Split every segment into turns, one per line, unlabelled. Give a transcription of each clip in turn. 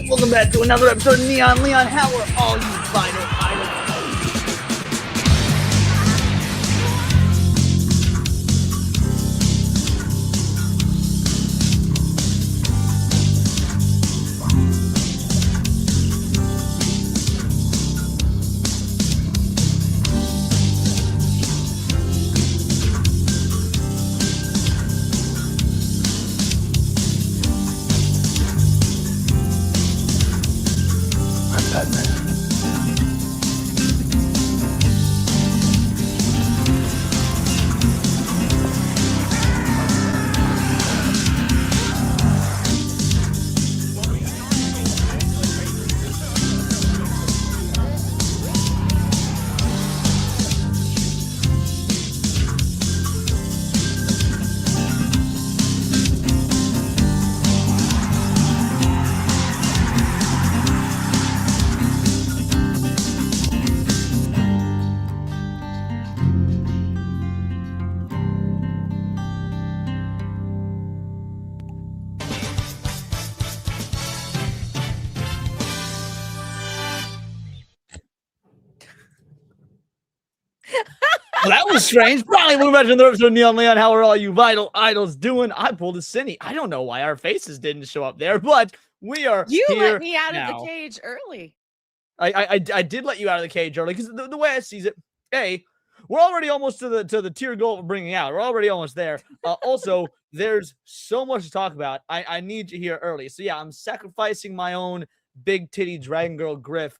Welcome back to another episode of Neon Leon. How are all you vital idols? Well, that was strange. Finally, we'll mention the episode of Neon Leon. How are all you vital idols doing? I pulled a Cindy. I don't know why our faces didn't show up there, but we are
You
here
let me out
now.
of the cage early.
I did let you out of the cage early because the way I see it, we're already almost to the tier goal of bringing out. We're already almost there. Also, there's so much to talk about. I need you here early. So yeah, I'm sacrificing my own big titty dragon girl grift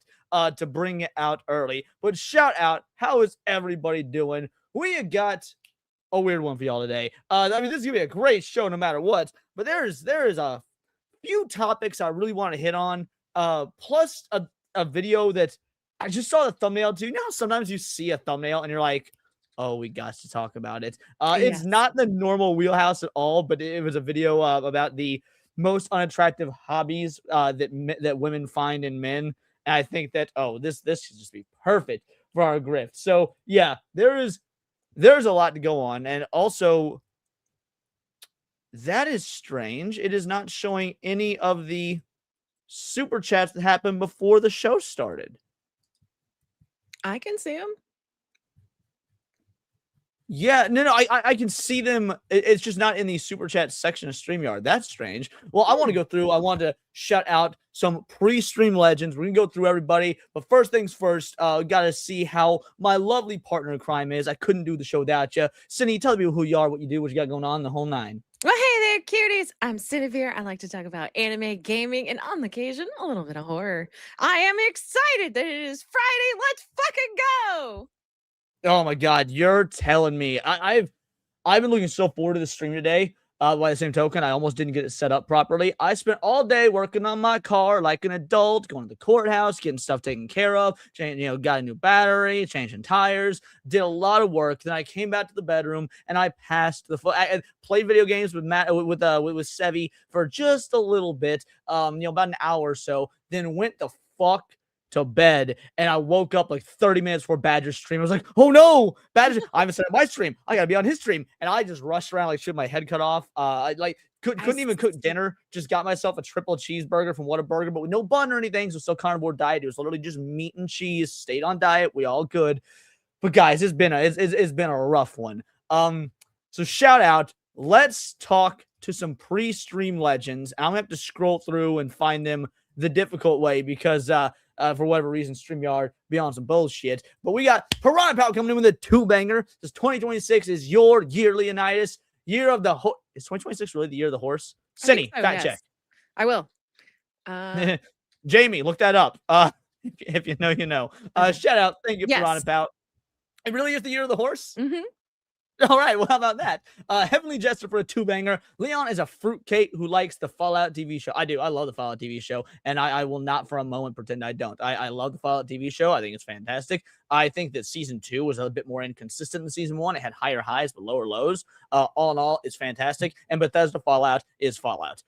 to bring it out early. But shout out, how is everybody doing? We got a weird one for y'all today. I mean, this is gonna be a great show no matter what. But there is a few topics I really want to hit on. Plus a video that I just saw the thumbnail to. You know how sometimes you see a thumbnail and you're like, oh, we got to talk about it. It's not the normal wheelhouse at all, but it was a video about the most unattractive hobbies that women find in men. And I think that, this should just be perfect for our grift. So yeah, there's a lot to go on. And also, that is strange. It is not showing any of the super chats that happened before the show started.
I can see them.
Yeah, no, I can see them. It's just not in the super chat section of StreamYard. That's strange. Well, I want to go through. I want to shout out some pre-stream legends. We're gonna go through everybody, but first things first, we gotta see how my lovely partner in crime is. I couldn't do the show without you. Cindy, tell people who you are, what you do, what you got going on, the whole nine.
Well, hey there, cuties. I'm Cinevere. I like to talk about anime, gaming, and on occasion, a little bit of horror. I am excited that it is Friday. Let's fucking go.
Oh my God, you're telling me. I've been looking so forward to the stream today. By the same token, I almost didn't get it set up properly. I spent all day working on my car like an adult, going to the courthouse, getting stuff taken care of, got a new battery, changing tires, did a lot of work. Then I came back to the bedroom and I passed I played video games with Matt, with Sevi for just a little bit, about an hour or so, then went the fuck to bed, and I woke up like 30 minutes before Badger's stream. I was like, oh no, Badger, I haven't set up my stream. I gotta be on his stream. And I just rushed around like shit, my head cut off. I couldn't even cook dinner. Just got myself a triple cheeseburger from Whataburger, but with no bun or anything. So still carnivore diet. It was literally just meat and cheese. Stayed on diet. We all good. But guys, it's been a rough one. So shout out. Let's talk to some pre-stream legends. I'm gonna have to scroll through and find them the difficult way because for whatever reason, StreamYard be on some bullshit. But we got Piranha Pal coming in with a two-banger. This 2026 is your year, Leonidas. Year of the horse. Is 2026 really the year of the horse? Cindy,
so,
fact check.
I will.
Jamie, look that up. If you know, you know. Shout out. Thank you, Piranha Pal. It really is the year of the horse?
Mm-hmm.
All right, well, how about that? Heavenly Jester for a two-banger. Leon is a fruitcake who likes the Fallout TV show. I do. I love the Fallout TV show, and I will not for a moment pretend I don't. I love the Fallout TV show. I think it's fantastic. I think that Season 2 was a bit more inconsistent than Season 1. It had higher highs but lower lows. All in all, it's fantastic, and Bethesda Fallout is Fallout.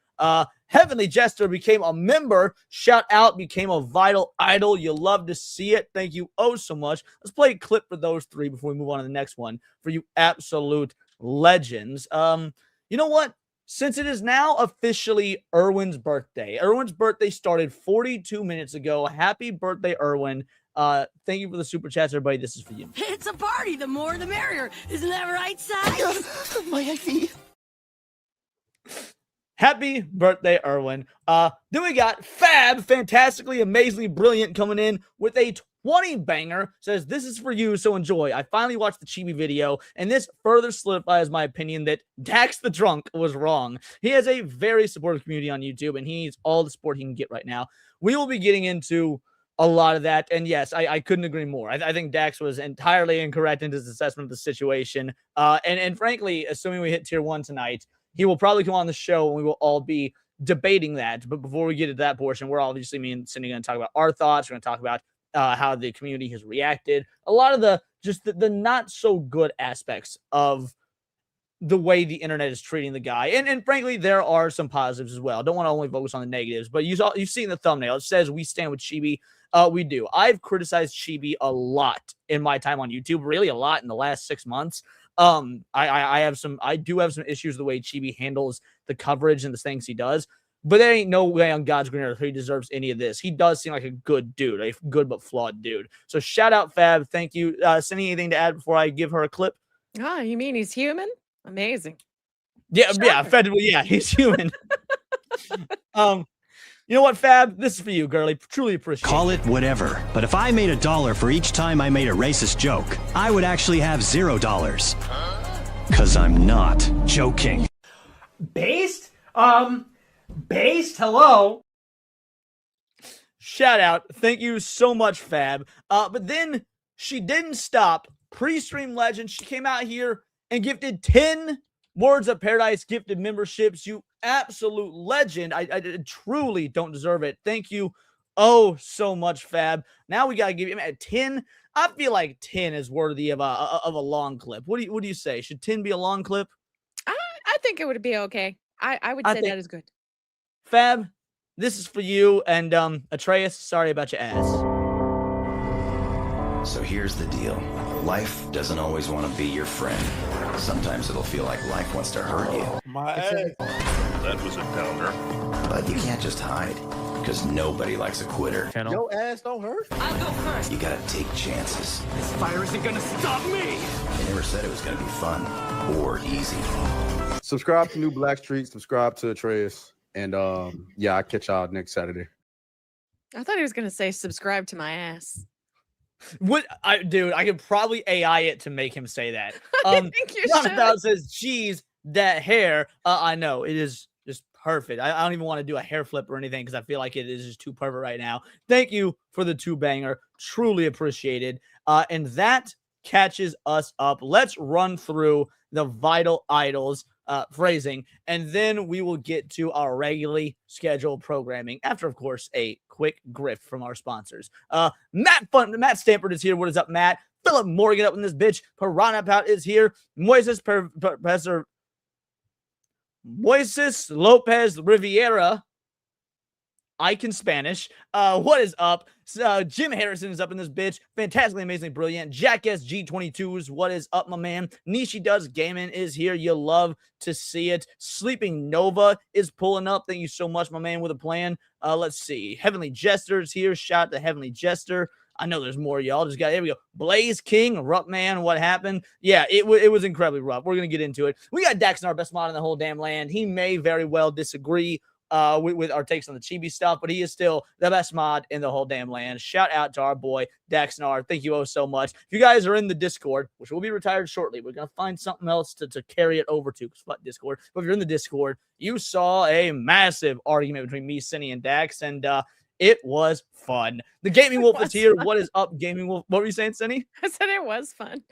Heavenly Jester became a member. Shout out, became a vital idol. You love to see it. Thank you oh so much. Let's play a clip for those three before we move on to the next one for you absolute legends. You know what? Since it is now officially Erwin's birthday, Erwin's birthday started 42 minutes ago. Happy birthday, Erwin. Thank you for the super chats, everybody. This is for you.
It's a party. The more, the merrier. Isn't that right, Si?
My IV.
Happy birthday, Erwin. Then we got Fab, fantastically, amazingly brilliant, coming in with a 20 banger. Says, this is for you, so enjoy. I finally watched the Chibi video, and this further solidifies my opinion that Dax the Drunk was wrong. He has a very supportive community on YouTube, and he needs all the support he can get right now. We will be getting into a lot of that, and yes, I couldn't agree more. I think Dax was entirely incorrect in his assessment of the situation. And frankly, assuming we hit tier 1 tonight, he will probably come on the show and we will all be debating that. But before we get to that portion, we're obviously, me and Cindy, going to talk about our thoughts. We're going to talk about how the community has reacted. A lot of the not so good aspects of the way the internet is treating the guy. And frankly, there are some positives as well. I don't want to only focus on the negatives, but you've seen the thumbnail. It says we stand with Chibi. We do. I've criticized Chibi a lot in my time on YouTube, really a lot in the last 6 months. I do have some issues with the way Chibi handles the coverage and the things he does, but there ain't no way on God's green earth he deserves any of this. He does seem like a good dude, a good but flawed dude. So shout out Fab. Thank you. Cindy, anything to add before I give her a clip?
Oh, you mean he's human? Amazing.
Yeah,
Sure.
yeah, effectively, yeah, he's human. You know what, Fab? This is for you, girly. Truly appreciate it.
Call it whatever, but if I made $1 for each time I made a racist joke, I would actually have $0. Cause I'm not joking.
Based? Based? Hello?
Shout out. Thank you so much, Fab. But then she didn't stop. Pre-stream legend. She came out here and gifted 10 Words of Paradise gifted memberships. You absolute legend. I truly don't deserve it. Thank you oh so much, Fab. Now we gotta give you at 10. I feel like 10 is worthy of a long clip. What do you say? Should 10 be a long clip?
I think it would be okay. I would say that is good.
Fab, this is for you. And Atreus, sorry about your ass.
So here's the deal. Life doesn't always want to be your friend. Sometimes it'll feel like life wants to hurt you.
My ass. That was a downer.
But you can't just hide, because nobody likes a quitter.
Your ass don't hurt.
I'll go first.
You gotta take chances.
This fire isn't gonna stop me.
I never said it was gonna be fun or easy.
Subscribe to New Black Street. Subscribe to Atreus. And yeah, I'll catch y'all next Saturday.
I thought he was gonna say subscribe to my ass.
Dude, I could probably AI it to make him say that.
I think you should.
About says, geez, that hair. I know it is just perfect. I don't even want to do a hair flip or anything because I feel like it is just too perfect right now. Thank you for the 2 banger. Truly appreciated. And that catches us up. Let's run through the vital idols phrasing, and then we will get to our regularly scheduled programming after, of course, a quick grift from our sponsors. Matt Stanford is here. What is up, Matt? Philip Morgan up in this bitch. Piranha Pout is here. Moises Lopez Riviera. I can Spanish. What is up? Jim Harrison is up in this bitch. Fantastically, amazingly brilliant. Jackass G22s. What is up, my man? Nishi Does Gaming is here. You love to see it. Sleeping Nova is pulling up. Thank you so much, my man, with a plan. Let's see. Heavenly Jester's here. Shout out to Heavenly Jester. I know there's more, y'all. Just got, here we go. Blaze King, rough man. What happened? Yeah, it was incredibly rough. We're going to get into it. We got Dax, our best mod in the whole damn land. He may very well disagree with our takes on the Chibi stuff, but he is still the best mod in the whole damn land. Shout out to our boy Daxnar. Thank you oh so much. If you guys are in the Discord, which will be retired shortly, we're gonna find something else to carry it over to, because fuck Discord. But if you're in the Discord, you saw a massive argument between me, Cindy, and Dax, and it was fun. The Gaming Wolf is here. What is up, Gaming Wolf? What were you saying, Cindy?
I said it was fun.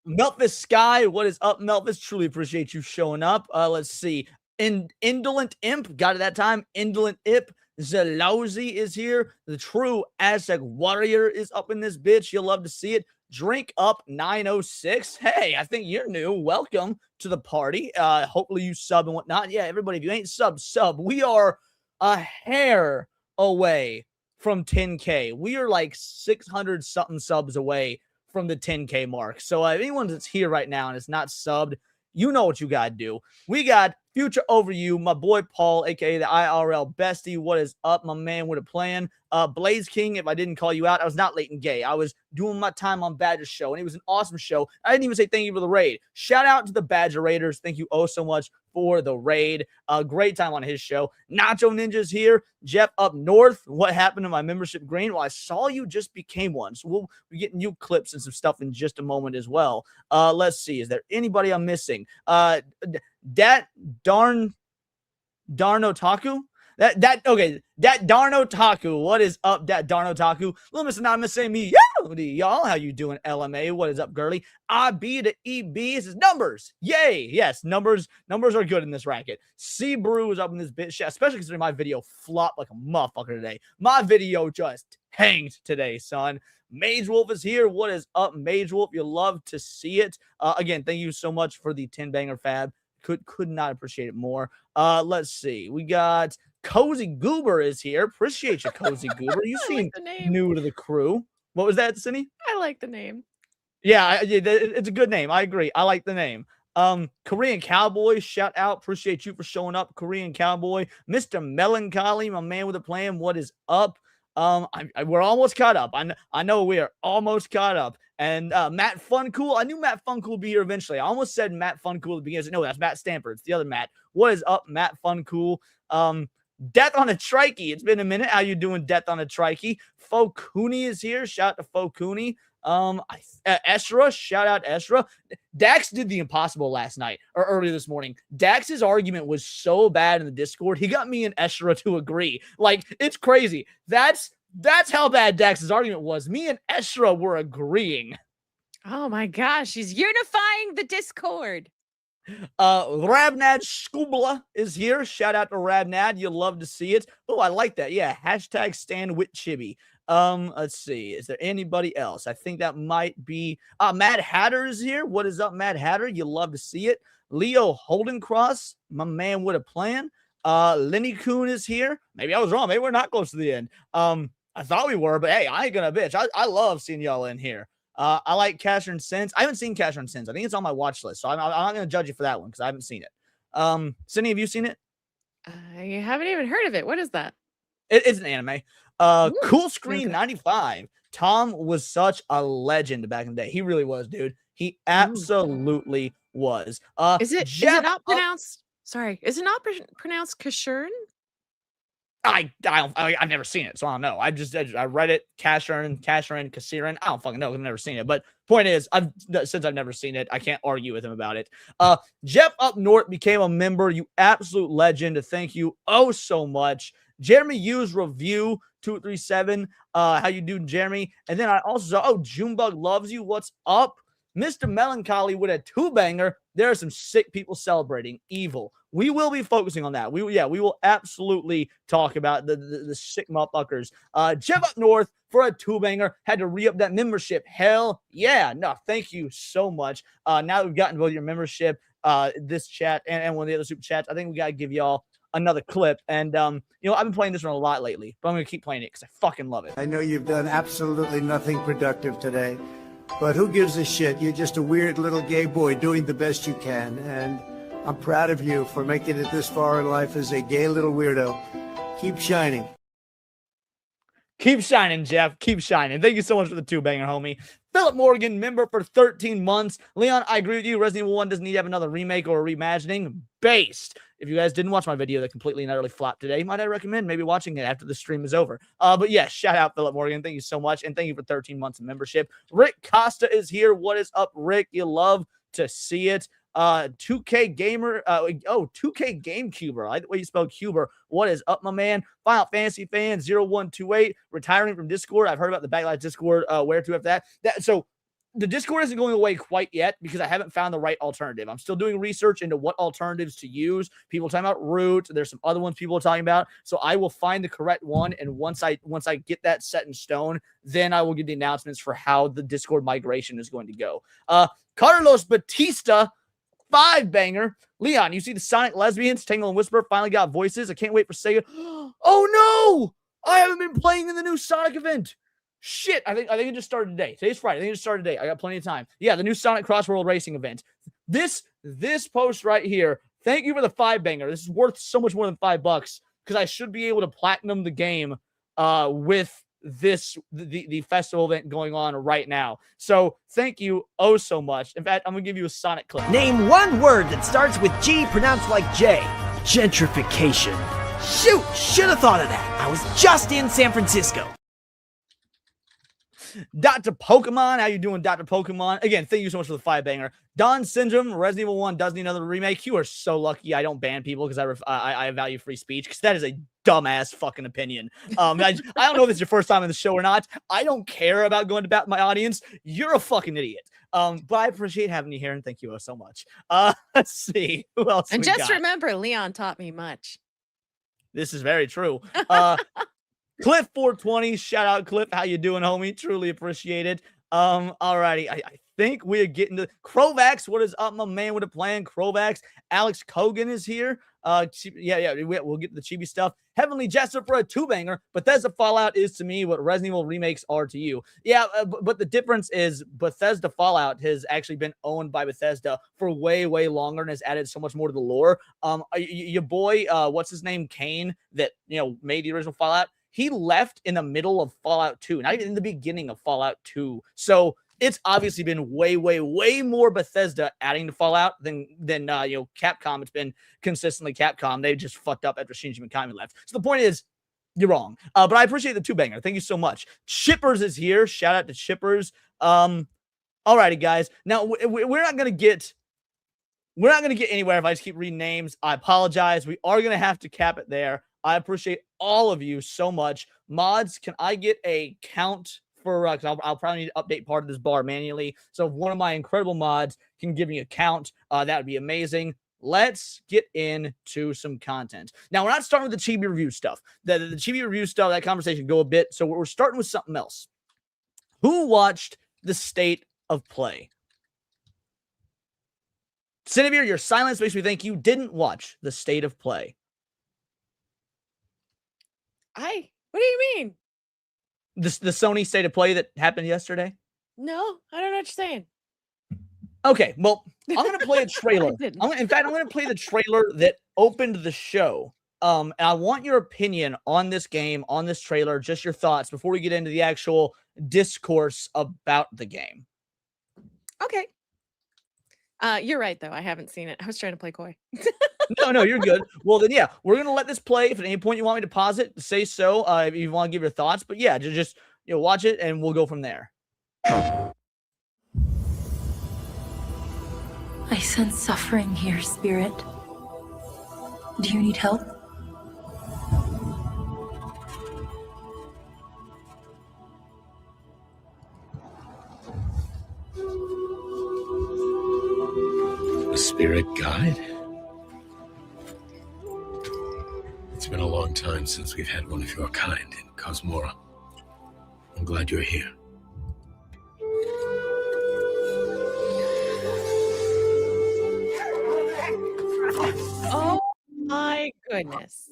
Melphis Sky, what is up, Melphis? Truly appreciate you showing up. Let's see. Indolent Imp, got it that time. Indolent Imp. Zalauzi is here. The true Aztec Warrior is up in this bitch. You'll love to see it. Drink Up 906. Hey, I think you're new. Welcome to the party. Hopefully you sub and whatnot. Yeah, everybody, if you ain't sub. We are a hair away from 10K. We are like 600 something subs away from the 10K mark. So anyone that's here right now and is not subbed, you know what you got to do. We got Future Over You, my boy Paul, aka the IRL bestie. What is up, my man with a plan? Blaze King, if I didn't call you out, I was not late and gay. I was doing my time on Badger's show, and it was an awesome show. I didn't even say thank you for the raid. Shout out to the Badger Raiders. Thank you oh so much for the raid. Great time on his show. Nacho Ninja's here. Jeff up north. What happened to my membership green? Well, I saw you just became one. So we'll be getting new clips and some stuff in just a moment as well. Let's see. Is there anybody I'm missing? That darn otaku? That darn otaku. What is up, that darn otaku? Little Miss Anonymous saying me, y'all. How you doing, LMA? What is up, girly? IB to EB. This is numbers. Yay. Yes, numbers are good in this racket. C Brew is up in this bitch, especially considering my video flopped like a motherfucker today. My video just hanged today, son. Mage Wolf is here. What is up, Mage Wolf? You love to see it. Again, thank you so much for the 10 banger fab. Could not appreciate it more. Let's see. We got Cozy Goober is here. Appreciate you, Cozy Goober. You seem new to the crew. What was that, Cindy?
I like the name.
Yeah, it's a good name. I agree. I like the name. Korean Cowboy, shout out. Appreciate you for showing up, Korean Cowboy. Mr. Melancholy, my man with a plan. What is up? We're almost caught up. I know we are almost caught up. And Matt Funcool, I knew Matt Funcool would be here eventually. I almost said Matt Funcool at the beginning. No, that's Matt Stanford. It's the other Matt. What is up, Matt Funcool? Death on a Trikey. It's been a minute. How you doing, Death on a Trikey? Fo Cooney is here. Shout out to Fo Cooney. Esra, shout out Esra. Dax did the impossible last night or earlier this morning. Dax's argument was so bad in the Discord. He got me and Esra to agree. Like, it's crazy. That's how bad Dax's argument was. Me and Esra were agreeing.
Oh my gosh, he's unifying the Discord.
Rabnad Skubla is here. Shout out to Rabnad. You love to see it. Oh, I like that. Yeah. Hashtag stand with Chibi. Let's see. Is there anybody else? I think that might be Mad Hatter is here. What is up, Mad Hatter? You love to see it. Leo Holdencross, my man with a plan. Lenny Kuhn is here. Maybe I was wrong. Maybe we're not close to the end. I thought we were, but hey, I ain't gonna bitch. I love seeing y'all in here. I like Cash and Sins. I haven't seen Cash and Sins. I think it's on my watch list, so I'm not going to judge you for that one because I haven't seen it. Cindy, have you seen it?
I haven't even heard of it. What is that?
It's an anime. Cool Screen 95. Tom was such a legend back in the day. He really was, dude. He absolutely was.
Is it not pronounced? Sorry, is it not pronounced Kashern?
I've never seen it, so I don't know. I read it, Kasherin, Kasirin. I don't fucking know. I've never seen it. But point is, since I've never seen it, I can't argue with him about it. Jeff up north became a member. You absolute legend. Thank you oh so much. Jeremy Hughes review 237. How you doing, Jeremy? And then I also saw, Junebug loves you. What's up? Mr. Melancholy with a 2-banger. There are some sick people celebrating evil. We will be focusing on that. We will absolutely talk about the sick motherfuckers. Jeff up north for a 2-banger. Had to re-up that membership. Hell yeah. No, thank you so much. Now that we've gotten both your membership, this chat, and one of the other super chats, I think we got to give y'all another clip. And, I've been playing this one a lot lately, but I'm going to keep playing it because I fucking love it.
I know you've done absolutely nothing productive today, but who gives a shit? You're just a weird little gay boy doing the best you can, and I'm proud of you for making it this far in life as a gay little weirdo. Keep shining.
Keep shining, Jeff. Keep shining. Thank you so much for the 2-banger, homie. Philip Morgan, member for 13 months. Leon, I agree with you. Resident Evil 1 doesn't need to have another remake or a reimagining. Based. If you guys didn't watch my video that completely and utterly flopped today, might I recommend maybe watching it after the stream is over. But yeah, shout out Philip Morgan. Thank you so much. And thank you for 13 months of membership. Rick Costa is here. What is up, Rick? You love to see it. 2K Gamer, 2K GameCuber. I like the way you spell Cuber. What is up, my man? Final Fantasy fan 0128, retiring from Discord. I've heard about the Backlash Discord. Where to after that? So the Discord isn't going away quite yet because I haven't found the right alternative. I'm still doing research into what alternatives to use. People are talking about Root. There's some other ones people are talking about. So I will find the correct one. And once I get that set in stone, then I will give the announcements for how the Discord migration is going to go. Carlos Batista, 5-banger. Leon, you see the Sonic Lesbians, Tangle and Whisper finally got voices. I can't wait for Sega. Oh no! I haven't been playing in the new Sonic event. Shit, I think it just started today. Today's Friday. I think it just started today. I got plenty of time. Yeah, the new Sonic Cross World Racing event. This this post right here. Thank you for the 5-banger. This is worth so much more than $5 because I should be able to platinum the game with the festival event going on right now. So thank you oh so much. In fact, I'm gonna give you a Sonic clip.
Name one word that starts with G pronounced like J. Gentrification. Shoot, should have thought of that. I was just in San Francisco.
Dr. Pokemon, how you doing, Dr. Pokemon? Again, thank you so much for the 5-banger. Don Syndrome, Resident Evil 1 does need another remake. You are so lucky I don't ban people because I value free speech, because that is a dumbass fucking opinion. I don't know if it's your first time on the show or not. I don't care about going to bat with my audience. You're a fucking idiot. But I appreciate having you here, and thank you so much. Let's see. Who else
And
we
just
got?
remember, Leon taught me much.
This is very true. Cliff 420, shout out Cliff. How you doing, homie? Truly appreciate it. Alrighty. I think we're getting to Krovax. What is up, my man with a plan? Krovax. Alex Kogan is here. Yeah, we'll get to the Chibi stuff. Heavenly Jester for a 2-banger. Bethesda Fallout is to me what Resident Evil remakes are to you. Yeah, but the difference is Bethesda Fallout has actually been owned by Bethesda for way, way longer and has added so much more to the lore. Your boy, what's his name, Kane, that made the original Fallout. He left in the middle of Fallout 2, not even in the beginning of Fallout 2. So it's obviously been way, way, way more Bethesda adding to Fallout than Capcom. It's been consistently Capcom. They just fucked up after Shinji Mikami left. So the point is, you're wrong. But I appreciate the 2-banger. Thank you so much. Chippers is here. Shout out to Chippers. Alrighty, guys. Now we're not gonna get anywhere if I just keep reading names. I apologize. We are gonna have to cap it there. I appreciate all of you so much. Mods, can I get a count for, because I'll probably need to update part of this bar manually. So if one of my incredible mods can give me a count, that would be amazing. Let's get into some content. Now, we're not starting with the Chibi Review stuff. The Chibi Review stuff, that conversation go a bit. So we're starting with something else. Who watched the State of Play? Cinevere, your silence makes me think you didn't watch the State of Play.
What do you mean?
The Sony State of Play that happened yesterday?
No, I don't know what you're saying.
Okay, well, I'm going to play a trailer.
didn't.
I'm going to play the trailer that opened the show. And I want your opinion on this game, on this trailer, just your thoughts before we get into the actual discourse about the game.
Okay. You're right, though. I haven't seen it. I was trying to play coy.
No, you're good. Well, then, yeah, we're going to let this play. If at any point you want me to pause it, say so. If you want to give your thoughts. But yeah, just watch it, and we'll go from there.
I sense suffering here, Spirit. Do you need help?
A spirit guide? It's been a long time since we've had one of your kind in Cosmora. I'm glad you're here.
Oh my goodness.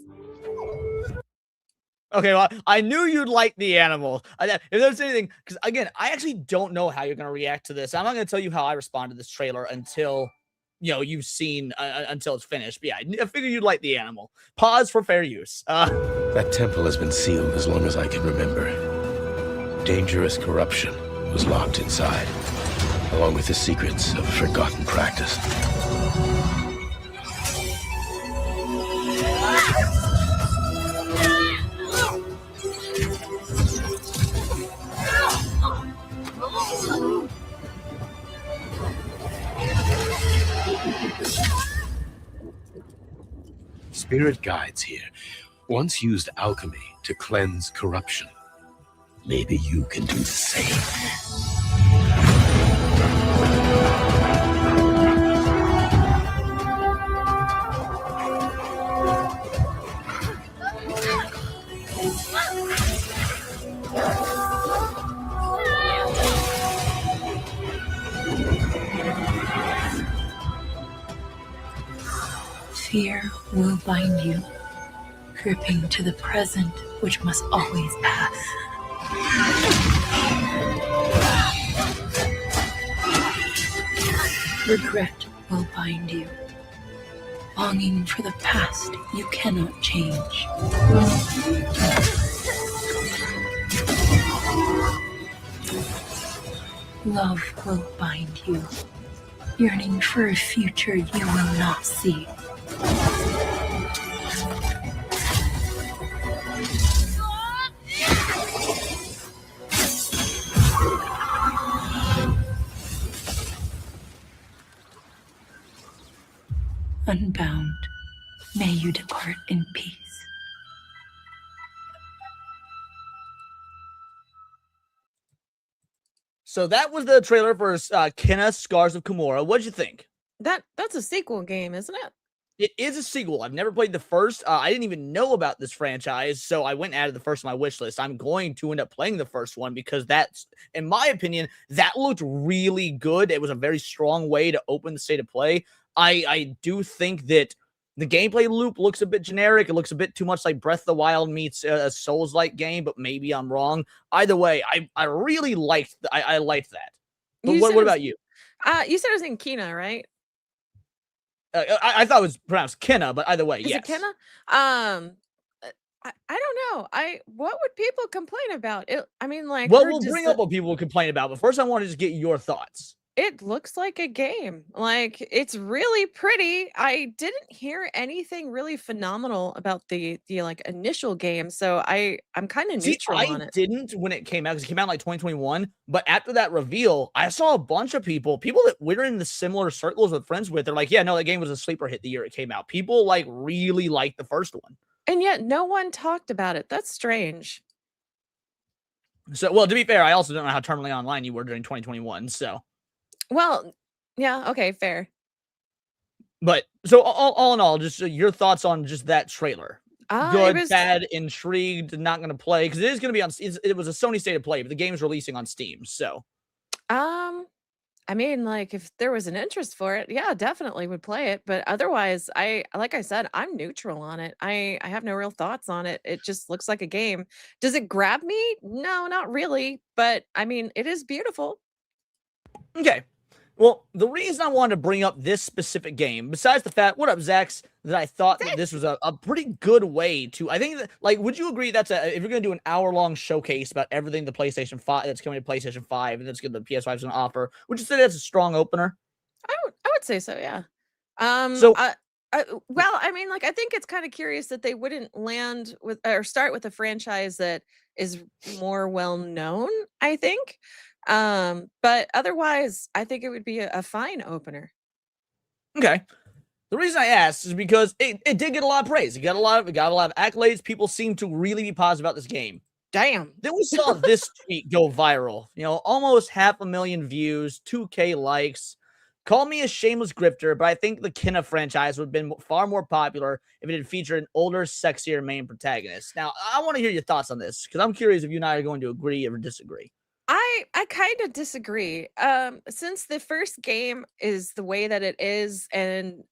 Okay, well, I knew you'd like the animals. If there's anything, because again, I actually don't know how you're going to react to this. I'm not going to tell you how I respond to this trailer until you've seen until it's finished. But yeah, I figured you'd like the animal. Pause for fair use.
That temple has been sealed as long as I can remember. Dangerous corruption was locked inside, along with the secrets of a forgotten practice. Spirit guides here once used alchemy to cleanse corruption. Maybe you can do the same.
Fear will bind you, gripping to the present, which must always pass. Regret will bind you. Longing for the past you cannot change. Love will bind you. Yearning for a future you will not see. Unbound, may you depart in peace.
So that was the trailer for Kena Scars of Kimura. What'd you think?
That's a sequel game, isn't it?
It is a sequel. I've never played the first. I didn't even know about this franchise, so I went and added the first on my wish list. I'm going to end up playing the first one because that's, in my opinion, that looked really good. It was a very strong way to open the state of play. I do think that the gameplay loop looks a bit generic. It looks a bit too much like Breath of the Wild meets a Souls-like game, but maybe I'm wrong. Either way, I really liked I liked that. But what about you?
You said it was in Kena, right?
I thought it was pronounced Kena, but either way,
Is
yes.
it Kena? I don't know. What would people complain about? I mean, like,
Well, we'll bring up what people complain about, but first I want to just get your thoughts.
It looks like a game. Like, it's really pretty. I didn't hear anything really phenomenal about the like initial game, so I'm kind of neutral on it.
I didn't when it came out because it came out in like 2021. But after that reveal, I saw a bunch of people that we're in the similar circles with friends with. They're like, yeah, no, that game was a sleeper hit the year it came out. People like really liked the first one,
and yet no one talked about it. That's strange.
So, well, to be fair, I also don't know how terminally online you were during 2021. So.
Well, yeah, okay, fair.
But so all in all, just your thoughts on just that trailer. Good, bad, intrigued, not going to play because it is going to be on. It was a Sony State of Play, but the game's releasing on Steam. So,
I mean, like if there was an interest for it, yeah, definitely would play it. But otherwise, like I said, I'm neutral on it. I have no real thoughts on it. It just looks like a game. Does it grab me? No, not really. But I mean, it is beautiful.
Okay. Well, the reason I wanted to bring up this specific game, besides the fact, what up, Zax, that I thought that this was a pretty good way to, I think, that, like, would you agree that's if you're going to do an hour-long showcase about everything the PlayStation 5, that's coming to PlayStation 5, and that's good the PS5 is going to offer, would you say that's a strong opener?
I would say so, yeah. Well, I mean, like, I think it's kind of curious that they wouldn't land with, or start with a franchise that is more well-known, I think. But otherwise, I think it would be a fine opener.
Okay. The reason I asked is because it did get a lot of praise. It got a lot of accolades. People seem to really be positive about this game.
Damn.
Then we saw this tweet go viral. You know, almost 500,000 views, 2K likes. Call me a shameless grifter, but I think the Kena franchise would have been far more popular if it had featured an older, sexier main protagonist. Now, I want to hear your thoughts on this because I'm curious if you and I are going to agree or disagree.
I kind of disagree. Since the first game is the way that it is, and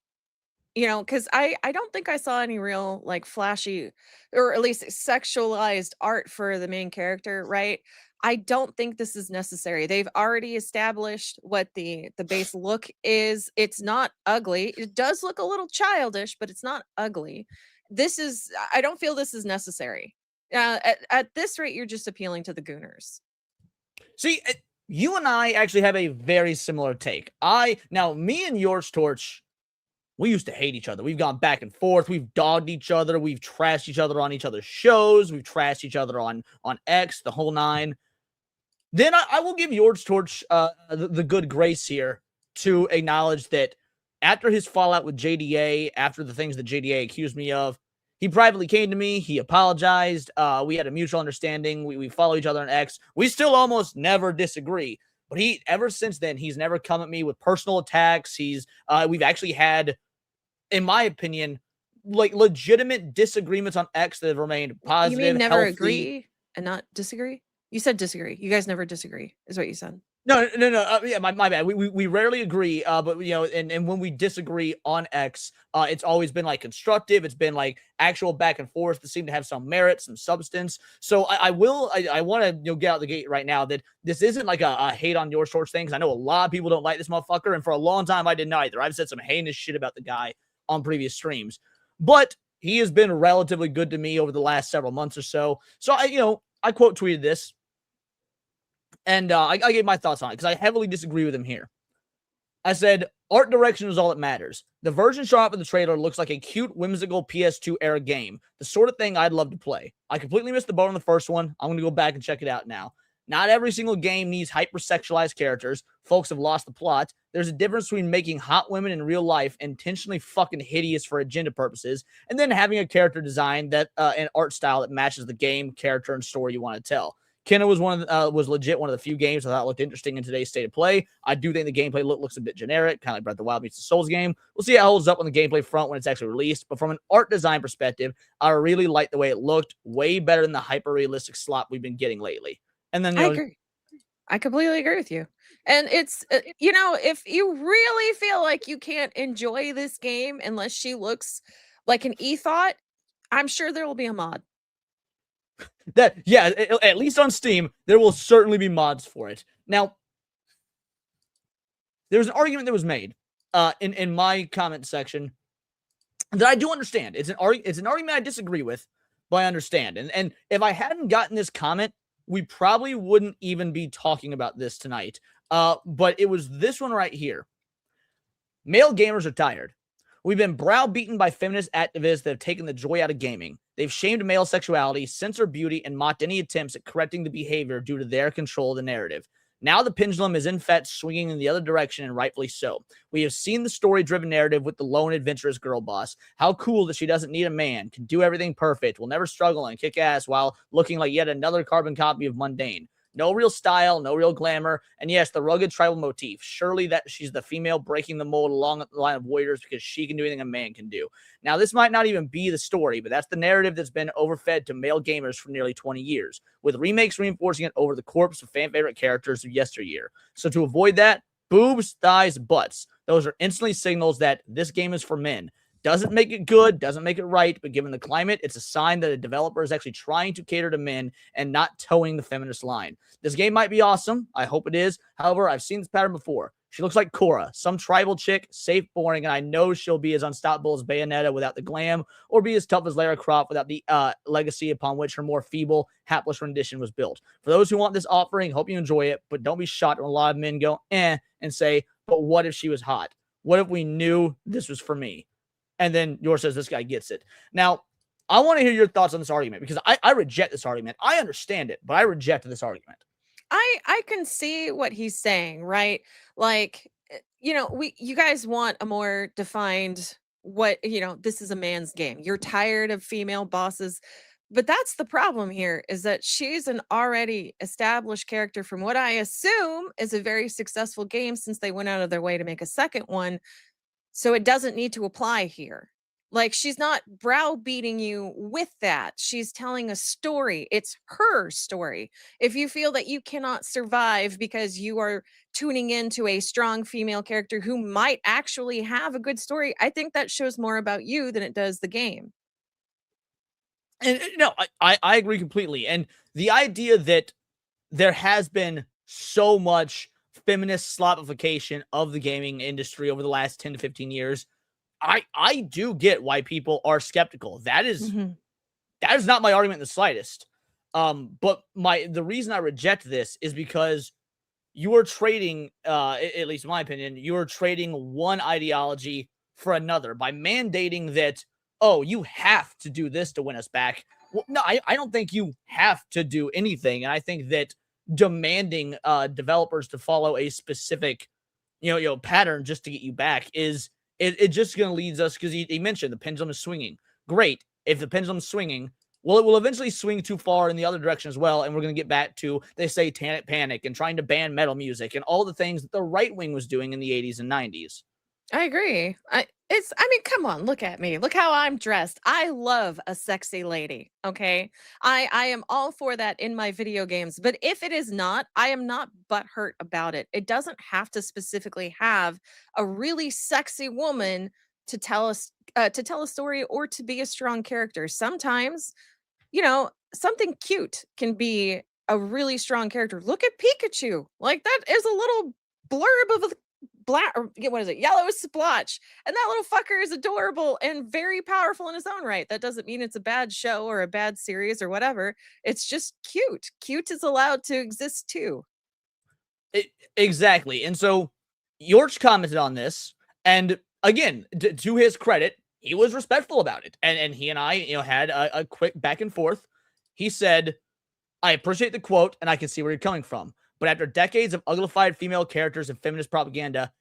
you know, because I don't think I saw any real like flashy or at least sexualized art for the main character, right? I don't think this is necessary. They've already established what the base look is. It's not ugly. It does look a little childish, but it's not ugly. I don't feel this is necessary. At this rate, you're just appealing to the gooners.
See, you and I actually have a very similar take. Now, me and yours, Torch, we used to hate each other. We've gone back and forth. We've dogged each other. We've trashed each other on each other's shows. We've trashed each other on X, the whole nine. Then I will give yours, Torch, the good grace here to acknowledge that after his fallout with JDA, after the things that JDA accused me of, he privately came to me. He apologized. We had a mutual understanding. We follow each other on X. We still almost never disagree. But ever since then, he's never come at me with personal attacks. We've actually had, in my opinion, like legitimate disagreements on X that have remained positive.
You mean never
healthy.
agree and not disagree? You said disagree. You guys never disagree, is what you said.
No. Yeah, my bad. We rarely agree. But you know, and when we disagree on X, it's always been like constructive. It's been like actual back and forth that seem to have some merit, some substance. So I want to get out the gate right now that this isn't like a hate on your source thing, because I know a lot of people don't like this motherfucker, and for a long time I didn't either. I've said some heinous shit about the guy on previous streams, but he has been relatively good to me over the last several months or so. So I quote tweeted this. And I gave my thoughts on it because I heavily disagree with him here. I said, art direction is all that matters. The version shown up in the trailer looks like a cute, whimsical PS2 era game, the sort of thing I'd love to play. I completely missed the boat on the first one. I'm going to go back and check it out now. Not every single game needs hypersexualized characters. Folks have lost the plot. There's a difference between making hot women in real life intentionally fucking hideous for agenda purposes, and then having a character design that an art style that matches the game, character, and story you want to tell. Kenna was was legit one of the few games I thought looked interesting in today's state of play. I do think the gameplay looks a bit generic, kind of like Breath of the Wild meets the Souls game. We'll see how it holds up on the gameplay front when it's actually released. But from an art design perspective, I really like the way it looked, way better than the hyper-realistic slop we've been getting lately. And then
I agree. I completely agree with you. And it's, if you really feel like you can't enjoy this game unless she looks like an e-thought, I'm sure there will be a mod.
At least on Steam, there will certainly be mods for it. Now, there's an argument that was made in my comment section that I do understand. It's an argument I disagree with, but I understand. And if I hadn't gotten this comment, we probably wouldn't even be talking about this tonight. But it was this one right here. Male gamers are tired. We've been browbeaten by feminist activists that have taken the joy out of gaming. They've shamed male sexuality, censored beauty, and mocked any attempts at correcting the behavior due to their control of the narrative. Now the pendulum is in fact swinging in the other direction, and rightfully so. We have seen the story-driven narrative with the lone adventurous girl boss. How cool that she doesn't need a man, can do everything perfect, will never struggle and kick ass while looking like yet another carbon copy of mundane. No real style, no real glamour, and yes, the rugged tribal motif. Surely that she's the female breaking the mold along the line of warriors because she can do anything a man can do. Now, this might not even be the story, but that's the narrative that's been overfed to male gamers for nearly 20 years, with remakes reinforcing it over the corpse of fan-favorite characters of yesteryear. So to avoid that, boobs, thighs, butts. Those are instantly signals that this game is for men. Doesn't make it good, doesn't make it right, but given the climate, it's a sign that a developer is actually trying to cater to men and not towing the feminist line. This game might be awesome. I hope it is. However, I've seen this pattern before. She looks like Korra, some tribal chick, safe, boring, and I know she'll be as unstoppable as Bayonetta without the glam, or be as tough as Lara Croft without the legacy upon which her more feeble, hapless rendition was built. For those who want this offering, hope you enjoy it, but don't be shocked when a lot of men go, and say, but what if she was hot? What if we knew this was for me? And then yours says this guy gets it. Now, I want to hear your thoughts on this argument because I reject this argument. I understand it, but I reject this argument.
I can see what he's saying, right? Like, you guys want a more defined this is a man's game. You're tired of female bosses. But that's the problem here, is that she's an already established character from what I assume is a very successful game since they went out of their way to make a second one. So it doesn't need to apply here. Like, she's not browbeating you with that. She's telling a story. It's her story. If you feel that you cannot survive because you are tuning into a strong female character who might actually have a good story, I think that shows more about you than it does the game.
And no, I agree completely. And the idea that there has been so much feminist slopification of the gaming industry over the last 10 to 15 years, I do get why people are skeptical. That is not my argument in the slightest. But the reason I reject this is because you are trading, at least in my opinion, you are trading one ideology for another by mandating that, oh, you have to do this to win us back. Well, no, I don't think you have to do anything. And I think that demanding developers to follow a specific, pattern just to get you back is it just going to lead us, because he mentioned the pendulum is swinging. Great. If the pendulum's swinging, well, it will eventually swing too far in the other direction as well, and we're going to get back to the satanic panic and trying to ban metal music and all the things that the right wing was doing in the 80s and 90s.
I agree. I mean, come on, look at me. Look how I'm dressed. I love a sexy lady. Okay. I am all for that in my video games. But if it is not, I am not butthurt about it. It doesn't have to specifically have a really sexy woman to tell us to tell a story or to be a strong character. Sometimes, something cute can be a really strong character. Look at Pikachu. Like that is a little blurb of a black or what is it? Yellow splotch. And that little fucker is adorable and very powerful in his own right. That doesn't mean it's a bad show or a bad series or whatever. It's just cute. Cute is allowed to exist too.
Exactly. And so Yorch commented on this, and again, to his credit, he was respectful about it. And he and I, had a quick back and forth. He said, I appreciate the quote, and I can see where you're coming from. But after decades of uglified female characters and feminist propaganda,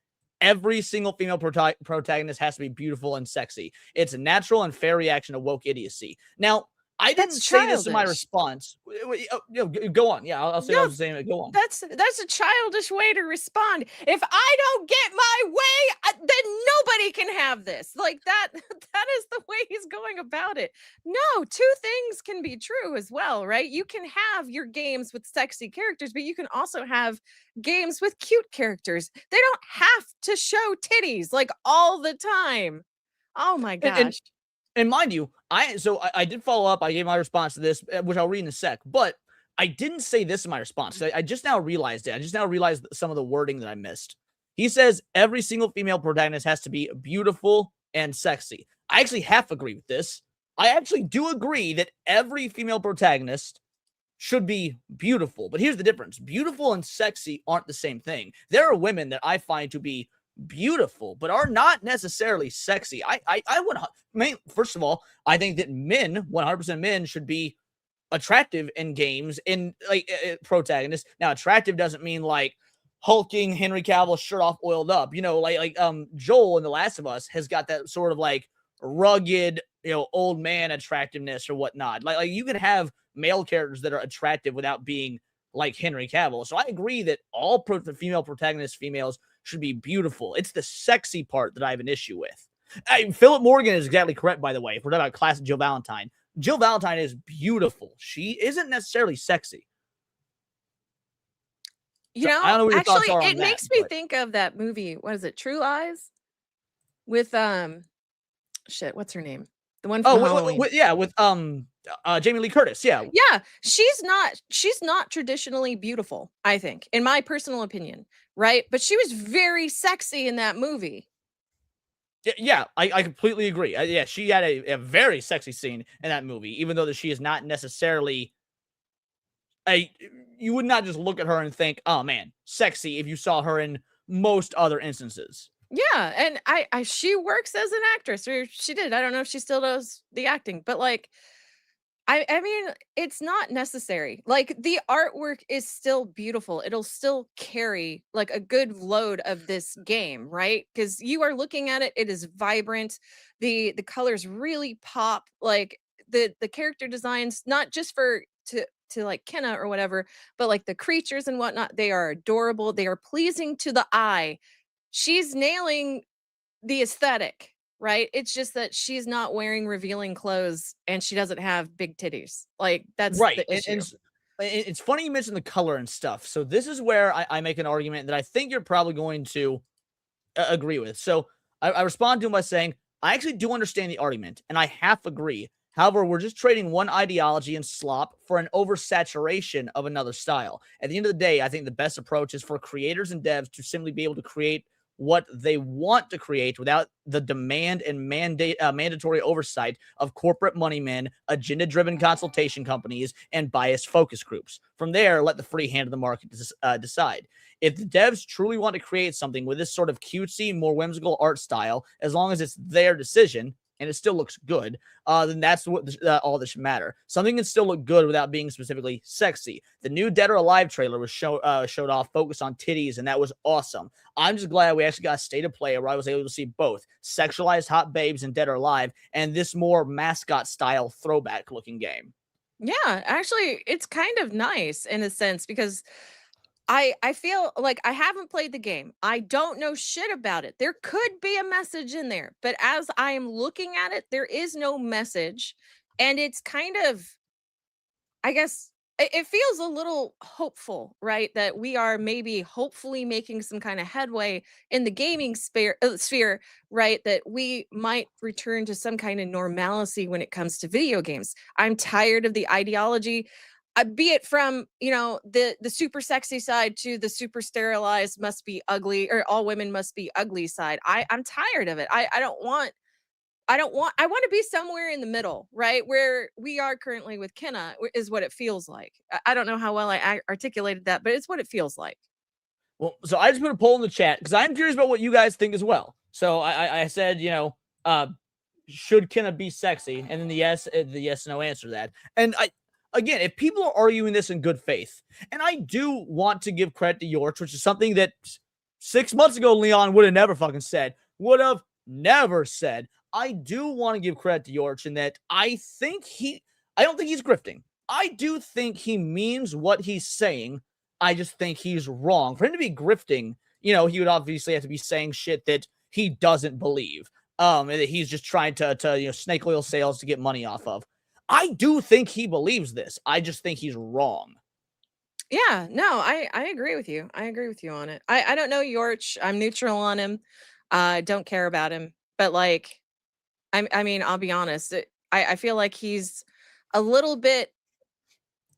every single female protagonist has to be beautiful and sexy. It's a natural and fair reaction to woke idiocy. Now, I didn't say this in my response. Go on. Yeah, I'll say what I was saying. Go on.
That's a childish way to respond. If I don't get my way, then nobody can have this. Like that is the way he's going about it. No, two things can be true as well, right? You can have your games with sexy characters, but you can also have games with cute characters. They don't have to show titties like all the time. Oh my gosh.
And mind you, I did follow up. I gave my response to this, which I'll read in a sec. But I didn't say this in my response. I just now realized it. I just now realized some of the wording that I missed. He says every single female protagonist has to be beautiful and sexy. I actually half agree with this. I actually do agree that every female protagonist should be beautiful. But here's the difference. Beautiful and sexy aren't the same thing. There are women that I find to be beautiful, but are not necessarily sexy. I would, first of all, I think that 100% men should be attractive in games, in like protagonists. Now, attractive doesn't mean like hulking Henry Cavill, shirt off, oiled up. Like Joel in The Last of Us has got that sort of like rugged, old man attractiveness or whatnot. Like you can have male characters that are attractive without being like Henry Cavill. So I agree that all female protagonists, females, should be beautiful. It's the sexy part that I have an issue with. Philip Morgan is exactly correct, by the way. If we're talking about classic Jill Valentine, Jill Valentine is beautiful. She isn't necessarily sexy.
I don't know what your thoughts are on that, makes me think of that movie. What is it? True Lies? With what's her name? The one from Halloween.
With Jamie Lee Curtis. Yeah.
She's not traditionally beautiful, I think, in my personal opinion, right? But she was very sexy in that movie.
Yeah, I completely agree. She had a very sexy scene in that movie, even though she is not necessarily you would not just look at her and think, oh man, sexy, if you saw her in most other instances.
Yeah, and she works as an actress, or she did. I don't know if she still does the acting, but like I mean, it's not necessary. Like the artwork is still beautiful. It'll still carry like a good load of this game, right? Because you are looking at it, it is vibrant. The colors really pop. Like the character designs, not just to like Kenna or whatever, but like the creatures and whatnot, they are adorable. They are pleasing to the eye. She's nailing the aesthetic, right? It's just that she's not wearing revealing clothes and she doesn't have big titties. Like that's
right.
The issue.
And it's funny you mentioned the color and stuff. So this is where I make an argument that I think you're probably going to agree with. So I respond to him by saying, I actually do understand the argument and I half agree. However, we're just trading one ideology and slop for an oversaturation of another style. At the end of the day, I think the best approach is for creators and devs to simply be able to create what they want to create without the demand and mandatory oversight of corporate money men, agenda-driven consultation companies, and biased focus groups. From there, let the free hand of the market decide. If the devs truly want to create something with this sort of cutesy, more whimsical art style, as long as it's their decision, and it still looks good, then that's what all that should matter. Something can still look good without being specifically sexy. The new Dead or Alive trailer was showed off, focused on titties, and that was awesome. I'm just glad we actually got a state of play where I was able to see both sexualized hot babes in Dead or Alive and this more mascot-style throwback-looking game.
Yeah, actually, it's kind of nice in a sense because I feel like I haven't played the game. I don't know shit about it. There could be a message in there, but as I am looking at it, there is no message. And it's kind of, I guess, it feels a little hopeful, right? That we are maybe hopefully making some kind of headway in the gaming sphere, right? That we might return to some kind of normalcy when it comes to video games. I'm tired of the ideology, be it from the super sexy side to the super sterilized must be ugly, or all women must be ugly side. I'm tired of it. I want to be somewhere in the middle, right? Where we are currently with Kenna is what it feels like. I don't know how well I articulated that, but it's what it feels like.
Well, so I just put a poll in the chat because I'm curious about what you guys think as well. So I said, should Kenna be sexy? And then the yes, no answer to that. And again, if people are arguing this in good faith, and I do want to give credit to Yorch, which is something that 6 months ago Leon would have never fucking said, would have never said. I do want to give credit to Yorch in that I don't think he's grifting. I do think he means what he's saying. I just think he's wrong. For him to be grifting, he would obviously have to be saying shit that he doesn't believe. And that he's just trying to snake oil sales to get money off of. I do think he believes this. I just think he's wrong.
Yeah, no, I agree with you. I agree with you on it. I don't know Yorch. I'm neutral on him. I don't care about him. But I mean, I'll be honest. I feel like he's a little bit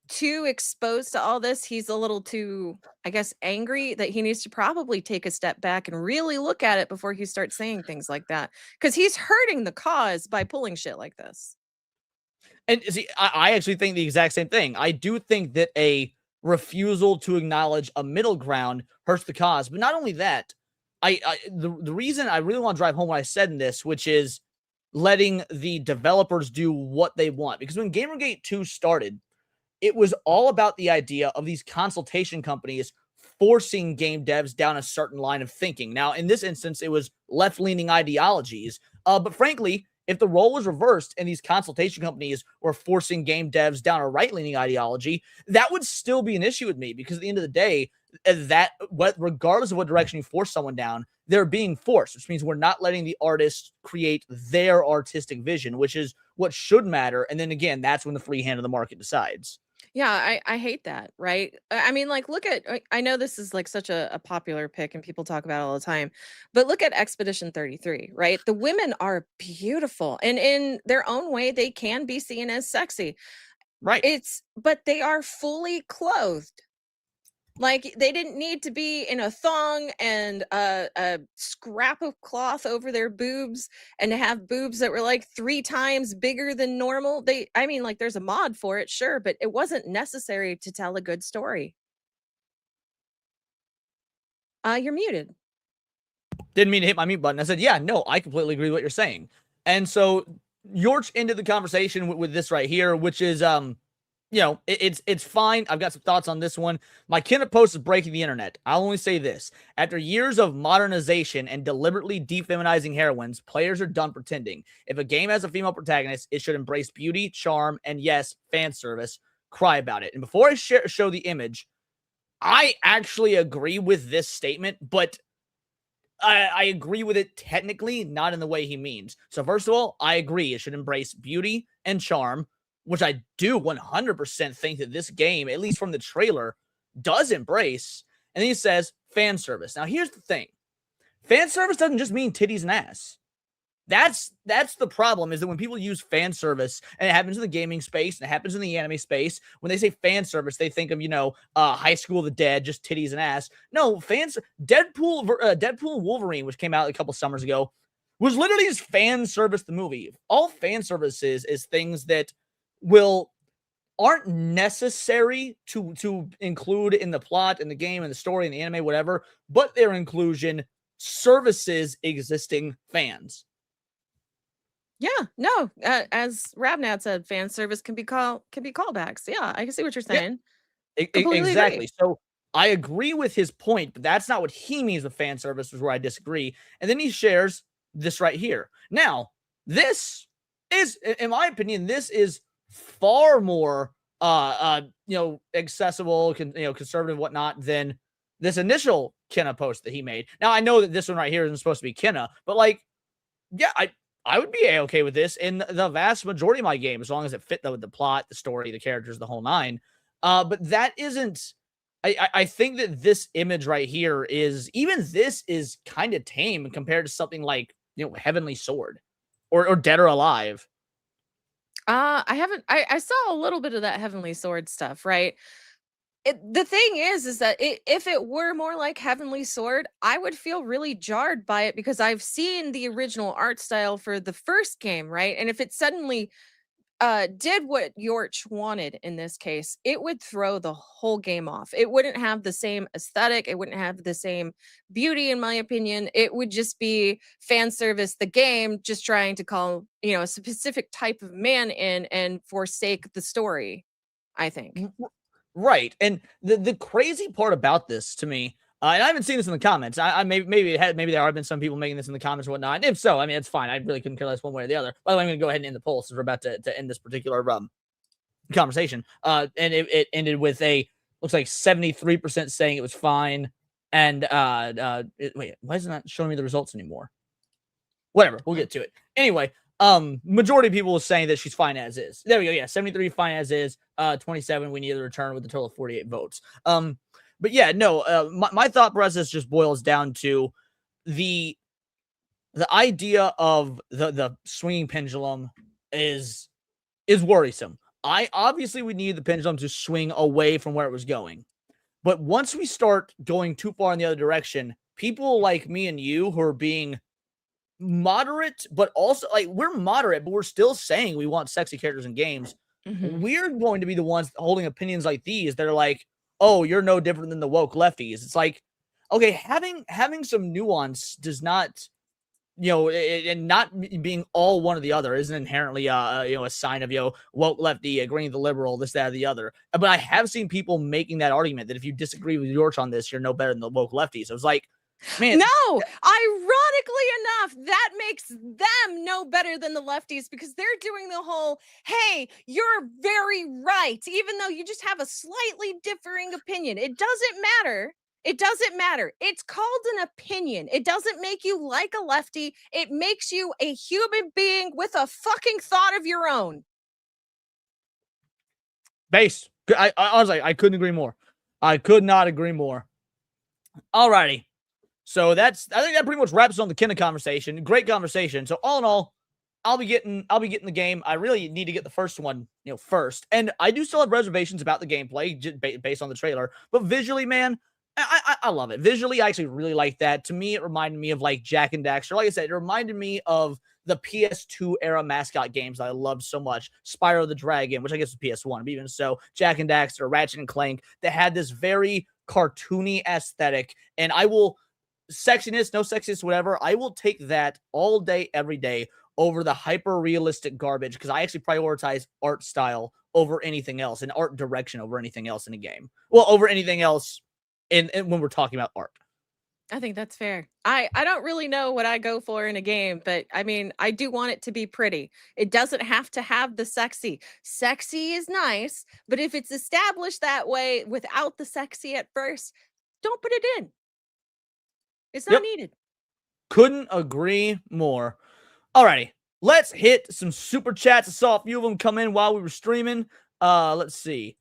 too exposed to all this. He's a little too, I guess, angry that he needs to probably take a step back and really look at it before he starts saying things like that. Because he's hurting the cause by pulling shit like this.
And see, I actually think the exact same thing. I do think that a refusal to acknowledge a middle ground hurts the cause. But not only that, the reason I really want to drive home what I said in this, which is letting the developers do what they want. Because when Gamergate 2 started, it was all about the idea of these consultation companies forcing game devs down a certain line of thinking. Now, in this instance, it was left-leaning ideologies. But frankly, if the role was reversed and these consultation companies were forcing game devs down a right-leaning ideology, that would still be an issue with me, because at the end of the day, regardless of what direction you force someone down, they're being forced, which means we're not letting the artists create their artistic vision, which is what should matter. And then again, that's when the free hand of the market decides.
Yeah, I hate that, right? I mean, like, look at, I know this is like such a popular pick and people talk about it all the time, but look at Expedition 33, right? The women are beautiful, and in their own way, they can be seen as sexy.
Right.
But they are fully clothed. Like, they didn't need to be in a thong and a scrap of cloth over their boobs and to have boobs that were like 3 times bigger than normal. I mean, like, there's a mod for it, sure, but it wasn't necessary to tell a good story. You're muted.
Didn't mean to hit my mute button. I said, yeah, no, I completely agree with what you're saying. And so Yorch ended the conversation with this right here, which is, it's fine. I've got some thoughts on this one. My Kenneth post is breaking the internet. I'll only say this. After years of modernization and deliberately defeminizing heroines, players are done pretending. If a game has a female protagonist, it should embrace beauty, charm, and yes, fan service. Cry about it. And before I show the image, I actually agree with this statement, but I agree with it technically, not in the way he means. So first of all, I agree. It should embrace beauty and charm, which I do 100% think that this game, at least from the trailer, does embrace. And then he says fan service. Now, here's the thing. Fan service doesn't just mean titties and ass. That's the problem, is that when people use fan service, and it happens in the gaming space, and it happens in the anime space, when they say fan service, they think of, High School of the Dead, just titties and ass. No, Deadpool and Wolverine, which came out a couple summers ago, was literally just fan service the movie. All fan services is things that aren't necessary to include in the plot, in the game, in the story, in the anime, whatever, but their inclusion services existing fans.
Yeah, no, as Ravnat said, fan service can be callbacks. Yeah, I can see what you're saying.
Yeah, exactly. Agree. So I agree with his point, but that's not what he means with fan service, is where I disagree. And then he shares this right here. Now, this is, in my opinion, this is far more accessible, conservative, whatnot, than this initial Kenna post that he made. Now, I know that this one right here isn't supposed to be Kenna, but like, yeah, I would be okay with this in the vast majority of my game, as long as it fit the plot, the story, the characters, the whole nine. But that isn't. I think that this image right here is kind of tame compared to something like Heavenly Sword or Dead or Alive.
I saw a little bit of that Heavenly Sword stuff, right? The thing is that if it were more like Heavenly Sword, I would feel really jarred by it because I've seen the original art style for the first game, right? And if it suddenly did what Yorch wanted in this case, it would throw the whole game off. It wouldn't have the same aesthetic. It wouldn't have the same beauty, in my opinion. It would just be fan service, the game just trying to call, a specific type of man in and forsake the story, I think.
Right. And the crazy part about this to me, and I haven't seen this in the comments. Maybe there have been some people making this in the comments or whatnot. And if so, I mean, it's fine. I really couldn't care less one way or the other. By the way, I'm going to go ahead and end the poll since we're about to end this particular conversation. And it ended with looks like 73% saying it was fine. And wait, why isn't that showing me the results anymore? Whatever, we'll get to it. Anyway, majority of people are saying that she's fine as is. There we go. Yeah, 73 fine as is. 27 we need to return with a total of 48 votes. But yeah, no, my thought process just boils down to the idea of the swinging pendulum is worrisome. Obviously we need the pendulum to swing away from where it was going. But once we start going too far in the other direction, people like me and you who are being moderate, but also like we're moderate, but we're still saying we want sexy characters in games.
Mhm.
We're going to be the ones holding opinions like these that are like, oh, you're no different than the woke lefties. It's like, okay, having some nuance does not, and not being all one or the other isn't inherently a sign of woke lefty agreeing with the liberal, this, that, or the other. But I have seen people making that argument that if you disagree with George on this, you're no better than the woke lefties. So it's like, man,
no, ironically enough, that makes them no better than the lefties because they're doing the whole, hey, you're very right, even though you just have a slightly differing opinion. It doesn't matter. It doesn't matter. It's called an opinion. It doesn't make you like a lefty. It makes you a human being with a fucking thought of your own.
Base. I honestly, I couldn't agree more. I could not agree more. Alrighty. So I think that pretty much wraps on the Kenna conversation. Great conversation. So all in all, I'll be getting the game. I really need to get the first one, first. And I do still have reservations about the gameplay just based on the trailer. But visually, man, I love it. Visually, I actually really like that. To me, it reminded me of like Jak and Daxter. Like I said, it reminded me of the PS2 era mascot games that I loved so much. Spyro the Dragon, which I guess was PS1, but even so, Jak and Daxter, Ratchet and Clank, that had this very cartoony aesthetic. And I will... sexiness, no sexiness, whatever. I will take that all day, every day over the hyper realistic garbage because I actually prioritize art style over anything else and art direction over anything else in a game. Well, over anything else in when we're talking about art.
I think that's fair. I don't really know what I go for in a game, but I mean, I do want it to be pretty. It doesn't have to have the sexy. Sexy is nice, but if it's established that way without the sexy at first, don't put it in. It's not needed.
Couldn't agree more. Alrighty, let's hit some super chats. I saw a few of them come in while we were streaming. Let's see.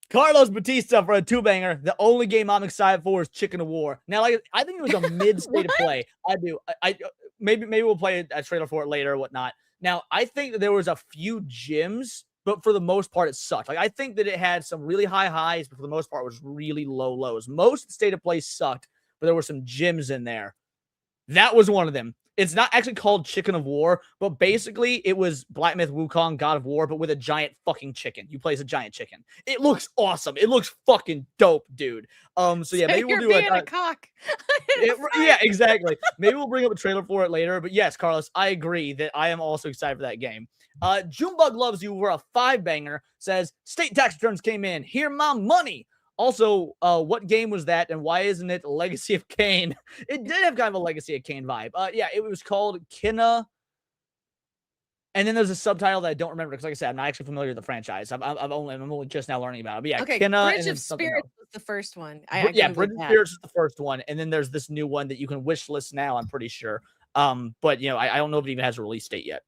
Carlos Batista for a 2-banger. The only game I'm excited for is Chicken of War. Now, like, I think it was a mid-state of play. I do. I maybe we'll play a trailer for it later or whatnot. Now, I think that there was a few gems, but for the most part, it sucked. Like, I think that it had some really high highs, but for the most part, it was really low lows. Most state of play sucked, but there were some gems in there. That was one of them. It's not actually called Chicken of War, but basically it was Black Myth Wukong, God of War, but with a giant fucking chicken. You play as a giant chicken. It looks awesome. It looks fucking dope, dude. So yeah, maybe we'll do
a cock.
Yeah, exactly. Maybe we'll bring up a trailer for it later. But yes, Carlos, I agree that I am also excited for that game. Junebug Loves You for a 5-banger says, state tax returns came in. Here my money. Also, what game was that, and why isn't it Legacy of Kain? It did have kind of a Legacy of Kain vibe. Yeah, it was called Kenna And then there's a subtitle that I don't remember because, like I said, I'm not actually familiar with the franchise. I'm only just now learning about it. But yeah,
Okay,
Kenna, and
Bridge
then
of
something
Spirits
else.
was the first one.
Yeah,
Googled
Bridge of
that.
Spirits is the first one, and then there's this new one that you can wish list now. I'm pretty sure. But you know, I don't know if it even has a release date yet.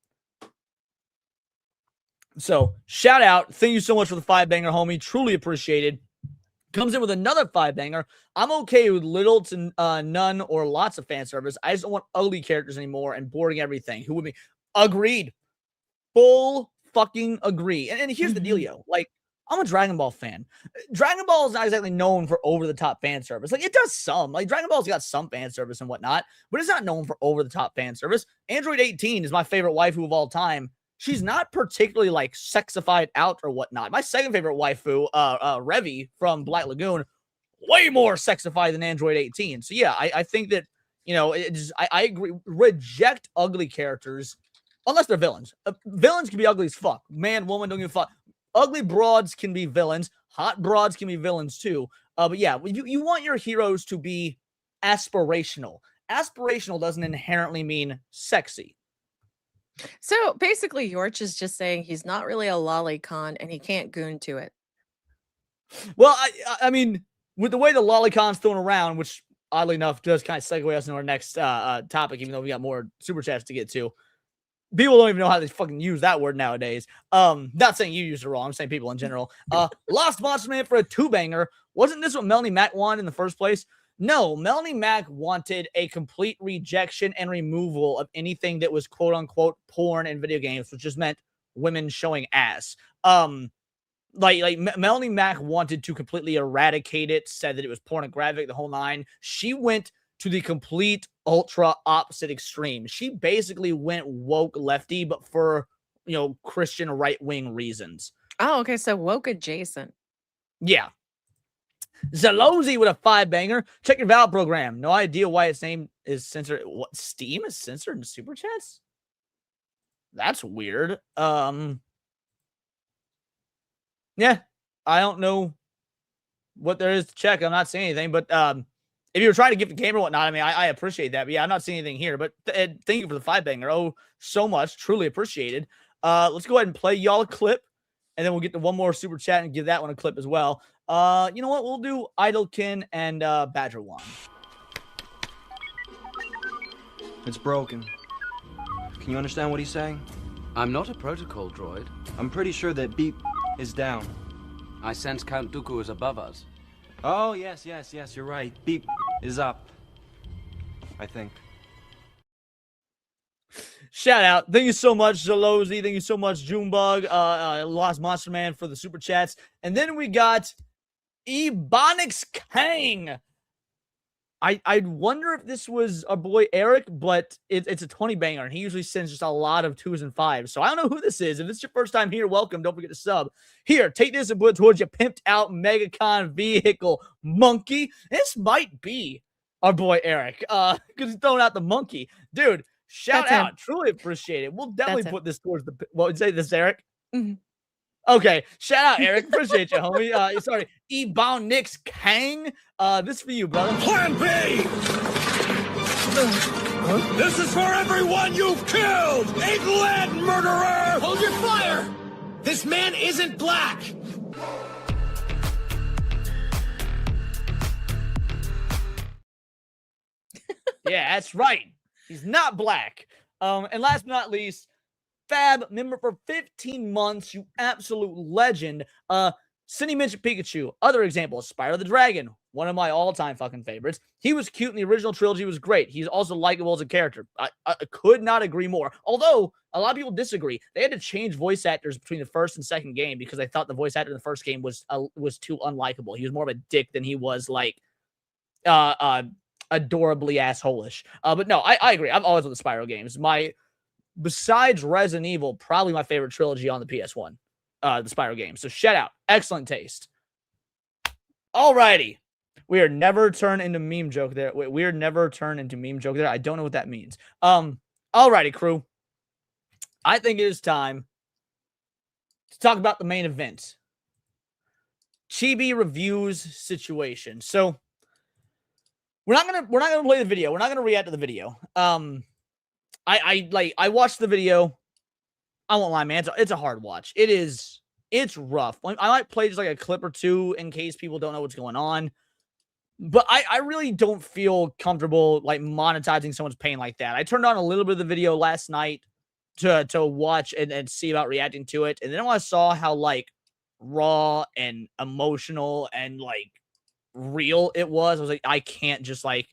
So shout out, thank you so much for the 5-banger, homie. Truly appreciated. Comes in with another 5-banger. I'm okay with little to none or lots of fan service. I just don't want ugly characters anymore and boring everything. Who would be? Agreed. Full fucking agree. And here's the dealio. Like, I'm a Dragon Ball fan. Dragon Ball is not exactly known for over-the-top fan service. Like, it does some. Like, Dragon Ball's got some fan service and whatnot, but it's not known for over-the-top fan service. Android 18 is my favorite waifu of all time. She's not particularly, like, sexified out or whatnot. My second favorite waifu, Revi from Black Lagoon, way more sexified than Android 18. So, yeah, I think that, you know, I agree. Reject ugly characters unless they're villains. Villains can be ugly as fuck. Man, woman, don't give a fuck. Ugly broads can be villains. Hot broads can be villains too. But yeah, you want your heroes to be aspirational. Aspirational doesn't inherently mean sexy.
So basically, Yorch is just saying he's not really a lolicon and he can't goon to it.
Well, I mean, with the way the lolicon's thrown around, which oddly enough does kind of segue us into our next topic, even though we got more super chats to get to. People don't even know how to fucking use that word nowadays. Not saying you used it wrong. I'm saying people in general. Lost Monster Man for a 2-banger. Wasn't this what Melanie Mac wanted in the first place? No, Melanie Mac wanted a complete rejection and removal of anything that was quote-unquote porn in video games, which just meant women showing ass. Melanie Mac wanted to completely eradicate it, said that it was pornographic, the whole nine. She went to the complete ultra opposite extreme. She basically went woke lefty, but for, you know, Christian right-wing reasons.
Oh, okay. So woke adjacent.
Yeah. Zalozy with a 5-banger. Check your Valve program. No idea why its name is censored. What? Steam is censored in Super Chats? That's weird. Yeah. I don't know what there is to check. I'm not seeing anything, but if you were trying to gift the game or whatnot, I mean, I appreciate that. But yeah, I'm not seeing anything here. But thank you for the 5-banger. Oh, so much. Truly appreciated. Let's go ahead and play y'all a clip. And then we'll get to one more super chat and give that one a clip as well. You know what? We'll do Idlekin and Badger One.
It's broken. Can you understand what he's saying?
I'm not a protocol droid.
I'm pretty sure that Beep is down.
I sense Count Dooku is above us.
Oh, yes, you're right. Beep is up. I think.
Shout out. Thank you so much, Zalozy. Thank you so much, Junebug, Lost Monster Man for the super chats. And then we got Ebonix Kang. I wonder if this was our boy Eric, but it's a 20-banger, and he usually sends just a lot of 2s and 5s. So I don't know who this is. If it's your first time here, welcome. Don't forget to sub. Here, take this and put it towards your pimped-out MegaCon vehicle, monkey. This might be our boy Eric, because he's throwing out the monkey. Dude, shout out. Truly appreciate it. We'll definitely put this towards the... What would you say this, Eric?
Mm-hmm.
Okay, shout out, Eric. Appreciate you, homie. Sorry, Ebonix Kang. This for you, brother.
Plan B! This is for everyone you've killed! Egghead murderer!
Hold your fire! This man isn't black!
Yeah, that's right. He's not black. And last but not least, Fab, member for 15 months, you absolute legend. Cindy mentioned Pikachu. Other examples, Spyro the Dragon, one of my all-time fucking favorites. He was cute in the original trilogy, was great. He's also likable as a character. I could not agree more. Although, a lot of people disagree. They had to change voice actors between the first and second game because they thought the voice actor in the first game was too unlikable. He was more of a dick than he was, like, adorably assholish. But no, I agree. I've always loved the Spyro games. Besides Resident Evil, probably my favorite trilogy on the PS1, the Spyro games. So shout out. Excellent taste. Alrighty. We are never turned into meme joke there. We are never turned into meme joke there. I don't know what that means. Alrighty, crew. I think it is time to talk about the main event. Chibi Reviews situation. So we're not gonna play the video. We're not gonna react to the video. I watched the video. I won't lie, man. It's a hard watch. It's rough. Like, I might play just like a clip or two in case people don't know what's going on. But I really don't feel comfortable like monetizing someone's pain like that. I turned on a little bit of the video last night to watch and see about reacting to it. And then when I saw how like raw and emotional and like real it was, I was like, I can't just like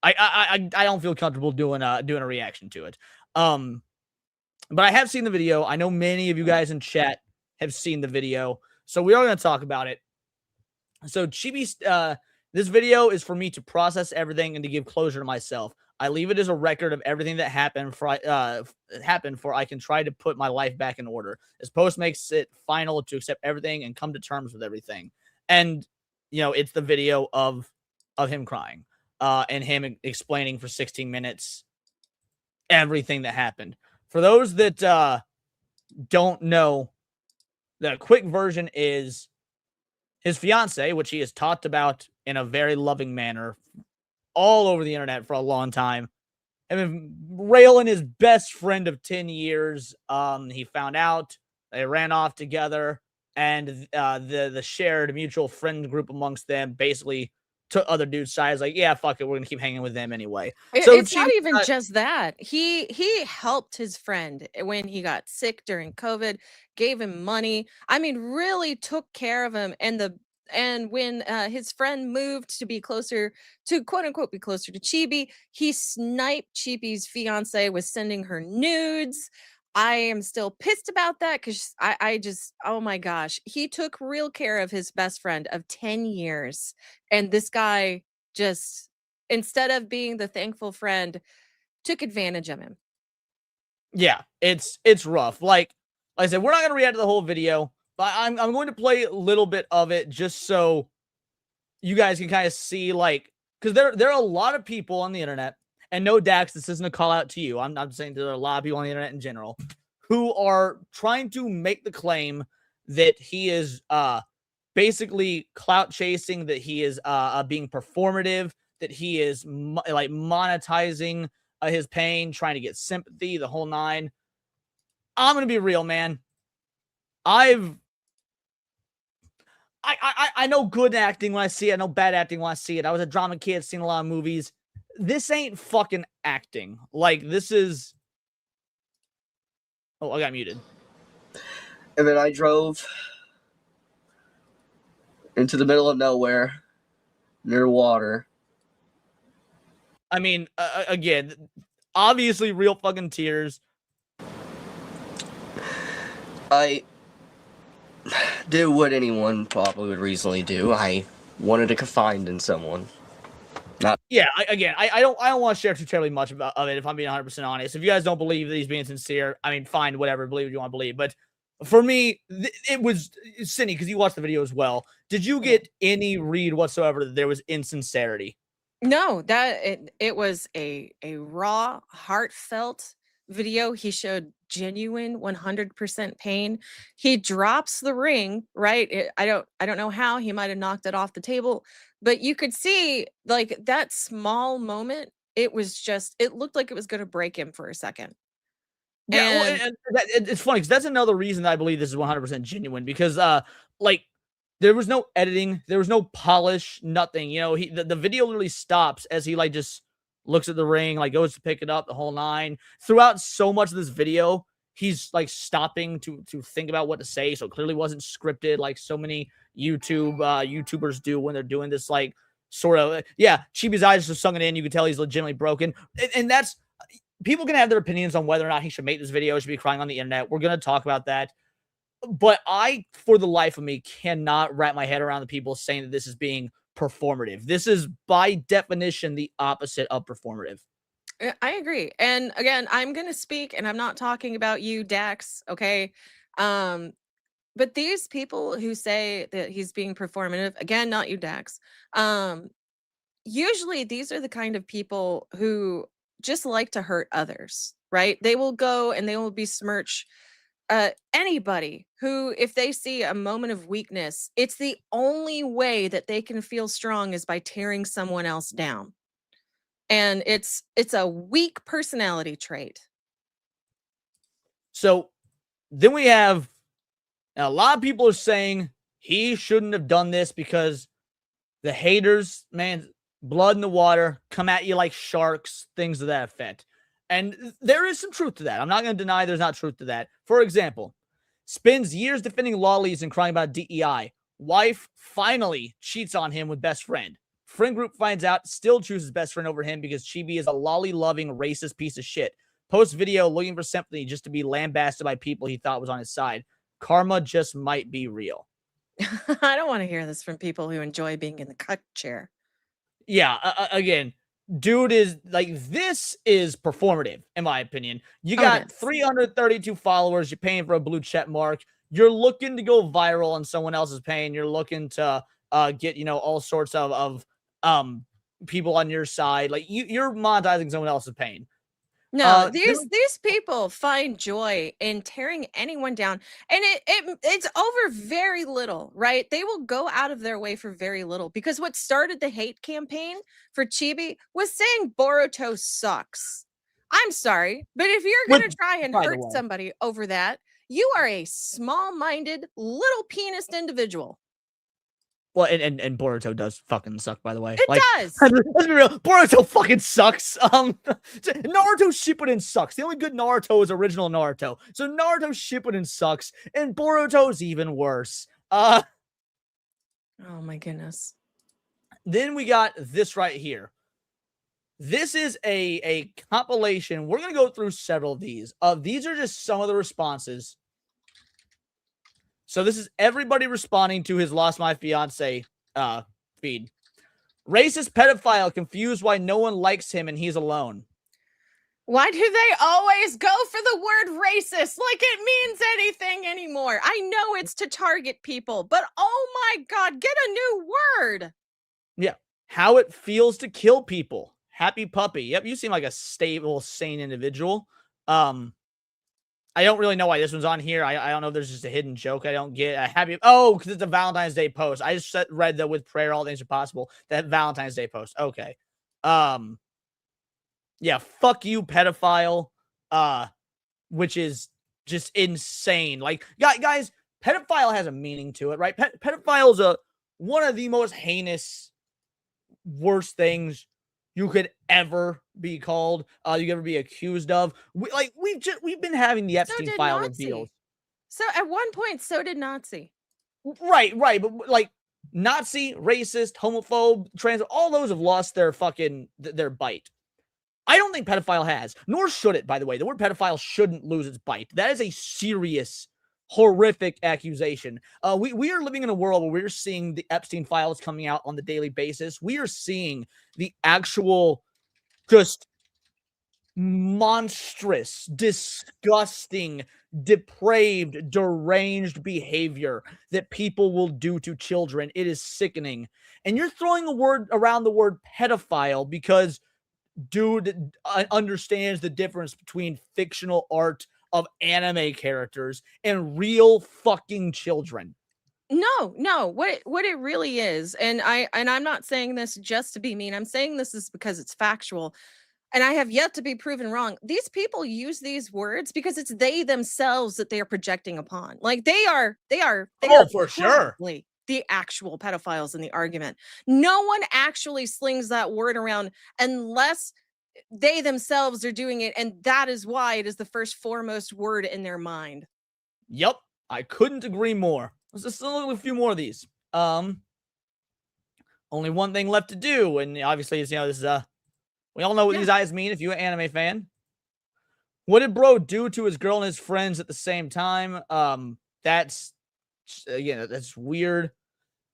I don't feel comfortable doing a reaction to it. But I have seen the video. I know many of you guys in chat have seen the video. So we are going to talk about it. So Chibi's this video is for me to process everything and to give closure to myself. I leave it as a record of everything that happened for I can try to put my life back in order. This post makes it final to accept everything and come to terms with everything. And you know, it's the video of him crying and him explaining for 16 minutes everything that happened. For those that don't know, the quick version is his fiance, which he has talked about in a very loving manner all over the internet for a long time, and been railing his best friend of 10 years. He found out, they ran off together, and the shared mutual friend group amongst them basically took other dudes' sides, like, yeah, fuck it, we're gonna keep hanging with them anyway. So
It's not even just that. He helped his friend when he got sick during COVID, gave him money. I mean, really took care of him. And when his friend moved to be closer to, quote unquote, be closer to Chibi, he sniped Chibi's fiance, was sending her nudes. I am still pissed about that because I just, oh my gosh, he took real care of his best friend of 10 years. And this guy just, instead of being the thankful friend, took advantage of him.
Yeah, it's rough. Like I said, we're not going to react to the whole video, but I'm going to play a little bit of it just so you guys can kind of see, like, because there are a lot of people on the internet, and no, Dax, this isn't a call out to you. I'm not saying there are a lot of people on the internet in general who are trying to make the claim that he is basically clout chasing, that he is being performative, that he is like monetizing his pain, trying to get sympathy, the whole nine. I'm gonna be real, man. I know good acting when I see it. I know bad acting when I see it. I was a drama kid, seen a lot of movies. This ain't fucking acting. Like, this is... Oh, I got muted.
And then I drove into the middle of nowhere, near water.
I mean, again, obviously real fucking tears.
I did what anyone probably would reasonably do. I wanted to confide in someone.
Yeah, I don't want to share too terribly much of it, if I'm being 100% honest. If you guys don't believe that he's being sincere, I mean, fine, whatever, believe what you want to believe. But for me, it was Cindy, because you watched the video as well. Did you get any read whatsoever that there was insincerity?
No, it was a raw, heartfelt video. He showed genuine 100% pain. He drops the ring, right? I don't know how he might have knocked it off the table, but you could see, like, that small moment, it looked like it was going to break him for a second.
Yeah, it's funny because that's another reason that I believe this is 100% genuine, because like, there was no editing, there was no polish, nothing. You know, the video literally stops as he like just looks at the ring, like goes to pick it up, the whole nine. Throughout so much of this video, he's like stopping to think about what to say. So it clearly wasn't scripted like so many YouTubers do when they're doing this, like, sort of, yeah, Chibi's eyes just sunk in. You can tell he's legitimately broken. And that's, people can have their opinions on whether or not he should make this video, should be crying on the internet. We're going to talk about that. But I, for the life of me, cannot wrap my head around the people saying that this is being performative. This is, by definition, the opposite of performative.
I agree. And again, I'm going to speak, and I'm not talking about you, Dax, okay? But these people who say that he's being performative, again, not you, Dax, usually these are the kind of people who just like to hurt others, right? They will go and they will besmirch anybody who, if they see a moment of weakness, it's the only way that they can feel strong is by tearing someone else down. And it's a weak personality trait.
So Then we have a lot of people are saying he shouldn't have done this because the haters, man, blood in the water, come at you like sharks, things of that effect. And there is some truth to that. I'm not going to deny there's not truth to that. For example, spends years defending lollies and crying about DEI. Wife finally cheats on him with best friend. Friend group finds out, still chooses best friend over him because Chibi is a lolly-loving, racist piece of shit. Post video looking for sympathy just to be lambasted by people he thought was on his side. Karma just might be real.
I don't want to hear this from people who enjoy being in the cuck chair.
Yeah, again, dude is like, this is performative, in my opinion. You got 332 followers. You're paying for a blue check mark. You're looking to go viral on someone else's pain. You're looking to get, you know, all sorts of people on your side. Like you're monetizing someone else's pain.
No, these people find joy in tearing anyone down, and it's over very little, right? They will go out of their way for very little, because what started the hate campaign for Chibi was saying Boruto sucks. I'm sorry, but if you're gonna try and hurt somebody over that, you are a small-minded, little penised individual.
Well, and Boruto does fucking suck, by the way.
It does.
Let's be real. Boruto fucking sucks. Naruto Shippuden sucks. The only good Naruto is original Naruto. So Naruto Shippuden sucks, and Boruto's even worse.
Oh my goodness.
Then we got this right here. This is a compilation. We're gonna go through several of these. These are just some of the responses. So this is everybody responding to his Lost My Fiance feed. Racist pedophile confused why no one likes him and he's alone.
Why do they always go for the word racist like it means anything anymore? I know it's to target people, but oh my God, get a new word.
Yeah. How it feels to kill people. Happy puppy. Yep, you seem like a stable, sane individual. I don't really know why this one's on here. I don't know if there's just a hidden joke I don't get. Because it's a Valentine's Day post. I just read that with prayer, all things are possible. That Valentine's Day post. Okay. Yeah, fuck you, pedophile. Which is just insane. Like, guys, pedophile has a meaning to it, right? Pedophile is one of the most heinous, worst things you could ever be called, you could ever be accused of. We've been having the Epstein file revealed.
So at one point, so did Nazi.
Right, but like Nazi, racist, homophobe, trans, all those have lost their fucking their bite. I don't think pedophile has, nor should it, by the way. The word pedophile shouldn't lose its bite. That is a serious, horrific accusation. We are living in a world where we're seeing the Epstein files coming out on the daily basis. We are seeing the actual just monstrous, disgusting, depraved, deranged behavior that people will do to children. It is sickening. And you're throwing a word around the word pedophile because dude understands the difference between fictional art of anime characters and real fucking children.
No. What it really is, and I'm not saying this just to be mean. I'm saying this is because it's factual, and I have yet to be proven wrong. These people use these words because it's they themselves that they are projecting upon. Like they are
for sure
the actual pedophiles in the argument. No one actually slings that word around unless they themselves are doing it, and that is why it is the first foremost word in their mind.
Yep, I couldn't agree more. Let's just look at a few more of these. Only one thing left to do, and obviously, this is we all know what these eyes mean if you're an anime fan. What did bro do to his girl and his friends at the same time? That's weird.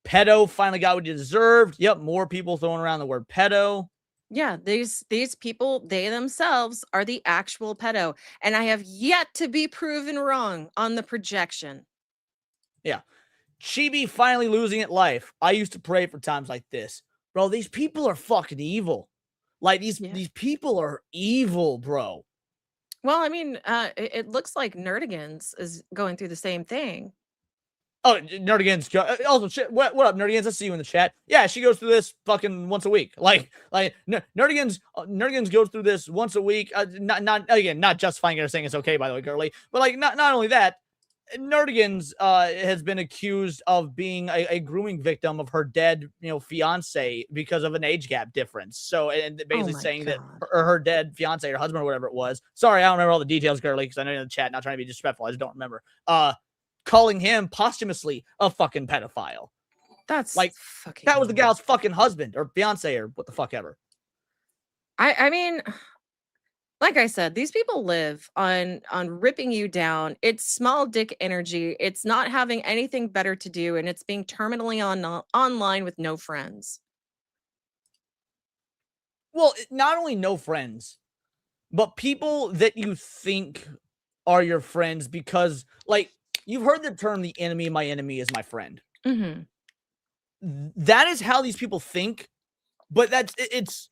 Pedo finally got what he deserved. Yep, more people throwing around the word pedo.
Yeah, these people, they themselves are the actual pedo, and I have yet to be proven wrong on the projection.
Yeah. Chibi finally losing it life. I used to pray for times like this. Bro, these people are fucking evil. Like, these people are evil, bro.
Well, I mean, it looks like Nerdigans is going through the same thing.
Oh, Nerdigans. Also, shit, what up, Nerdigans? I see you in the chat. Yeah, she goes through this fucking once a week. Like Nerdigans goes through this once a week. Not justifying it or saying it's okay, by the way, girly. But like, not only that, Nerdigans has been accused of being a grooming victim of her dead, fiance because of an age gap difference. So, and basically saying that her dead fiance or husband or whatever it was. Sorry, I don't remember all the details, girly, because I know you're in the chat, not trying to be disrespectful. I just don't remember. Calling him posthumously a fucking pedophile.
That's
like that was the gal's fucking husband or fiance or what the fuck ever.
I mean, like I said, these people live on ripping you down. It's small dick energy. It's not having anything better to do, and it's being terminally online with no friends.
Well, not only no friends, but people that you think are your friends because, like, you've heard the term "the enemy of my enemy is my friend."
Mm-hmm.
That is how these people think, but it's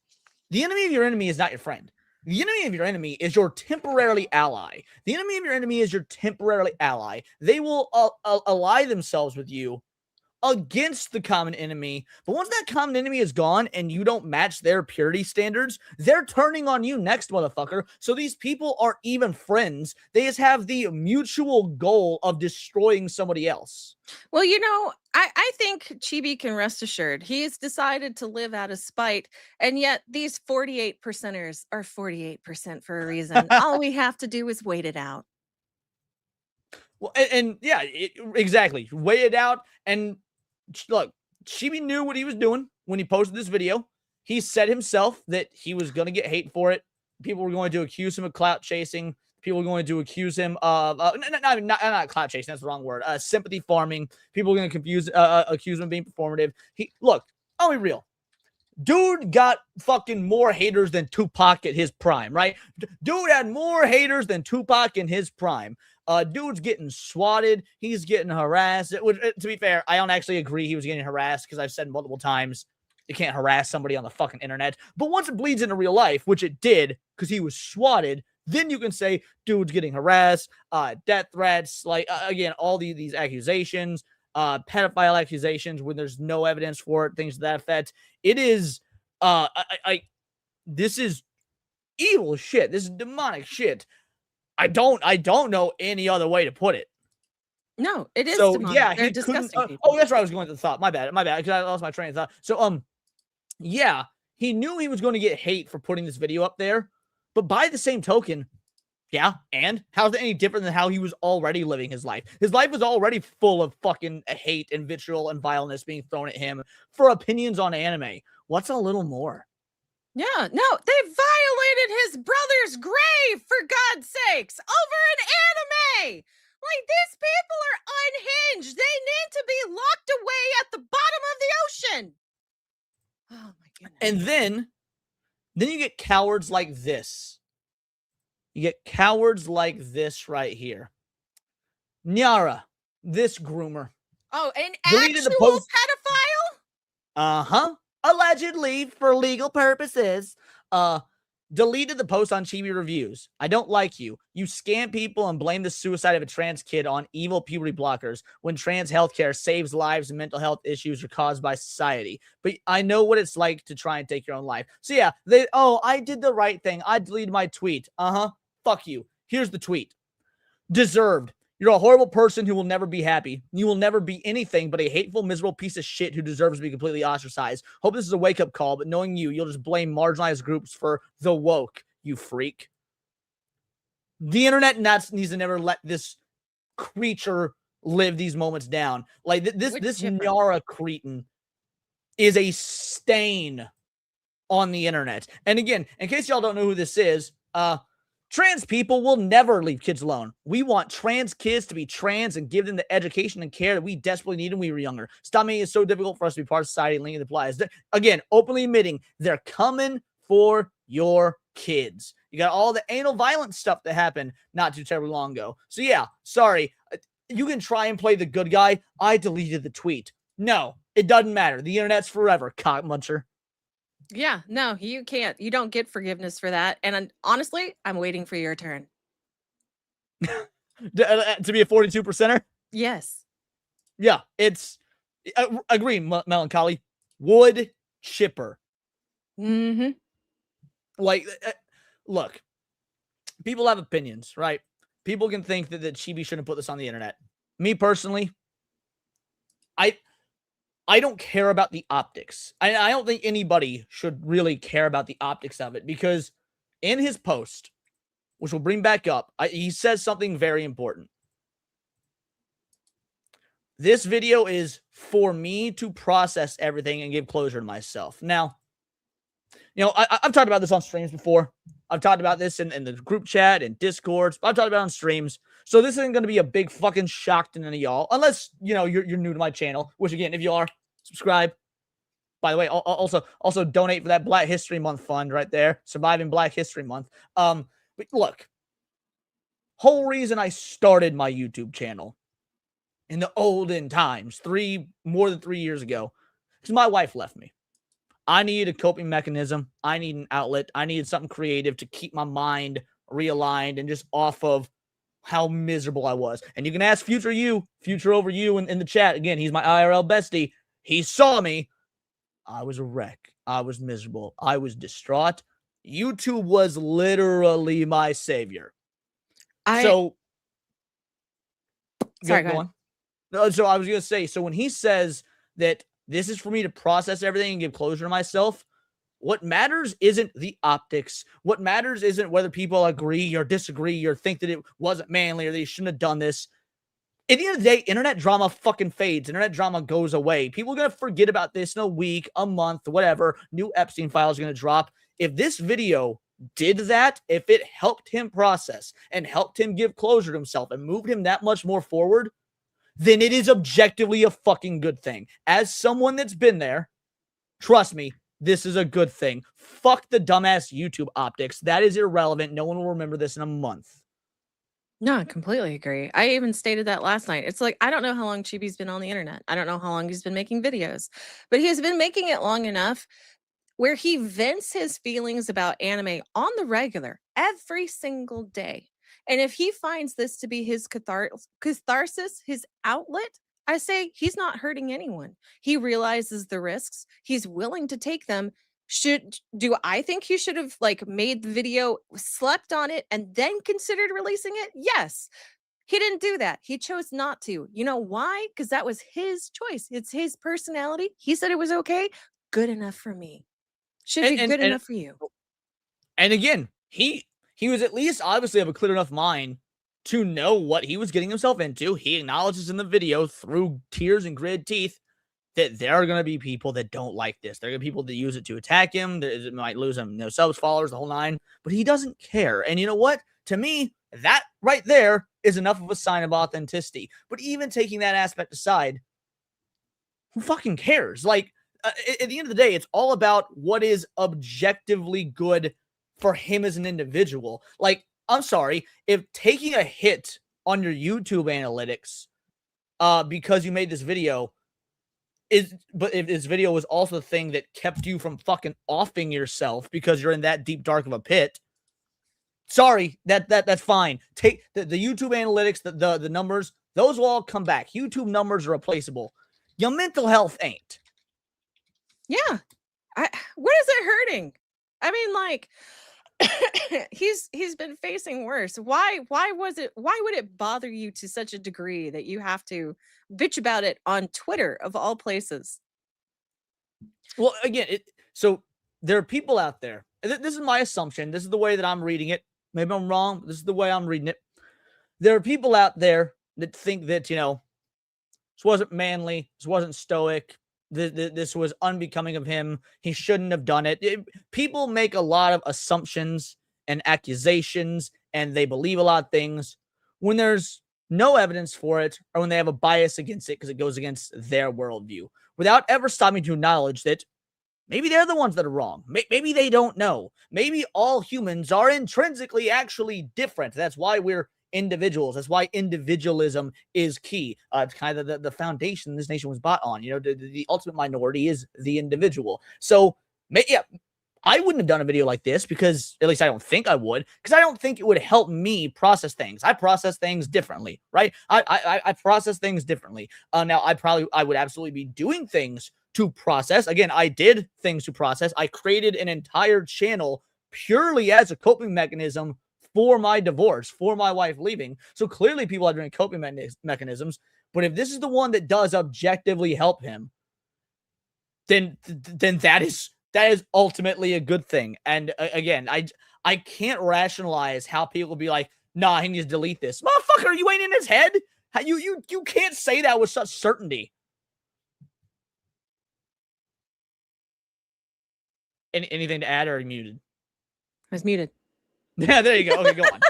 the enemy of your enemy is not your friend. The enemy of your enemy is your temporarily ally. The enemy of your enemy is your temporarily ally. They will ally themselves with you against the common enemy. But once that common enemy is gone and you don't match their purity standards, they're turning on you next, motherfucker. So these people aren't even friends. They just have the mutual goal of destroying somebody else.
Well, I think Chibi can rest assured. He's decided to live out of spite, and yet these 48%ers are 48% for a reason. All we have to do is wait it out.
Well, and yeah, exactly. Wait it out. And look, Chibi knew what he was doing when he posted this video. He said himself that he was going to get hate for it. People were going to accuse him of clout chasing. People were going to accuse him of not clout chasing. That's the wrong word. Sympathy farming. People were going to accuse him of being performative. I'll be real. Dude got fucking more haters than Tupac at his prime, right? Dude had more haters than Tupac in his prime. Dude's getting swatted. He's getting harassed. To be fair, I don't actually agree he was getting harassed because I've said multiple times you can't harass somebody on the fucking internet. But once it bleeds into real life, which it did because he was swatted, then you can say dude's getting harassed, death threats, again, all these accusations, pedophile accusations when there's no evidence for it, things to that effect. It is, this is evil shit. This is demonic shit. I don't know any other way to put it.
No, it is.
So
demonic.
yeah,
They're
he
disgusting.
oh, that's right. I was going to the thought. My bad, because I lost my train of thought. So yeah, he knew he was going to get hate for putting this video up there, but by the same token, yeah, and how's it any different than how he was already living his life? His life was already full of fucking hate and vitriol and vileness being thrown at him for opinions on anime. What's a little more?
Yeah, no, they violated his brother's grave, for God's sakes, over an anime. Like, these people are unhinged. They need to be locked away at the bottom of the ocean. Oh my goodness.
And then you get cowards like this. You get cowards like this right here. Nyara, this groomer.
Oh, an
deleted
actual pedophile?
Uh-huh. Allegedly, for legal purposes. Deleted the post on Chibi Reviews. I don't like you. You scam people and blame the suicide of a trans kid on evil puberty blockers when trans healthcare saves lives and mental health issues are caused by society. But I know what it's like to try and take your own life. So yeah, I did the right thing. I deleted my tweet. Uh-huh. Fuck you. Here's the tweet. Deserved. You're a horrible person who will never be happy. You will never be anything but a hateful, miserable piece of shit who deserves to be completely ostracized. Hope this is a wake-up call, but knowing you'll just blame marginalized groups for the woke, you freak. The internet needs to never let this creature live these moments down. Like, this Nyara cretin is a stain on the internet. And again, in case y'all don't know who this is, trans people will never leave kids alone. We want trans kids to be trans and give them the education and care that we desperately need when we were younger. Stop making it so difficult for us to be part of society and linking the applies. Again, openly admitting they're coming for your kids. You got all the anal violence stuff that happened not too terribly long ago. So yeah, sorry. You can try and play the good guy. I deleted the tweet. No, it doesn't matter. The internet's forever, cock muncher.
Yeah, no, you can't. You don't get forgiveness for that. And honestly, I'm waiting for your turn.
To be a 42%er?
Yes.
Yeah, it's agree, melancholy. Wood chipper.
Mm-hmm.
Like, look, people have opinions, right? people can think that Chibi shouldn't put this on the internet. Me personally, I don't care about the optics. I don't think anybody should really care about the optics of it, because in his post, which we'll bring back up, he says something very important. This video is for me to process everything and give closure to myself. Now, I've talked about this on streams before. I've talked about this in the group chat and Discourse. I've talked about it on streams. So this isn't going to be a big fucking shock to none of y'all, unless, you're new to my channel, which again, if you are, subscribe. By the way, also donate for that Black History Month fund right there. Surviving Black History Month. But look, whole reason I started my YouTube channel in the olden times, more than 3 years ago, because my wife left me. I needed a coping mechanism. I need an outlet. I needed something creative to keep my mind realigned and just off of how miserable I was. And you can ask future over you in the chat. Again, he's my IRL bestie. He saw me. I was a wreck. I was miserable. I was distraught. YouTube was literally my savior. So I was going to say, so when he says that this is for me to process everything and give closure to myself, what matters isn't the optics. What matters isn't whether people agree or disagree or think that it wasn't manly or they shouldn't have done this. At the end of the day, internet drama fucking fades. Internet drama goes away. People are going to forget about this in a week, a month, whatever. New Epstein files are going to drop. If this video did that, if it helped him process and helped him give closure to himself and moved him that much more forward, then it is objectively a fucking good thing. As someone that's been there, trust me, this is a good thing. Fuck the dumbass YouTube optics. That is irrelevant. No one will remember this in a month.
No, I completely agree. I even stated that last night. It's like, I don't know how long Chibi's been on the internet. I don't know how long he's been making videos, but he has been making it long enough where he vents his feelings about anime on the regular every single day. And if he finds this to be his catharsis, his outlet, I say he's not hurting anyone. He realizes the risks. He's willing to take them. Do I think he should have made the video, slept on it, and then considered releasing it? Yes. He didn't do that. He chose not to. You know why? Because that was his choice. It's his personality. He said it was okay. Good enough for me. Should be good enough for you.
And again, he was at least obviously of a clear enough mind to know what he was getting himself into. He acknowledges in the video through tears and gritted teeth that there are going to be people that don't like this. There are going to be people that use it to attack him. It might lose him, subs, followers, the whole nine. But he doesn't care. And you know what? To me, that right there is enough of a sign of authenticity. But even taking that aspect aside, who fucking cares? At the end of the day, it's all about what is objectively good for him as an individual. I'm sorry, if taking a hit on your YouTube analytics because you made this video but if this video was also the thing that kept you from fucking offing yourself because you're in that deep dark of a pit, sorry, that's fine. Take the YouTube analytics, the numbers, those will all come back. YouTube numbers are replaceable. Your mental health ain't.
Yeah. What is it hurting? I mean, he's been facing worse. Why would it bother you to such a degree that you have to bitch about it on Twitter of all places?
Well, again, so there are people out there. This is my assumption. This is the way that I'm reading it. Maybe I'm wrong. But this is the way I'm reading it. There are people out there that think that, this wasn't manly. This wasn't stoic. This was unbecoming of him. He shouldn't have done it. People make a lot of assumptions and accusations, and they believe a lot of things when there's no evidence for it or when they have a bias against it because it goes against their worldview, without ever stopping to acknowledge that maybe they're the ones that are wrong. Maybe they don't know. Maybe all humans are intrinsically actually different. That's why we're individuals. That's why individualism is key. It's kind of the foundation this nation was bought on. The ultimate minority is the individual. So, yeah, I wouldn't have done a video like this because, at least I don't think I would, because I don't think it would help me process things. I process things differently, right? I process things differently. Now, I would absolutely be doing things to process. Again, I did things to process. I created an entire channel purely as a coping mechanism for my divorce, for my wife leaving. So clearly people are doing coping mechanisms. But if this is the one that does objectively help him, then that is ultimately a good thing. And again, I can't rationalize how people be like, nah, he needs to delete this. Motherfucker, you ain't in his head. You can't say that with such certainty. Anything to add, or are you muted?
I was muted.
Yeah, there you go. Okay, go on.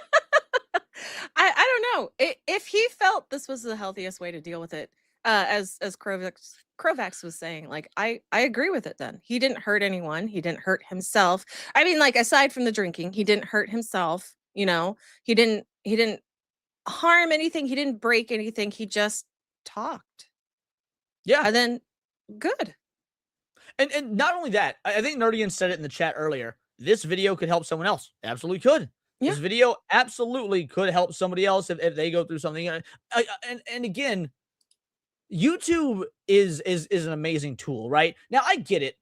I don't know. If he felt this was the healthiest way to deal with it, as Krovax was saying, like, I agree with it then. He didn't hurt anyone. He didn't hurt himself. I mean, like, aside from the drinking, he didn't hurt himself, you know? He didn't harm anything. He didn't break anything. He just talked.
Yeah.
And then good.
And not only that, I think Nerdian said it in the chat earlier. This video could help someone else. Absolutely could. Yeah. This video absolutely could help somebody else if they go through something. And again, YouTube is an amazing tool, right? Now, I get it.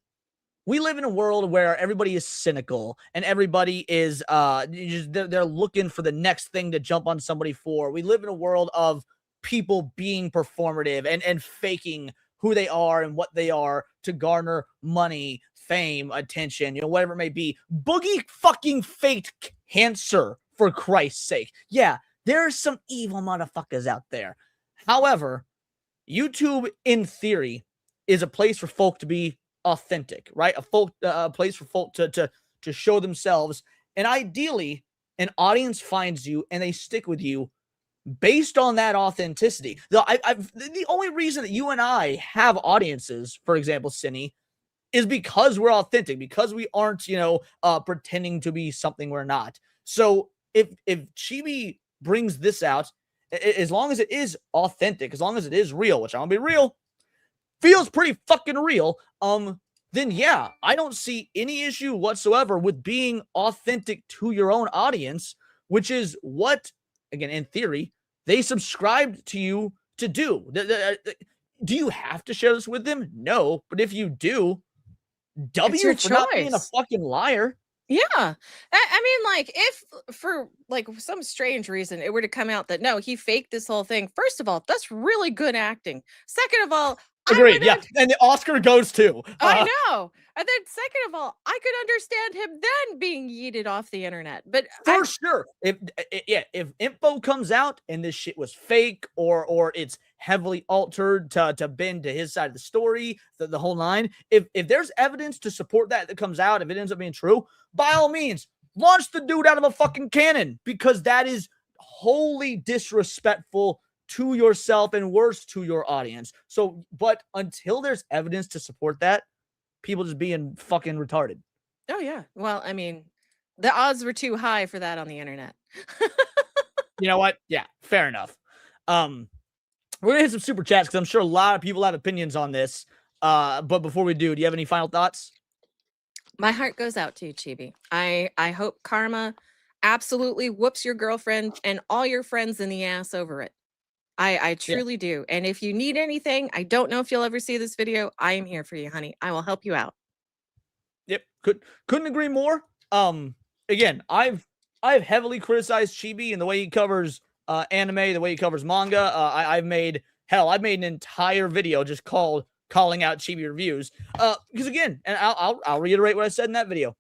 We live in a world where everybody is cynical and everybody is they're looking for the next thing to jump on somebody for. We live in a world of people being performative and faking who they are and what they are to garner money, fame, attention, whatever it may be. Boogie fucking faked cancer, for Christ's sake. Yeah, there's some evil motherfuckers out there. However, YouTube, in theory, is a place for folk to be authentic, right? A place for folk to show themselves. And ideally, an audience finds you and they stick with you based on that authenticity. The only reason that you and I have audiences, for example, Cinny, is because we're authentic, because we aren't, pretending to be something we're not. So if Chibi brings this out, as long as it is authentic, as long as it is real, which I'm gonna be real, feels pretty fucking real, then yeah, I don't see any issue whatsoever with being authentic to your own audience, which is what, again, in theory, they subscribed to you to do. Do you have to share this with them? No, but if you do, W for not being a fucking liar.
Yeah. I mean, like, if for like some strange reason it were to come out that no, he faked this whole thing. First of all, that's really good acting. Second of all,
agreed. Yeah, and the Oscar goes too.
I know. And then second of all, I could understand him then being yeeted off the internet. But
for sure, if info comes out and this shit was fake or it's heavily altered to bend to his side of the story, the whole nine, if there's evidence to support that comes out, if it ends up being true, by all means, launch the dude out of a fucking cannon, because that is wholly disrespectful to yourself and worse to your audience. So, but until there's evidence to support that, people just being fucking retarded.
Oh yeah. Well, I mean, the odds were too high for that on the internet.
You know what? Yeah, fair enough. We're gonna hit some super chats because I'm sure a lot of people have opinions on this. But before we do you have any final thoughts?
My heart goes out to you, Chibi. I hope karma absolutely whoops your girlfriend and all your friends in the ass over it. I truly do. And if you need anything, I don't know if you'll ever see this video. I am here for you, honey. I will help you out.
Yep. Couldn't agree more. Again, I've heavily criticized Chibi and the way he covers anime, the way he covers manga. I've made an entire video just calling out Chibi Reviews. Because again, and I'll reiterate what I said in that video.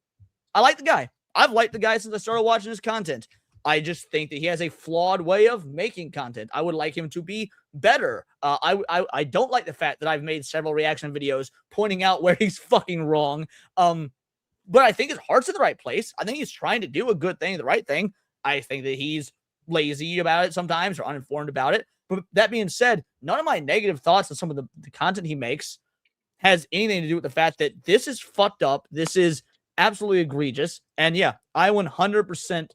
I like the guy. I've liked the guy since I started watching his content. I just think that he has a flawed way of making content. I would like him to be better. I don't like the fact that I've made several reaction videos pointing out where he's fucking wrong. But I think his heart's in the right place. I think he's trying to do a good thing, the right thing. I think that he's lazy about it sometimes or uninformed about it. But that being said, none of my negative thoughts on some of the content he makes has anything to do with the fact that this is fucked up. This is absolutely egregious. And yeah, I 100%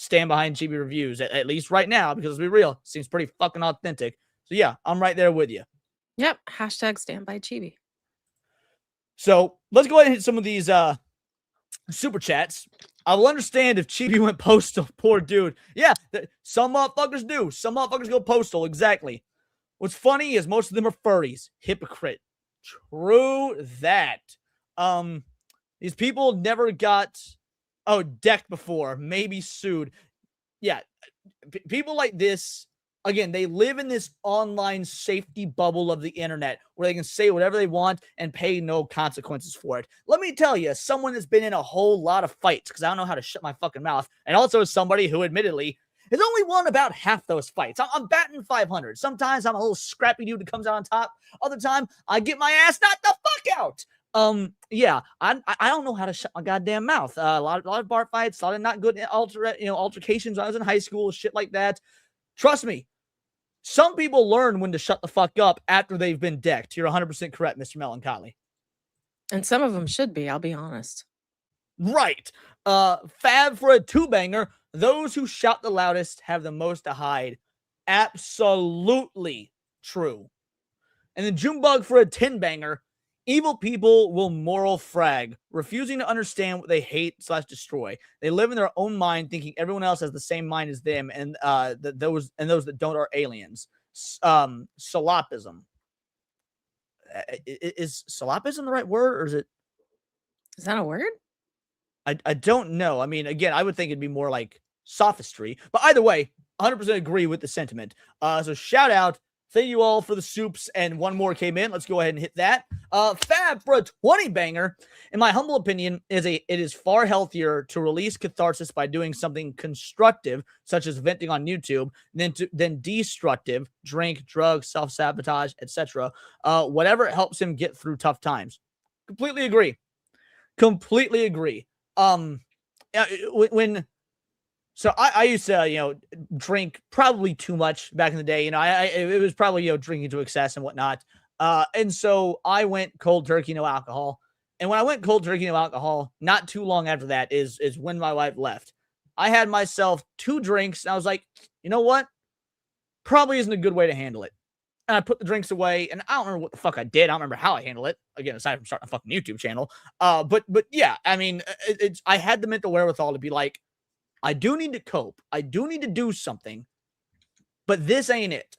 stand behind Chibi Reviews, at least right now, because let's be real, seems pretty fucking authentic. So yeah, I'm right there with you.
Yep. Hashtag stand by Chibi.
So let's go ahead and hit some of these super chats. I will understand if Chibi went postal. Poor dude. Yeah, some motherfuckers do. Some motherfuckers go postal. Exactly. What's funny is most of them are furries. Hypocrite. True that. These people never got decked before, maybe sued. yeah, people like this, again, they live in this online safety bubble of the internet where they can say whatever they want and pay no consequences for it. Let me tell you, someone that's been in a whole lot of fights, because I don't know how to shut my fucking mouth, and also somebody who admittedly has only won about half those fights. I'm batting 500. Sometimes I'm a little scrappy dude that comes out on top. Other time, I get my ass knocked the fuck out. Yeah, I don't know how to shut my goddamn mouth. A lot of bar fights, a lot of not good altercations when I was in high school, shit like that. Trust me, some people learn when to shut the fuck up after they've been decked. You're 100% correct, Mr. Melancholy.
And some of them should be, I'll be honest.
Right. Fab for a 2-banger. Those who shout the loudest have the most to hide. Absolutely true. And then Junebug for a 10-banger. Evil people will moral frag, refusing to understand what they hate/destroy. They live in their own mind, thinking everyone else has the same mind as them, and those that don't are aliens. Solapism. Is solapism the right word, or is
that a word?
I don't know. I mean, again, I would think it'd be more like sophistry, but either way, 100% agree with the sentiment. So shout out. Thank you all for the soups, and one more came in. Let's go ahead and hit that. Fab for a 20-banger. In my humble opinion, it is far healthier to release catharsis by doing something constructive, such as venting on YouTube, than destructive, drink, drugs, self-sabotage, etc. Whatever helps him get through tough times. Completely agree. Completely agree. So I used to, drink probably too much back in the day. It was probably, drinking to excess and whatnot. And so I went cold turkey, no alcohol. And when I went cold turkey, no alcohol, not too long after that is when my wife left. I had myself 2 drinks and I was like, you know what? Probably isn't a good way to handle it. And I put the drinks away, and I don't remember what the fuck I did. I don't remember how I handled it. Again, aside from starting a fucking YouTube channel. But yeah, I mean, I had the mental wherewithal to be like, I do need to cope. I do need to do something, but this ain't it.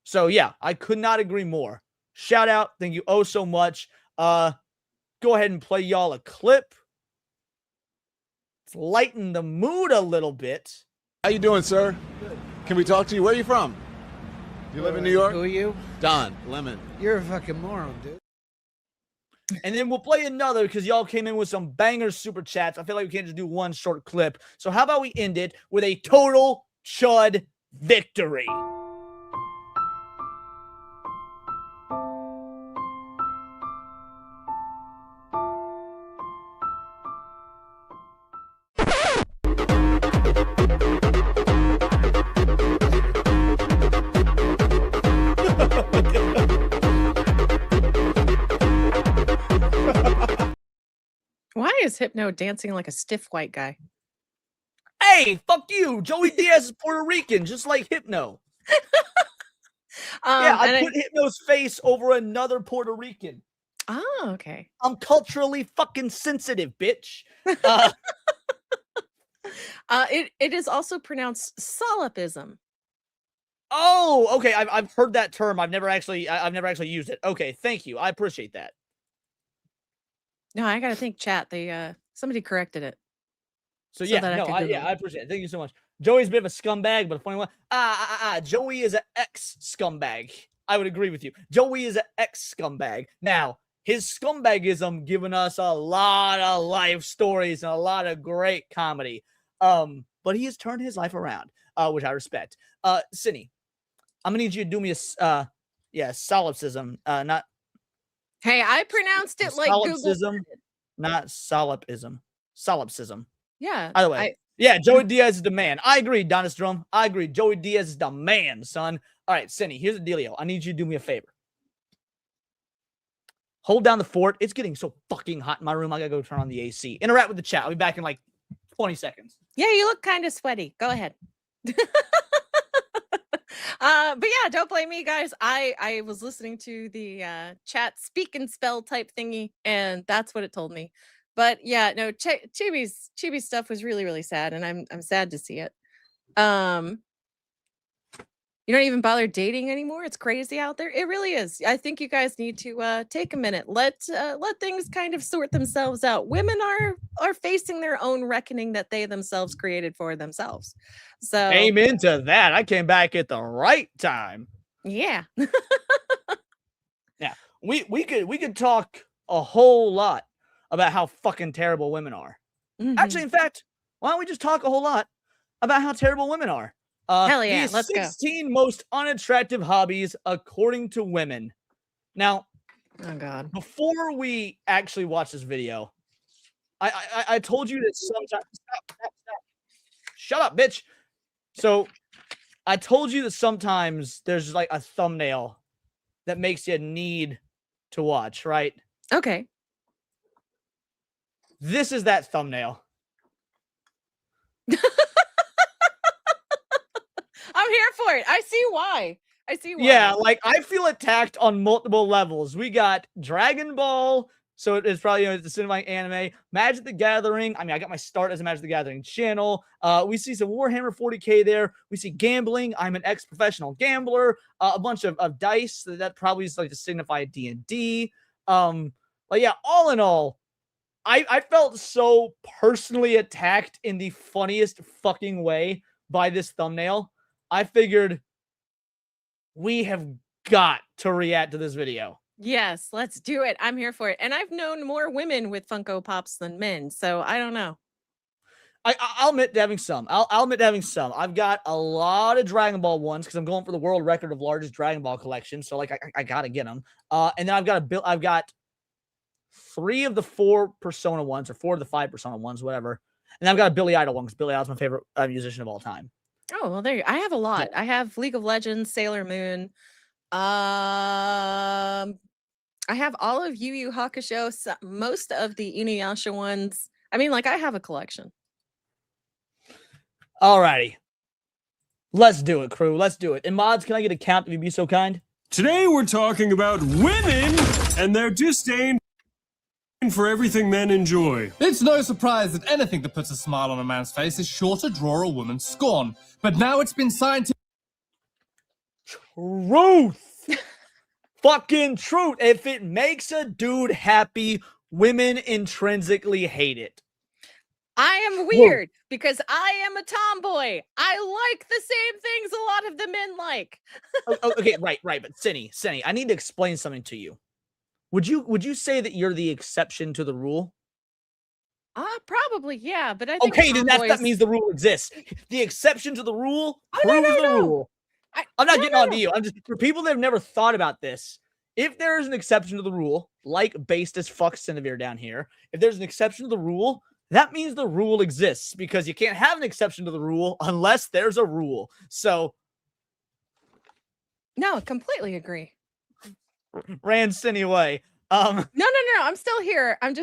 So yeah, I could not agree more. Shout out. Thank you oh so much. Go ahead and play y'all a clip. Let's lighten the mood a little bit.
How you doing, sir? Good. Can we talk to you? Where are you from? You live in New York?
Who are you?
Don Lemon.
You're a fucking moron, dude.
And then we'll play another because y'all came in with some banger super chats. I feel like we can't just do one short clip. So how about we end it with a total chud victory?
Why is Hypno dancing like a stiff white guy?
Hey, fuck you. Joey Diaz is Puerto Rican, just like Hypno. Yeah, I put Hypno's face over another Puerto Rican.
Oh, okay.
I'm culturally fucking sensitive, bitch.
It is also pronounced solapism.
Oh, okay. I've heard that term. I've never actually used it. Okay, thank you. I appreciate that.
No, I gotta think. Chat. They somebody corrected it.
So yeah, I appreciate it. Thank you so much. Joey's a bit of a scumbag, but a funny one. Joey is an ex-scumbag. I would agree with you. Joey is an ex-scumbag. Now, his scumbagism given us a lot of life stories and a lot of great comedy. But he has turned his life around, which I respect. Cindy, I'm gonna need you to do me a solipsism, not.
Hey, I pronounced it like
solipsism,
Google.
not solipsism. Solipsism.
Yeah.
Either way. Yeah, Joey Diaz is the man. I agree, Donis Drum. I agree. Joey Diaz is the man, son. All right, Cindy, here's the dealio. I need you to do me a favor. Hold down the fort. It's getting so fucking hot in my room. I gotta go turn on the AC. Interact with the chat. I'll be back in like 20 seconds.
Yeah, you look kind of sweaty. Go ahead. But yeah, don't blame me, guys. I was listening to the chat speak and spell type thingy, and that's what it told me. But yeah, no, Chibi's stuff was really, really sad, and I'm sad to see it. You don't even bother dating anymore. It's crazy out there. It really is. I think you guys need to take a minute. Let things kind of sort themselves out. Women are facing their own reckoning that they themselves created for themselves. So
Amen to that. I came back at the right time.
yeah.
Yeah. We could talk a whole lot about how fucking terrible women are. Actually, in fact, why don't we just talk a whole lot about how terrible women are?
Hell yeah,
The
let's go.
16 most unattractive hobbies according to women. Now,
oh god,
before we actually watch this video, I told you that sometimes. Stop. Shut up, bitch. So, I told you that sometimes there's like a thumbnail that makes you need to watch, right?
Okay.
This is that thumbnail.
I'm here for it. I see why. I see why.
Yeah, like I feel attacked on multiple levels. We got Dragon Ball, so it's probably the cinematic anime, Magic the Gathering. I mean, I got my start as a Magic the Gathering channel. We see some Warhammer 40K there. We see gambling. I'm an ex-professional gambler. A bunch of dice that probably is like to signify D&D. But yeah, all in all, I felt so personally attacked in the funniest fucking way by this thumbnail. I figured we have got to react to this video.
Yes, let's do it. I'm here for it. And I've known more women with Funko Pops than men, so I don't know.
I'll admit to having some. I'll admit to having some. I've got a lot of Dragon Ball ones because I'm going for the world record of largest Dragon Ball collection. So like I gotta get them. And then I've got 3 of the 4 Persona ones or 4 of the 5 Persona ones, whatever. And I've got a Billy Idol one because Billy Idol's my favorite musician of all time.
Oh, well, there you I have a lot.
Yeah.
I have League of Legends, Sailor Moon. I have all of Yu Yu Hakusho, most of the Inuyasha ones. I mean, like, I have a collection.
Alrighty. Let's do it, crew. Let's do it. And mods, can I get a count if you'd be so kind?
Today we're talking about women and their disdain for everything men enjoy.
It's no surprise that anything that puts a smile on a man's face is sure to draw a woman's scorn. But now it's been scientific.
Truth. Fucking truth. If it makes a dude happy, women intrinsically hate it.
I am weird because I am a tomboy. I like the same things a lot of the men like.
Okay, right. But Cindy, I need to explain something to you. Would you say that you're the exception to the rule?
Probably, yeah. But I think
okay, then
tomboys...
that means the rule exists. The exception to the rule proves the rule. I'm not getting on to you. I'm just for people that have never thought about this. If there is an exception to the rule, like based as fuck Cinevere down here, if there's an exception to the rule, that means the rule exists because you can't have an exception to the rule unless there's a rule. So,
no, I completely agree.
Ran Cindy away.
No. I'm still here. I'm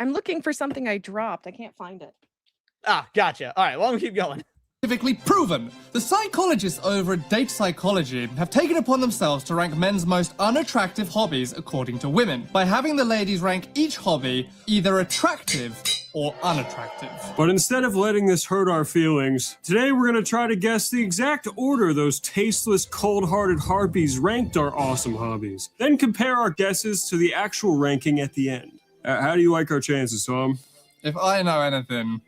looking for something I dropped. I can't find it.
Gotcha. All right, well, I'm gonna keep going.
Scientifically proven. The psychologists over at Date Psychology have taken upon themselves to rank men's most unattractive hobbies according to women, by having the ladies rank each hobby either attractive or unattractive.
But instead of letting this hurt our feelings, today we're going to try to guess the exact order those tasteless, cold-hearted harpies ranked our awesome hobbies. Then compare our guesses to the actual ranking at the end. How do you like our chances, Tom?
If I know anything,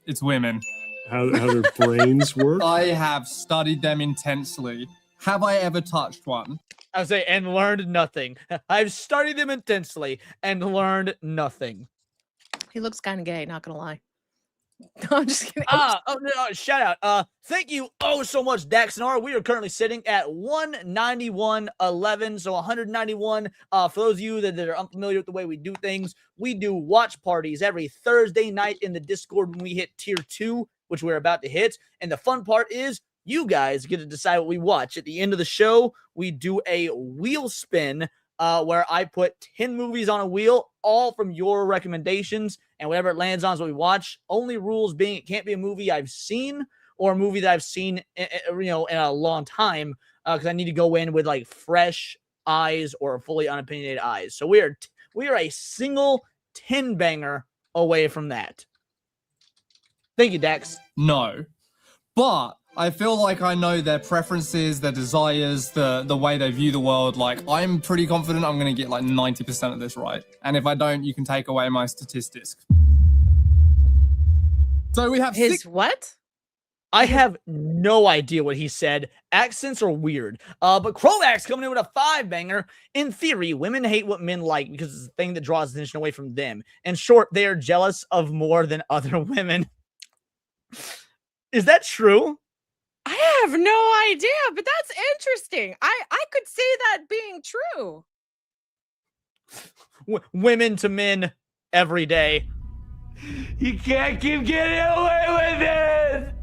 it's women.
How their brains work?
I have studied them intensely. Have I ever touched one?
I would say, and learned nothing. I've studied them intensely and learned nothing.
He looks kind of gay, not gonna lie. No, I'm just kidding.
Shout out. Thank you so much, Daxnar. We are currently sitting at 191.11, so 191. For those of you that are unfamiliar with the way we do things, we do watch parties every Thursday night in the Discord when we hit tier 2, which we're about to hit. And the fun part is you guys get to decide what we watch. At the end of the show, we do a wheel spin where I put 10 movies on a wheel, all from your recommendations, and whatever it lands on is what we watch. Only rules being it can't be a movie I've seen or a movie that I've seen in a long time, because I need to go in with like fresh eyes or fully unopinionated eyes. So we are a single 10 banger away from that. Thank you, Dex.
No. But I feel like I know their preferences, their desires, the way they view the world. Like, I'm pretty confident I'm going to get like 90% of this right. And if I don't, you can take away my statistics. So we have
his what?
I have no idea what he said. Accents are weird. But Crovax coming in with a 5-banger. In theory, women hate what men like because it's the thing that draws attention away from them. In short, they are jealous of more than other women. Is that true?
I have no idea, but that's interesting. I could see that being true.
Women to men every day.
You can't keep getting away with it!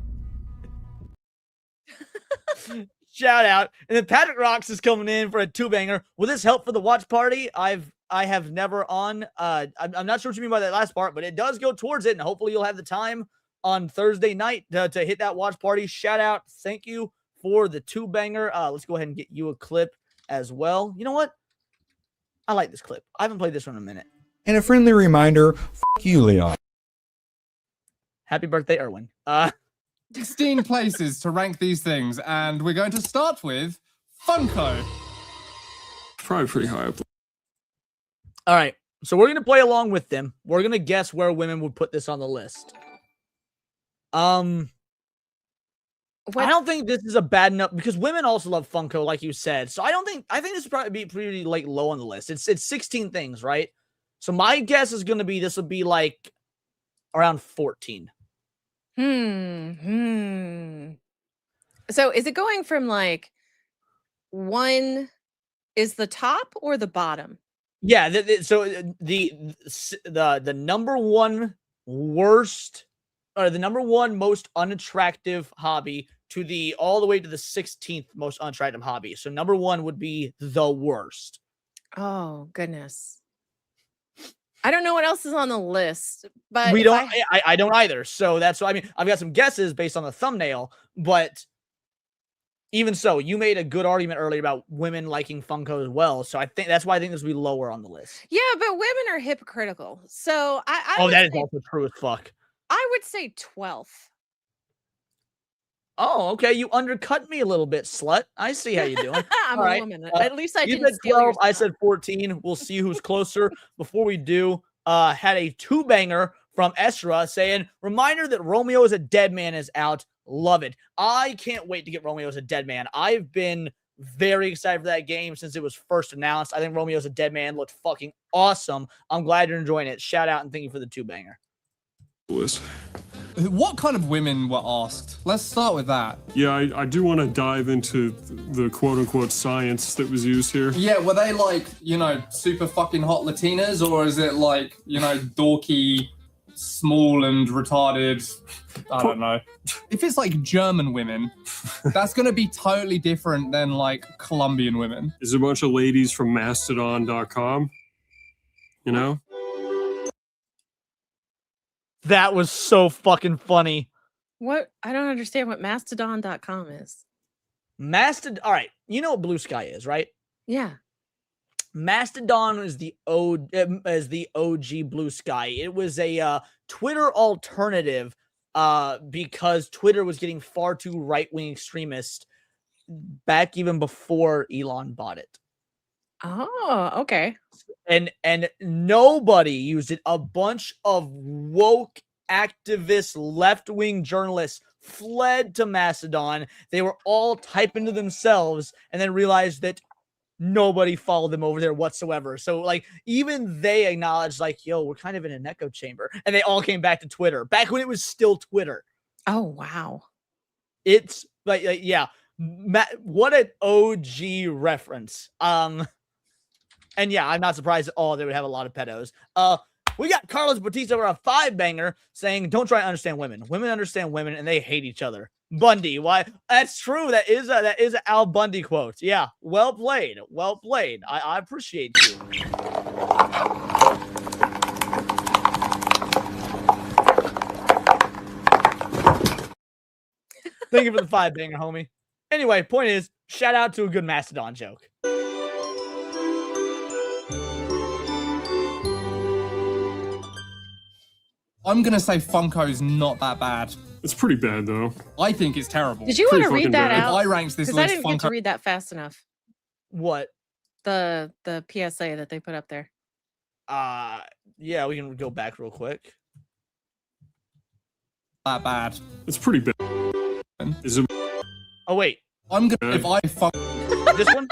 Shout out. And then Patrick Rocks is coming in for a 2-banger. Will this help for the watch party? I have never on. I'm not sure what you mean by that last part, but it does go towards it, and hopefully you'll have the time on Thursday night to hit that watch party. Shout out. Thank you for the 2-banger. Let's go ahead and get you a clip as well. You know what? I like this clip. I haven't played this one in a minute.
And a friendly reminder, f you, Leon.
Happy birthday, Erwin.
16 places to rank these things, and we're going to start with Funko.
Probably pretty high up.
All right, so we're gonna play along with them. We're gonna guess where women would put this on the list. I don't think this is a bad enough because women also love Funko, like you said. So I think this would probably be pretty like low on the list. It's 16 things, right? So my guess is gonna be this would be like around 14.
So is it going from like 1 is the top or the bottom?
Yeah, so the number one worst or the number one most unattractive hobby to all the way to the 16th most unattractive hobby. So number 1 would be the worst.
Oh, goodness. I don't know what else is on the list, but
we don't. I don't either. So that's what I mean. I've got some guesses based on the thumbnail, but even so, you made a good argument earlier about women liking Funko as well. So I think that's why I think this will be lower on the list.
Yeah, but women are hypocritical. So
that is also true as fuck.
I would say 12th.
Oh, okay. You undercut me a little bit, slut. I see how you're doing.
I'm
All
a
right.
woman. At least I
You
didn't
said
steal
12.
your
I said 14. We'll see who's closer. Before we do, had a 2-banger from Esra saying, reminder that Romeo is a Dead Man is out. Love it. I can't wait to get Romeo as a Dead Man. I've been very excited for that game since it was first announced. I think Romeo as a Dead Man looked fucking awesome. I'm glad you're enjoying it. Shout out and thank you for the 2-banger.
What kind of women were asked? Let's start with that.
Yeah, I do want to dive into the quote-unquote science that was used here.
Yeah, were they like, super fucking hot Latinas, or is it like, dorky, small and retarded? I don't know. If it's like German women, that's going to be totally different than like Colombian women.
Is a bunch of ladies from Mastodon.com, you know?
That was so fucking funny.
What? I don't understand what mastodon.com is.
All right. You know what Blue Sky is, right?
Yeah.
Mastodon is the OG Blue Sky. It was a Twitter alternative because Twitter was getting far too right-wing extremist back even before Elon bought it.
Oh, okay.
And nobody used it. A bunch of woke activist left-wing journalists fled to Mastodon. They were all typing to themselves and then realized that nobody followed them over there whatsoever. So like even they acknowledged like, yo, we're kind of in an echo chamber. And they all came back to Twitter back when it was still Twitter.
Oh, wow.
It's like yeah. What an OG reference. And yeah, I'm not surprised at all they would have a lot of pedos. We got Carlos Bautista over a 5-banger saying, don't try to understand women. Women understand women and they hate each other. Bundy, why? That's true. That is an Al Bundy quote. Yeah, well played. Well played. I appreciate you. Thank you for the 5-banger, homie. Anyway, point is, shout out to a good Mastodon joke.
I'm going to say Funko's not that bad.
It's pretty bad though.
I think it's terrible.
Did you want to read that out?
If I ranked this
Because I
list,
didn't get to read that fast enough.
What?
The PSA that they put up there.
Yeah, we can go back real quick.
That bad.
It's pretty bad. Is it?
Oh wait,
I'm gonna if I fuck
this one.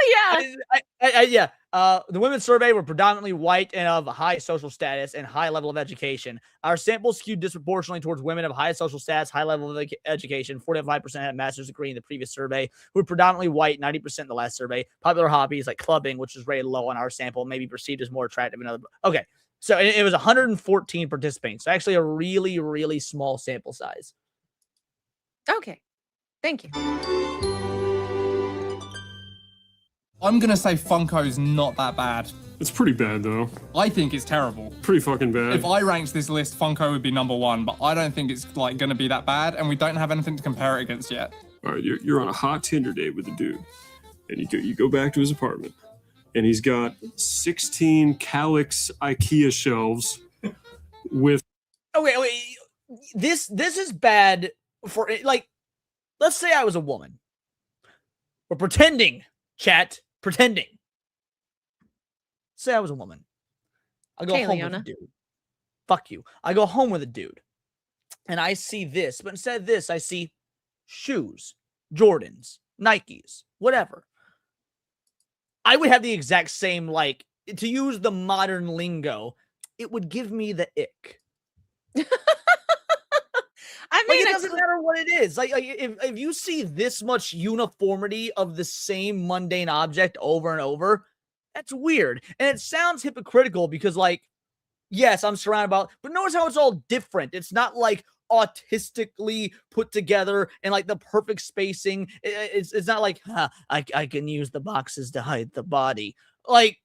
Yeah.
Yeah. The women's survey were predominantly white and of high social status and high level of education. Our sample skewed disproportionately towards women of high social status, high level of education. 45% had a master's degree in the previous survey, who were predominantly white, 90% in the last survey. Popular hobbies like clubbing, which is rated low on our sample, may be perceived as more attractive in other. Okay. So it was 114 participants. So actually a really, really small sample size.
Okay. Thank you.
I'm gonna say Funko's not that bad.
It's pretty bad though.
I think it's terrible.
Pretty fucking bad.
If I ranked this list, Funko would be #1, but I don't think it's like gonna be that bad, and we don't have anything to compare it against yet.
All right, you're on a hot Tinder date with a dude, and you go back to his apartment, and he's got 16 Calyx IKEA shelves with.
Okay, wait. This is bad for like. Let's say I was a woman. We're pretending, chat. Pretending. Say I was a woman. I go home with a dude. Fuck you. I go home with a dude. And I see this. But instead of this, I see shoes, Jordans, Nikes, whatever. I would have the exact same, like, to use the modern lingo, it would give me the ick.
I mean,
like, it doesn't matter what it is. Like if you see this much uniformity of the same mundane object over and over, that's weird. And it sounds hypocritical because, like, yes, I'm surrounded by, but notice how it's all different. It's not like autistically put together and like the perfect spacing. It's not like I can use the boxes to hide the body. Like,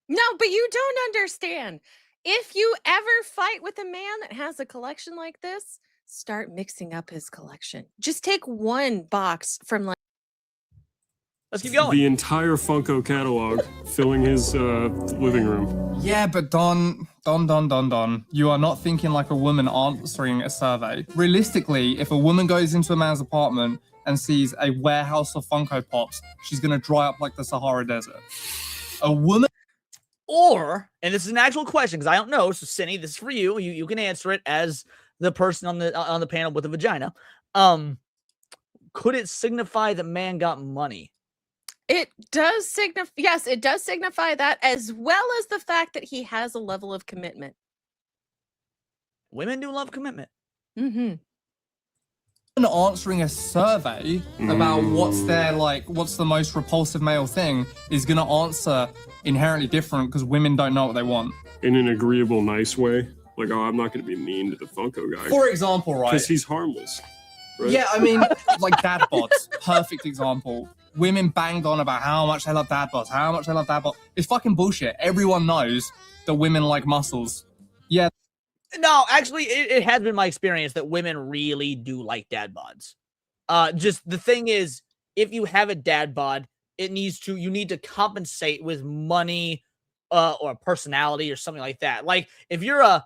no, but you don't understand. If you ever fight with a man that has a collection like this, start mixing up his collection. Just take one box from like.
Let's keep going.
The entire Funko catalog filling his living room.
Yeah, but Don, you are not thinking like a woman answering a survey. Realistically, if a woman goes into a man's apartment and sees a warehouse of Funko Pops, she's gonna dry up like the Sahara Desert. A woman.
Or, and this is an actual question because I don't know, so Cindy, this is for you. You can answer it as the person on the panel with a vagina. Could it signify that man got money?
It does signify, yes, it does signify that, as well as the fact that he has a level of commitment.
Women do love commitment.
Mm-hmm.
Answering a survey about what's the most repulsive male thing is going to answer inherently different because women don't know what they want.
In an agreeable, nice way. Like, oh, I'm not going to be mean to the Funko guy.
For example, right?
Because he's harmless. Right?
Yeah, I mean, like dad bods. Perfect example. Women banged on about how much they love dad bods, how much they love dad bods. It's fucking bullshit. Everyone knows that women like muscles. Yeah.
No, actually, it has been my experience that women really do like dad bods. Just the thing is, if you have a dad bod, you need to compensate with money or personality or something like that. Like if you're a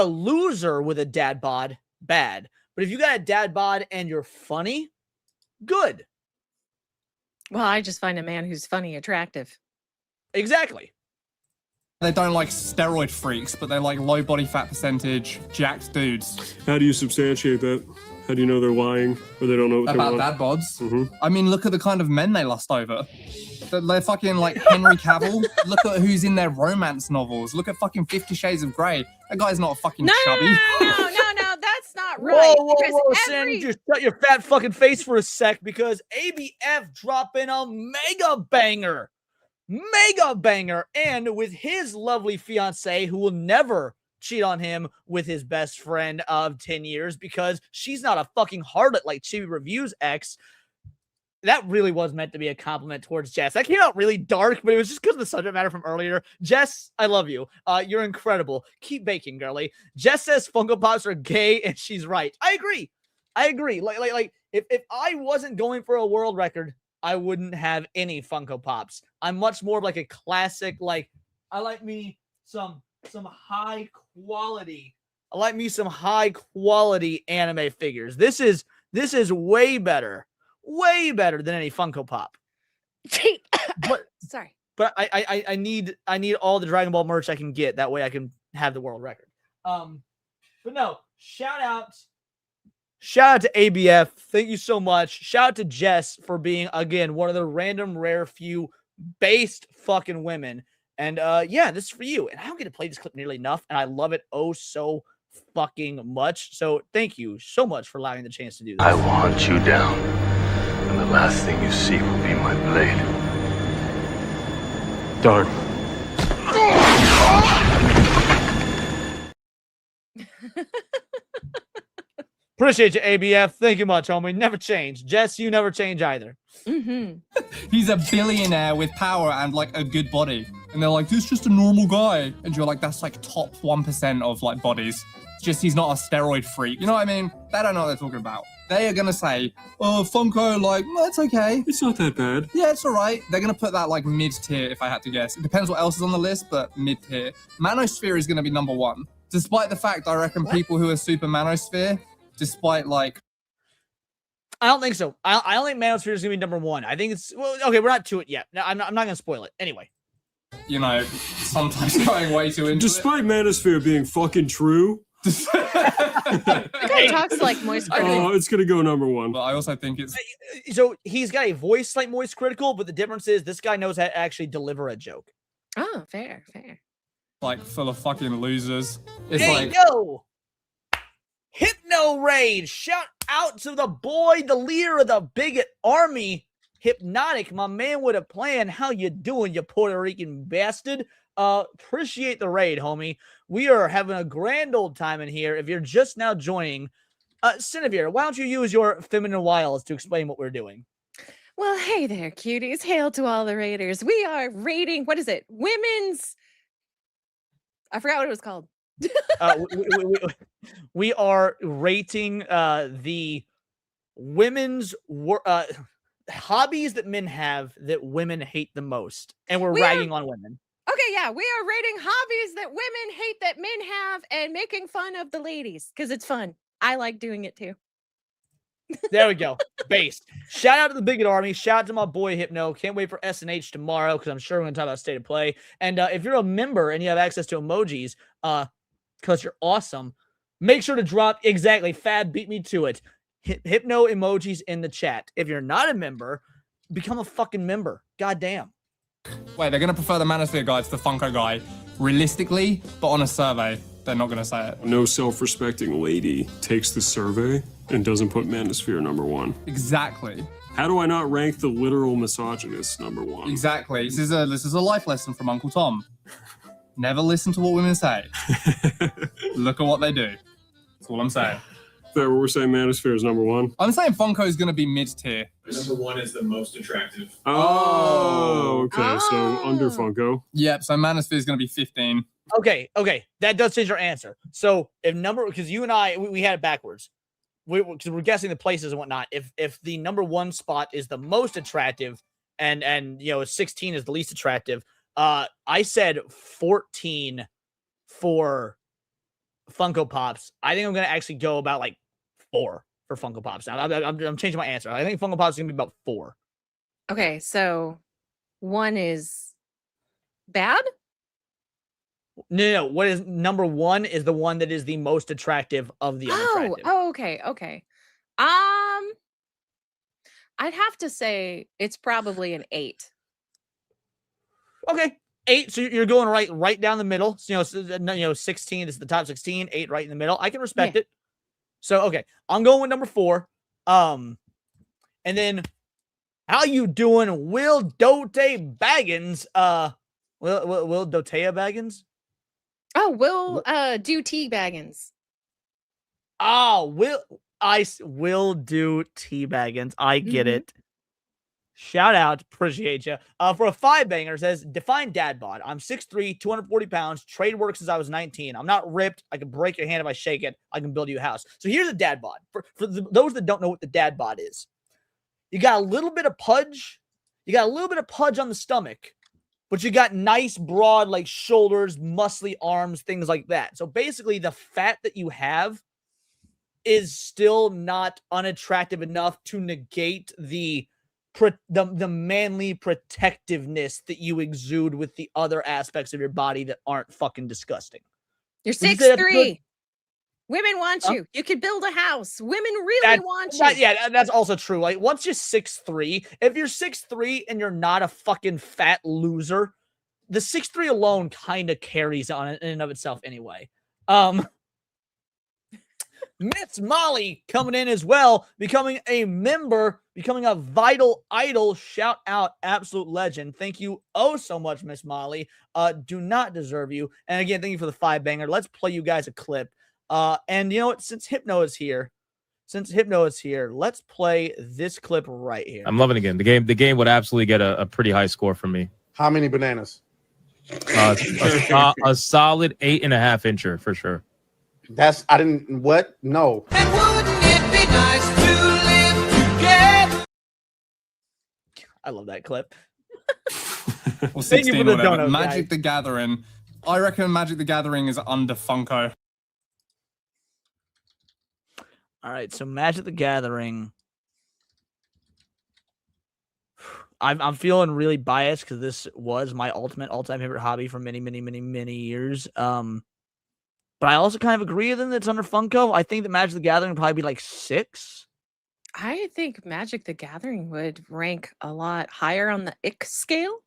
loser with a dad bod, bad. But if you got a dad bod and you're funny, good.
Well, I just find a man who's funny attractive.
Exactly.
They don't like steroid freaks, but they like low body fat percentage, jacked dudes.
How do you substantiate that? How do you know they're lying or they don't know what
about
they want?
dad bods?
Mm-hmm.
I mean, look at the kind of men they lust over. They're fucking like Henry Cavill. Look at who's in their romance novels. Look at fucking 50 Shades of Grey. That guy's not fucking chubby.
No, that's not right.
Whoa, Sandy, just shut your fat fucking face for a sec because ABF dropping a mega banger. And with his lovely fiance who will never cheat on him with his best friend of 10 years because she's not a fucking harlot like Chibi Reviews ex. That really was meant to be a compliment towards Jess. That came out really dark, but it was just because of the subject matter from earlier. Jess, I love you. You're incredible. Keep baking, girly. Jess says Funko Pops are gay, and she's right. I agree. Like if I wasn't going for a world record, I wouldn't have any Funko Pops. I'm much more of like a classic, like I like me some high quality I like me some high quality anime figures. This is way better than any Funko Pop. But
sorry,
but I need all the Dragon Ball merch I can get. That way I can have the world record. But no, shout out to ABF. Thank you so much. Shout out to Jess for being, again, one of the random rare few based fucking women. And yeah, this is for you. And I don't get to play this clip nearly enough, and I love it oh so fucking much. So thank you so much for allowing me the chance to do this.
I will hunt you down, and the last thing you see will be my blade. Darn.
Appreciate you, ABF. Thank you much, homie. Never change. Jess, you never change either.
He's a billionaire with power and like a good body. And they're like, this is just a normal guy. And you're like, that's like top 1% of like bodies. It's just he's not a steroid freak. You know what I mean? They don't know what they're talking about. They are going to say, oh, Funko, like, no, it's okay.
It's not that bad.
Yeah, it's all right. They're going to put that like mid-tier, if I had to guess. It depends what else is on the list, but mid-tier. Manosphere is going to be number 1. Despite the fact, I reckon people who are super Manosphere, despite like...
I don't think so. I don't think Manosphere is going to be number 1. I think it's... Well, okay, we're not to it yet. I'm not going to spoil it. Anyway.
You know, sometimes going way too into
Despite Manosphere being fucking true...
The guy talks like Moist Critical.
Oh, it's going to go number 1.
But I also think it's...
So he's got a voice like Moist Critical, but the difference is this guy knows how to actually deliver a joke.
Oh, fair.
Like, full of fucking losers. It's
There
like...
you go! Hypno Rage! Shout out to the boy, the leader of the bigot army, Hypnotic, my man with a plan. How you doing, you Puerto Rican bastard? Appreciate the raid, homie. We are having a grand old time in here. If you're just now joining, Cinevere, why don't you use your feminine wiles to explain what we're doing?
Well, hey there, cuties. Hail to all the raiders. We are raiding, what is it? Women's... I forgot what it was called.
We are rating the women's hobbies that men have that women hate the most, and we're ragging on women.
Okay, yeah, we are rating hobbies that women hate that men have and making fun of the ladies because it's fun. I like doing it too.
There we go. Based. Shout out to the Bigot Army. Shout out to my boy Hypno. Can't wait for SNH tomorrow because I'm sure we're going to talk about State of Play. And if you're a member and you have access to emojis, because you're awesome, make sure to drop exactly. Fab beat me to it. Hypno emojis in the chat. If you're not a member, become a fucking member. God damn.
Wait, they're going to prefer the Manosphere guy to the Funko guy. Realistically, but on a survey, they're not going to say it.
No self-respecting lady takes the survey and doesn't put Manosphere number 1.
Exactly.
How do I not rank the literal misogynist number 1?
Exactly. This is a life lesson from Uncle Tom. Never listen to what women say. Look at what they do. That's all I'm saying.
We're saying Manosphere is number 1?
I'm saying Funko is going to be mid-tier.
Number 1 is the most attractive.
Oh, okay. So under Funko.
Yep, so Manosphere is going to be 15.
Okay. That does change our answer. So if because you and I, we had it backwards. Because we're guessing the places and whatnot. If the number 1 spot is the most attractive and 16 is the least attractive, I said 14 for Funko Pops. I think I'm going to actually go about like 4 for Funko Pops. Now I'm changing my answer. I think Funko Pops is going to be about 4.
Okay, so 1 is bad?
No. What is number 1 is the one that is the most attractive of the unattractive.
Oh, okay. I'd have to say it's probably an 8.
Okay, 8. So you're going right down the middle. So, 16 is the top 16. 8 right in the middle. I can respect it. So okay, I'm going with number 4. And then how you doing, Will Dote Baggins? Will Dotea Baggins?
Oh, Will do tea baggins.
Oh, will do tea baggins. I get it. Shout out, appreciate you. For a 5-banger, says, define dad bod. I'm 6'3", 240 pounds, trade work since I was 19. I'm not ripped. I can break your hand if I shake it. I can build you a house. So here's a dad bod. For those that don't know what the dad bod is, you got a little bit of pudge. You got a little bit of pudge on the stomach, but you got nice, broad, like shoulders, muscly arms, things like that. So basically, the fat that you have is still not unattractive enough to negate the manly protectiveness that you exude with the other aspects of your body that aren't fucking disgusting.
You're
Would you say that's good?
6'3". Women want you. You could build a house. Women really want you.
Yeah, that's also true. Like, once you're 6'3", if you're 6'3" and you're not a fucking fat loser, the 6'3" alone kind of carries on in and of itself anyway. Miss Molly coming in as well, becoming a member, becoming a vital idol. Shout out, absolute legend. Thank you oh so much, Miss Molly. Do not deserve you. And again, thank you for the 5-banger. Let's play you guys a clip. And you know what? Since Hypno is here, let's play this clip right here.
I'm loving it again. The game would absolutely get a pretty high score from me.
How many bananas?
A solid 8.5 incher for sure.
I didn't, what? No.
And wouldn't it be nice to live together?
I love that clip.
Well,
Thank you
16
for the
or whatever.
donut,
Magic
guys.
the Gathering. I reckon Magic the Gathering is under Funko.
All right, so Magic the Gathering. I'm feeling really biased because this was my all-time favorite hobby for many years. But I also kind of agree with them that it's under Funko. I think that Magic the Gathering would probably be like 6.
I think Magic the Gathering would rank a lot higher on the ick scale.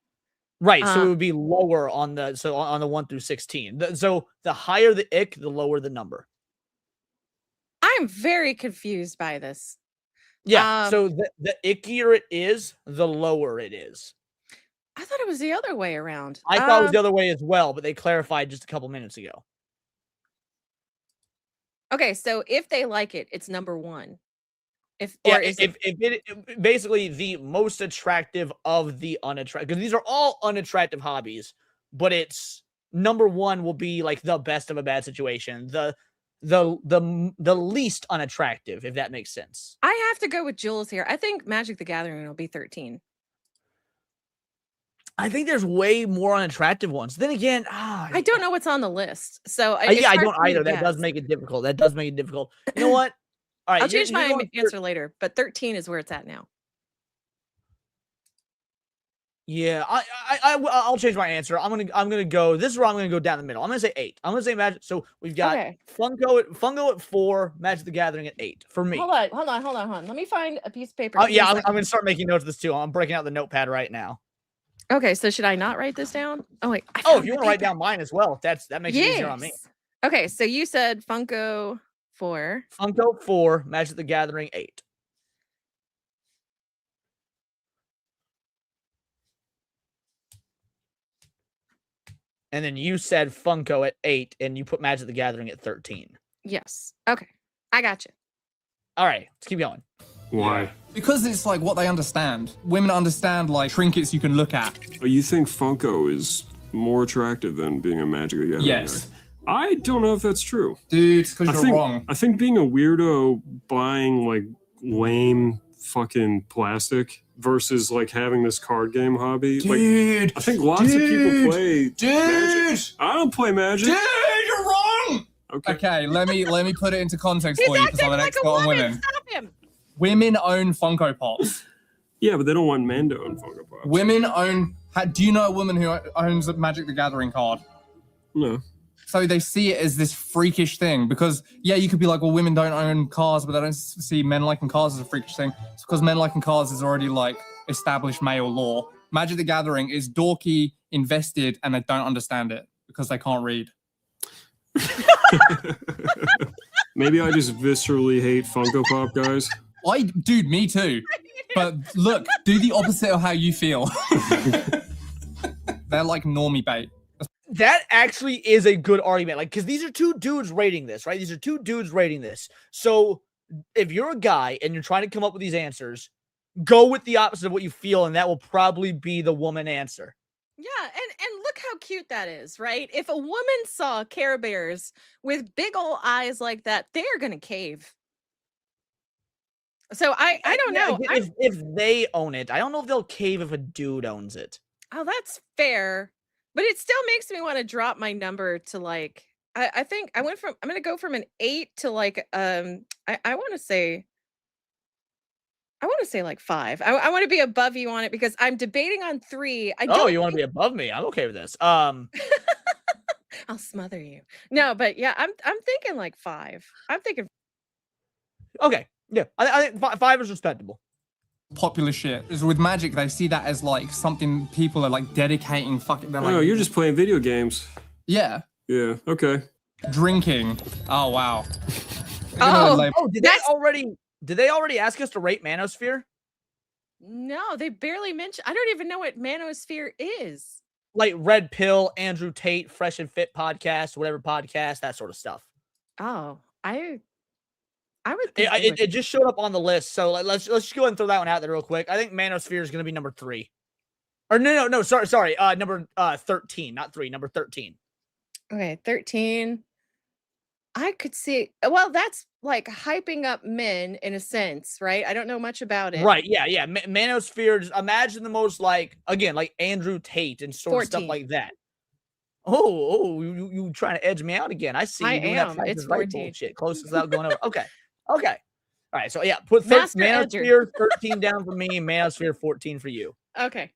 Right, so it would be lower on the 1 through 16. So the higher the ick, the lower the number.
I'm very confused by this.
Yeah, so the ickier it is, the lower it is.
I thought it was the other way around.
I thought it was the other way as well, but they clarified just a couple minutes ago.
Okay, so if they like it, it's number 1. If
Basically the most attractive of the unattractive, because these are all unattractive hobbies, but it's number 1 will be like the best of a bad situation, the least unattractive, if that makes sense.
I have to go with Jules here. I think Magic the Gathering will be 13.
I think there's way more unattractive ones. Then again,
I don't know what's on the list, so
yeah, I don't either. That does make it difficult. You know what? All right,
I'll change my answer later, but 13 is where it's at now.
Yeah, I'll change my answer. I'm gonna go. This is where I'm gonna go down the middle. I'm gonna say 8. I'm gonna say Magic. So we've got Funko at 4, Magic the Gathering at 8 for me.
Hold on. Let me find a piece of paper.
Oh yeah, I'm gonna start making notes of this too. I'm breaking out the notepad right now.
Okay, so should I not write this down? Oh wait.
Oh, if you want to write down mine as well, that makes it easier on me.
Okay, so you said Funko 4.
Funko 4, Magic the Gathering 8. And then you said Funko at 8, and you put Magic the Gathering at 13.
Yes. Okay. I got you.
All right, let's keep going.
Why?
Because it's like what they understand. Women understand like trinkets you can look at.
Oh, you think Funko is more attractive than being a Magic the Gathering
Yes.
guy? I don't know if that's true.
Dude, it's because you're wrong.
I think being a weirdo buying like lame fucking plastic versus like having this card game hobby.
Dude,
I think lots of people play Magic. I don't play Magic.
Dude, you're wrong. Okay, let me put it into context for you because I'm an expert on women.
Stop him.
Women own Funko Pops.
Yeah, but they don't want men to own Funko Pops.
Women own. Do you know a woman who owns a Magic the Gathering card?
No.
So they see it as this freakish thing because, yeah, you could be like, well, women don't own cars, but they don't see men liking cars as a freakish thing. It's because men liking cars is already like established male law. Magic the Gathering is dorky, invested, and they don't understand it because they can't read.
Maybe I just viscerally hate Funko Pop guys.
Dude, me too. But look, do the opposite of how you feel. They're like normie bait.
That actually is a good argument. Like, because these are two dudes rating this, right? These are two dudes rating this. So if you're a guy and you're trying to come up with these answers, go with the opposite of what you feel, and that will probably be the woman answer.
Yeah, and look how cute that is, right? If a woman saw Care Bears with big old eyes like that, they are gonna cave. So I don't know.
If they own it, I don't know if they'll cave if a dude owns it.
Oh, that's fair. But it still makes me want to drop my number to like I think I'm gonna go from an 8 to like I want to say like 5. I want to be above you on it because I'm debating on 3. I
Oh,
don't
you want to be above me? I'm okay with this.
I'll smother you. No, but yeah, I'm thinking like 5. I'm thinking
Okay, yeah, I think 5 is respectable.
Popular shit. Is with Magic, they see that as like something people are like dedicating. Fucking. They're like,
Oh, you're just playing video games.
Yeah.
Yeah. Okay.
Drinking. Oh wow.
Did they already ask us to rate Manosphere?
No, they barely mention. I don't even know what Manosphere is.
Like Red Pill, Andrew Tate, Fresh and Fit podcast, whatever podcast, that sort of stuff.
Oh, I would think
It just showed up on the list, so let's just go ahead and throw that one out there real quick. I think Manosphere is going to be number 3. Or no, sorry, number 13, not 3, number 13.
Okay, 13. I could see. Well, that's like hyping up men in a sense, right? I don't know much about it.
Right, yeah. Manosphere, imagine the most like, again, like Andrew Tate and sort of stuff
14.
like that. Oh, you trying to edge me out again. I see you
I
doing
am.
that Price
It's
is Right
14.
bullshit. Closest without going over. Okay. All right, so yeah, put
Master
Manosphere 13 down for me, Manosphere 14 for you.
Okay.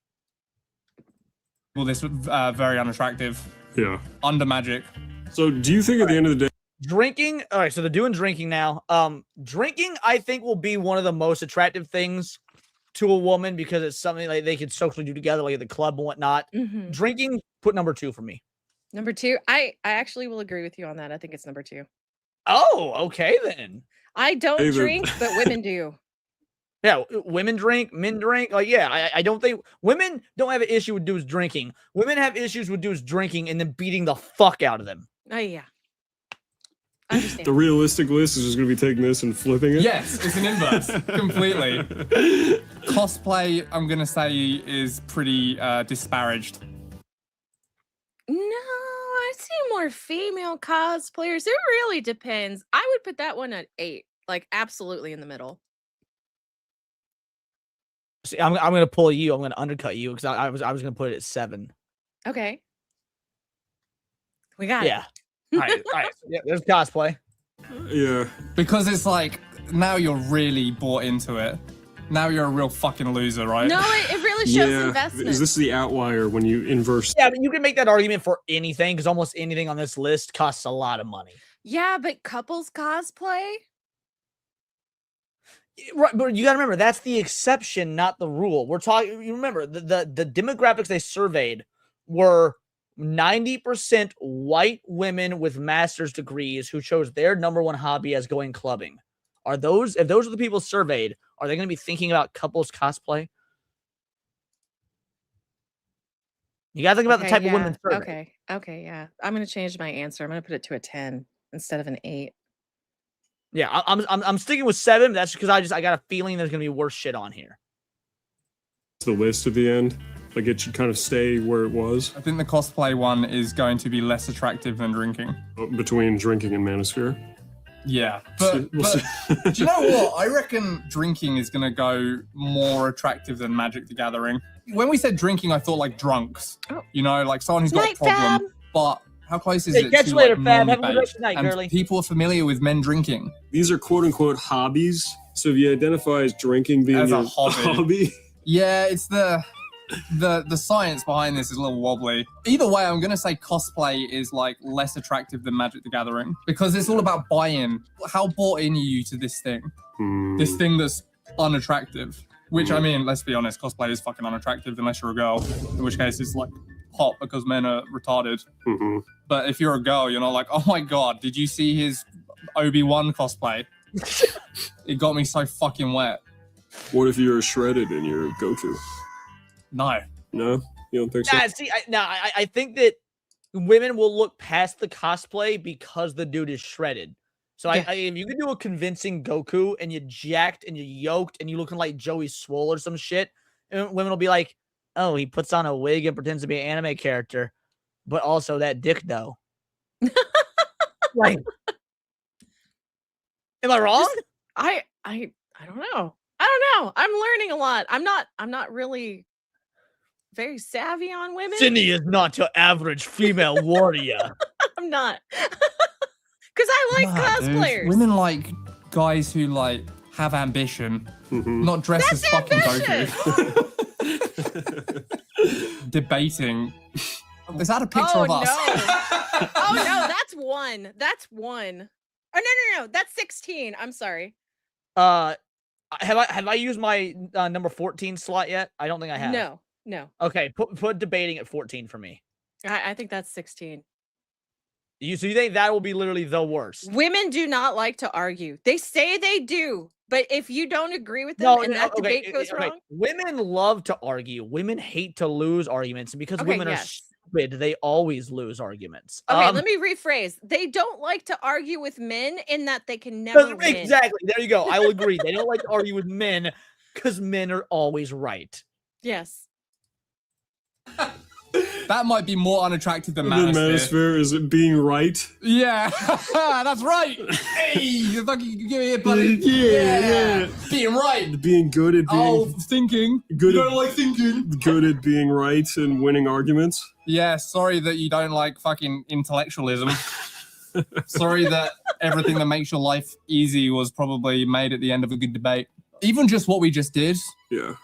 Well, this was very unattractive.
Yeah.
Under Magic.
So do you think at the end of the day,
Drinking, all right, so they're doing drinking now. Drinking, I think, will be one of the most attractive things to a woman because it's something like they could socially do together, like at the club and whatnot.
Mhm.
Drinking, put number 2 for me.
Number 2. I actually will agree with you on that. I think it's number 2.
Oh, okay then.
I don't
Hey, then.
drink, but women do.
Yeah, women drink, men drink. Like, yeah, I don't think women don't have an issue with dudes drinking. Women have issues with dudes drinking and then beating the fuck out of them.
Oh yeah.
the realistic list is just going to be taking this and flipping it?
Yes, it's an inverse. Completely. Cosplay, I'm going to say, is pretty disparaged.
No, I see more female cosplayers. It really depends. I would put that one at 8, like absolutely in the middle.
See, I'm gonna pull you. I'm gonna undercut you because I was gonna put it at 7.
Okay. We got
Yeah.
it.
All right. Yeah, there's cosplay.
Yeah.
Because it's like, now you're really bought into it. Now you're a real fucking loser, right?
No, it really shows investment.
Is this the outlier when you inverse?
Yeah, but you can make that argument for anything because almost anything on this list costs a lot of money.
Yeah, but couples cosplay?
Right, but you gotta remember that's the exception, not the rule. We're talking. You remember the demographics they surveyed were 90% white women with master's degrees who chose their number 1 hobby as going clubbing. If those are the people surveyed, are they going to be thinking about couples cosplay? You gotta think about the type of women surveyed.
Okay, yeah. I'm gonna change my answer. I'm gonna put it to a 10 instead of an 8.
Yeah, I'm sticking with 7. That's because I got a feeling there's gonna be worse shit on here.
The list at the end, like it should kind of stay where it was.
I think the cosplay one is going to be less attractive than drinking.
Between drinking and Manosphere.
Yeah, but do you know what? I reckon drinking is going to go more attractive than Magic the Gathering. When we said drinking, I thought like drunks. You know, like someone who's got a problem. But how close is
Hey,
it
catch
to
you later,
like,
Fab. Have a good
norm-based?
rest of the night,
And
girly.
people are familiar with men drinking.
These are quote unquote hobbies. So if you identify as drinking being
As a
your
hobby. Yeah, it's the science behind this is a little wobbly. Either way, I'm gonna say cosplay is like less attractive than Magic the Gathering because it's all about buy-in. How bought in are you to this thing? This thing that's unattractive. Which I mean, let's be honest, cosplay is fucking unattractive unless you're a girl. In which case, it's like hot because men are retarded. But if you're a girl, you're not like, oh my god, did you see his Obi-Wan cosplay? It got me so fucking wet.
What if you're shredded and you're Goku?
No.
No? You don't think so?
Nah, see, I think that women will look past the cosplay because the dude is shredded. So if you can do a convincing Goku and you're jacked and you're yoked and you're looking like Joey Swole or some shit, and women will be like, oh, he puts on a wig and pretends to be an anime character, but also that dick though. Like, am I wrong?
I don't know. I don't know. I'm learning a lot. I'm not really very savvy on women.
Cindy is not your average female warrior.
I'm not. Because I like cosplayers.
Dude. Women like guys who like have ambition, not dress as fucking Goku. Debating. Is that a picture of us?
No. Oh no, that's one. That's one. Oh no, that's 16. I'm sorry.
Have I used my number 14 slot yet? I don't think I have.
No.
Okay, put debating at 14 for me.
I think that's 16.
So you think that will be literally the worst?
Women do not like to argue. They say they do, but if you don't agree with them that debate goes wrong,
women love to argue. Women hate to lose arguments, and because women are stupid, they always lose arguments.
Okay, let me rephrase. They don't like to argue with men in that they can never win.
Exactly. There you go. I will agree. They don't like to argue with men because men are always right.
Yes.
That might be more unattractive than
The
manosphere.
manosphere is it being right?
Yeah, that's right. Hey, you fucking give me a buddy.
Yeah.
Being right.
Being good at being
thinking.
Good
You
at,
don't like thinking.
Good at being right and winning arguments.
Yeah, sorry that you don't like fucking intellectualism. Sorry that everything that makes your life easy was probably made at the end of a good debate. Even just what we just did,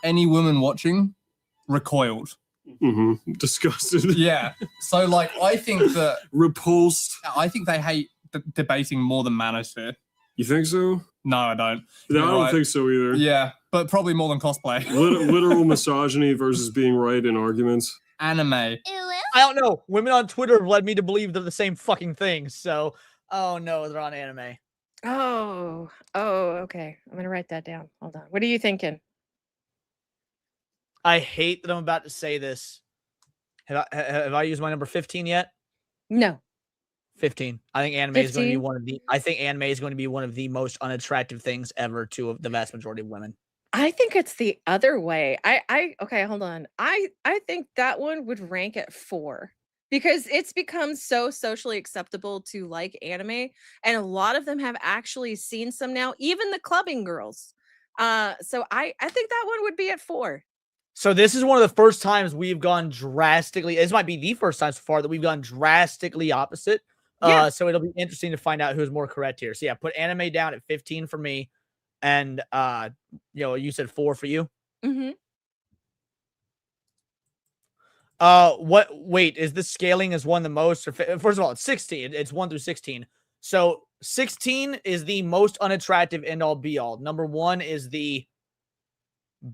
any woman watching recoiled.
Disgusted.
Yeah. So, like, I think that...
Repulsed.
I think they hate debating more than manosphere.
You think so?
No, I don't.
No, I don't think so either.
Yeah, but probably more than cosplay.
Literal misogyny versus being right in arguments.
Anime.
I don't know. Women on Twitter have led me to believe they're the same fucking thing. So, oh no, they're on anime.
Oh, okay. I'm gonna write that down. Hold on. What are you thinking?
I hate that I'm about to say this. Have I used my number 15 yet?
No.
15. I think anime is going to be one of the. I think anime is going to be one of the most unattractive things ever to the vast majority of women.
I think it's the other way. Okay, hold on. I think that one would rank at 4 because it's become so socially acceptable to like anime, and a lot of them have actually seen some now, even the clubbing girls. So I think that one would be at 4.
So this is one of the first times we've gone drastically. This might be the first time so far that we've gone drastically opposite.
Yeah.
So it'll be interesting to find out who's more correct here. So yeah, put anime down at 15 for me, and you said 4 for you.
Mm-hmm.
Wait, is this scaling as one the most? Or first of all, it's 16. It's 1 through 16. So 16 is the most unattractive end all be all. Number 1 is the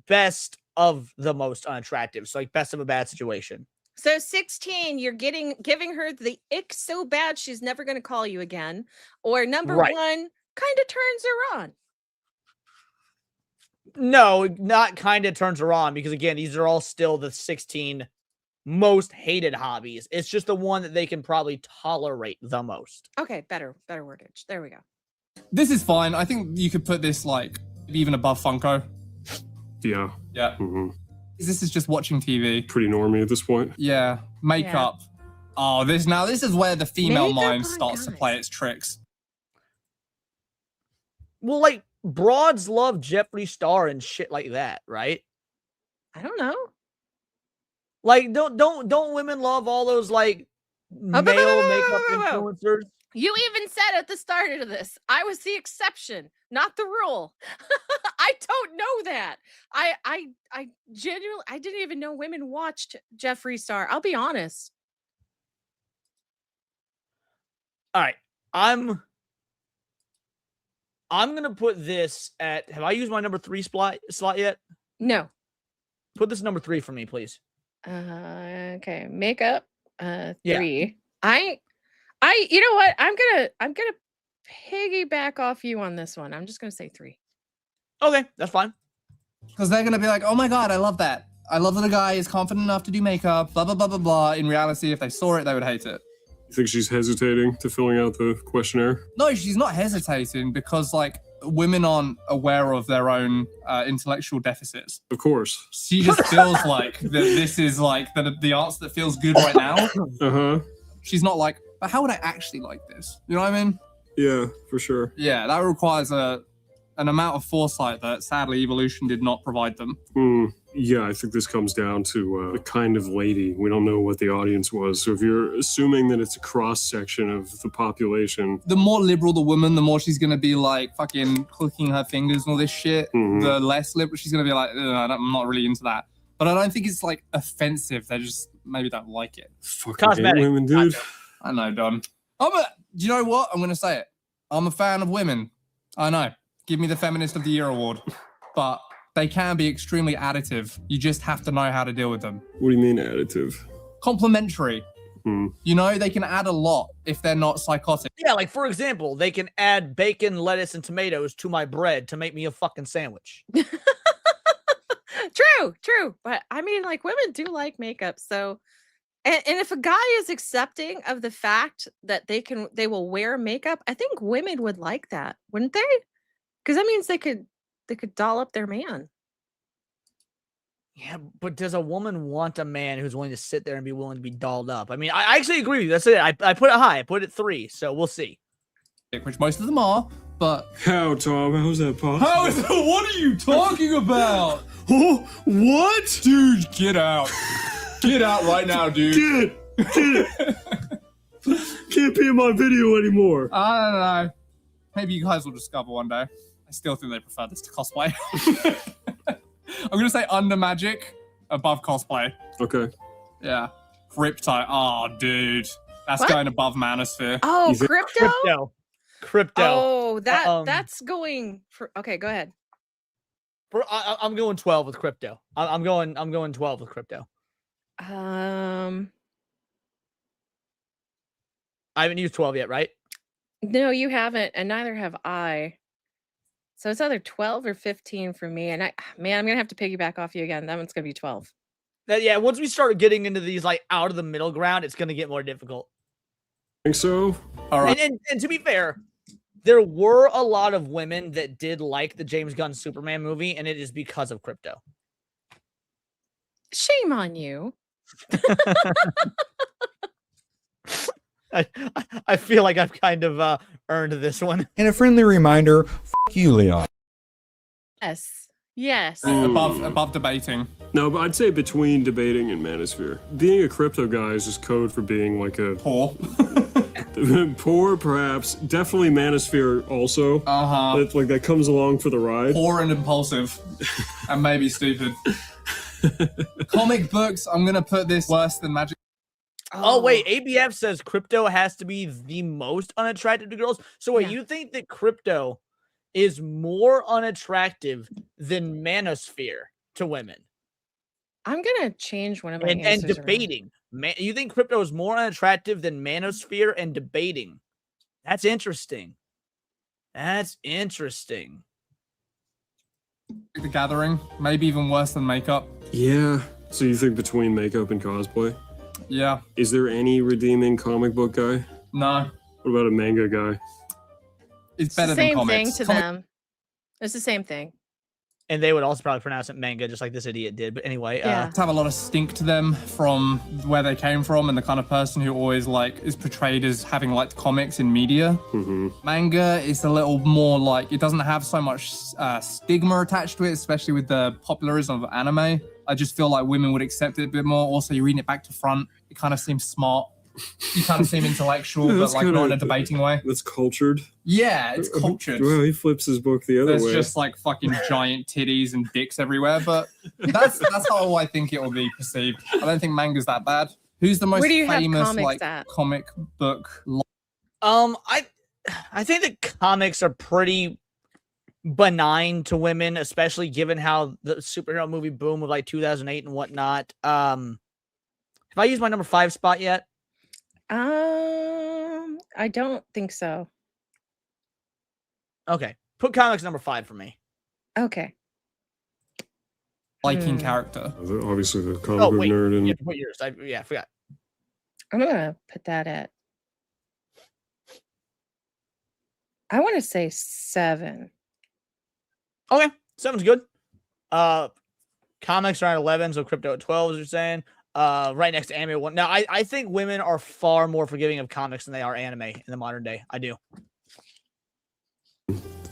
best of the most unattractive. So like best of a bad situation.
So 16, you're giving her the ick so bad she's never going to call you again. Or number 1 kind of turns her on.
No, not kind of turns her on, because again, these are all still the 16 most hated hobbies. It's just the one that they can probably tolerate the most.
Okay, better wordage. There we go.
This is fine. I think you could put this like even above Funko.
Yeah.
Yeah. This is just watching TV.
Pretty normy at this point.
Yeah. Makeup. Yeah. Oh, this is where the female mind starts to play its tricks.
Well, like broads love Jeffree Star and shit like that, right?
I don't know.
Like, don't women love all those like male makeup influencers?
You even said at the start of this, I was the exception, not the rule. I don't know that. I genuinely, I didn't even know women watched Jeffree Star. I'll be honest.
All right, I'm gonna put this at. Have I used my number 3 slot yet? No. Put this number 3 for me, please.
Okay, makeup. 3.
Yeah.
You know what? I'm gonna piggyback off you on this one. I'm just gonna say 3.
Okay, that's fine.
Because they're gonna be like, oh my god, I love that. I love that a guy is confident enough to do makeup, blah blah blah blah blah. In reality, if they saw it, they would hate it.
You think she's hesitating to filling out the questionnaire?
No, she's not hesitating because like women aren't aware of their own intellectual deficits.
Of course.
She just feels like that this is like the answer that feels good right now.
Uh-huh.
She's not like, but how would I actually like this? You know what I mean?
Yeah, for sure.
Yeah, that requires an amount of foresight that sadly evolution did not provide them.
Yeah, I think this comes down to the kind of lady. We don't know what the audience was. So if you're assuming that it's a cross-section of the population...
The more liberal the woman, the more she's going to be like fucking clicking her fingers and all this shit. The less liberal, she's going to be like, I'm not really into that. But I don't think it's like offensive. They just maybe don't like it.
Fucking hate women, dude.
I know, Don. Do you know what? I'm going to say it. I'm a fan of women. I know. Give me the Feminist of the Year award. But they can be extremely additive. You just have to know how to deal with them.
What do you mean additive?
Complementary. You know, they can add a lot if they're not psychotic.
Yeah, like for example, they can add bacon, lettuce, and tomatoes to my bread to make me a fucking sandwich.
True. But I mean, like, women do like makeup. So, and if a guy is accepting of the fact that they will wear makeup, I think women would like that, wouldn't they? Because that means they could doll up their man.
Yeah, but does a woman want a man who's willing to sit there and be willing to be dolled up? I mean, I actually agree with you. That's it. I put it high. I put it 3. So we'll see.
Which most of them are, but...
How, Tom? How's that possible?
How is that? What are you talking about?
Oh, what?
Dude, get out. Get out right now, dude.
Get Can't be in my video anymore.
I don't know. Maybe you guys will discover one day. I still think they prefer this to cosplay. I'm going to say under magic, above cosplay.
Okay.
Yeah. Crypto. Oh, dude. That's going above Manosphere.
Oh, crypto?
Crypto.
Oh, that's going for... Okay, go ahead.
I'm going 12 with crypto. I'm going 12 with crypto. I haven't used 12 yet, right?
No, you haven't, and neither have I. So it's either 12 or 15 for me. And I'm gonna have to piggyback off you again. That one's gonna be 12.
Yeah, once we start getting into these like out of the middle ground, it's gonna get more difficult.
Think so?
All right.
And to be fair, there were a lot of women that did like the James Gunn Superman movie, and it is because of crypto.
Shame on you.
I feel like I've kind of earned this one.
And a friendly reminder, fuck you, Leon.
Yes.
Above debating.
No, but I'd say between debating and Manosphere. Being a crypto guy is just code for being like a...
Poor.
Poor, perhaps. Definitely Manosphere also. That's like, that comes along for the ride.
Poor and impulsive. And maybe stupid. Comic books, I'm going to put this worse than Magic.
Oh, wait. ABF says crypto has to be the most unattractive to girls. So wait, you think that crypto is more unattractive than Manosphere to women?
I'm going to change one of my
and
answers
debating. You think crypto is more unattractive than Manosphere and debating? That's interesting. That's interesting.
The Gathering, maybe even worse than makeup.
Yeah. So you think between makeup and cosplay?
Yeah.
Is there any redeeming comic book guy?
No.
What about a manga guy?
It's better than comics.
Same thing to them. It's the same thing.
And they would also probably pronounce it manga, just like this idiot did. But anyway,
have a lot of stink to them from where they came from, and the kind of person who always like is portrayed as having liked comics in media. Manga is a little more like, it doesn't have so much stigma attached to it, especially with the popularism of anime. I just feel like women would accept it a bit more. Also, you're reading it back to front. It kind of seems smart. You kind of seem intellectual, but like not in a debating way.
That's cultured.
Yeah, it's cultured.
Well, he flips his book the other way.
There's just like fucking giant titties and dicks everywhere, but that's how I think it will be perceived. I don't think manga's that bad. Who's the most famous like comic book?
I think that comics are pretty benign to women, especially given how the superhero movie boom of like 2008 and whatnot. Have I used my number 5 spot yet?
I don't think so.
Okay. Put comics number 5 for me.
Okay.
Liking character.
Obviously the comic book nerd. And...
You have to put yours. I forgot.
I'm going to put that at... I want to say 7.
Okay. 7's good. Comics are at 11, so crypto at 12, as you're saying. Right next to anime 1. Now, I think women are far more forgiving of comics than they are anime in the modern day. I do.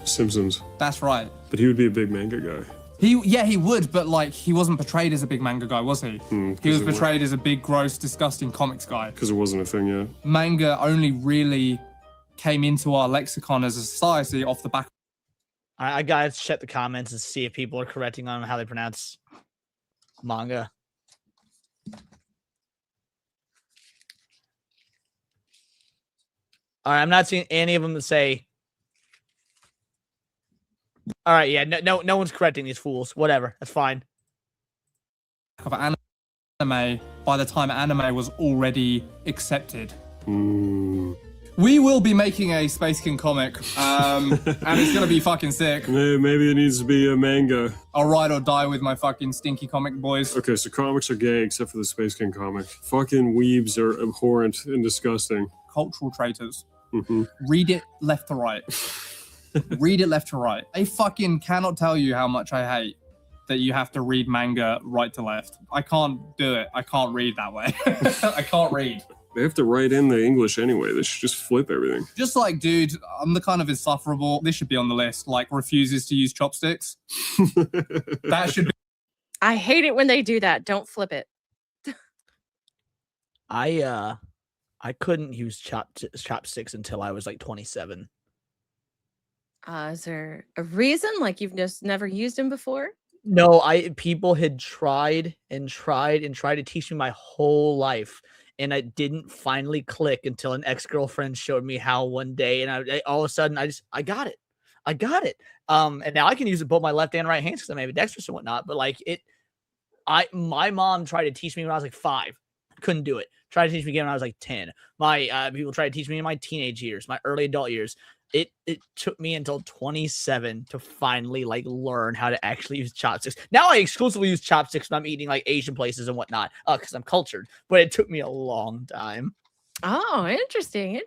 Simpsons.
That's right.
But he would be a big manga guy.
He would, but like he wasn't portrayed as a big manga guy, was he? He was portrayed as a big, gross, disgusting comics guy.
Because it wasn't a thing yet.
Manga only really came into our lexicon as a society off the back.
I gotta check the comments and see if people are correcting on how they pronounce manga. All right, I'm not seeing any of them that say. All right, yeah, no one's correcting these fools. Whatever, that's fine.
Of anime by the time anime was already accepted. We will be making a Space King comic, and it's gonna be fucking sick.
Maybe it needs to be a manga.
I'll ride or die with my fucking stinky comic boys.
Okay, so comics are gay except for the Space King comic. Fucking weebs are abhorrent and disgusting.
Cultural traitors. Read it left to right. Read it left to right. I fucking cannot tell you how much I hate that you have to read manga right to left. I can't do it. I can't read that way. I can't read.
They have to write in the English anyway. They should just flip everything.
Just like, dude, I'm the kind of insufferable. This should be on the list. Like, refuses to use chopsticks. That should be.
I hate it when they do that. Don't flip it.
I couldn't use chopsticks until I was like 27.
Is there a reason? Like you've just never used them before?
No, people had tried to teach me my whole life. And I didn't finally click until an ex-girlfriend showed me how one day, and I all of a sudden I got it. And now I can use it both my left and right hands because I'm ambidextrous and whatnot. But like my mom tried to teach me when I was like 5, couldn't do it. Tried to teach me again when I was like 10. My people tried to teach me in my teenage years, my early adult years. It took me until 27 to finally like learn how to actually use chopsticks. Now I exclusively use chopsticks when I'm eating like Asian places and whatnot, because I'm cultured. But it took me a long time.
Oh, interesting.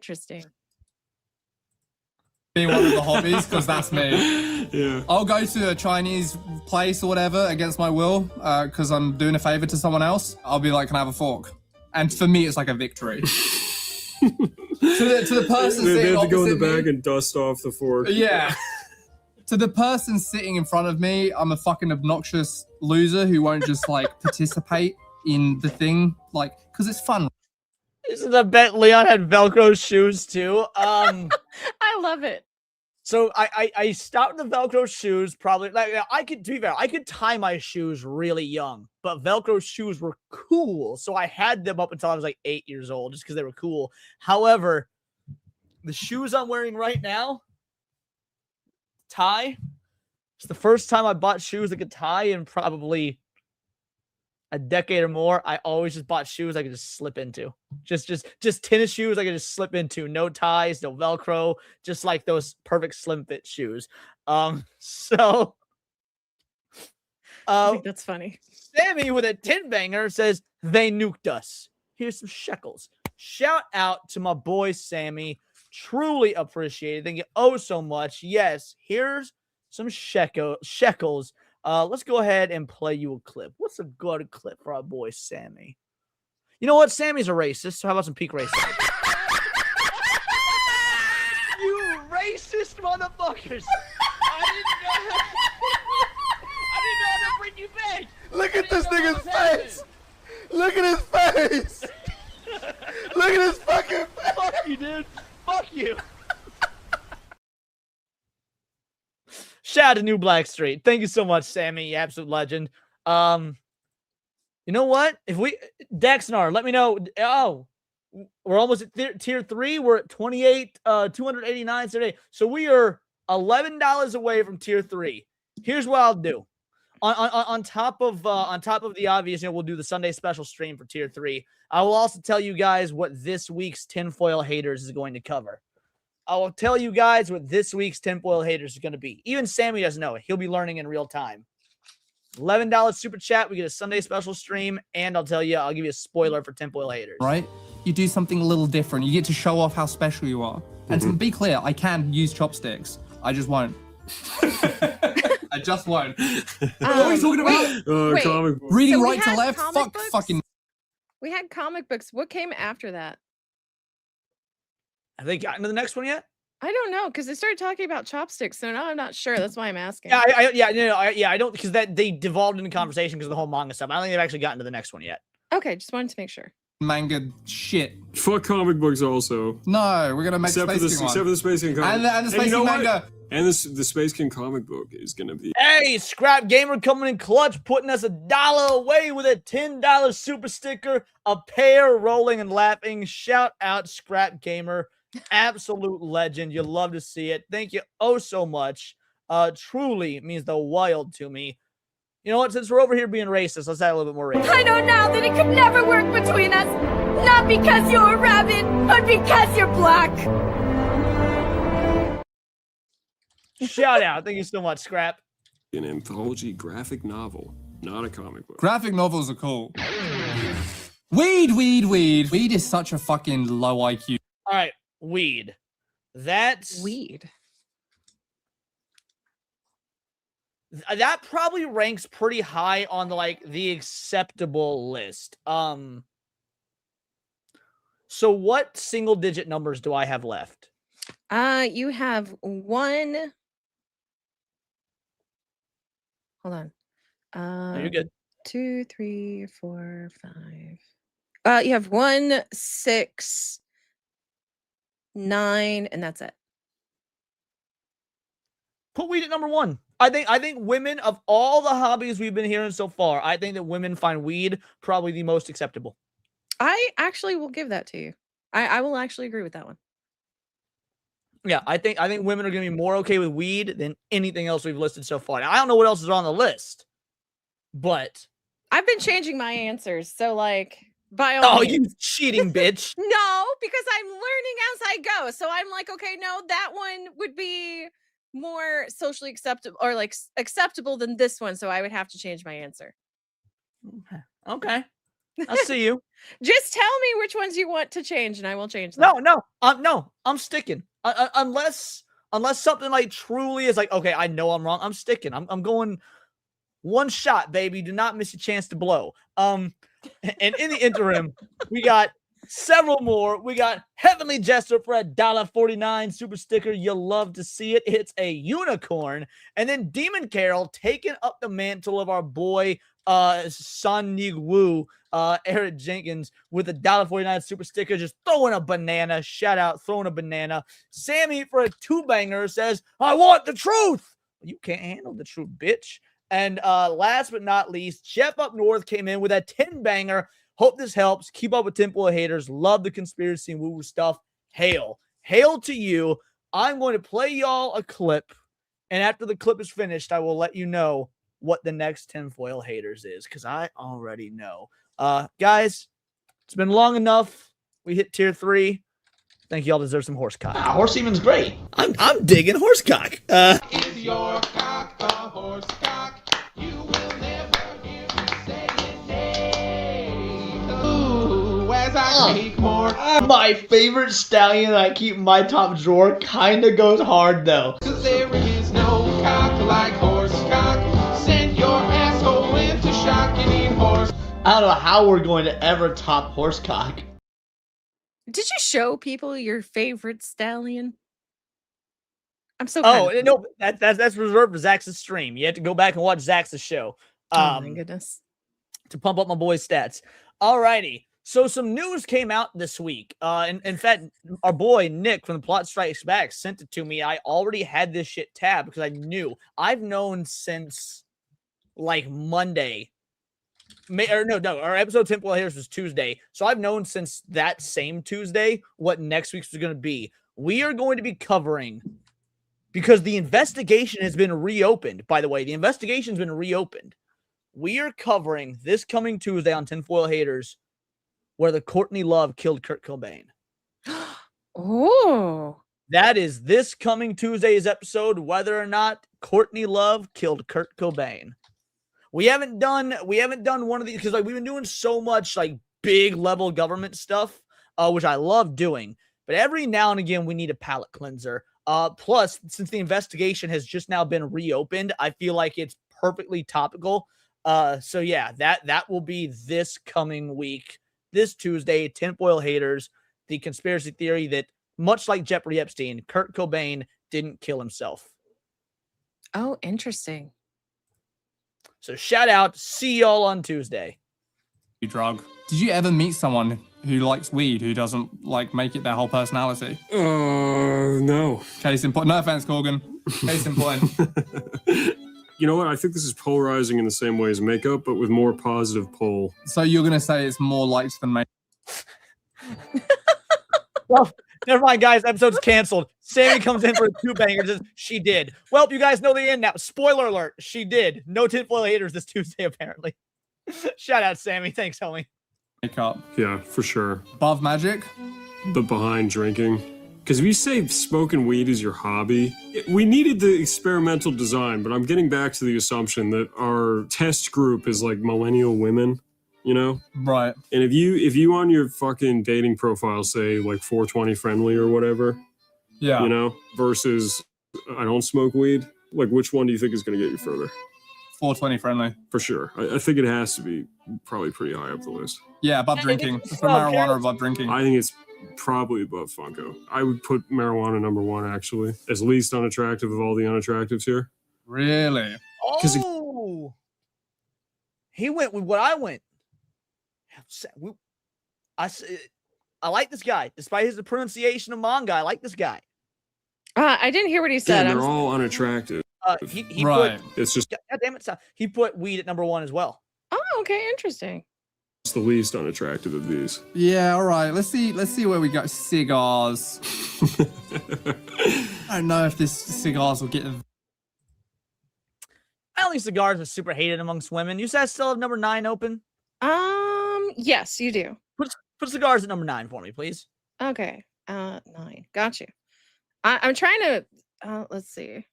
Be one of the hobbies, because that's me.
Yeah.
I'll go to a Chinese place or whatever against my will, because I'm doing a favor to someone else. I'll be like, can I have a fork? And for me, it's like a victory. to the person
they
sitting
have to go in the
opposite
bag
me,
and dust off the fork.
Yeah. To the person sitting in front of me, I'm a fucking obnoxious loser who won't just like participate in the thing, like, because it's fun.
This is the bet Leon had Velcro shoes too.
I love it.
So I stopped the Velcro shoes probably like I could, to be fair, I could tie my shoes really young, but Velcro shoes were cool. So I had them up until I was like 8 years old just because they were cool. However, the shoes I'm wearing right now, tie. It's the first time I bought shoes that could tie in probably a decade or more. I always just bought shoes I could just slip into. Just tennis shoes I could just slip into. No ties, no Velcro, just like those perfect slim fit shoes.
I think that's funny.
Sammy with a 10 banger says they nuked us. Here's some shekels. Shout out to my boy Sammy. Truly appreciated. Thank you oh so much. Yes, here's some shekels. Let's go ahead and play you a clip. What's a good clip for our boy Sammy? You know what? Sammy's a racist, so how about some peak racism? You racist motherfuckers! I didn't know how to bring you back!
Look at this nigga's face! Look at his face! Look at his fucking face!
Fuck you, dude! Fuck you! Shout out to New Blackstreet. Thank you so much, Sammy, you absolute legend. You know what? If we Dexnar, let me know. Oh, we're almost at tier 3. We're at 28, 289 today. So we are $11 away from tier 3. Here's what I'll do. On top of the obvious, we'll do the Sunday special stream for tier 3. I will also tell you guys what this week's tinfoil haters is going to cover. I will tell you guys what this week's tinfoil haters is going to be. Even Sammy doesn't know it. He'll be learning in real time. $11 super chat. We get a Sunday special stream. And I'll give you a spoiler for tinfoil haters.
Right? You do something a little different. You get to show off how special you are. And to be clear, I can use chopsticks. I just won't. I just won't. What are you talking about?
Comic
book.
Reading
So
right to left? Fuck
books?
fucking.
We had comic books. What came after that?
Have they gotten to the next one yet?
I don't know because they started talking about chopsticks, so now I'm not sure. That's why I'm asking.
Yeah, I don't because that they devolved into conversation because of the whole manga stuff. I don't think they've actually gotten to the next one yet.
Okay, just wanted to make sure.
Manga shit.
Fuck comic books also.
No, we're gonna make
except
Space
for the,
King one.
except for the Space King comic.
And the Space King manga.
And the Space King comic book is gonna be.
Hey, Scrap Gamer coming in clutch, putting us $1 away with a $10 super sticker, a pair rolling and laughing. Shout out Scrap Gamer, absolute legend. You love to see it. Thank you oh so much. Truly means the wild to me. You know what? Since we're over here being racist, let's add a little bit more racist.
I know now that it could never work between us. Not because you're a rabbit, but because you're black.
Shout out. Thank you so much, Scrap.
An anthology graphic novel, not a comic book.
Graphic novels are cool. Weed. Weed is such a fucking low IQ.
All right, weed. That's
weed.
That probably ranks pretty high on the acceptable list. So what single digit numbers do I have left?
You have one. Hold on.
No, you're good.
2, 3, 4, 5. You have 1, 6, 9, and that's it.
Put weed at number 1. I think women, of all the hobbies we've been hearing so far, I think that women find weed probably the most acceptable.
I actually will give that to you. I will actually agree with that one.
Yeah, I think women are going to be more okay with weed than anything else we've listed so far. Now, I don't know what else is on the list, but
I've been changing my answers, so by all means.
You cheating bitch.
No, because I'm learning as I go. So I'm like, okay, no, that one would be more socially acceptable or acceptable than this one, so I would have to change my answer.
Okay. I see you.
Just tell me which ones you want to change, and I will change them.
No, I'm sticking. Unless something truly is okay, I know I'm wrong. I'm sticking. I'm going one shot, baby. Do not miss a chance to blow. And in the interim, we got several more. We got Heavenly Jester for $1.49 super sticker. You'll love to see it. It's a unicorn. And then Demon Carol taking up the mantle of our boy Son Nig Woo, Eric Jenkins with a $1.49 super sticker, just throwing a banana. Shout out, throwing a banana. Sammy for a 2-banger says, I want the truth. You can't handle the truth, bitch. And last but not least, Jeff Up North came in with a 10-banger. Hope this helps. Keep up with Temple of Haters. Love the conspiracy and woo-woo stuff. Hail. Hail to you. I'm going to play y'all a clip. And after the clip is finished, I will let you know what the next tinfoil haters is, because I already know. Guys, it's been long enough. We hit tier 3. Think y'all deserve some horsecock.
Horse semen's great.
I'm digging horsecock.
Is your cock a horse cock? You will never hear me say it, nay. Ooh, as I take more.
My favorite stallion I keep in my top drawer kinda goes hard though.
'Cause there is no cock like horse cock. Send your asshole into shock and eat horse.
I don't know how we're going to ever top horsecock.
Did you show people your favorite stallion? I'm so
no, that's reserved for Zax's stream. You have to go back and watch Zax's show.
Oh my goodness.
To pump up my boy's stats. Alrighty. So some news came out this week. In fact, our boy Nick from the Plot Strikes Back sent it to me. I already had this shit tabbed because I knew. I've known since Monday. Our episode Temple of Haters was Tuesday. So I've known since that same Tuesday what next week's was going to be. We are going to be covering, because the investigation has been reopened. By the way, the investigation's been reopened. We are covering this coming Tuesday on Tinfoil Haters where the Courtney Love killed Kurt Cobain.
Oh.
That is this coming Tuesday's episode, whether or not Courtney Love killed Kurt Cobain. We haven't done one of these because we've been doing so much big level government stuff, which I love doing. But every now and again, we need a palate cleanser. Plus, since the investigation has just now been reopened, I feel like it's perfectly topical. So yeah, that will be this coming week, this Tuesday. Tinfoil Haters, the conspiracy theory that much like Jeffrey Epstein, Kurt Cobain didn't kill himself.
Oh, interesting.
So shout out. See y'all on Tuesday.
Drug. Did you ever meet someone who likes weed who doesn't like make it their whole personality?
No.
Case in point. No offense, Corgan. Case in point.
You know what? I think this is polarizing in the same way as makeup, but with more positive pull.
So you're gonna say it's more liked than makeup?
Well, never mind, guys. Episode's canceled. Sammy comes in for a 2-banger. Says she did. Well, you guys know the end now. Spoiler alert. She did. No tinfoil haters this Tuesday, apparently. Shout out, Sammy. Thanks, homie.
Makeup.
Yeah, for sure.
Above magic?
But behind drinking. Because if you say smoking weed is your hobby, we needed the experimental design, but I'm getting back to the assumption that our test group is like millennial women, you know?
Right.
And if you on your fucking dating profile say like 420 friendly or whatever,
yeah,
you know, versus I don't smoke weed, like which one do you think is going to get you further?
420 friendly.
For sure. I think it has to be probably pretty high up the list.
Yeah, above drinking. For marijuana, above drinking.
I think it's probably above Funko. I would put marijuana number 1, actually, as least unattractive of all the unattractives here.
Really?
Oh, he went with what I went. I like this guy, despite his pronunciation of manga. I like this guy.
I didn't hear what he said.
Yeah, they're all unattractive.
He
right.
Put,
it's just.
God damn it! He put weed at number 1 as well.
Oh, okay, interesting.
It's the least unattractive of these.
Yeah, all right. Let's see where we got cigars. I don't know if this cigars will get.
I don't think cigars are super hated amongst women. You said still have number 9 open.
Yes, you do.
Put cigars at number 9 for me, please.
Okay, 9. Got you. I'm trying to. Let's see.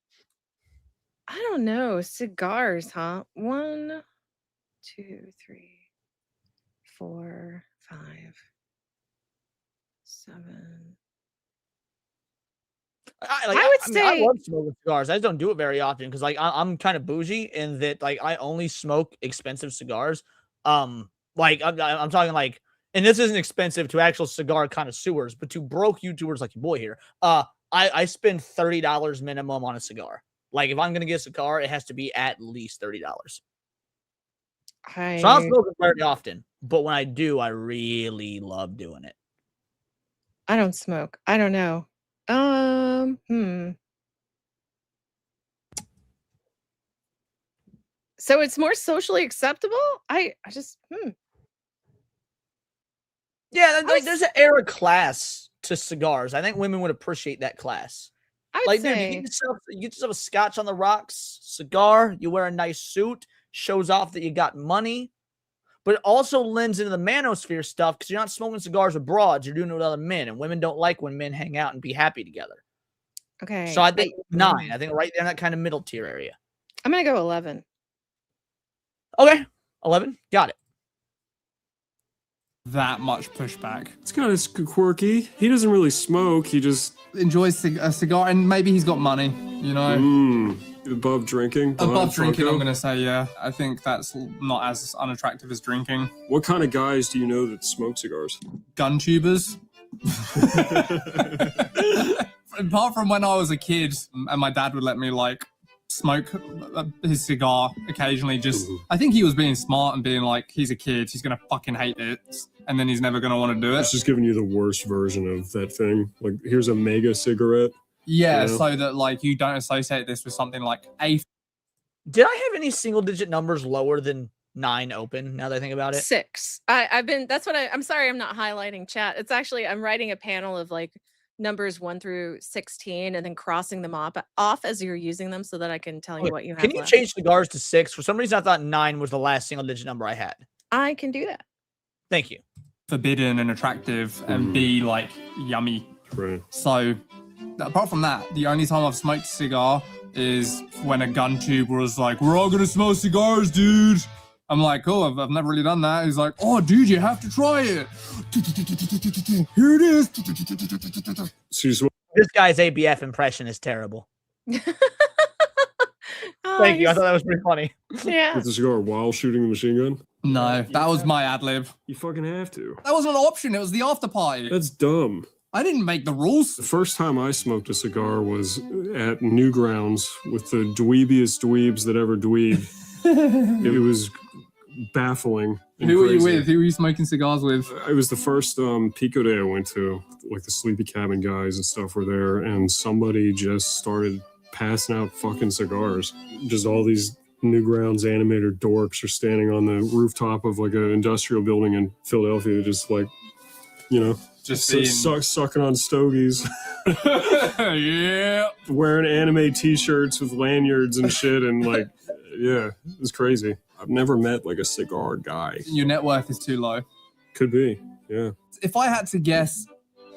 I don't know. Cigars, huh? 1, 2, 3, 4, 5, 7. I would say
I love smoking cigars. I just don't do it very often because like I'm kind of bougie in that like I only smoke expensive cigars. Like I'm talking like, and this isn't expensive to actual cigar connoisseurs, but to broke YouTubers like your boy here. I spend $30 minimum on a cigar. Like if I'm gonna get a cigar, it has to be at least $30. So I don't smoke it very often, but when I do, I really love doing it.
I don't smoke. I don't know. So it's more socially acceptable? I just
Yeah, like there's an era class to cigars. I think women would appreciate that class.
I'd
Dude, you get yourself a scotch on the rocks cigar, you wear a nice suit, shows off that you got money, but it also lends into the manosphere stuff because you're not smoking cigars with broads, you're doing it with other men, and women don't like when men hang out and be happy together.
Okay.
So I think 9. I think right there in that kind of middle tier area.
I'm gonna go 11.
Okay. 11. Got it.
That much pushback.
It's kind of quirky. He doesn't really smoke. He just
enjoys a cigar, and maybe he's got money, you know?
Above drinking?
Above drinking, I'm going to say, yeah. I think that's not as unattractive as drinking.
What kind of guys do you know that smoke cigars?
Gun tubers. Apart from when I was a kid, and my dad would let me, like, smoke his cigar occasionally, just I think he was being smart and being like, he's a kid, he's gonna fucking hate it, and then he's never gonna want to do it.
It's just giving you the worst version of that thing. Like, here's a mega cigarette.
Yeah, you know? So that like you don't associate this with something like a.
Did I have any single digit numbers lower than 9 open now that I think about it?
6. I've been, that's what I'm sorry I'm not highlighting chat. It's actually, I'm writing a panel of like numbers 1 through 16 and then crossing them off as you're using them so that I can tell you what you have.
Can you change cigars to 6? For some reason, I thought 9 was the last single digit number I had.
I can do that.
Thank you.
Forbidden and attractive and be like yummy.
Right.
So apart from that, the only time I've smoked a cigar is when a gun tube was like, we're all gonna smoke cigars, dude. I'm like, oh, I've never really done that. He's like, oh, dude, you have to try it. Here it is.
This guy's ABF impression is terrible. Thank you. I thought that was pretty funny.
Yeah.
With the cigar while shooting the machine gun?
No, that was my ad lib.
You fucking have to.
That wasn't an option. It was the after party.
That's dumb.
I didn't make the rules.
The first time I smoked a cigar was at Newgrounds with the dweebiest dweebs that ever dweeb. It was baffling.
Who were you with? Who were you smoking cigars with?
It was the first Pico Day I went to. Like the Sleepy Cabin guys and stuff were there, and somebody just started passing out fucking cigars. Just all these Newgrounds animator dorks are standing on the rooftop of like an industrial building in Philadelphia, just like, you know,
just
sucking on stogies.
Yeah.
Wearing anime t-shirts with lanyards and shit, and like, yeah, it was crazy. I've never met like a cigar guy.
Your net worth is too low.
Could be, yeah.
If I had to guess,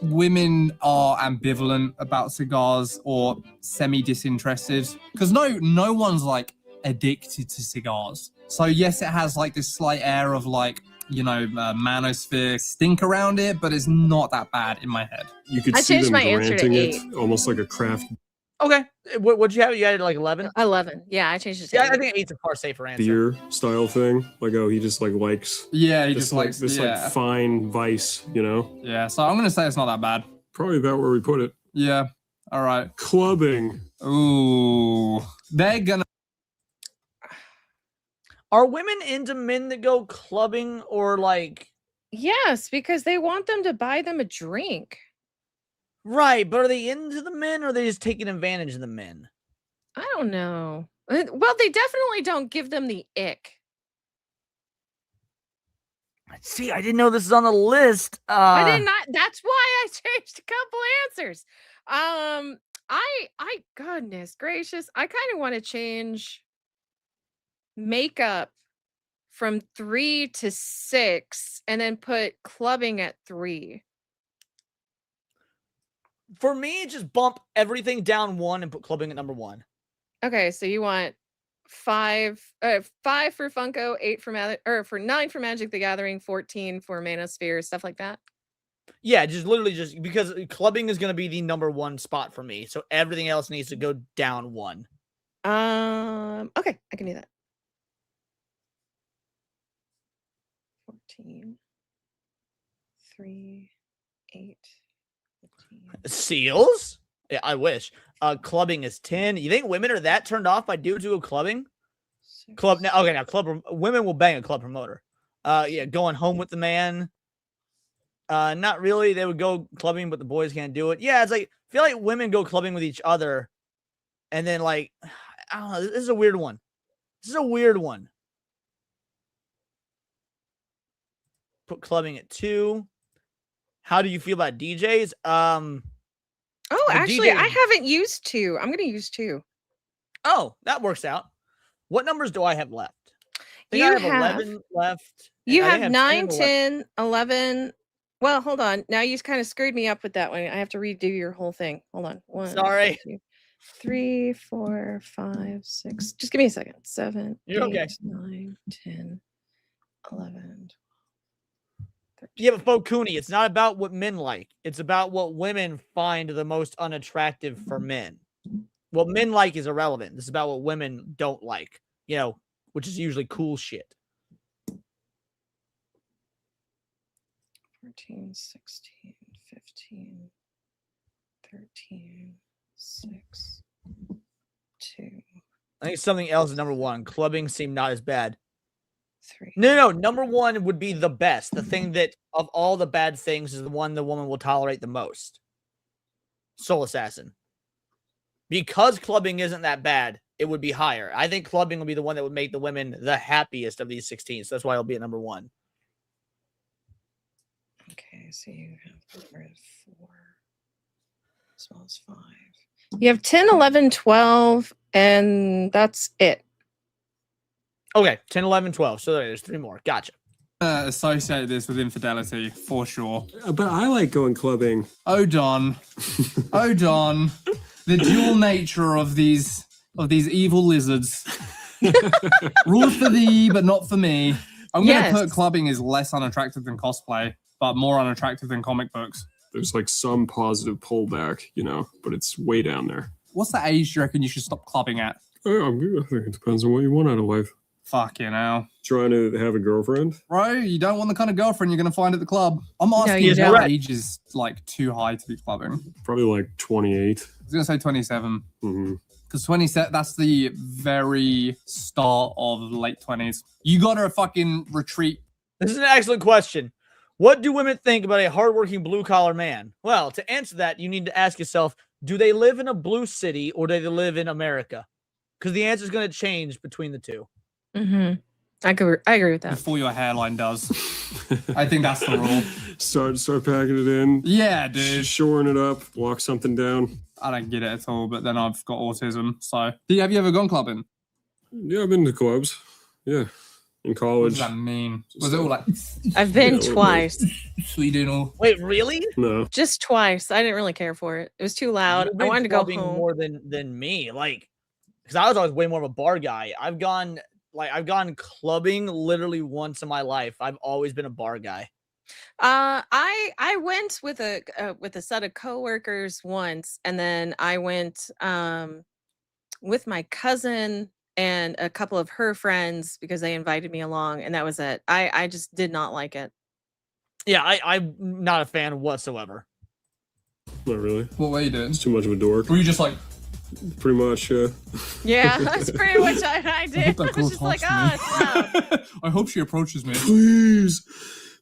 women are ambivalent about cigars or semi-disinterested, because no one's like addicted to cigars. So yes, it has like this slight air of like, you know, manosphere stink around it, but it's not that bad in my head.
You could
I
see
changed
them
my answer to
granting
8.
it almost like a craft
Okay. What'd you have? You had like 11?
11. Yeah, I changed it to
Yeah,
8.
I think 8's a far safer answer.
beer style thing. Like, oh, he just like likes.
Yeah, he
this,
just
like,
likes
this
yeah.
like fine vice, you know?
Yeah, so I'm gonna say it's not that bad.
Probably about where we put it.
Yeah. All right.
Clubbing.
Ooh. They're gonna.
Are women into men that go clubbing or like?
Yes, because they want them to buy them a drink.
Right, but are they into the men or are they just taking advantage of the men?
I don't know. Well, they definitely don't give them the ick.
See, I didn't know this is on the list.
I did not. That's why I changed a couple answers. I goodness gracious, I kind of want to change makeup from 3 to 6, and then put clubbing at 3.
For me, just bump everything down 1 and put clubbing at number 1.
Okay, so you want 5 for Funko, 8 for 9 for Magic the Gathering, 14 for Manosphere, stuff like that.
Yeah, just literally just because clubbing is going to be the number 1 spot for me. So everything else needs to go down 1.
Okay, I can do that. 14, 3, 8, 15.
Seals? Yeah, I wish. Clubbing is 10. You think women are that turned off by dudes who go clubbing?
6.
Club now. Okay, now women will bang a club promoter. Yeah, going home with the man. Not really. They would go clubbing, but the boys can't do it. Yeah, it's like I feel like women go clubbing with each other, and then like I don't know. This is a weird one. This is a weird one. Put clubbing at 2. How do you feel about DJs?
Oh, actually,
DJ
I haven't used 2. I'm going to use 2.
Oh, that works out. What numbers do I have left? I think
You
I have
have
11 left.
You
and I think
have
I
9, 10, 11. Well, hold on. Now you kind of screwed me up with that one. I have to redo your whole thing. Hold on. 1,
Sorry.
2, 3, 4, 5, 6. Just give me a second. 7,
You're
8,
okay.
9, 10, 11.
Yeah, but Bo Cooney, it's not about what men like. It's about what women find the most unattractive for men. What men like is irrelevant. This is about what women don't like, you know, which is usually cool shit.
14, 16, 15, 13, 6, 2.
I think something else is number 1. Clubbing seemed not as bad.
3.
No. Number 1 would be the best. The thing that of all the bad things is the one the woman will tolerate the most. Soul Assassin. Because clubbing isn't that bad, it would be higher. I think clubbing would be the one that would make the women the happiest of these 16. So that's why it'll be at number 1.
Okay, so you have 4 as well as 5. You have 10, 11, 12, and that's it.
Okay, 10, 11, 12. So there's 3 more. Gotcha.
Associate this with infidelity for sure.
But I like going clubbing.
Oh Don, oh Don, the dual nature of these evil lizards. Rules for thee, but not for me. I'm gonna put clubbing is less unattractive than cosplay, but more unattractive than comic books.
There's like some positive pullback, you know, but it's way down there.
What's the age you reckon you should stop clubbing at?
I think it depends on what you want out of life.
Fucking hell.
Trying to have a girlfriend?
Bro, you don't want the kind of girlfriend you're going to find at the club. I'm asking
you
if
don't.
your age is like too high to be clubbing.
Probably like 28.
I was going to say 27.
Mm-hmm.
Because 27, that's the very start of late 20s. You got to fucking retreat.
This is an excellent question. What do women think about a hardworking blue-collar man? Well, to answer that, you need to ask yourself, do they live in a blue city or do they live in America? Because the answer is going to change between the two.
Mm-hmm. I agree with that.
Before your hairline does. I think that's the rule.
Start packing it in.
Yeah, dude.
Shoring it up, walk something down.
I don't get it at all, but then I've got autism, so... Have you ever gone clubbing?
Yeah, I've been to clubs. Yeah. In college.
What does that mean? Was it all like...
I've been twice.
Sweden or...
Wait, really?
No.
Just twice. I didn't really care for it. It was too loud.
You've
I
been
wanted to go
clubbing
home.
more than me. Like, because I was always way more of a bar guy. I've gone clubbing literally once in my life. I've always been a bar guy.
I went with a set of coworkers once, and then I went with my cousin and a couple of her friends because they invited me along, and that was it. I just did not like it.
Yeah, I'm not a fan whatsoever.
Not really.
What were you doing?
It's too much of a dork.
Were you just like...
Pretty much, yeah.
Yeah, that's pretty much what I did. I was just like,
I hope she approaches me.
Please.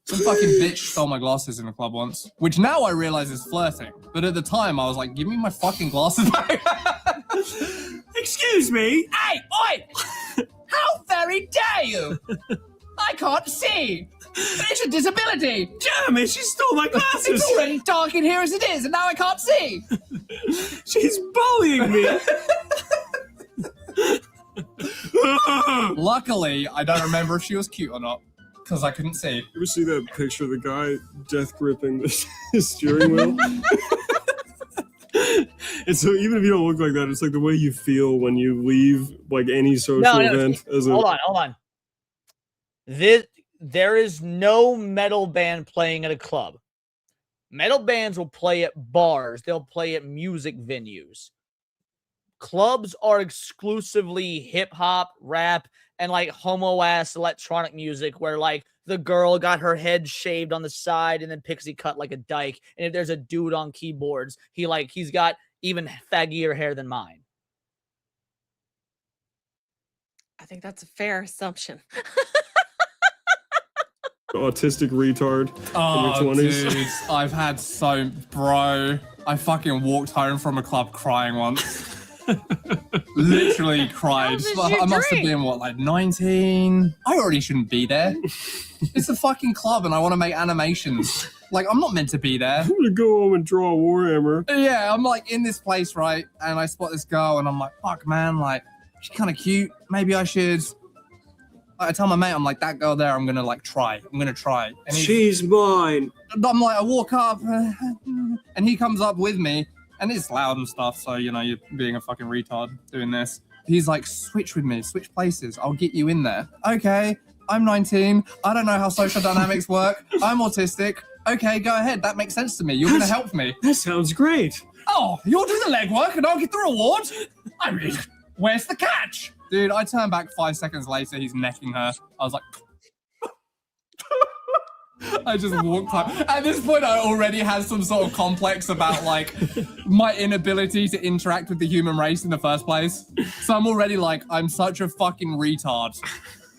Some fucking bitch stole my glasses in a club once, which now I realize is flirting. But at the time, I was like, give me my fucking glasses back.
Excuse me?
Hey, oi! How very dare you! I can't see! It's a disability!
Damn it, she stole my glasses!
It's already dark in here as it is, and now I can't see!
She's bullying me!
Luckily, I don't remember if she was cute or not, because I couldn't see.
You ever see that picture of the guy death gripping the steering wheel? And so even if you don't look like that, it's like the way you feel when you leave like any social event.
Hold on. There is no metal band playing at a club. Metal bands will play at bars. They'll play at music venues. Clubs are exclusively hip hop, rap, and like homo-ass electronic music where like the girl got her head shaved on the side and then pixie cut like a dyke. And if there's a dude on keyboards, he's got even faggier hair than mine.
I think that's a fair assumption.
Autistic retard
Oh,
in your 20s.
dude, I've had bro, I fucking walked home from a club crying once. Literally cried. I must have been, what, like 19? I already shouldn't be there. It's a fucking club and I want to make animations. Like, I'm not meant to be there.
I'm gonna go home and draw a Warhammer.
Yeah, I'm like in this place, right? And I spot this girl and I'm like, fuck, man, like, she's kind of cute. Maybe I should. I tell my mate, I'm like, that girl there, I'm gonna like try. I'm gonna try. And
she's mine.
I'm like, I walk up and he comes up with me and it's loud and stuff. So, you know, you're being a fucking retard doing this. He's like, switch with me, switch places. I'll get you in there. Okay, I'm 19. I don't know how social dynamics work. I'm autistic. Okay, go ahead. That makes sense to me. You're gonna help me.
That sounds great.
Oh, you'll do the legwork and I'll get the reward? I mean, where's the catch? Dude, I turned back 5 seconds later, he's necking her. I was like... I just walked up. At this point, I already had some sort of complex about, like, my inability to interact with the human race in the first place. So I'm already like, I'm such a fucking retard.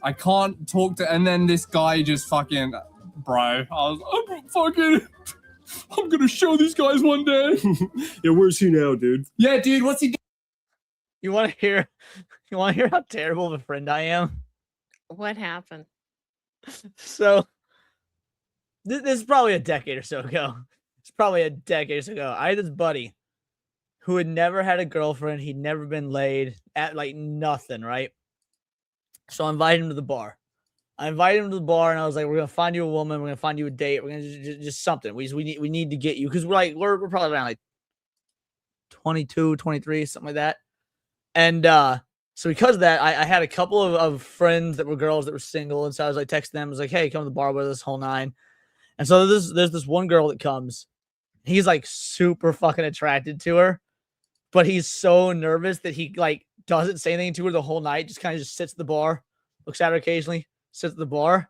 I can't talk to... And then this guy just fucking... Bro, I'm gonna show these guys one day.
Yeah, where's he now, dude?
Yeah, dude, what's he doing?
You want to hear how terrible of a friend I am?
What happened?
So, this is probably a decade or so ago. It's probably a decade or so ago. I had this buddy who had never had a girlfriend. He'd never been laid at like nothing, right? So I invited him to the bar. And I was like, we're going to find you a woman. We're going to find you a date. We're going to just something. We need to get you. Because we're probably around like 22, 23, something like that. And so because of that, I had a couple of friends that were girls that were single. And so I was like texting them. I was like, hey, come to the bar with us, whole nine. And so there's this one girl that comes. He's like super fucking attracted to her. But he's so nervous that he like doesn't say anything to her the whole night. Just kind of just sits at the bar. looks at her occasionally, sits at the bar.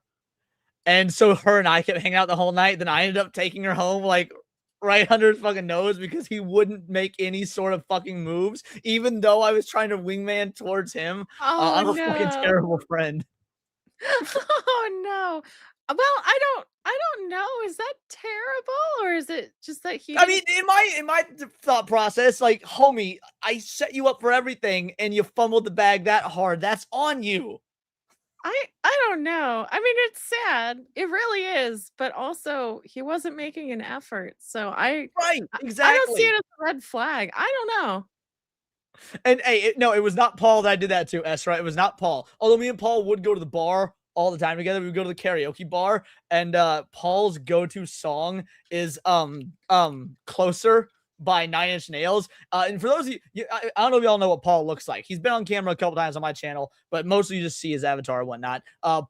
And so her and I kept hanging out the whole night. Then I ended up taking her home, like, right under his fucking nose because he wouldn't make any sort of fucking moves, even though I was trying to wingman towards him.
Oh,
I'm a fucking
no.
terrible friend.
Oh, no. Well, I don't know. Is that terrible, or is it just that he
I mean, in my thought process, like, homie, I set you up for everything and you fumbled the bag that hard. That's on you.
I don't know. I mean, it's sad. It really is, but also he wasn't making an effort. So
Right,
I don't see
exactly.
it as a red flag. I don't know.
And hey, no, it was not Paul that I did that to, Esra. It was not Paul. Although me and Paul would go to the bar all the time together. We would go to the karaoke bar, and Paul's go-to song is Closer by 9 Inch Nails. And for those of you, I don't know if y'all know what Paul looks like. He's been on camera a couple times on my channel, but mostly you just see his avatar and whatnot.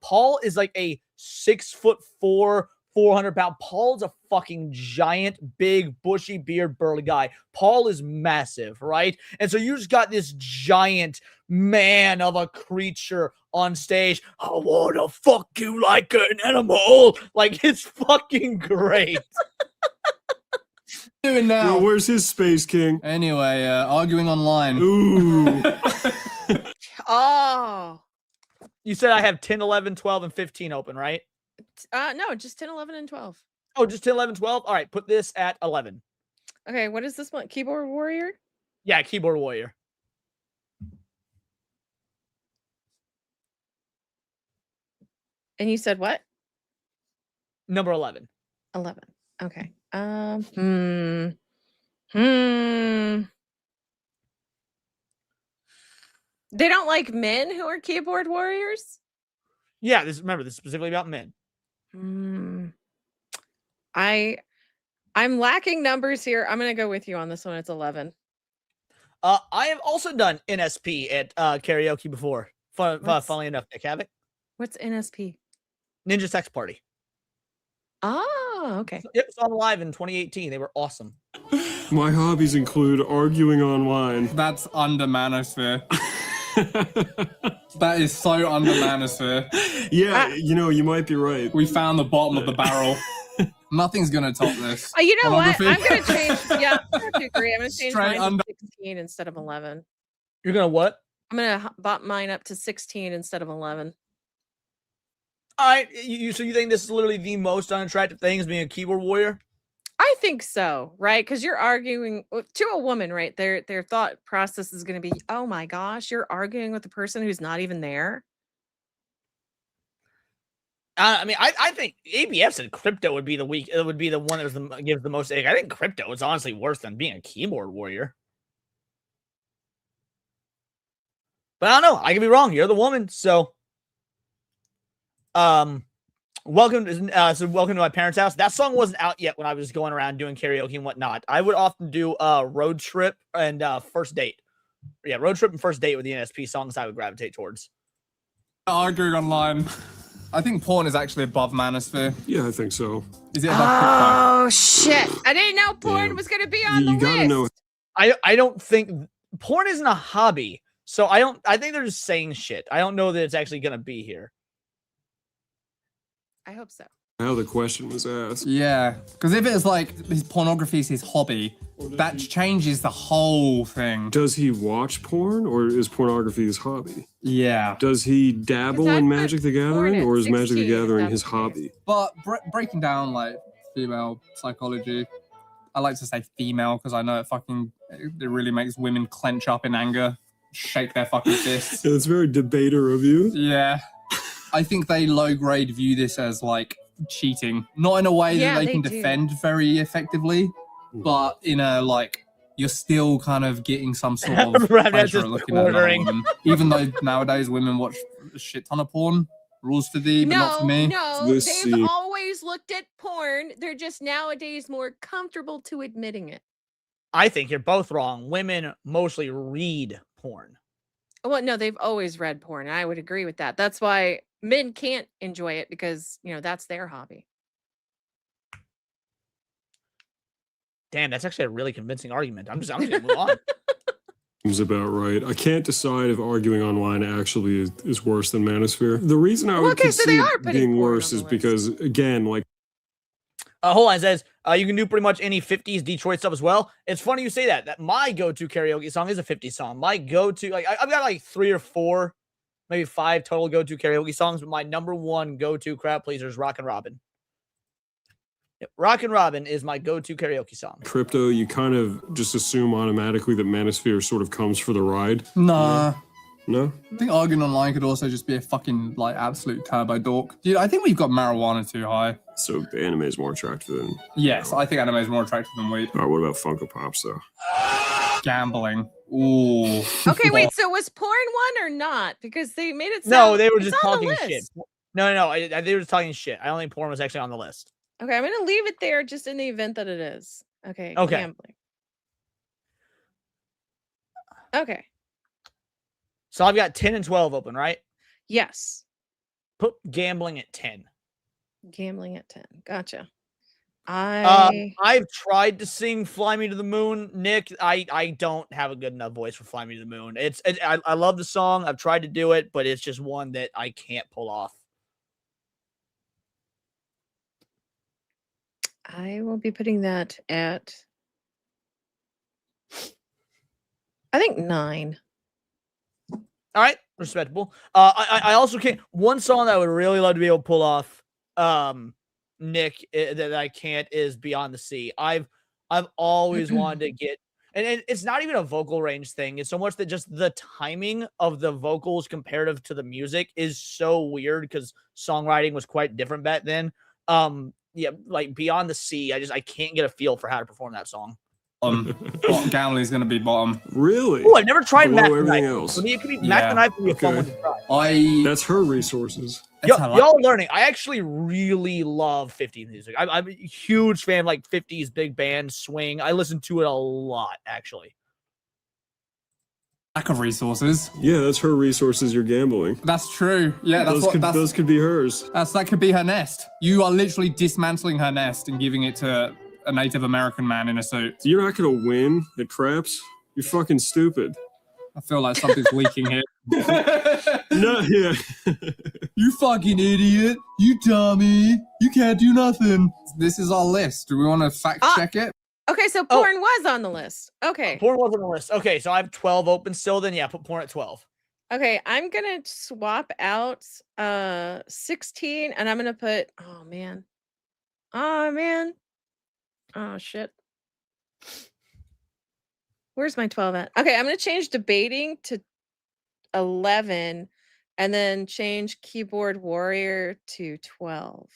Paul is like a 6'4", 400-pound. Paul's a fucking giant, big, bushy beard, burly guy. Paul is massive, right? And so you just got this giant man of a creature on stage. I wanna fuck you like an animal. Like, it's fucking great.
Doing now.
Yo, where's his Space King?
Anyway, arguing online.
Ooh.
Oh.
You said I have 10, 11, 12, and 15 open, right?
No, just 10, 11, and 12.
Oh, just 10, 11, 12? All right, put this at 11.
Okay, what is this one? Keyboard Warrior?
Yeah, Keyboard Warrior.
And you said what?
Number 11.
11. Okay. They don't like men who are keyboard warriors?
Yeah, remember, this is specifically about men.
I'm lacking numbers here. I'm gonna go with you on this one. It's 11.
I have also done NSP at karaoke before. Funnily enough, Nick Havoc.
What's NSP?
Ninja Sex Party.
Oh, okay.
Yep, saw them live in 2018. They were awesome.
My hobbies include arguing online.
That's under manosphere. That is so under manosphere.
Yeah, you know, you might be right.
We found the bottom of the barrel. Nothing's gonna top this.
You know what?
Pornography.
I'm gonna change. Yeah, I have to agree. I'm gonna change
Straight
mine
under.
to 16 instead of 11.
You're gonna what?
I'm gonna bop mine up to 16 instead of 11.
All right, so you think this is literally the most unattractive thing is being a keyboard warrior?
I think so, right? Because you're arguing to a woman, right? Their thought process is going to be, "Oh my gosh, you're arguing with the person who's not even there."
I mean, I think ABF said crypto would be the weak. It would be the one that gives the most egg. I think crypto is honestly worse than being a keyboard warrior. But I don't know. I could be wrong. You're the woman, so. Welcome to my parents' house. That song wasn't out yet when I was going around doing karaoke and whatnot. I would often do Road Trip and First Date. Yeah, Road Trip and First Date with the NSP songs I would gravitate towards.
Arguing online. I think porn is actually above manosphere.
Yeah, I think so.
Is it above
Oh shit! I didn't know porn was going to be on the
gotta
list.
know.
I don't think porn isn't a hobby, so I think they're just saying shit. I don't know that it's actually gonna be here.
I hope so.
How the question was asked.
Yeah, because if it's like his pornography is his hobby, that changes the whole thing.
Does he watch porn or is pornography his hobby?
Yeah.
Does he dabble in Magic the Gathering
at
or is Magic the
16 if
Gathering
that's
his
the case.
hobby?
But breaking down like female psychology, I like to say female because I know it really makes women clench up in anger, shake their fucking fists.
Yeah, that's very debater of you.
Yeah. I think they low grade view this as like cheating, not in a way
Yeah,
that they
they
can
do.
defend very effectively, but in a like you're still kind of getting some sort of
Right, that's
pleasure
just
looking at another
ordering.
woman. Even though nowadays women watch a shit ton of porn, rules for thee, but not for me.
No,
This
they've
scene.
always looked at porn. They're just nowadays more comfortable to admitting it.
I think you're both wrong. Women mostly read porn.
Well, no, they've always read porn. And I would agree with that. That's why men can't enjoy it because, that's their hobby.
Damn, that's actually a really convincing argument. I'm just gonna move on.
Seems about right. I can't decide if arguing online actually is worse than Manosphere. The reason I would concede being worse is because, again, like...
Hold on, it says you can do pretty much any 50s Detroit stuff as well. It's funny you say that. That my go-to karaoke song is a 50s song. My go-to, like, I've got like 3 or 4, maybe 5 total go-to karaoke songs, but my number one go-to crowd pleaser is Rockin' Robin. Yep, Rockin' Robin is my go-to karaoke song.
Crypto, you kind of just assume automatically that Manosphere sort of comes for the ride.
Nah.
No?
I think arguing online could also just be a fucking, like, absolute turbo dork. Dude, I think we've got marijuana too high.
So the anime is more attractive than...
Yes, I think anime is more attractive than weed.
All right, what about Funko Pops, though?
Gambling. Ooh.
Okay, wait, so was porn one or not? Because they made it sound...
No, they were
it's
just
on the
talking shit.
list.
No, they were just talking shit. I don't think porn was actually on the list.
Okay, I'm going to leave it there just in the event that it is. Okay,
Okay.
gambling. Okay.
So I've got 10 and 12 open, right?
Yes.
Put gambling at 10.
Gambling at 10. Gotcha.
I've tried to sing Fly Me to the Moon. Nick, I don't have a good enough voice for Fly Me to the Moon. I love the song. I've tried to do it, but it's just one that I can't pull off.
I will be putting that at, I think 9.
All right, respectable. I also can't. One song that I would really love to be able to pull off, Nick, that I can't is Beyond the Sea. I've always wanted to get, and it's not even a vocal range thing. It's so much that just the timing of the vocals comparative to the music is so weird because songwriting was quite different back then. Yeah, like Beyond the Sea, I can't get a feel for how to perform that song.
Gambling is going to be bottom.
Really?
Oh, I've never tried
Below
Mac the
everything
Knife.
else.
For me, it could be Mac the Knife would be a fun one to try.
That's her resources.
Y'all learning. I actually really love 50s music. I'm a huge fan of like 50s big band swing. I listen to it a lot, actually.
Lack of resources.
Yeah, that's her resources. You're gambling.
That's true. Yeah,
those could be hers.
That could be her nest. You are literally dismantling her nest and giving it to a Native American man in a suit.
You're not gonna win at craps. You're fucking stupid.
I feel like something's leaking here.
No, yeah.
You fucking idiot. You dummy. You can't do nothing. This is our list. Do we want to fact check it?
Okay, so porn was on the list. Okay.
Porn was on the list. Okay, so I have 12 open still. Then yeah, put porn at 12.
Okay, I'm gonna swap out 16 and I'm gonna put oh man. Oh shit. Where's my 12 at? Okay, I'm gonna change debating to 11 and then change keyboard warrior to 12.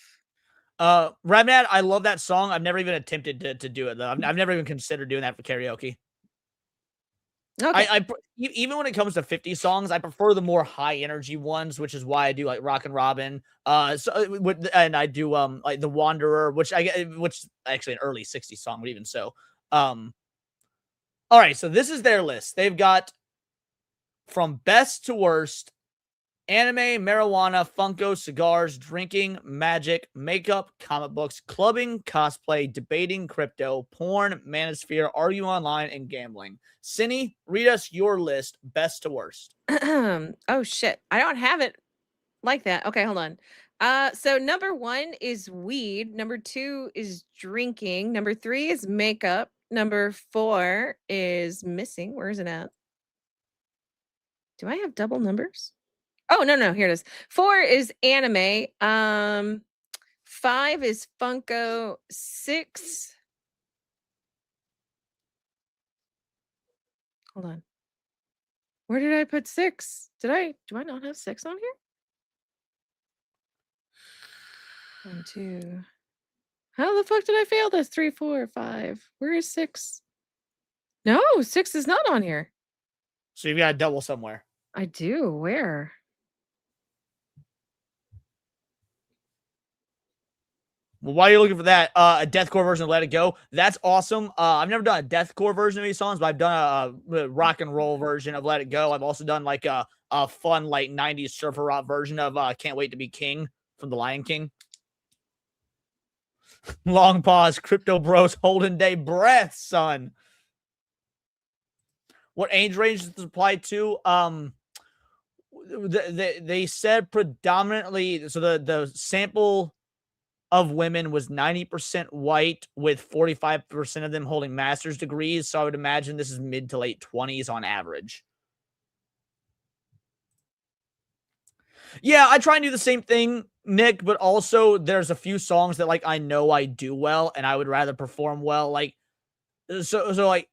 Rabnad, I love that song. I've never even attempted to do it though. I've never even considered doing that for karaoke.
Okay.
Even when it comes to 50 songs, I prefer the more high energy ones, which is why I do like Rockin' Robin. And I do like The Wanderer, which actually an early 60s song, but even so. All right, so this is their list. They've got from best to worst: anime, marijuana, Funko, cigars, drinking, magic, makeup, comic books, clubbing, cosplay, debating, crypto, porn, manosphere, argue online, and gambling. Cindy, read us your list, best to worst.
Oh shit. I don't have it like that. Okay, hold on. So number 1 is weed. Number 2 is drinking. Number 3 is makeup. Number 4 is missing. Where is it at? Do I have double numbers? Oh, no, here it is. 4 is anime. 5 is Funko. 6. Hold on. Where did I put 6? Do I not have 6 on here? 1, 2. How the fuck did I fail this? 3, 4, 5. Where is 6? No, 6 is not on here.
So you've got a double somewhere.
I do. Where?
Well, while you're looking for that, a deathcore version of Let It Go, that's awesome. I've never done a deathcore version of these songs, but I've done a rock and roll version of Let It Go. I've also done like a fun like 90s surfer rock version of Can't Wait to Be King from The Lion King. Long pause, Crypto Bros holding day breath, son. what age range does this apply to? They said predominantly, so the sample of women was 90% white, with 45% of them holding master's degrees. So I would imagine this is mid to late 20s on average. Yeah, I try and do the same thing, Nick, but also there's a few songs that like I know I do well and I would rather perform well. Like so like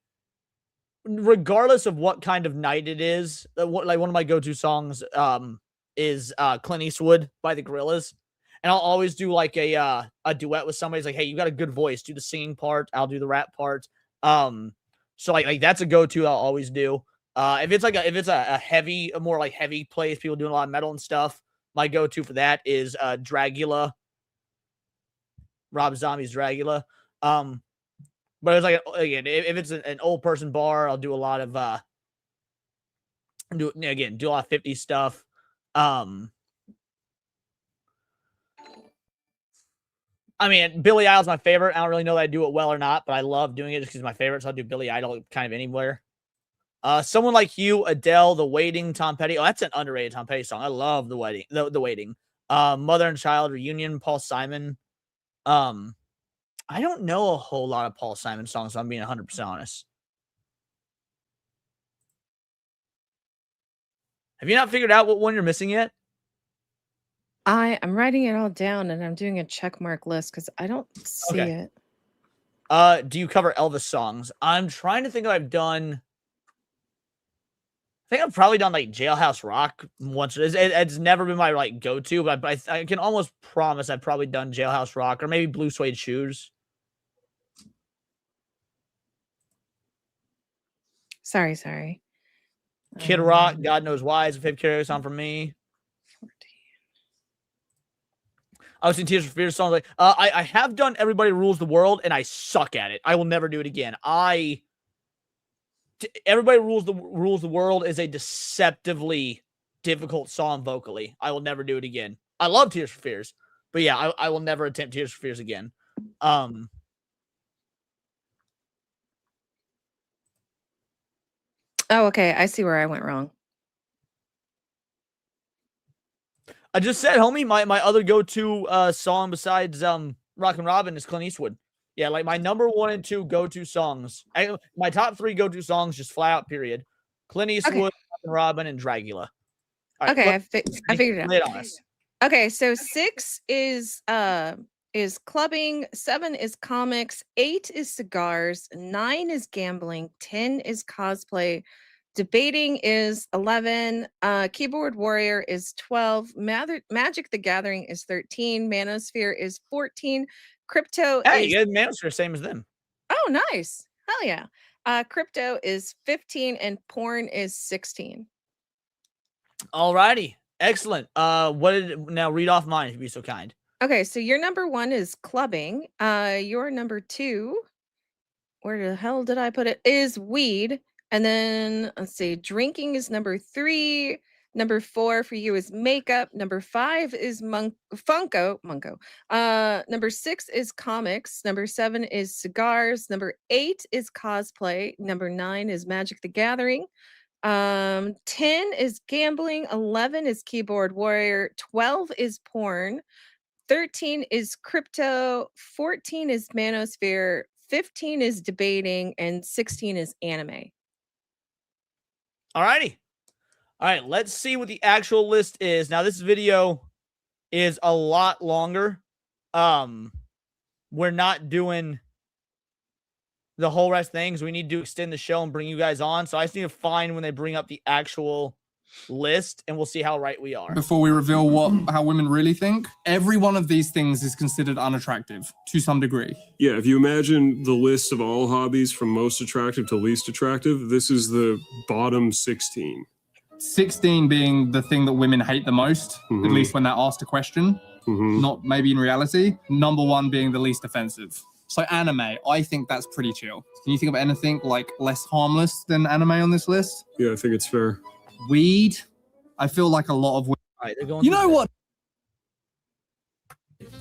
regardless of what kind of night it is, like one of my go-to songs is Clint Eastwood by the Gorillaz. And I'll always do like a duet with somebody. It's like, hey, you got a good voice, do the singing part, I'll do the rap part. So like that's a go-to I'll always do. If it's a more like heavy place, people doing a lot of metal and stuff, my go-to for that is Dragula. Rob Zombie's Dragula. But it's like, again, if it's an old person bar, I'll do a lot of do a lot of 50s stuff. I mean, Billy Idol's my favorite. I don't really know that I do it well or not, but I love doing it just because it's my favorite. So I'll do Billy Idol kind of anywhere. Someone Like You, Adele, The Waiting, Tom Petty. Oh, that's an underrated Tom Petty song. I love The Waiting. The Waiting. Mother and Child, Reunion, Paul Simon. I don't know a whole lot of Paul Simon songs, so I'm being 100% honest. Have you not figured out what one you're missing yet?
I'm writing it all down and I'm doing a check mark list because I don't see it.
Do you cover Elvis songs? I'm trying to think if I've done. I think I've probably done like Jailhouse Rock once. It's never been my like go-to, but I can almost promise I've probably done Jailhouse Rock or maybe Blue Suede Shoes.
Sorry.
Kid Rock, God Knows Why is a favorite karaoke song for me. 14. I was in Tears for Fears songs like I have done Everybody Rules the World and I suck at it. I will never do it again. Everybody Rules the World is a deceptively difficult song vocally. I will never do it again. I love Tears for Fears, but yeah, I will never attempt Tears for Fears again.
Oh, okay. I see where I went wrong.
I just said, homie, my other go-to song besides Rockin' Robin is Clint Eastwood. Yeah, like my number 1 and 2 go-to songs. My top 3 go-to songs, just flat out, period. Clint Eastwood, Rockin' Robin, and Dragula. Right,
okay, I figured it out.
Lay it on us.
Okay, so 6 is clubbing, 7 is comics, 8 is cigars, 9 is gambling, 10 is cosplay, debating is 11, keyboard warrior is 12, Magic the Gathering is 13, Manosphere is 14, crypto
Hey,
is...
you got Manosphere, same as them.
Oh, nice. Hell yeah. Crypto is 15 and porn is 16.
Alrighty. Excellent. Now read off mine if you'd be so kind.
Okay, so your number 1 is clubbing. Your number 2, where the hell did I put it? Is weed. And then let's see, drinking is number 3. Number 4 for you is makeup. Number 5 is Funko. Number 6 is comics. Number 7 is cigars. Number 8 is cosplay. Number 9 is Magic the Gathering. 10 is gambling. 11 is keyboard warrior. 12 is porn. 13 is crypto. 14 is manosphere. 15 is debating. And 16 is anime.
Alrighty. All right, let's see what the actual list is. Now, this video is a lot longer. We're not doing the whole rest of things. We need to extend the show and bring you guys on. So I just need to find when they bring up the actual list, and we'll see how right we are.
Before we reveal how women really think, every one of these things is considered unattractive to some degree.
Yeah, if you imagine the list of all hobbies from most attractive to least attractive, this is the bottom 16.
16 being the thing that women hate the most, at least when they're asked a question, not maybe in reality. Number 1 being the least offensive. So anime, I think that's pretty chill. Can you think of anything like less harmless than anime on this list?
Yeah, I think it's fair.
Weed, I feel like a lot of women.
Right, they're going
you know what?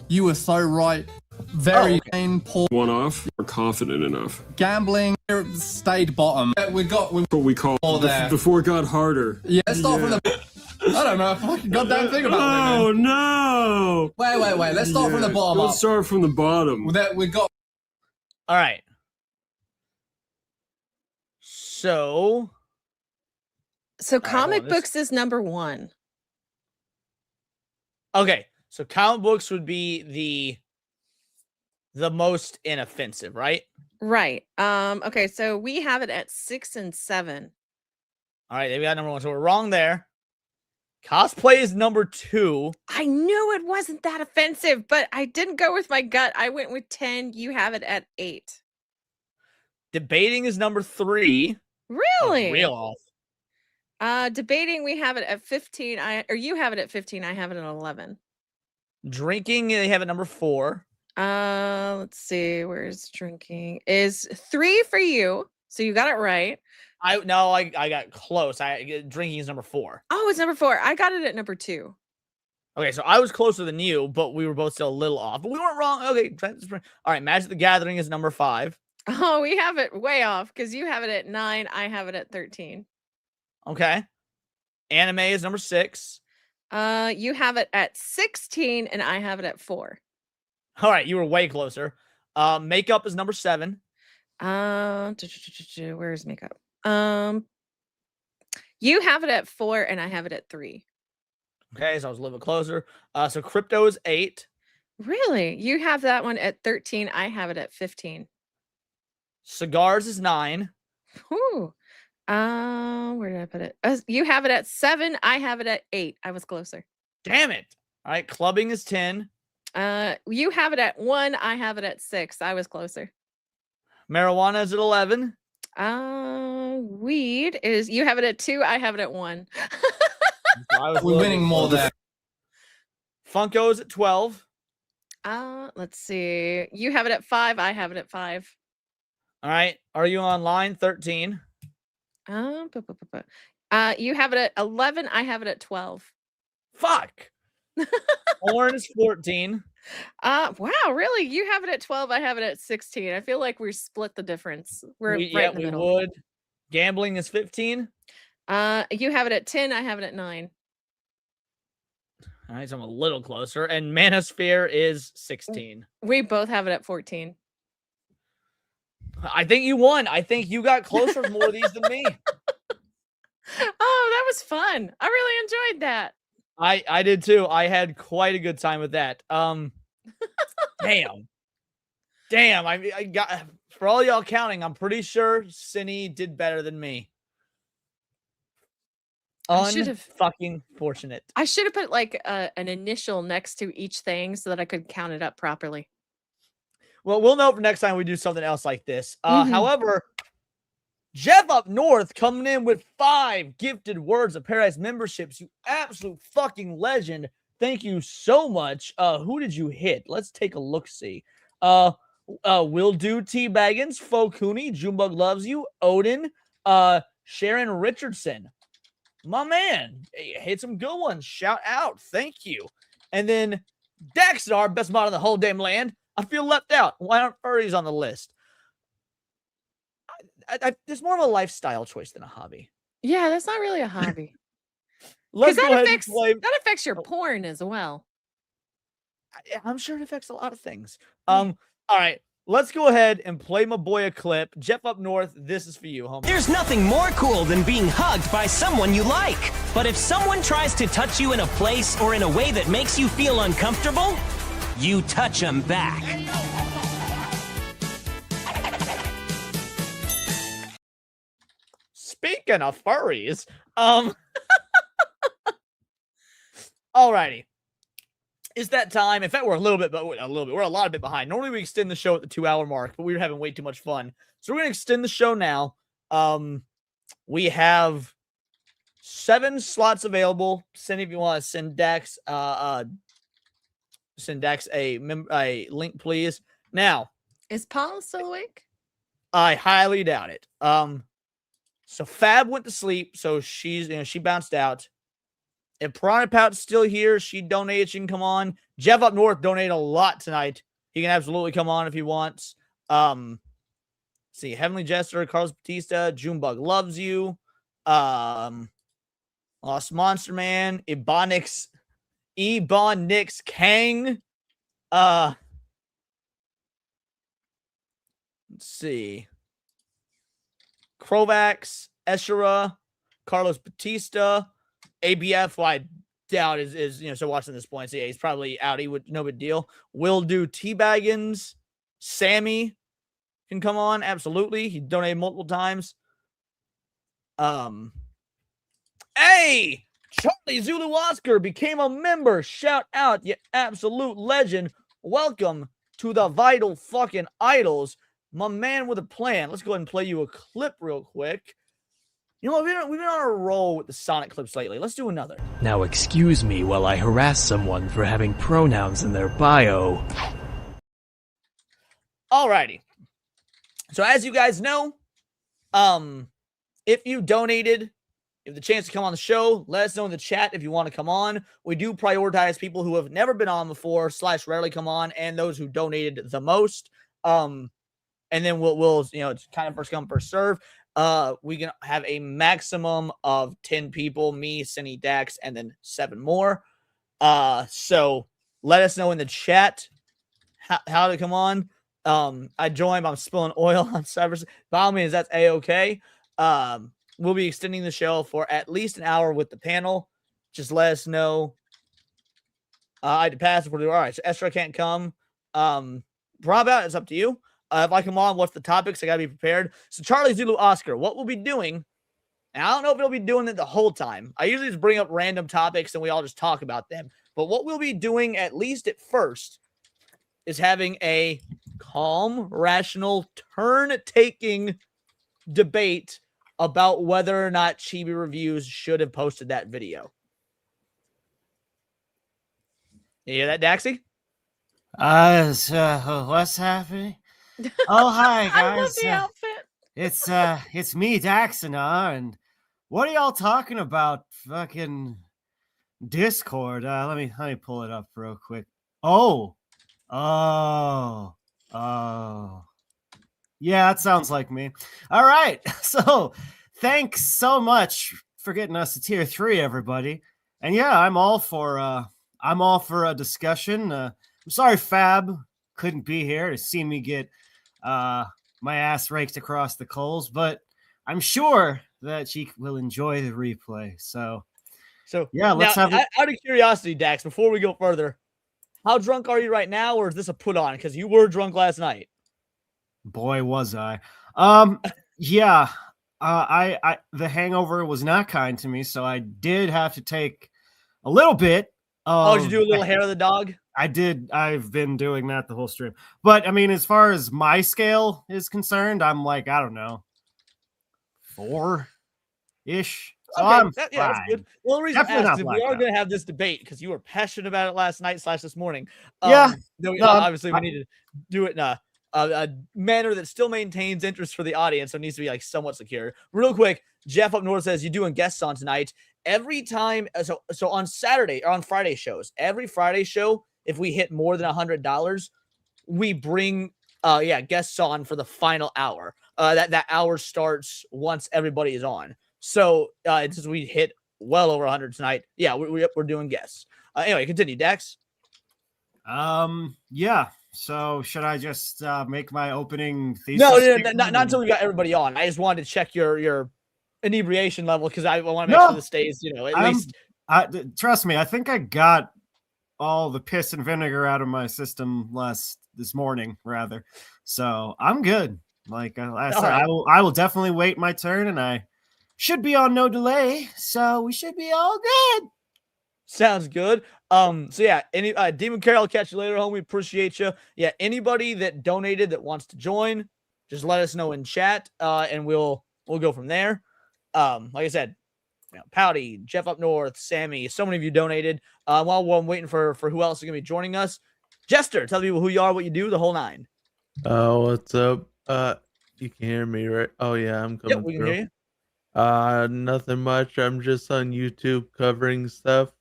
You were so right. very plain, poor.
One off. We're confident enough.
Gambling stayed bottom. We got
What we call
there.
before it got harder.
Yeah, let's start from the. I don't know a fucking goddamn thing about
Oh
women.
no!
Wait. Let's start from the bottom up.
Let's start from the bottom.
That we got.
All right. So
comic books is number 1.
Okay, so comic books would be the most inoffensive, right?
Right. Okay, so we have it at 6 and 7.
All right, they got number 1, so we're wrong there. Cosplay is number 2.
I knew it wasn't that offensive, but I didn't go with my gut. I went with 10. You have it at 8.
Debating is number 3.
Really?
Real off.
Debating, we have it at 15. You have it at 15. I have it at 11.
Drinking, they have it number 4.
Let's see. Where's drinking? Is 3 for you. So you got it right.
I got close. Drinking is number 4.
Oh, it's number 4. I got it at number 2.
Okay, so I was closer than you, but we were both still a little off. But we weren't wrong. Okay. All right, Magic the Gathering is number 5.
Oh, we have it way off because you have it at 9. I have it at 13.
Okay. Anime is number 6.
You have it at 16 and I have it at 4.
All right, you were way closer. Makeup is number 7.
Where's makeup? You have it at 4 and I have it at 3.
Okay, so I was a little bit closer. So crypto is 8.
Really? You have that one at 13. I have it at 15.
Cigars is 9.
Whew. Where did I put it? You have it at 7. I have it at 8. I was closer.
Damn it. All right, clubbing is 10.
You have it at 1. I have it at 6. I was closer.
Marijuana is at 11.
Weed is, you have it at 2. I have it at 1.
We're winning more there.
Funko is at 12.
Let's see. You have it at 5. I have it at 5.
All right. Are you online? 13.
You have it at 11. I have it at 12.
Fuck. Porn is 14.
Wow, really? You have it at 12. I have it at 16. I feel like we're split the difference. We're right in the middle.
We would. Gambling is 15.
You have it at 10. I have it at 9.
All right, so I'm a little closer. And Manosphere is 16.
We both have it at 14.
I think you won. I think you got closer with more of these than me.
Oh, that was fun. I really enjoyed that.
I did too. I had quite a good time with that. Damn. I got, for all y'all counting, I'm pretty sure Cindy did better than me. Fucking fortunate.
I should have put like an initial next to each thing so that I could count it up properly.
Well, we'll know for next time we do something else like this. However, Jeff up north coming in with 5 gifted Words of Paradise memberships. You absolute fucking legend. Thank you so much. Who did you hit? Let's take a look-see. Will Do T. Baggins, Fo Cooney, Junebug Loves You, Odin, Sharon Richardson. My man, hit some good ones. Shout out. Thank you. And then Daxar, best mod in the whole damn land. I feel left out. Why aren't furries on the list? There's more of a lifestyle choice than a hobby.
Yeah, that's not really a hobby.
Let's go ahead
affects,
and play.
that affects your porn as well.
I'm sure it affects a lot of things. All right. Let's go ahead and play my boy a clip. Jeff up north, this is for you, homie.
There's nothing more cool than being hugged by someone you like. But if someone tries to touch you in a place or in a way that makes you feel uncomfortable, you touch them back.
Speaking of furries, alrighty. It's that time. In fact, we're we're a lot bit behind. Normally we extend the show at the 2-hour mark, but we were having way too much fun. So we're going to extend the show now. We have 7 slots available. Send if you want to send Dax, a link, please. Now,
is Paula still awake?
I highly doubt it. So Fab went to sleep, so she bounced out. If Piranha Pout's still here, she donated. She can come on. Jeff up north donated a lot tonight. He can absolutely come on if he wants. See, Heavenly Jester, Carlos Batista, Junebug loves you. Lost Monster Man, Ebonix Kang. Let's see. Krovax, Eshera, Carlos Batista, ABF, who I doubt is so watching this point. So yeah, he's probably out. He would no big deal. Will do T-Baggins, Sammy can come on, absolutely. He donated multiple times. Hey, Charlie Zulu Oscar became a member. Shout out, you absolute legend. Welcome to the Vital fucking Idols. My man with a plan. Let's go ahead and play you a clip real quick. You know, we've been on a roll with the Sonic clips lately. Let's do another.
Now excuse me while I harass someone for having pronouns in their bio.
Alrighty. So as you guys know, if you donated, you have the chance to come on the show. Let us know in the chat if you want to come on. We do prioritize people who have never been on before / rarely come on, and those who donated the most. And then we'll it's kind of first come, first serve. We can have a maximum of 10 people, me, Cindy, Dax, and then 7 more. So let us know in the chat how to come on. I joined, but I'm spilling oil on servers. By all means, that's A-okay. We'll be extending the show for at least an hour with the panel. Just let us know. I had to pass if we're doing all right. So Estra can't come. Rob out, it's up to you. If I come on, what's the topics? I gotta be prepared. So Charlie Zulu Oscar, what we'll be doing, and I don't know if we'll be doing it the whole time. I usually just bring up random topics and we all just talk about them. But what we'll be doing, at least at first, is having a calm, rational, turn-taking debate about whether or not Chibi Reviews should have posted that video. You hear that, Daxie?
What's happening? Oh, hi, guys.
I love the outfit.
It's me, Daxina, and what are y'all talking about? Fucking Discord. Let me pull it up real quick. Oh. Yeah, that sounds like me. All right. So thanks so much for getting us to tier 3, everybody. And yeah, I'm all for a discussion. I'm sorry Fab couldn't be here to see me get my ass raked across the coals, but I'm sure that she will enjoy the replay. So yeah, let's have it.
Out of curiosity, Dax, before we go further, how drunk are you right now, or is this a put on? Because you were drunk last night.
Boy, was I. Yeah. I the hangover was not kind to me, so I did have to take a little bit of...
did you do a little hair of the dog?
I did. I've been doing that the whole stream. But I mean, as far as my scale is concerned, I'm like, I don't know, 4-ish. So
Okay,
I'm
that's
fine.
good. Well, the reason I
Definitely
asked is
not
we are
blacked
going to have this debate because you were passionate about it last night / this morning.
Yeah.
Obviously, we need to do it in a manner that still maintains interest for the audience, so it needs to be like somewhat secure. Real quick, Jeff up north says you're doing guests on tonight. Every time, so on Saturday or on Friday shows, every Friday show, if we hit more than $100, we bring guests on for the final hour. That hour starts once everybody is on. So since we hit well over 100 tonight, yeah, we're doing guests. Anyway, continue, Dax.
Yeah. So should I just make my opening thesis?
No, not until we got everybody on. I just wanted to check your inebriation level because I want to make sure this stays, at least.
Trust me, I think I got all the piss and vinegar out of my system this morning, rather. So I'm good. Like I said,
right.
I will definitely wait my turn, and I should be on no delay. So we should be all good.
Sounds good. So yeah, Demon Carol, I'll catch you later, homie. Appreciate you. Yeah, anybody that donated that wants to join, just let us know in chat, and we'll go from there. Like I said, Pouty, Jeff up north, Sammy, so many of you donated. While I'm waiting for who else is gonna be joining us, Jester, tell people who you are, what you do, the whole 9.
What's up? You can hear me, right? Oh yeah, I'm coming.
Yep, we can hear
you. Nothing much. I'm just on YouTube covering stuff.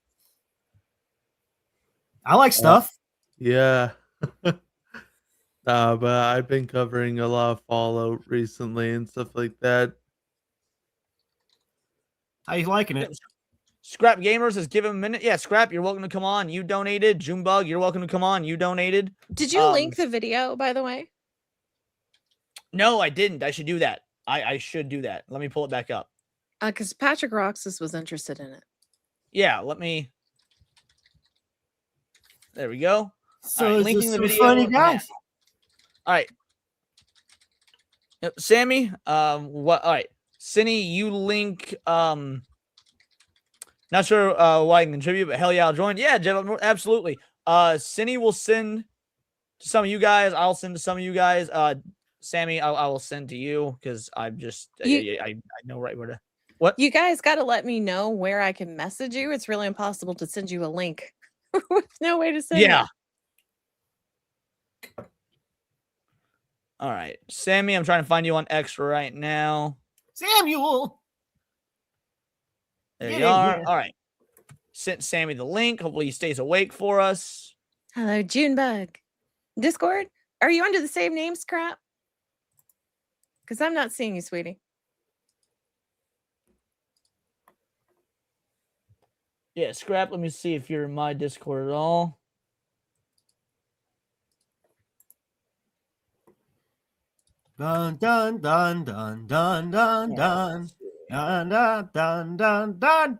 I like stuff.
Yeah. But I've been covering a lot of Fallout recently and stuff like that.
How you liking it?
Scrap Gamers has given a minute. Yeah, Scrap, you're welcome to come on. You donated. Junebug, you're welcome to come on. You donated.
Did you link the video, by the way?
No, I didn't. I should do that. I should do that. Let me pull it back up.
Because Patrick Roxas was interested in it.
Yeah, let me. There we go.
So
all right,
is
linking
this
the
some
video.
funny guys?
All right. Yep, Sammy, what? All right, Cinny, you link. Not sure why I can contribute, but hell yeah, I'll join. Yeah, Jeff, absolutely. Cinny will send to some of you guys. I'll send to some of you guys. Sammy, I will send to you because I'm just I know right where to. What?
You guys got to let me know where I can message you. It's really impossible to send you a link. With no way to send
Yeah.
it.
All right, Sammy, I'm trying to find you on X right now.
Samuel.
There
Get
you
in
are.
here.
All right. Sent Sammy the link. Hopefully he stays awake for us.
Hello, Junebug. Discord? Are you under the same name, Scrap? Because I'm not seeing you, sweetie.
Yeah, Scrap, let me see if you're in my Discord at all.
Dun dun dun dun dun dun dun dun dun dun dun dun.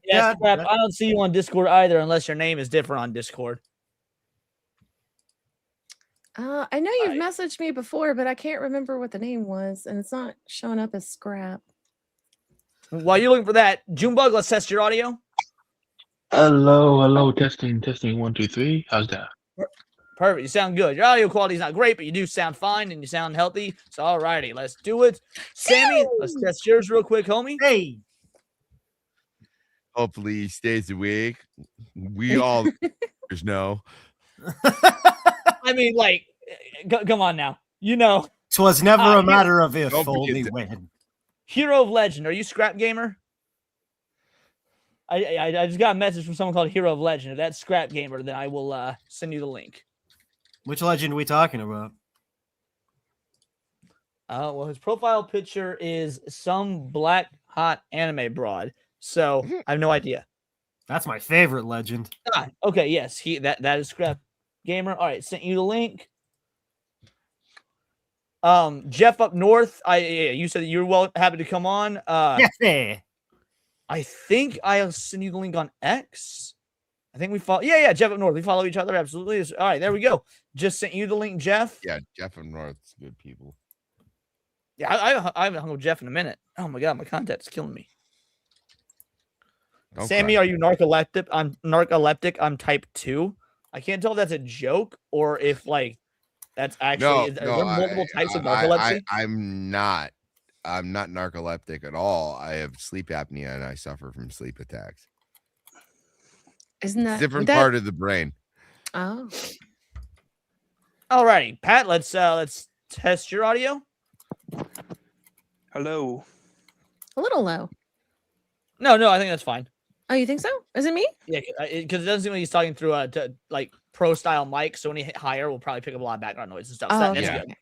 Yeah, Scrap, I don't see you on Discord either unless your name is different on Discord.
I know you've messaged me before, but I can't remember what the name was, and it's not showing up as Scrap.
While you're looking for that, Junebug, let's test your audio.
Hello, testing, 1, 2, 3. How's that?
Perfect. You sound good. Your audio quality is not great, but you do sound fine and you sound healthy. So, all righty, let's do it. Sammy, let's test yours real quick, homie.
Hey.
Hopefully he stays awake. We all know.
I mean, like, come on now. You know.
'Twas never a matter of if, only when.
Hero of Legend. Are you Scrap Gamer? I just got a message from someone called Hero of Legend. If that's Scrap Gamer, then I will send you the link.
Which legend are we talking about?
Well, his profile picture is some black hot anime broad. So I have no idea.
That's my favorite legend.
Okay, yes, that is Scrap Gamer. All right, sent you the link. Jeff up north. You said that you're happy to come on.
Yeah.
I think I'll send you the link on X. I think we follow. Yeah, Jeff up north. We follow each other. Absolutely. All right, there we go. Just sent you the link, Jeff.
Yeah, Jeff up north's good people.
Yeah, I haven't hung with Jeff in a minute. Oh my god, my contact's killing me.
Don't
Sammy,
cry.
are you narcoleptic? I'm narcoleptic. I'm type 2. I can't tell if that's a joke or if like that's actually. Is there multiple types of narcolepsy?
I'm not narcoleptic at all. I have sleep apnea and I suffer from sleep attacks.
Isn't that
Different part of the brain.
Oh.
Alrighty, Pat. Let's test your audio.
Hello.
A little low.
No, I think that's fine.
Oh, you think so? Is it me?
Yeah, because it doesn't seem like he's talking through like pro style mic. So when he hit higher, we'll probably pick up a lot of background noise and stuff. So that's good.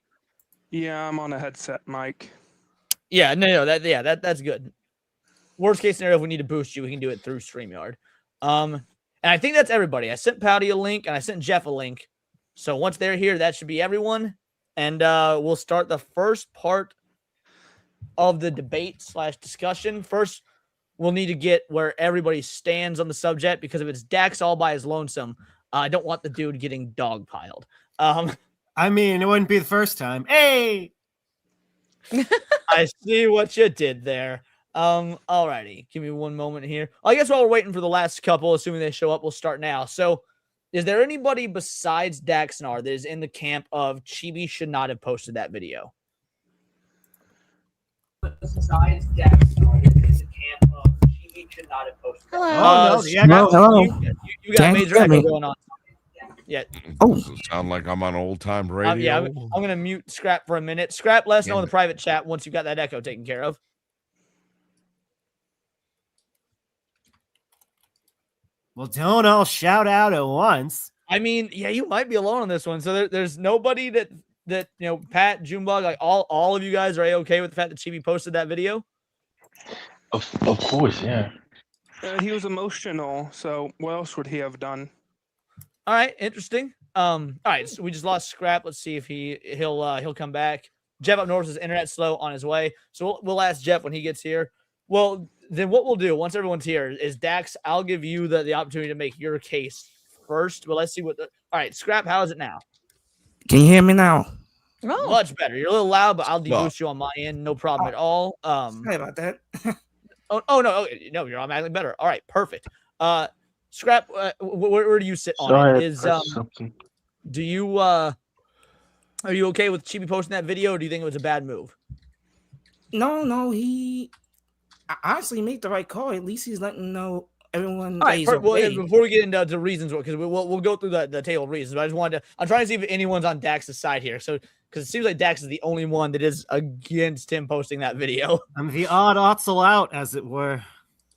Yeah, I'm on a headset mic.
Yeah, no, that's good. Worst case scenario, if we need to boost you, we can do it through StreamYard. And I think that's everybody. I sent Patty a link and I sent Jeff a link. So once they're here, that should be everyone. And we'll start the first part of the debate / discussion. First, we'll need to get where everybody stands on the subject, because if it's Dax all by his lonesome, I don't want the dude getting dogpiled.
I mean, it wouldn't be the first time. Hey!
I see what you did there. Alrighty. Give me one moment here. I guess while we're waiting for the last couple, assuming they show up, we'll start now. So, is there anybody besides Daxnar that is in the camp of Chibi should not have posted that video? Besides Daxnar that is in the camp of Chibi should not have posted that video.
Hello.
You got a major echo going on. Yeah.
Oh, sound like I'm on old time radio.
Yeah, I'm going to mute Scrap for a minute. Scrap, let us know in the private chat once you've got that echo taken care of.
Well, don't all shout out at once.
I mean, yeah, you might be alone on this one. So there's nobody that Pat, Junebug, like all of you guys are okay with the fact that Chibi posted that video.
Of course, yeah.
He was emotional, so what else would he have done?
All right, interesting. All right, so we just lost Scrap. Let's see if he'll come back. Jeff up north is internet slow on his way, so we'll ask Jeff when he gets here. Well, then what we'll do once everyone's here is Dax. I'll give you the opportunity to make your case first, but let's see what. All right, Scrap, how is it now?
Can you hear me now?
Oh.
Much better. You're a little loud, but I'll deboost you on my end. No problem at all.
Sorry about that.
Oh no, no, you're automatically better. All right, perfect. Scrap, where do you sit on
Sorry,
it? Do you are you okay with Chibi posting that video, or do you think it was a bad move?
No, he honestly made the right call. At least he's letting know everyone.
All right, before we get into the reasons, because we'll go through the table of reasons, but I just wanted to. I'm trying to see if anyone's on Dax's side here. So because it seems like Dax is the only one that is against him posting that video.
I'm the odd otzel out, as it were.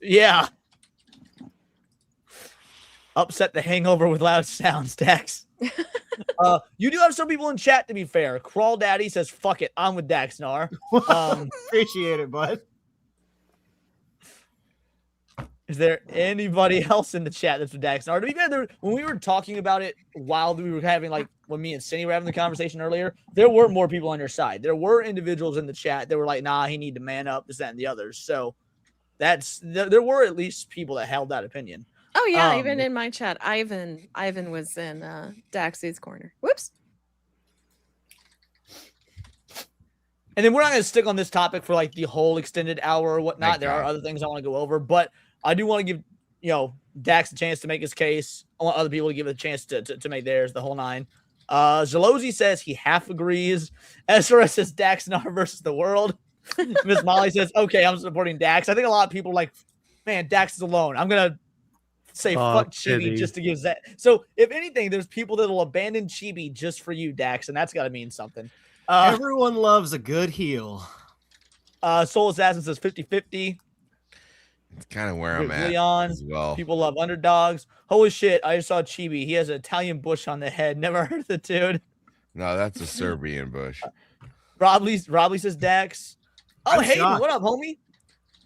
Yeah. Upset the hangover with loud sounds, Dax. You do have some people in chat, to be fair. Crawl Daddy says, fuck it, I'm with Daxnar.
Appreciate it, bud.
Is there anybody else in the chat that's with Daxnar? To be fair, when we were talking about it while we were having, like, when me and Cindy were having the conversation earlier, there were more people on your side. There were individuals in the chat that were like, nah, he need to man up, this, that, and the others. So there were at least people that held that opinion.
Oh yeah, even in my chat, Ivan was in Daxy's corner. Whoops.
And then we're not going to stick on this topic for like the whole extended hour or whatnot. There are other things I want to go over, but I do want to give Dax a chance to make his case. I want other people to give it a chance to make theirs, the whole nine. Zalozi says he half agrees. Ezra says Daxnar versus the world. Miss Molly says, okay, I'm supporting Dax. I think a lot of people are like, man, Dax is alone. I'm going to say fuck Chibi just to give that. So if anything, there's people that will abandon Chibi just for you, Dax, and that's got to mean something.
Everyone loves a good heel.
Soul Assassin says 50-50.
It's kind of where I'm at
Leon,
as well.
People love underdogs. Holy shit, I just saw Chibi. He has an Italian bush on the head. Never heard of the dude.
No, that's a Serbian bush.
Robley says Dax. Oh,
I'm
Hayden,
shocked.
what up, homie?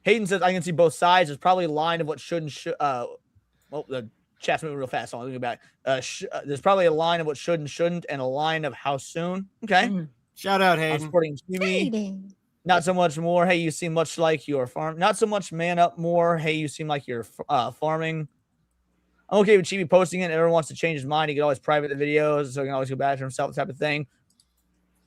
Hayden says I can see both sides. There's probably a line of what should and should. Well, the chat's moving real fast. So I'll go back. There's probably a line of what should and shouldn't, and a line of how soon. Okay.
Shout out,
I'm
Hayden.
supporting Chibi. Not so much more. Hey, you seem much like you're farming. Not so much man up more. Hey, you seem like you're farming. I'm okay with Chibi posting it. Everyone wants to change his mind. He can always private the videos, so he can always go back to himself, type of thing.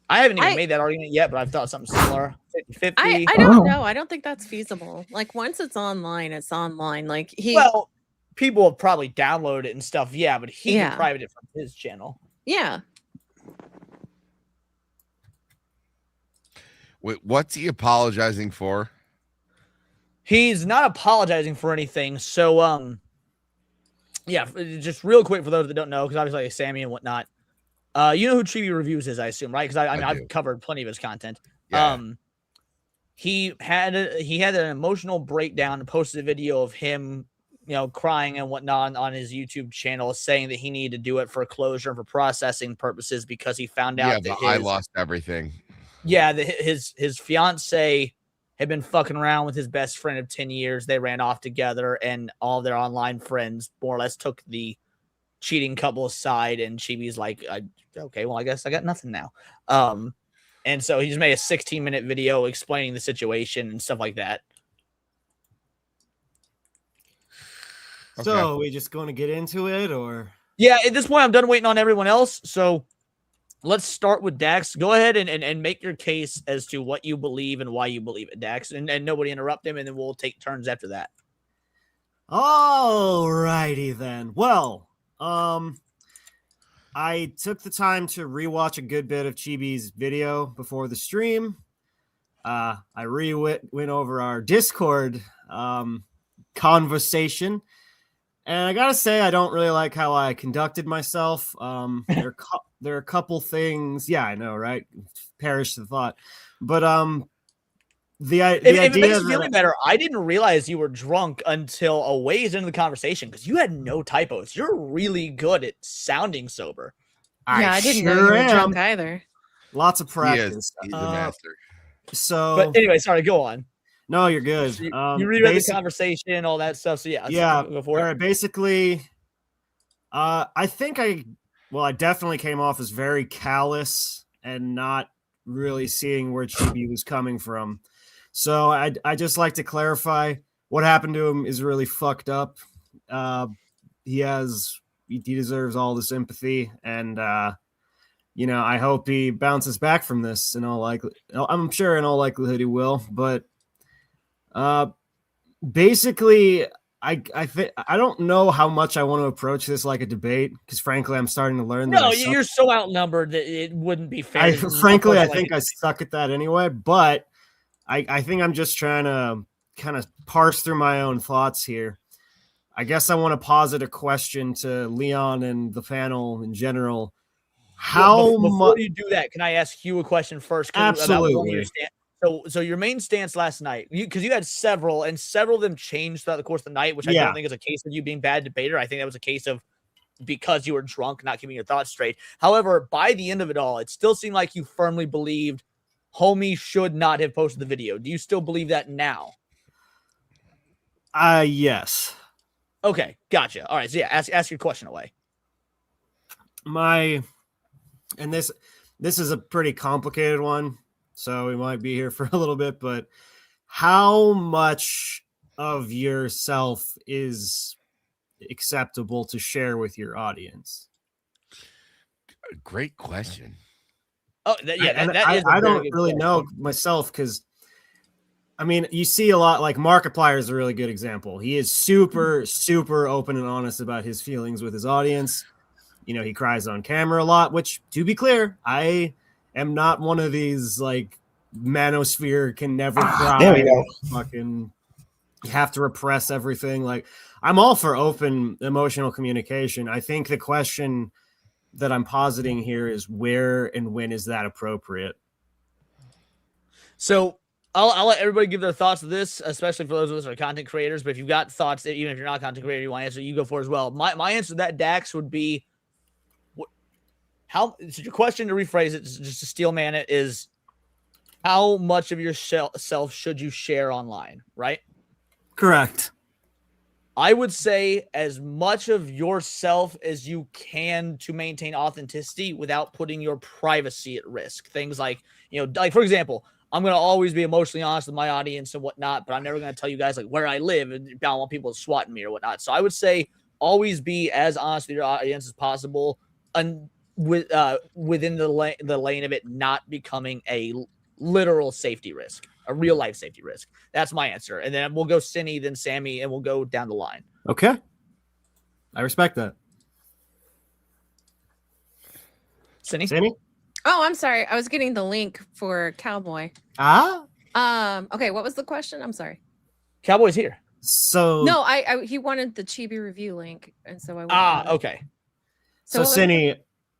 I haven't even made that argument yet, but I've thought something similar. 50-50.
I don't know. I don't think that's feasible. Like once it's online, it's online. Like
well, people have probably downloaded it and stuff. Yeah, but he can private it from his channel.
Yeah.
Wait, what's he apologizing for?
He's not apologizing for anything. So, yeah, just real quick for those that don't know, because obviously like Sammy and whatnot. You know who Chibi Reviews is, I assume, right? Because I mean, I've covered plenty of his content.
Yeah.
He had an emotional breakdown and posted a video of him, crying and whatnot on his YouTube channel, saying that he needed to do it for closure and for processing purposes because he found out that
I lost everything.
Yeah, his fiance had been fucking around with his best friend of 10 years. They ran off together, and all their online friends more or less took the cheating couple side, and Chibi's like, okay, well, I guess I got nothing now. And so he just made a 16-minute video explaining the situation and stuff like that.
So are we just going to get into it, or?
Yeah, at this point, I'm done waiting on everyone else. So let's start with Dax. Go ahead and make your case as to what you believe and why you believe it, Dax. And nobody interrupt him, and then we'll take turns after that.
All righty then. Well, I took the time to rewatch a good bit of Chibi's video before the stream. I went over our Discord conversation, and I gotta say I don't really like how I conducted myself. There are a couple things. Yeah, I know, right? Perish the thought. But
If it makes you feel better, I didn't realize you were drunk until a ways into the conversation because you had no typos. You're really good at sounding sober.
Yeah, I didn't know you were drunk either.
Lots of practice.
He's the master.
So,
but anyway, sorry, go on.
No, you're good.
So you reread the conversation, all that stuff. So yeah, go for it.
All right, basically, I think I definitely came off as very callous and not really seeing where Chibi was coming from. So I just like to clarify what happened to him is really fucked up. He deserves all the sympathy, and I hope he bounces back from this. I'm sure in all likelihood he will. But basically, I don't know how much I want to approach this like a debate because frankly, I'm starting to learn that.
No, you're so outnumbered that it wouldn't be fair.
I think I suck at that anyway. But I think I'm just trying to kind of parse through my own thoughts here. I guess I want to posit a question to Leon and the panel in general.
Before you do that, can I ask you a question first?
Absolutely.
So your main stance last night, because you had several, and several of them changed throughout the course of the night, which I don't think is a case of you being bad debater. I think that was a case of because you were drunk, not keeping your thoughts straight. However, by the end of it all, it still seemed like you firmly believed homie should not have posted the video. Do you still believe that now?
Yes.
Okay, gotcha. All right, so yeah, ask your question away.
This is a pretty complicated one, so we might be here for a little bit, but how much of yourself is acceptable to share with your audience?
Great question.
Oh,
I don't really know myself because, I mean, you see a lot, like Markiplier is a really good example. He is super, super open and honest about his feelings with his audience. He cries on camera a lot, which, to be clear, I am not one of these, like, manosphere can never cry.
There we go.
Fucking have to repress everything. Like, I'm all for open emotional communication. I think the question that I'm positing here is where and when is that appropriate?
So I'll let everybody give their thoughts to this, especially for those of us who are content creators. But if you've got thoughts, even if you're not a content creator, you want to answer, you go for it as well. My answer to that, Dax, would be so your question, to rephrase it, just to steel man it, is how much of yourself should you share online, right?
Correct.
I would say as much of yourself as you can to maintain authenticity without putting your privacy at risk. Things like, like for example, I'm going to always be emotionally honest with my audience and whatnot, but I'm never going to tell you guys like where I live and I don't want people swatting me or whatnot. So I would say always be as honest with your audience as possible and within the lane of it not becoming a literal safety risk, a real life safety risk. That's my answer. And then we'll go Cinny, then Sammy, and we'll go down the line.
Okay. I respect that.
Cinny?
Oh, I'm sorry. I was getting the link for Cowboy. Okay, what was the question? I'm sorry.
Cowboy's here.
So
no, he wanted the Chibi review link, and so I
okay.
So Cinny,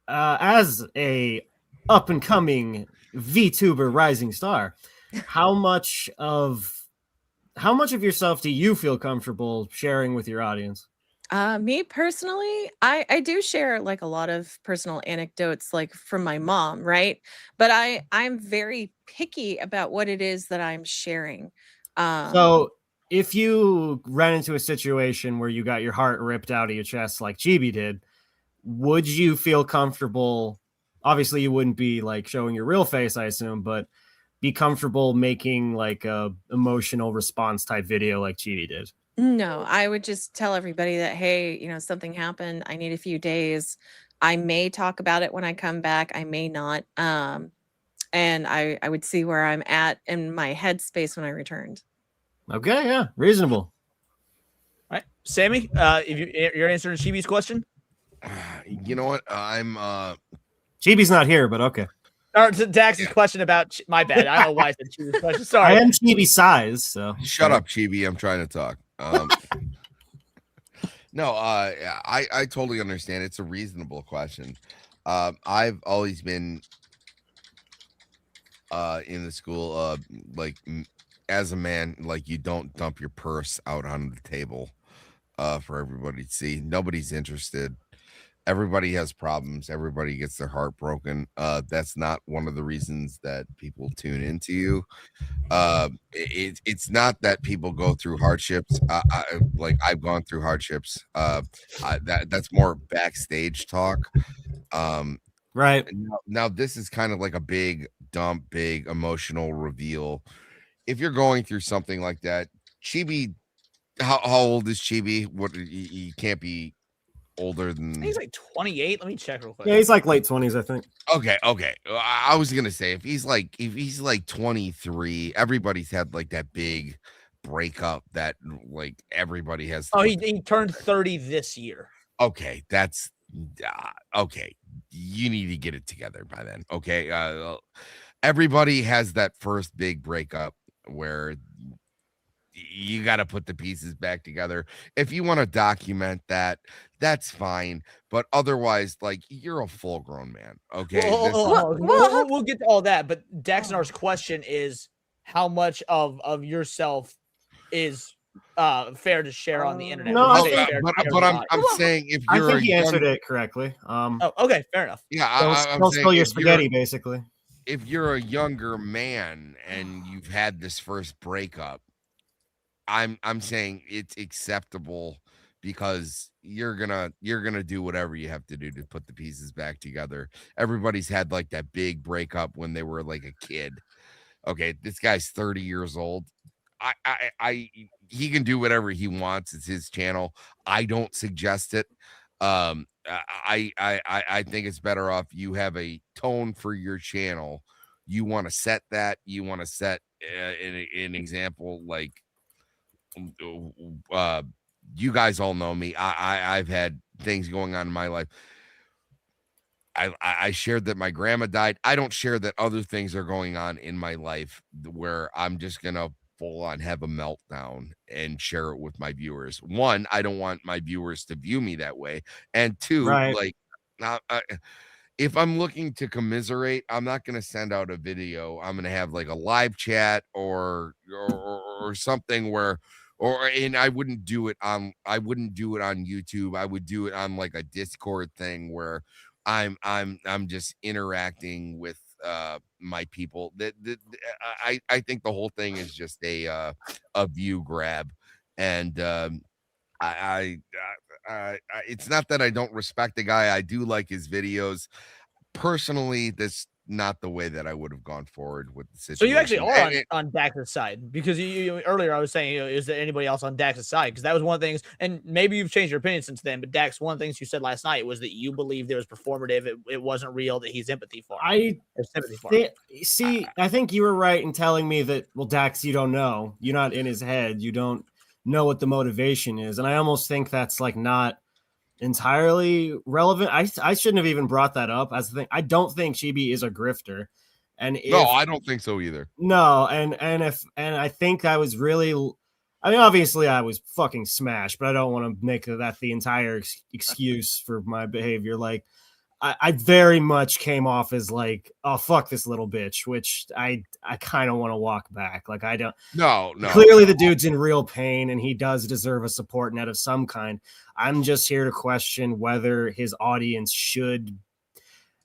as a up and coming VTuber rising star, how much of yourself do you feel comfortable sharing with your audience?
Me personally, I do share like a lot of personal anecdotes like from my mom, right? But I'm very picky about what it is that I'm sharing.
So if you ran into a situation where you got your heart ripped out of your chest like Chibi did, would you feel comfortable? Obviously, you wouldn't be like showing your real face, I assume, but be comfortable making like a emotional response type video like Chibi did?
No, I would just tell everybody that, hey, something happened. I need a few days. I may talk about it when I come back. I may not. And I would see where I'm at in my headspace when I returned.
Okay, yeah, reasonable.
All right, Sammy, if you're answering Chibi's question.
You know what?
Chibi's not here, but okay.
Or to Dax's question about my bad. I don't know why I said Chibi's question. Sorry.
I am Chibi size, so
shut up, Chibi. I'm trying to talk. No, I totally understand. It's a reasonable question. I've always been in the school like as a man, like, you don't dump your purse out on the table for everybody to see. Nobody's interested. Everybody has problems. Everybody gets their heart broken. That's not one of the reasons that people tune into you. It's not that people go through hardships. Like, I've gone through hardships. That's more backstage talk.
Right.
Now this is kind of like a big dump, big emotional reveal. If you're going through something like that, Chibi, how old is Chibi? What, he can't be older
I
than.
think he's like 28. Let me check real quick.
Yeah, he's like late 20s, I think.
Okay. I was gonna say if he's like 23, everybody's had like that big breakup that like everybody has.
Oh, he turned 30 this year.
Okay, that's okay. You need to get it together by then. Okay, everybody has that first big breakup where you got to put the pieces back together. If you want to document that, that's fine. But otherwise, like, you're a full grown man. Okay.
We'll get to all that. But Daxnar's question is how much of yourself is fair to share on the internet?
No,
but I'm saying if you're
I think he answered it correctly.
Oh, okay, fair enough.
Yeah, I'm
don't
saying
spill your
if
spaghetti,
you're-
basically.
If you're a younger man and you've had this first breakup, I'm saying it's acceptable because you're gonna do whatever you have to do to put the pieces back together. Everybody's had like that big breakup when they were like a kid. Okay, this guy's 30 years old. He can do whatever he wants. It's his channel. I don't suggest it. I think it's better off you have a tone for your channel. You want to set that. You want to set an example. Like, you guys all know me. I've had things going on in my life. I shared that my grandma died. I don't share that other things are going on in my life where I'm just gonna full on have a meltdown and share it with my viewers. One, I don't want my viewers to view me that way, and two,
Right.
like, if I'm looking to commiserate, I'm not gonna send out a video. I'm gonna have like a live chat or something where. And I wouldn't do it on YouTube. I would do it on like a Discord thing where I'm just interacting with my people. I think the whole thing is just a view grab, and it's not that I don't respect the guy. I do like his videos. Personally, this not the way that I would have gone forward with the situation.
So you actually are on Dax's side, because you earlier I was saying, is there anybody else on Dax's side? Because that was one of the things, and maybe you've changed your opinion since then, but Dax, one of the things you said last night was that you believed it was performative, it wasn't real, that he's empathy for him.
See, I think you were right in telling me that, well, Dax, you don't know. You're not in his head. You don't know what the motivation is. And I almost think that's like not entirely relevant. I shouldn't have even brought that up as the thing. I don't think Chibi is a grifter. And
no, I don't think so either.
No, and I think I was really, I mean, obviously I was fucking smashed, but I don't want to make that the entire excuse for my behavior. Like, I very much came off as like, oh, fuck this little bitch, which I kind of want to walk back. Like, I don't.
No.
Clearly, the dude's in real pain, and he does deserve a support net of some kind. I'm just here to question whether his audience should.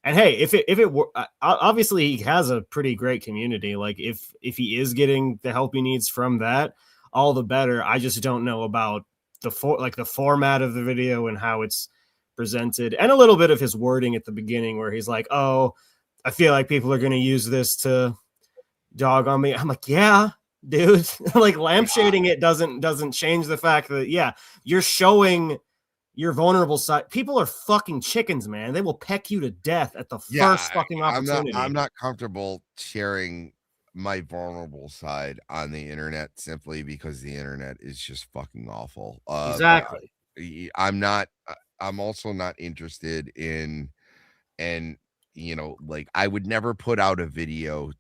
And hey, if it were, obviously he has a pretty great community. Like, if he is getting the help he needs from that, all the better. I just don't know about the format of the video and how it's presented, and a little bit of his wording at the beginning where he's like, oh, I feel like people are going to use this to dog on me. I'm like, yeah, dude. Like, lampshading it doesn't change the fact that, yeah, you're showing your vulnerable side. People are fucking chickens, man. They will peck you to death at the first fucking opportunity.
I'm not comfortable sharing my vulnerable side on the internet simply because the internet is just fucking awful.
Exactly.
I'm also not interested in, and like, I would never put out a video.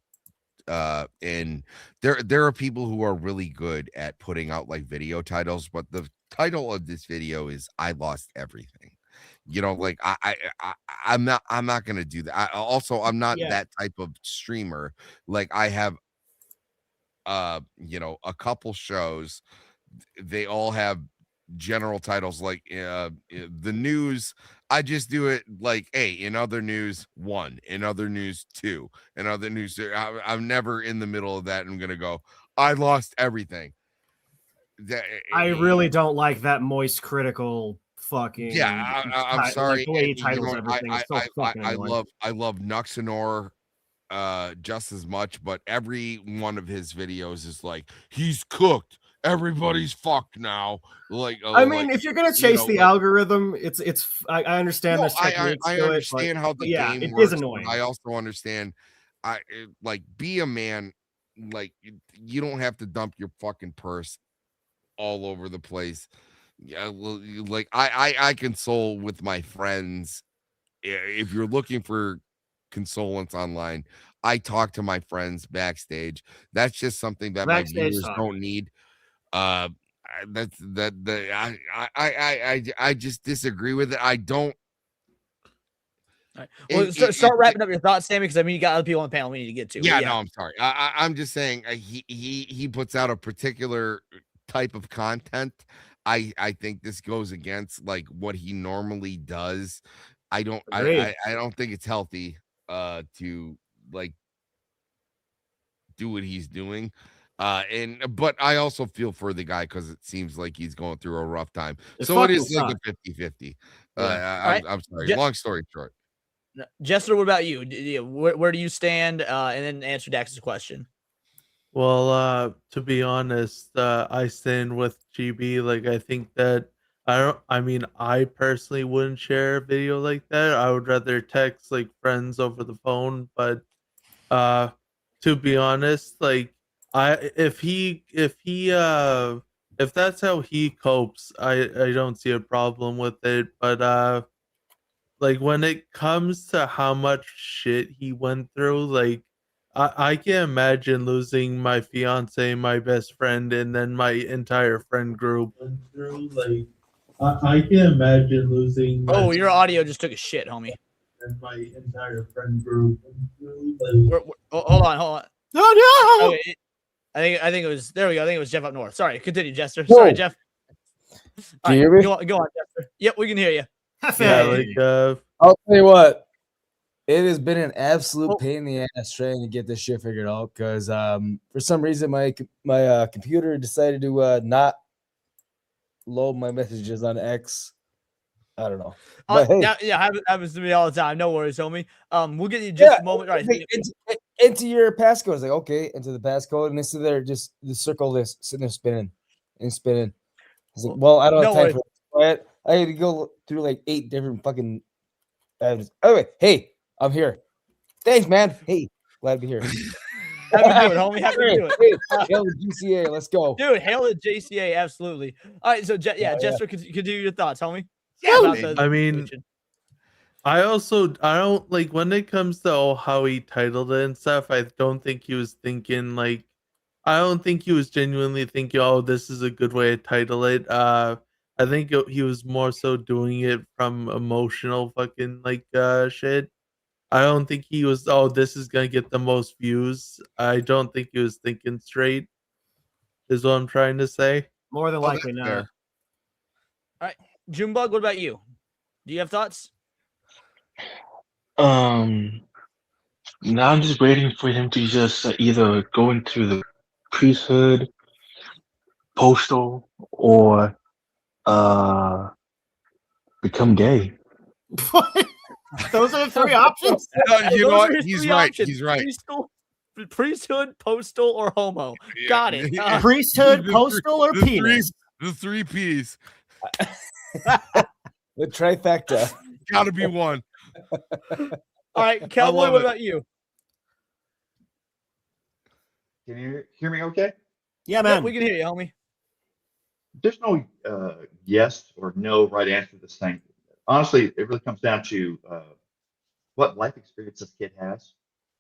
And there are people who are really good at putting out like video titles, but the title of this video is "I lost everything." Like, I'm not gonna do that. I'm not that type of streamer. Like, I have you know, a couple shows. They all have general titles like the news. I just do it like, hey, in other news 1, in other news 2, in other news 2. I'm never in the middle of that. I'm gonna go, I lost everything.
I really don't like that moist critical fucking.
Yeah, I'm sorry.
Like the way he
You
titles
know,
everything is so fucking annoying.
I love Nuxanor just as much, but every one of his videos is like, he's cooked. Everybody's fucked now. Like,
I mean, if you're gonna chase the algorithm, it's. I understand
no,
there's techniques
I
to
understand
it,
how the
yeah,
game
it
works.
is annoying.
I also understand, like, be a man. Like, you don't have to dump your fucking purse all over the place. Yeah, well, like I console with my friends. If you're looking for consolence online, I talk to my friends backstage. That's just something that
Backstage
my viewers
talk.
don't need. That's I just disagree with it. I don't.
All right. Well, start wrapping up your thoughts, Sammy, because I mean you got other people on the panel we need to get to.
Yeah, no, I'm sorry. I'm just saying he puts out a particular type of content. I think this goes against like what he normally does. I don't think it's healthy to like do what he's doing. But I also feel for the guy because it seems like he's going through a rough time. So it is like a 50-50. I'm sorry. Long story short.
Jester, what about you? Where do you stand? And then answer Dax's question.
Well, to be honest, I stand with GB. Like, I think that I personally wouldn't share a video like that. I would rather text like friends over the phone. But to be honest, like if that's how he copes, I don't see a problem with it. But like when it comes to how much shit he went through, like I can't imagine losing my fiance, my best friend, and then my entire friend group. Went through, like I can't imagine losing.
Oh, your audio just took a shit, homie.
And my entire friend group.
Hold on.
Oh no!
Okay, I think it was there. We go. I think it was Jeff up north. Sorry, continue, Jester.
Whoa.
Sorry, Jeff.
Can you hear me?
Go on, Jester. Yep, we can hear you.
I'll tell you what. It has been an absolute pain in the ass trying to get this shit figured out because for some reason my computer decided to not load my messages on X. I don't know. But hey,
happens to me all the time. No worries, homie. We'll get you just a moment. All right,
into your passcode. I was like, okay, into the passcode, and it's there, just the circle this sitting there spinning and spinning. I was like, well, I don't have time for it. I had to go through like 8 different fucking. Anyway, hey, I'm here. Thanks, man. Hey, glad to be here.
Happy to do it, homie. Happy to do it.
Hey, hail the GCA. Let's go,
dude. Hail the JCA. Absolutely. All right, so Jester, could do your thoughts, homie.
I mean, I don't like when it comes to how he titled it and stuff. I don't think he was thinking like, I don't think he was genuinely thinking, oh, this is a good way to title it. I think he was more so doing it from emotional fucking like shit. I don't think he was, oh, this is gonna get the most views. I don't think he was thinking straight. Is what I'm trying to say.
More than likely, no.
All right. Junebug, what about you? Do you have thoughts?
Now I'm just waiting for him to just either go into the priesthood, postal, or become gay.
Those are the 3 options.
You know what? He's right. Options. He's right.
Priesthood, postal, or homo.
Yeah.
Got it.
Priesthood, postal, or penis.
The 3 P's.
The trifecta.
Gotta be one.
All right, Cowboy, what about you?
Can you hear me okay?
Yeah, man.
Yeah, we can hear you, homie.
There's no yes or no right answer to this thing. Honestly, it really comes down to what life experience this kid has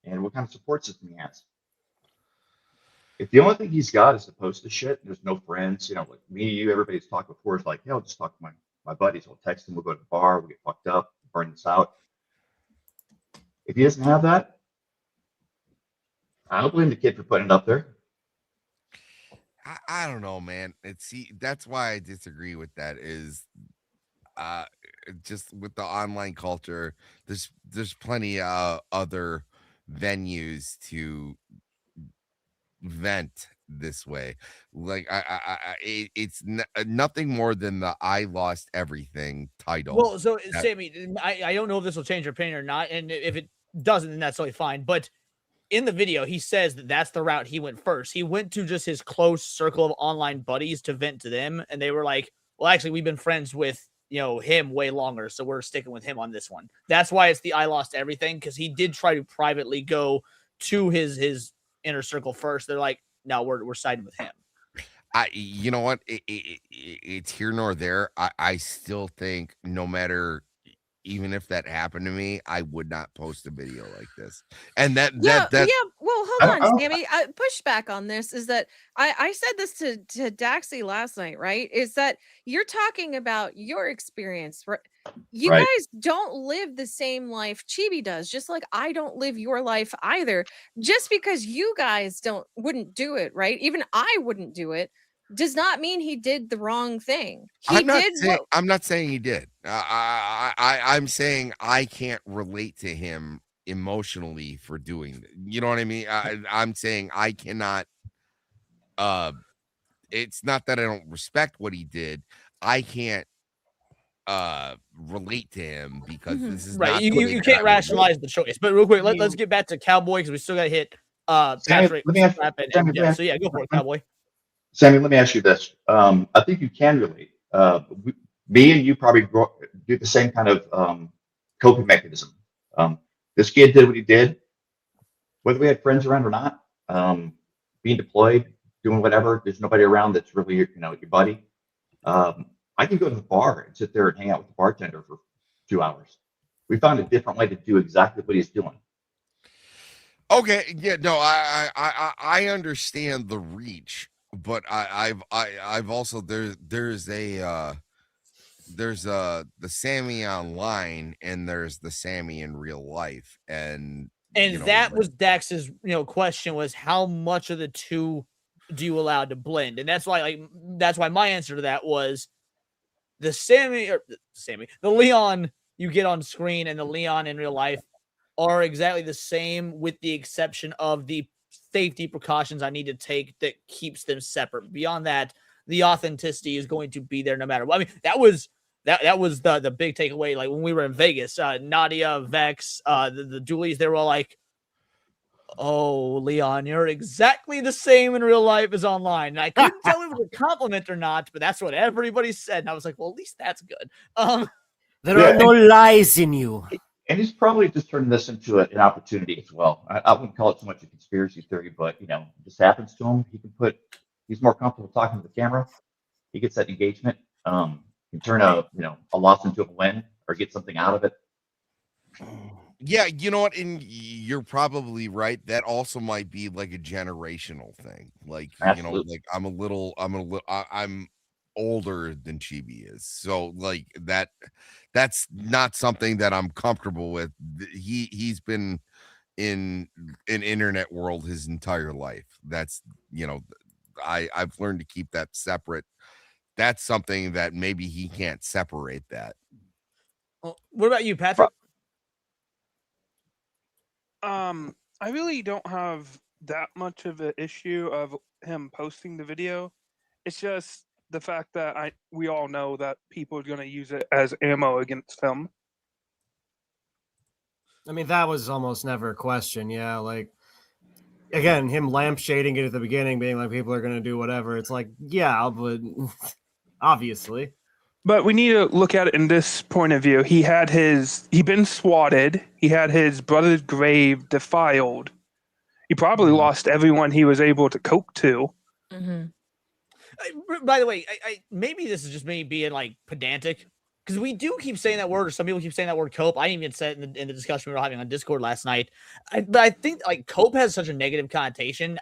and what kind of support system he has. If the only thing he's got is to post the shit, there's no friends, you know, like me, you, everybody's talked before. It's like, hey, I'll just talk to my buddies. I'll text him. We'll go to the bar. We'll get fucked up, burn this out. If he doesn't have that, I don't blame the kid for putting it up there.
I don't know, man. That's why I disagree with that. Is just with the online culture, there's plenty other venues to vent this way. Like it's nothing more than the "I lost everything" title.
Well, so
that-
Sammy, I don't know if this will change your opinion or not, and if it doesn't, then that's totally fine. But in the video, he says that that's the route he went first. He went to just his close circle of online buddies to vent to them, and they were like, "Well, actually, we've been friends with him way longer, so we're sticking with him on this one." That's why it's the "I lost everything," because he did try to privately go to his inner circle first. They're like, "No, we're siding with him."
You know what? It's here nor there. I still think no matter, even if that happened to me, I would not post a video like this. And that
Well, hold on, Sammy. Push back on this is that I said this to Daxi last night, right? Is that you're talking about your experience, right? You
Right.
guys don't live the same life Chibi does, just like I don't live your life either. Just because you guys wouldn't do it, right? Even I wouldn't do it, does not mean he did the wrong thing.
I'm not saying he did. I'm saying I can't relate to him emotionally for doing it. You know what I mean? I'm saying I cannot. It's not that I don't respect what he did. I can't relate to him because this is
Right.
not
You can't rationalize the choice. But real quick, let's get back to Cowboy because we still got to hit Patrick, Scrap, and Jeff. So yeah, go for it, Cowboy.
Sammy, let me ask you this. I think you can relate. Me and you probably do the same kind of coping mechanism. This kid did what he did, whether we had friends around or not. Being deployed, doing whatever. There's nobody around that's really your buddy. I can go to the bar and sit there and hang out with the bartender for 2 hours. We found a different way to do exactly what he's doing.
Okay, yeah, no, I understand the reach, but I've also there's the Sammy online and there's the Sammy in real life, and
that was Dax's question was how much of the two do you allow to blend, and that's why my answer to that was the Leon you get on screen and the Leon in real life are exactly the same, with the exception of the safety precautions I need to take that keeps them separate. Beyond that, the authenticity is going to be there no matter what. I mean, that was the big takeaway. Like when we were in Vegas, Nadia, Vex, the Doolies, they were all like, "Oh, Leon, you're exactly the same in real life as online." And I couldn't tell if it was a compliment or not, but that's what everybody said. And I was like, well, at least that's good.
There are no lies in you.
And he's probably just turning this into an opportunity as well. I wouldn't call it so much a conspiracy theory, but it just happens to him. He's more comfortable talking to the camera. He gets that engagement. Can turn a loss into a win or get something out of it.
Yeah, you know what? And you're probably right. That also might be like a generational thing. Like,
Absolutely.
like I'm older than Chibi is. So like that's not something that I'm comfortable with. He's been in an internet world his entire life. That's I've learned to keep that separate. That's something that maybe he can't separate that.
Well, what about you, Patrick?
I really don't have that much of an issue of him posting the video. It's just the fact that we all know that people are going to use it as ammo against him.
I mean, that was almost never a question. Yeah, like again, him lampshading it at the beginning, being like people are going to do whatever. It's like, yeah, but obviously.
But we need to look at it in this point of view. He'd been swatted. He had his brother's grave defiled. He probably lost everyone he was able to cope to.
Mm-hmm.
By the way, maybe this is just me being like pedantic, because we do keep saying that word, or some people keep saying that word cope. I didn't even say it in the discussion we were having on Discord last night. But I think like cope has such a negative connotation.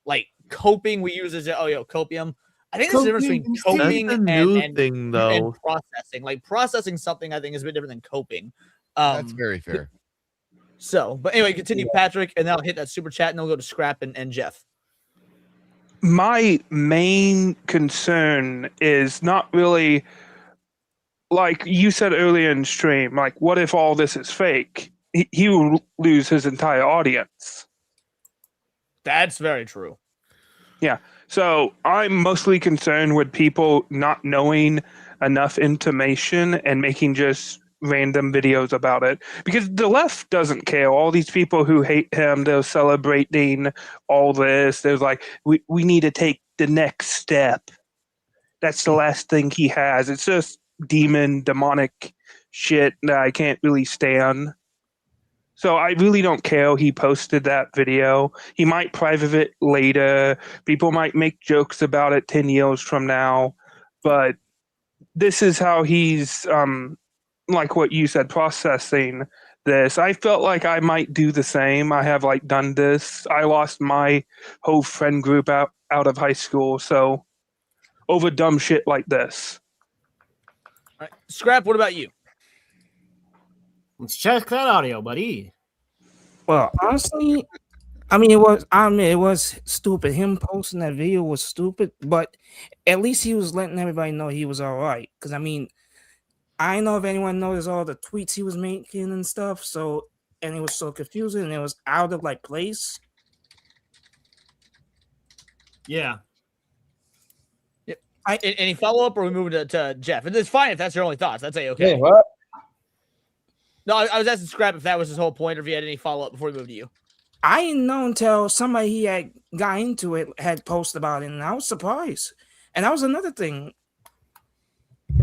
Like coping, we use as copium. I think there's a difference between coping and processing. Like processing something, I think, is a bit different than coping.
That's very fair.
So, but anyway, continue, Patrick, and then I'll hit that super chat, and then we'll go to Scrap and Jeff.
my main concern is not really like you said earlier in stream, like what if all this is fake? He will lose his entire audience.
That's very true.
Yeah. So I'm mostly concerned with people not knowing enough information and making just random videos about it, because the left doesn't care. All these people who hate him, they're celebrating all this. They're like, we need to take the next step. That's the last thing he has. It's just demonic shit that I can't really stand. So I really don't care he posted that video. He might private it later. People might make jokes about it 10 years from now. But this is how he's, like what you said, processing this. I felt like I might do the same. I have like done this. I lost my whole friend group out of high school. So over dumb shit like this.
All right. Scrap, what about you?
Let's check that audio, buddy.
Well, honestly, I mean, it was stupid. Him posting that video was stupid, but at least he was letting everybody know he was all right. Because, I mean, I don't know if anyone noticed all the tweets he was making and stuff. So, and it was so confusing and it was out of like place.
Yeah.
Any follow up, or we move to Jeff? It's fine if that's your only thoughts. That's okay.
Hey, what?
No, I was asking Scrap if that was his whole point, or if he had any follow up before we move to you.
I didn't know until somebody he had got into it had posted about it, and I was surprised. And that was another thing.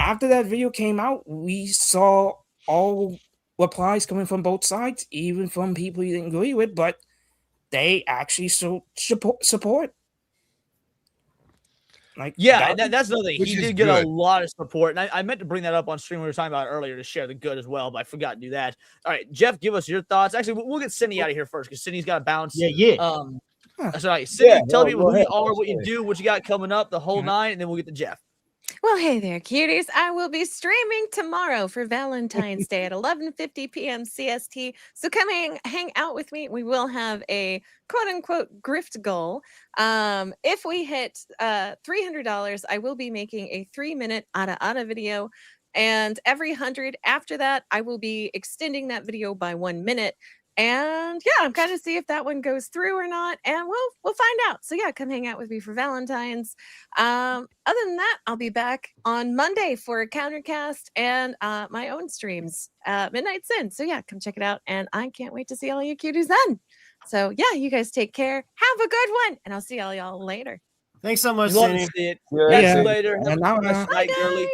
After that video came out, we saw all replies coming from both sides, even from people you didn't agree with, but they actually support. Like,
yeah, that's another thing.
Which
He
is
did get
good.
a lot of support, and I meant to bring that up on stream. We were talking about it earlier to share the good as well, but I forgot to do that. All right, Jeff, give us your thoughts. Actually, we'll get Cindy out of here first because Cindy's got to bounce.
Yeah.
So, right, Cindy,
Yeah,
tell
no,
people
go
who
ahead.
you are, what you do, what you got coming up, the whole nine, and then we'll get to Jeff.
Well, hey there, cuties. I will be streaming tomorrow for Valentine's Day at 11:50 p.m. CST. So come hang out with me. We will have a quote-unquote grift goal. If we hit $300, I will be making a 3-minute Ana video. And every 100 after that, I will be extending that video by 1 minute. And yeah, I'm going to see if that one goes through or not, and we'll find out. So yeah, come hang out with me for Valentine's. Other than that, I'll be back on Monday for a countercast and my own streams, Midnight Sin. So yeah, come check it out, and I can't wait to see all you cuties then. So yeah, you guys take care, have a good one, and I'll see all y'all later.
Thanks so much,
Love to
Cindy.
see it.
Yeah.
See you later. Have
And
a
now,
blessed night, girly.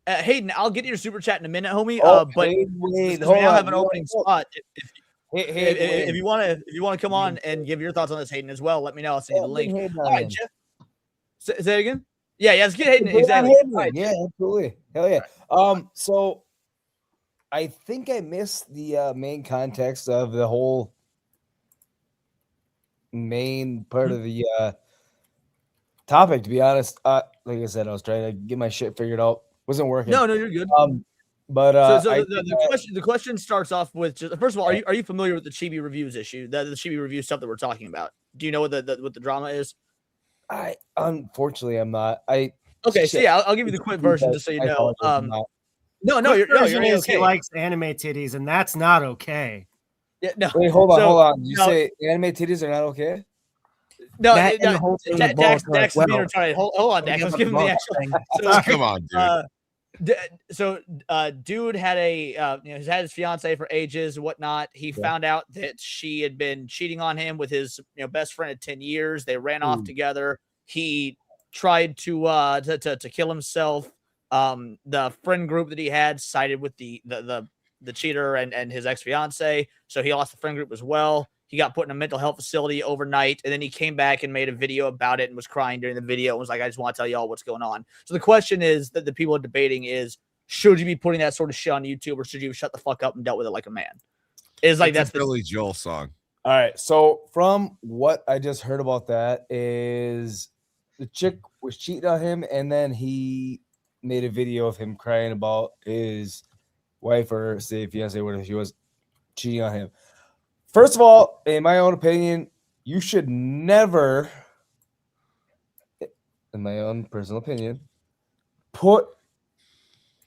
Hayden, I'll get your super chat in a minute, homie. But
wait,
since
hold
we now
on.
have an opening spot.
Hey,
If you want to come on and give your thoughts on this, Hayden, as well, let me know. I'll send you the link. All right, Jeff. Say it again. Yeah, let's get Hayden. Exactly. Right.
Yeah, absolutely. Hell yeah. So I think I missed the main context of the whole main part of the topic, to be honest. Like I said, I was trying to get my shit figured out. Wasn't working.
No, you're good.
But
so the question starts off with just, first of all, are you familiar with the Chibi Reviews issue, the Chibi Reviews stuff that we're talking about? Do you know what the drama is?
Unfortunately I'm not.
Okay, so yeah, I'll give you the quick version just so you know. No, you're
okay.
okay.
He likes anime titties, and that's not okay.
Yeah, no.
Wait, hold on. Did you say anime titties are not okay?
No,
That and the whole thing with balls are
Dax is
like,
being
well,
retarded. Hold on, Dax. Let's give him the actual.
Come on, dude.
Dude had he's had his fiance for ages and whatnot. He found out that she had been cheating on him with his best friend of 10 years. They ran off together. He tried to kill himself. The friend group that he had sided with the cheater and his ex-fiance, so he lost the friend group as well. He got put in a mental health facility overnight, and then he came back and made a video about it and was crying during the video and was like, I just want to tell y'all what's going on. So the question is that the people are debating is, should you be putting that sort of shit on YouTube, or should you shut the fuck up and dealt with it like a man? That's
a Billy Joel song.
All right. So from what I just heard about that is the chick was cheating on him, and then he made a video of him crying about his wife or say fiance, whatever she was, cheating on him. First of all, in my own opinion, you should never, in my own personal opinion, put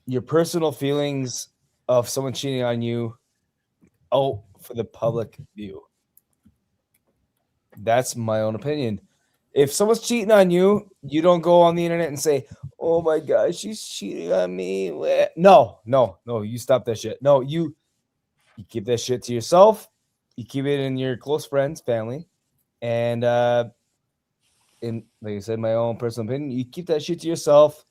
your personal feelings of someone cheating on you out for the public view. That's my own opinion. If someone's cheating on you, you don't go on the internet and say, "Oh my gosh, she's cheating on me." No, you stop that shit. No, you keep that shit to yourself. You keep it in your close friends, family, and in like I said, my own personal opinion, you keep that shit to yourself.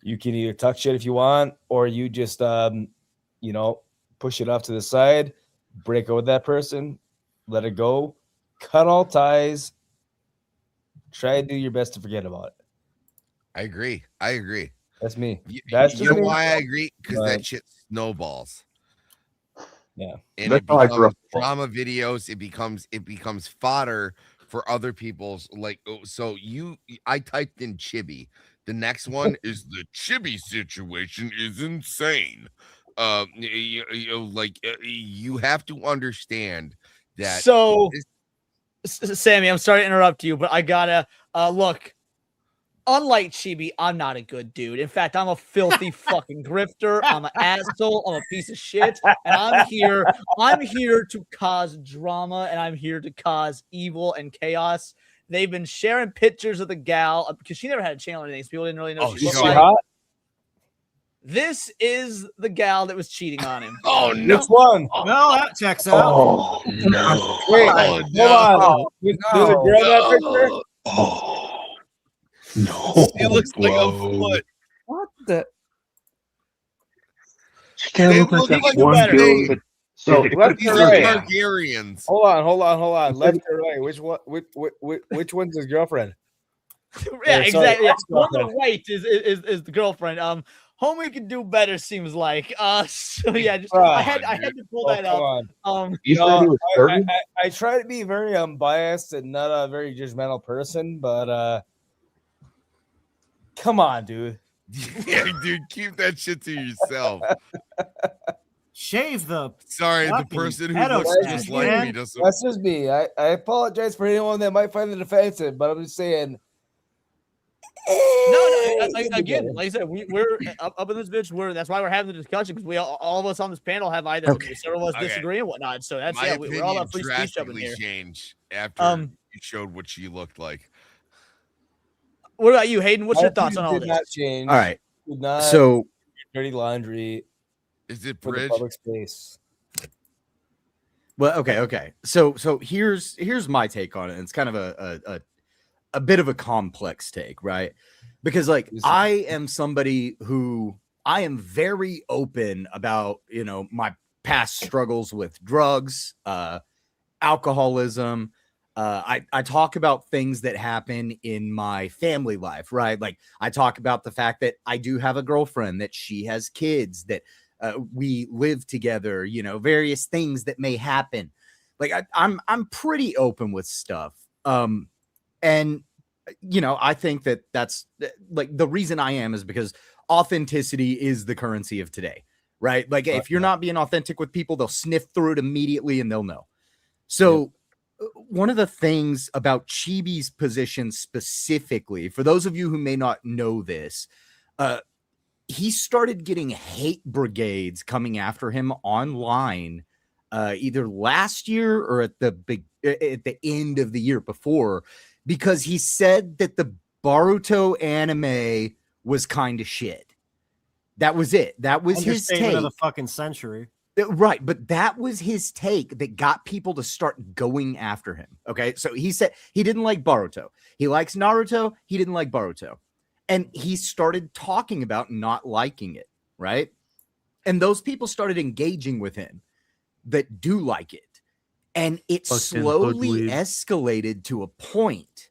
You can either talk shit if you want, or you just push it off to the side, break up with that person, let it go, cut all ties, try to do your best to forget about it.
I agree.
That's me.
That's you know why I agree? Because that shit snowballs.
Yeah.
And it becomes drama videos. It becomes fodder for other people's I typed in Chibi. The next one is the Chibi situation is insane. You have to understand that.
So, Sammy, I'm sorry to interrupt you, but I gotta look. Unlike Chibi, I'm not a good dude. In fact, I'm a filthy fucking grifter. I'm an asshole. I'm a piece of shit. And I'm here to cause drama, and I'm here to cause evil and chaos. They've been sharing pictures of the gal because she never had a channel or anything, so people didn't really know she looked like. Hot? This is the gal that was cheating on him.
Oh no!
Which one?
No, that checks out.
Oh no!
Wait, hold on. There's a girl in that picture?
No, he looks like a foot.
What the?
She can't look like that one girl.
So left
these
or
are
right?
Targaryens.
Hold on. Left or right? Which one? Which one's his girlfriend?
Yeah, exactly.
Yeah.
One on the right is the girlfriend. Homie could do better. Seems like. So yeah, I had to pull that up.
You I try to be very unbiased and not a very judgmental person, but come on, dude.
Yeah, dude, keep that shit to yourself.
Shave the.
Sorry, the person who looks just like me doesn't.
That's just me. I apologize for anyone that might find it offensive, but I'm just saying.
No, again, like I said, we're up in this bitch. That's why we're having the discussion, because we all of us on this panel have either several of us disagree and whatnot. So that's we're all about free speech up in here.
Changed after you showed what she looked like.
What about you, Hayden? What's your thoughts on all this?
Not change.
All right.
Did not
So
dirty laundry.
Is it
for
bridge?
The public space?
Well, okay. So here's my take on it. It's kind of a bit of a complex take, right? Because I am somebody who I am very open about, my past struggles with drugs, alcoholism. I talk about things that happen in my family life, right? Like I talk about the fact that I do have a girlfriend, that she has kids, that we live together, various things that may happen. Like I'm pretty open with stuff. And I think that's like the reason I am is because authenticity is the currency of today, right? Like if you're not being authentic with people, they'll sniff through it immediately and they'll know. So one of the things about Chibi's position specifically, for those of you who may not know this, he started getting hate brigades coming after him online either last year or at the end of the year before, because he said that the Boruto anime was kind of shit. That was it. That was his take
of the fucking century.
Right, but that was his take that got people to start going after him. Okay, so he said he didn't like Boruto. He likes Naruto. He didn't like Boruto. And he started talking about not liking it, right? And those people started engaging with him that do like it. And it slowly escalated to a point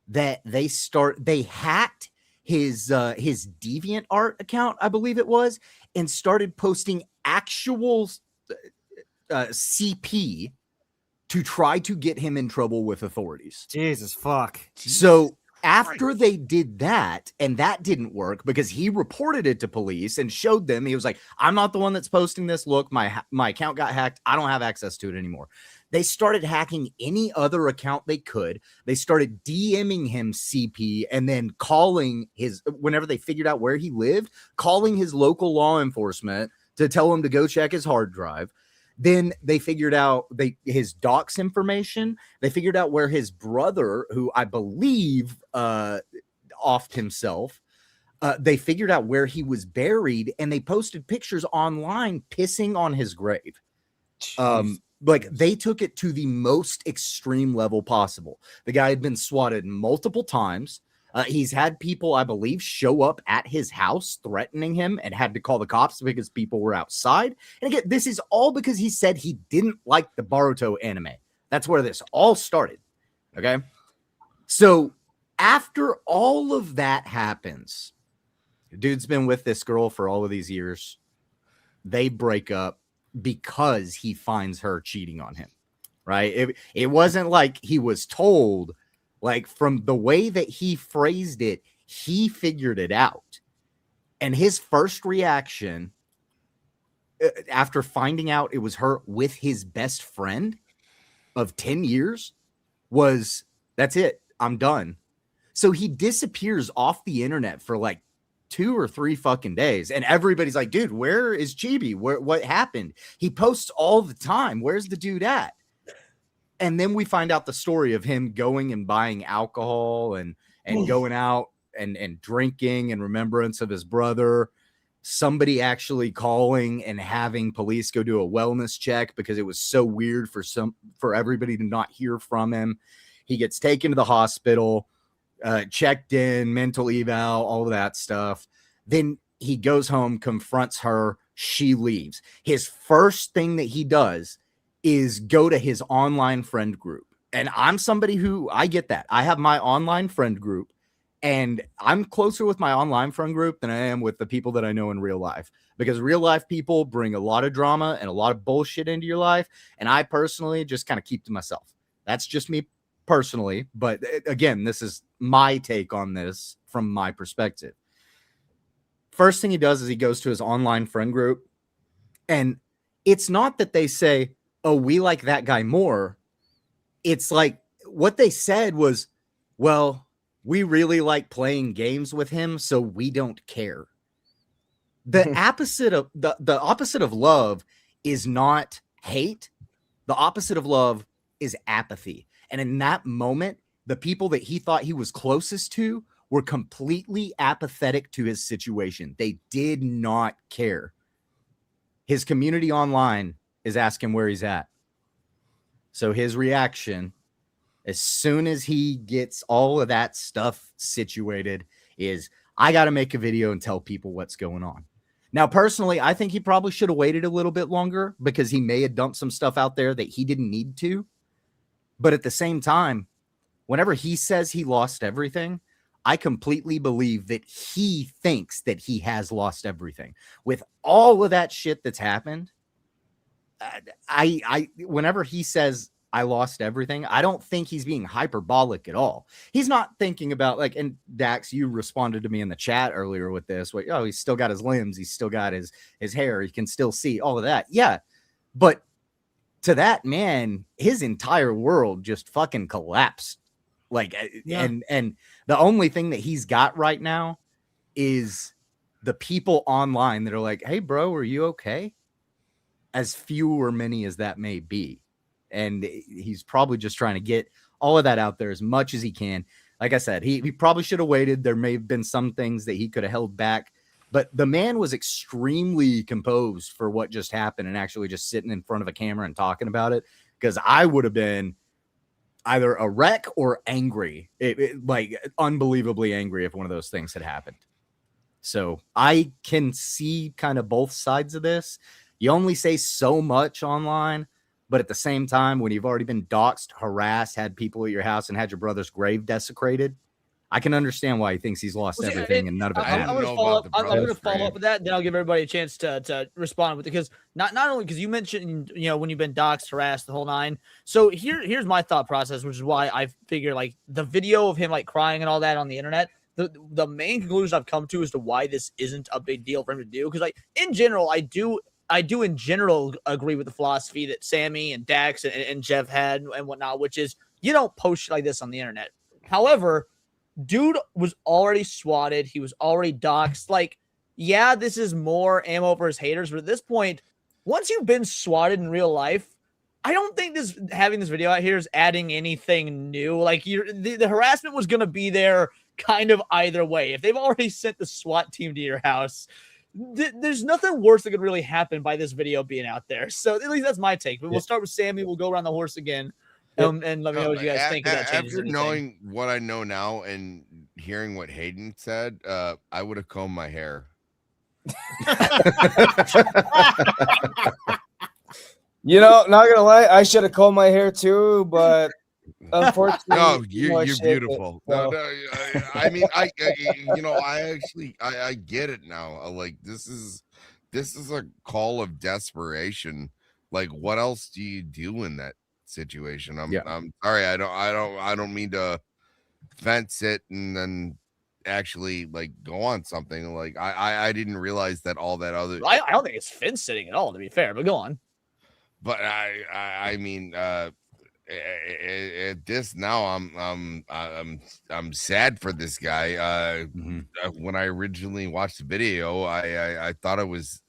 that they hacked his Deviant Art account, I believe it was, and started posting actual CP to try to get him in trouble with authorities.
Jesus fuck.
So after they did that, and that didn't work because he reported it to police and showed them, he was like, I'm not the one that's posting this. Look, my account got hacked. I don't have access to it anymore. They started hacking any other account they could. They started DMing him CP and then calling whenever they figured out where he lived, calling his local law enforcement to tell him to go check his hard drive. Then they figured out his docs information. They figured out where his brother, who I believe offed himself, they figured out where he was buried, and they posted pictures online pissing on his grave. Like, they took it to the most extreme level possible. The guy had been swatted multiple times. He's had people, I believe, show up at his house threatening him and had to call the cops because people were outside. And again, this is all because he said he didn't like the Boruto anime. That's where this all started. Okay. So after all of that happens, dude's been with this girl for all of these years. They break up because he finds her cheating on him. Right. It wasn't like he was told. Like, from the way that he phrased it, he figured it out. And his first reaction after finding out it was her with his best friend of 10 years was, that's it, I'm done. So he disappears off the internet for like 2 or 3 fucking days. And everybody's like, dude, where is Chibi? What happened? He posts all the time. Where's the dude at? And then we find out the story of him going and buying alcohol and going out and drinking in remembrance of his brother. Somebody actually calling and having police go do a wellness check because it was so weird for everybody to not hear from him. He gets taken to the hospital, checked in, mental eval, all of that stuff. Then he goes home, confronts her. She leaves. His first thing that he does is go to his online friend group. And I'm somebody who, I get that. I have my online friend group, and I'm closer with my online friend group than I am with the people that I know in real life, because real life people bring a lot of drama and a lot of bullshit into your life. And I personally just kind of keep to myself. That's just me personally. But again, this is my take on this from my perspective. First thing he does is he goes to his online friend group, and it's not that they say, oh, we like that guy more. It's like what they said was, well, we really like playing games with him, so we don't care. The opposite of the opposite of love is not hate. The opposite of love is apathy. And in that moment, the people that he thought he was closest to were completely apathetic to his situation. They did not care. His community online is asking where he's at. So his reaction, as soon as he gets all of that stuff situated, is, I got to make a video and tell people what's going on. Now, personally, I think he probably should have waited a little bit longer because he may have dumped some stuff out there that he didn't need to. But at the same time, whenever he says he lost everything, I completely believe that he thinks that he has lost everything. With all of that shit that's happened, whenever he says I lost everything, I don't think he's being hyperbolic at all. He's not thinking about, like, and Dax, you responded to me in the chat earlier with this. Like, oh, he's still got his limbs. He's still got his hair. He can still see all of that. Yeah. But to that man, his entire world just fucking collapsed. Like, yeah. And the only thing that he's got right now is the people online that are like, hey, bro, are you okay? As few or many as that may be. And he's probably just trying to get all of that out there as much as he can. Like I said, he probably should have waited. There may have been some things that he could have held back, but the man was extremely composed for what just happened and actually just sitting in front of a camera and talking about it. Because I would have been either a wreck or angry, like unbelievably angry if one of those things had happened. So I can see kind of both sides of this. You only say so much online, but at the same time, when you've already been doxxed, harassed, had people at your house, and had your brother's grave desecrated, I can understand why he thinks he's lost everything and none of it matters.
I'm going to follow up with that, then I'll give everybody a chance to respond with it, because not only because you mentioned, you know, when you've been doxxed, harassed, the whole nine. So here's my thought process, which is why I figure, like, the video of him like crying and all that on the internet, the main conclusion I've come to as to why this isn't a big deal for him to do, because, like, in general, I do in general agree with the philosophy that Sammy and Dax and Jeff had and whatnot, which is you don't post shit like this on the internet. However, dude was already swatted. He was already doxxed. Like, yeah, this is more ammo for his haters, but at this point, once you've been swatted in real life, I don't think having this video out here is adding anything new. Like, the harassment was going to be there kind of either way. If they've already sent the SWAT team to your house, there's nothing worse that could really happen by this video being out there. So at least that's my take. But we'll start with Sammy. We'll go around the horse again. And let me know what you guys think of that change.
After knowing what I know now and hearing what Hayden said, I would have combed my hair.
You know, not gonna lie, I should have combed my hair too, but unfortunately,
no, you're beautiful. No, I mean, I get it now. Like this is a call of desperation. Like, what else do you do in that situation? I'm sorry, I don't mean to fence it and then actually like go on something. Like I didn't realize that all that other.
I don't think it's fence sitting at all, to be fair. But go on.
But I mean, at this now, I'm sad for this guy. When I originally watched the video, I thought it was.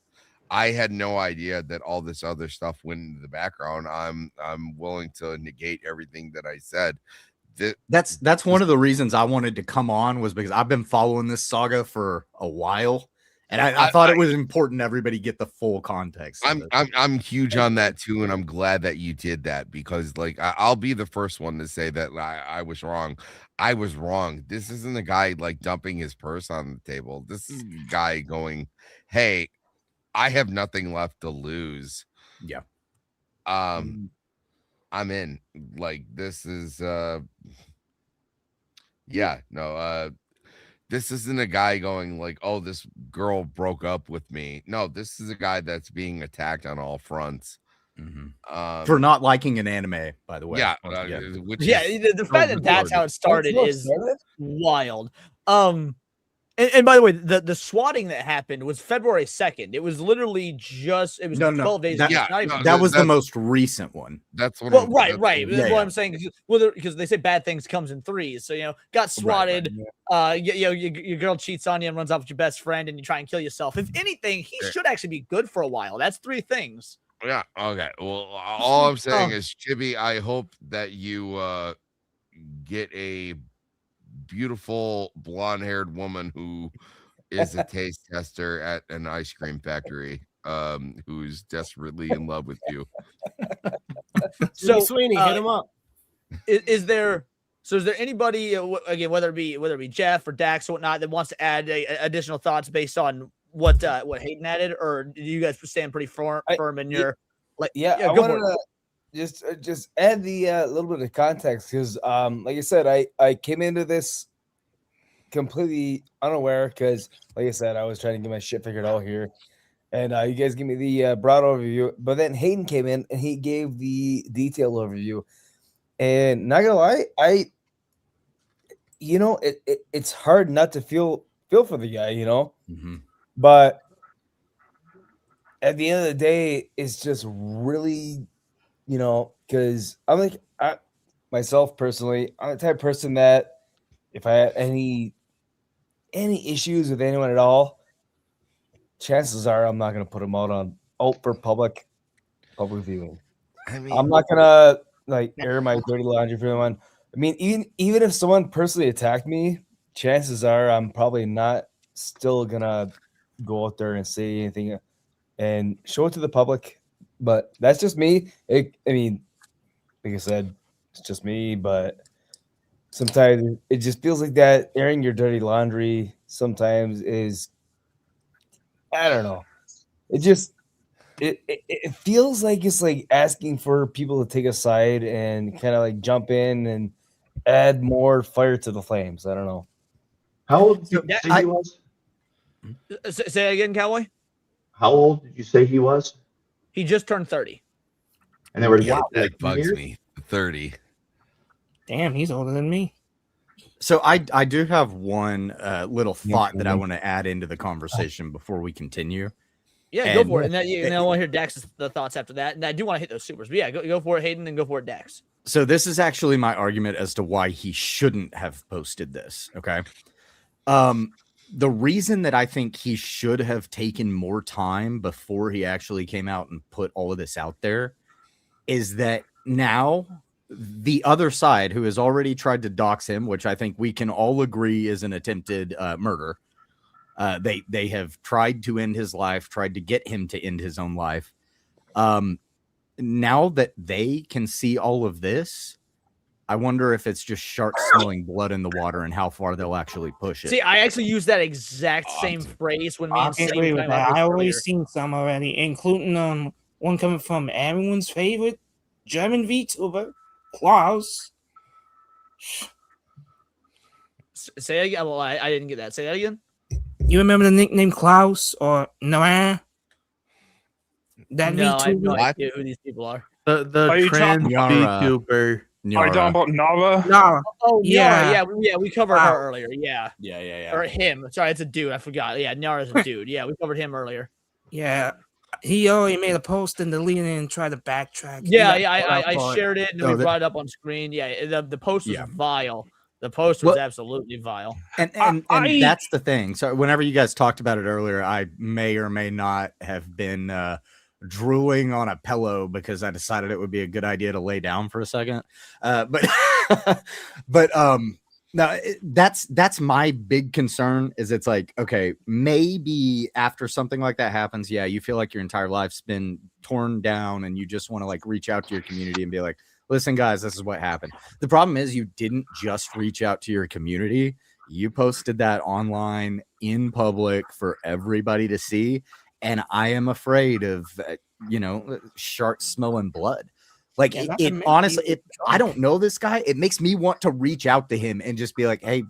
I had no idea that all this other stuff went into the background. I'm willing to negate everything that I said.
That's one of the reasons I wanted to come on, was because I've been following this saga for a while. And I thought it was important everybody get the full context.
I'm huge on that too, and I'm glad that you did that, because like I'll be the first one to say that I was wrong. I was wrong. This isn't a guy like dumping his purse on the table. This is a guy going, "Hey, I have nothing left to lose."
Yeah.
I'm in. Like this is this isn't a guy going like, "Oh, this girl broke up with me." No, this is a guy that's being attacked on all fronts.
For not liking an anime, by the way.
Yeah,
the fact that that's how it started is wild. And by the way, the swatting that happened was February 2nd. It was literally just 12 days.
That was the most recent one.
That's what.
Well, right. What I'm saying is, because they say bad things comes in threes. So got swatted. Your girl cheats on you and runs off with your best friend, and you try and kill yourself. If anything, he should actually be good for a while. That's 3 things.
Yeah. Okay. Well, all I'm saying is, Chibi, I hope that you get a beautiful blonde-haired woman who is a taste tester at an ice cream factory, who's desperately in love with you.
So Sweeney, hit him up.
Is there anybody again, whether it be Jeff or Dax or whatnot, that wants to add additional thoughts based on what Hayden added, or do you guys stand pretty firm in your like?
I wanted to just add the little bit of context, because like I said, I came into this completely unaware, because like I said, I was trying to get my shit figured out here, and you guys give me the broad overview, but then Hayden came in and he gave the detailed overview, and not gonna lie, it's hard not to feel for the guy, but at the end of the day, it's just really, because I'm like, myself personally, I'm the type of person that if I have any issues with anyone at all, chances are I'm not going to put them out for public viewing. I mean, I'm not going to like air my dirty laundry for anyone. I mean, even if someone personally attacked me, chances are I'm probably not still going to go out there and say anything and show it to the public. But that's just me. I mean, like I said, it's just me, but sometimes it just feels like that airing your dirty laundry sometimes is, I don't know. It feels like it's like asking for people to take a side and kind of like jump in and add more fire to the flames. I don't know.
How old did you say he was?
Say again, Cowboy.
How old did you say he was?
He just turned 30.
And they were
that bugs me. 30.
Damn, he's older than me.
So I do have one little thought that I want to add into the conversation before we continue.
Yeah, go for it. And then I want to hear Dax's thoughts after that. And I do want to hit those supers. But yeah, go for it, Hayden, and go for it, Dax.
So this is actually my argument as to why he shouldn't have posted this. Okay. The reason that I think he should have taken more time before he actually came out and put all of this out there is that now the other side, who has already tried to dox him, which I think we can all agree is an attempted murder. They have tried to end his life, tried to get him to end his own life. Now that they can see all of this, I wonder if it's just sharks smelling blood in the water and how far they'll actually push it.
See, I actually used that exact same phrase when me and
I
Sam
agree
were
with
talking
that.
about
I
this
already
earlier.
seen some already, including one coming from everyone's favorite German VTuber, Klaus.
Say that again. Well, I didn't get that. Say that again.
You remember the nickname Klaus or Noah? That
No, I have no
VTuber?
idea who these people are.
The trans VTuber.
Are you talking about Nava?
Nara.
Oh,
Yeah.
yeah, we covered
Wow.
her earlier. Yeah.
Yeah.
Or him. Sorry, it's a dude. I forgot. Yeah, Nara's a dude. Yeah, we covered him earlier.
Yeah. He already made a post and deleted it and tried to backtrack.
Yeah,
He got caught
I
out for it.
shared it and we brought it up on screen. Yeah, the post was vile. The post was absolutely vile.
And that's the thing. So whenever you guys talked about it earlier, I may or may not have been drooling on a pillow because I decided it would be a good idea to lay down for a second. But no, that's my big concern is it's like, okay, maybe after something like that happens, yeah, you feel like your entire life's been torn down and you just want to like reach out to your community and be like, listen, guys, this is what happened. The problem is you didn't just reach out to your community. You posted that online in public for everybody to see. And I am afraid of, sharks smelling blood. Like it honestly, I don't know this guy. It makes me want to reach out to him and just be like, hey,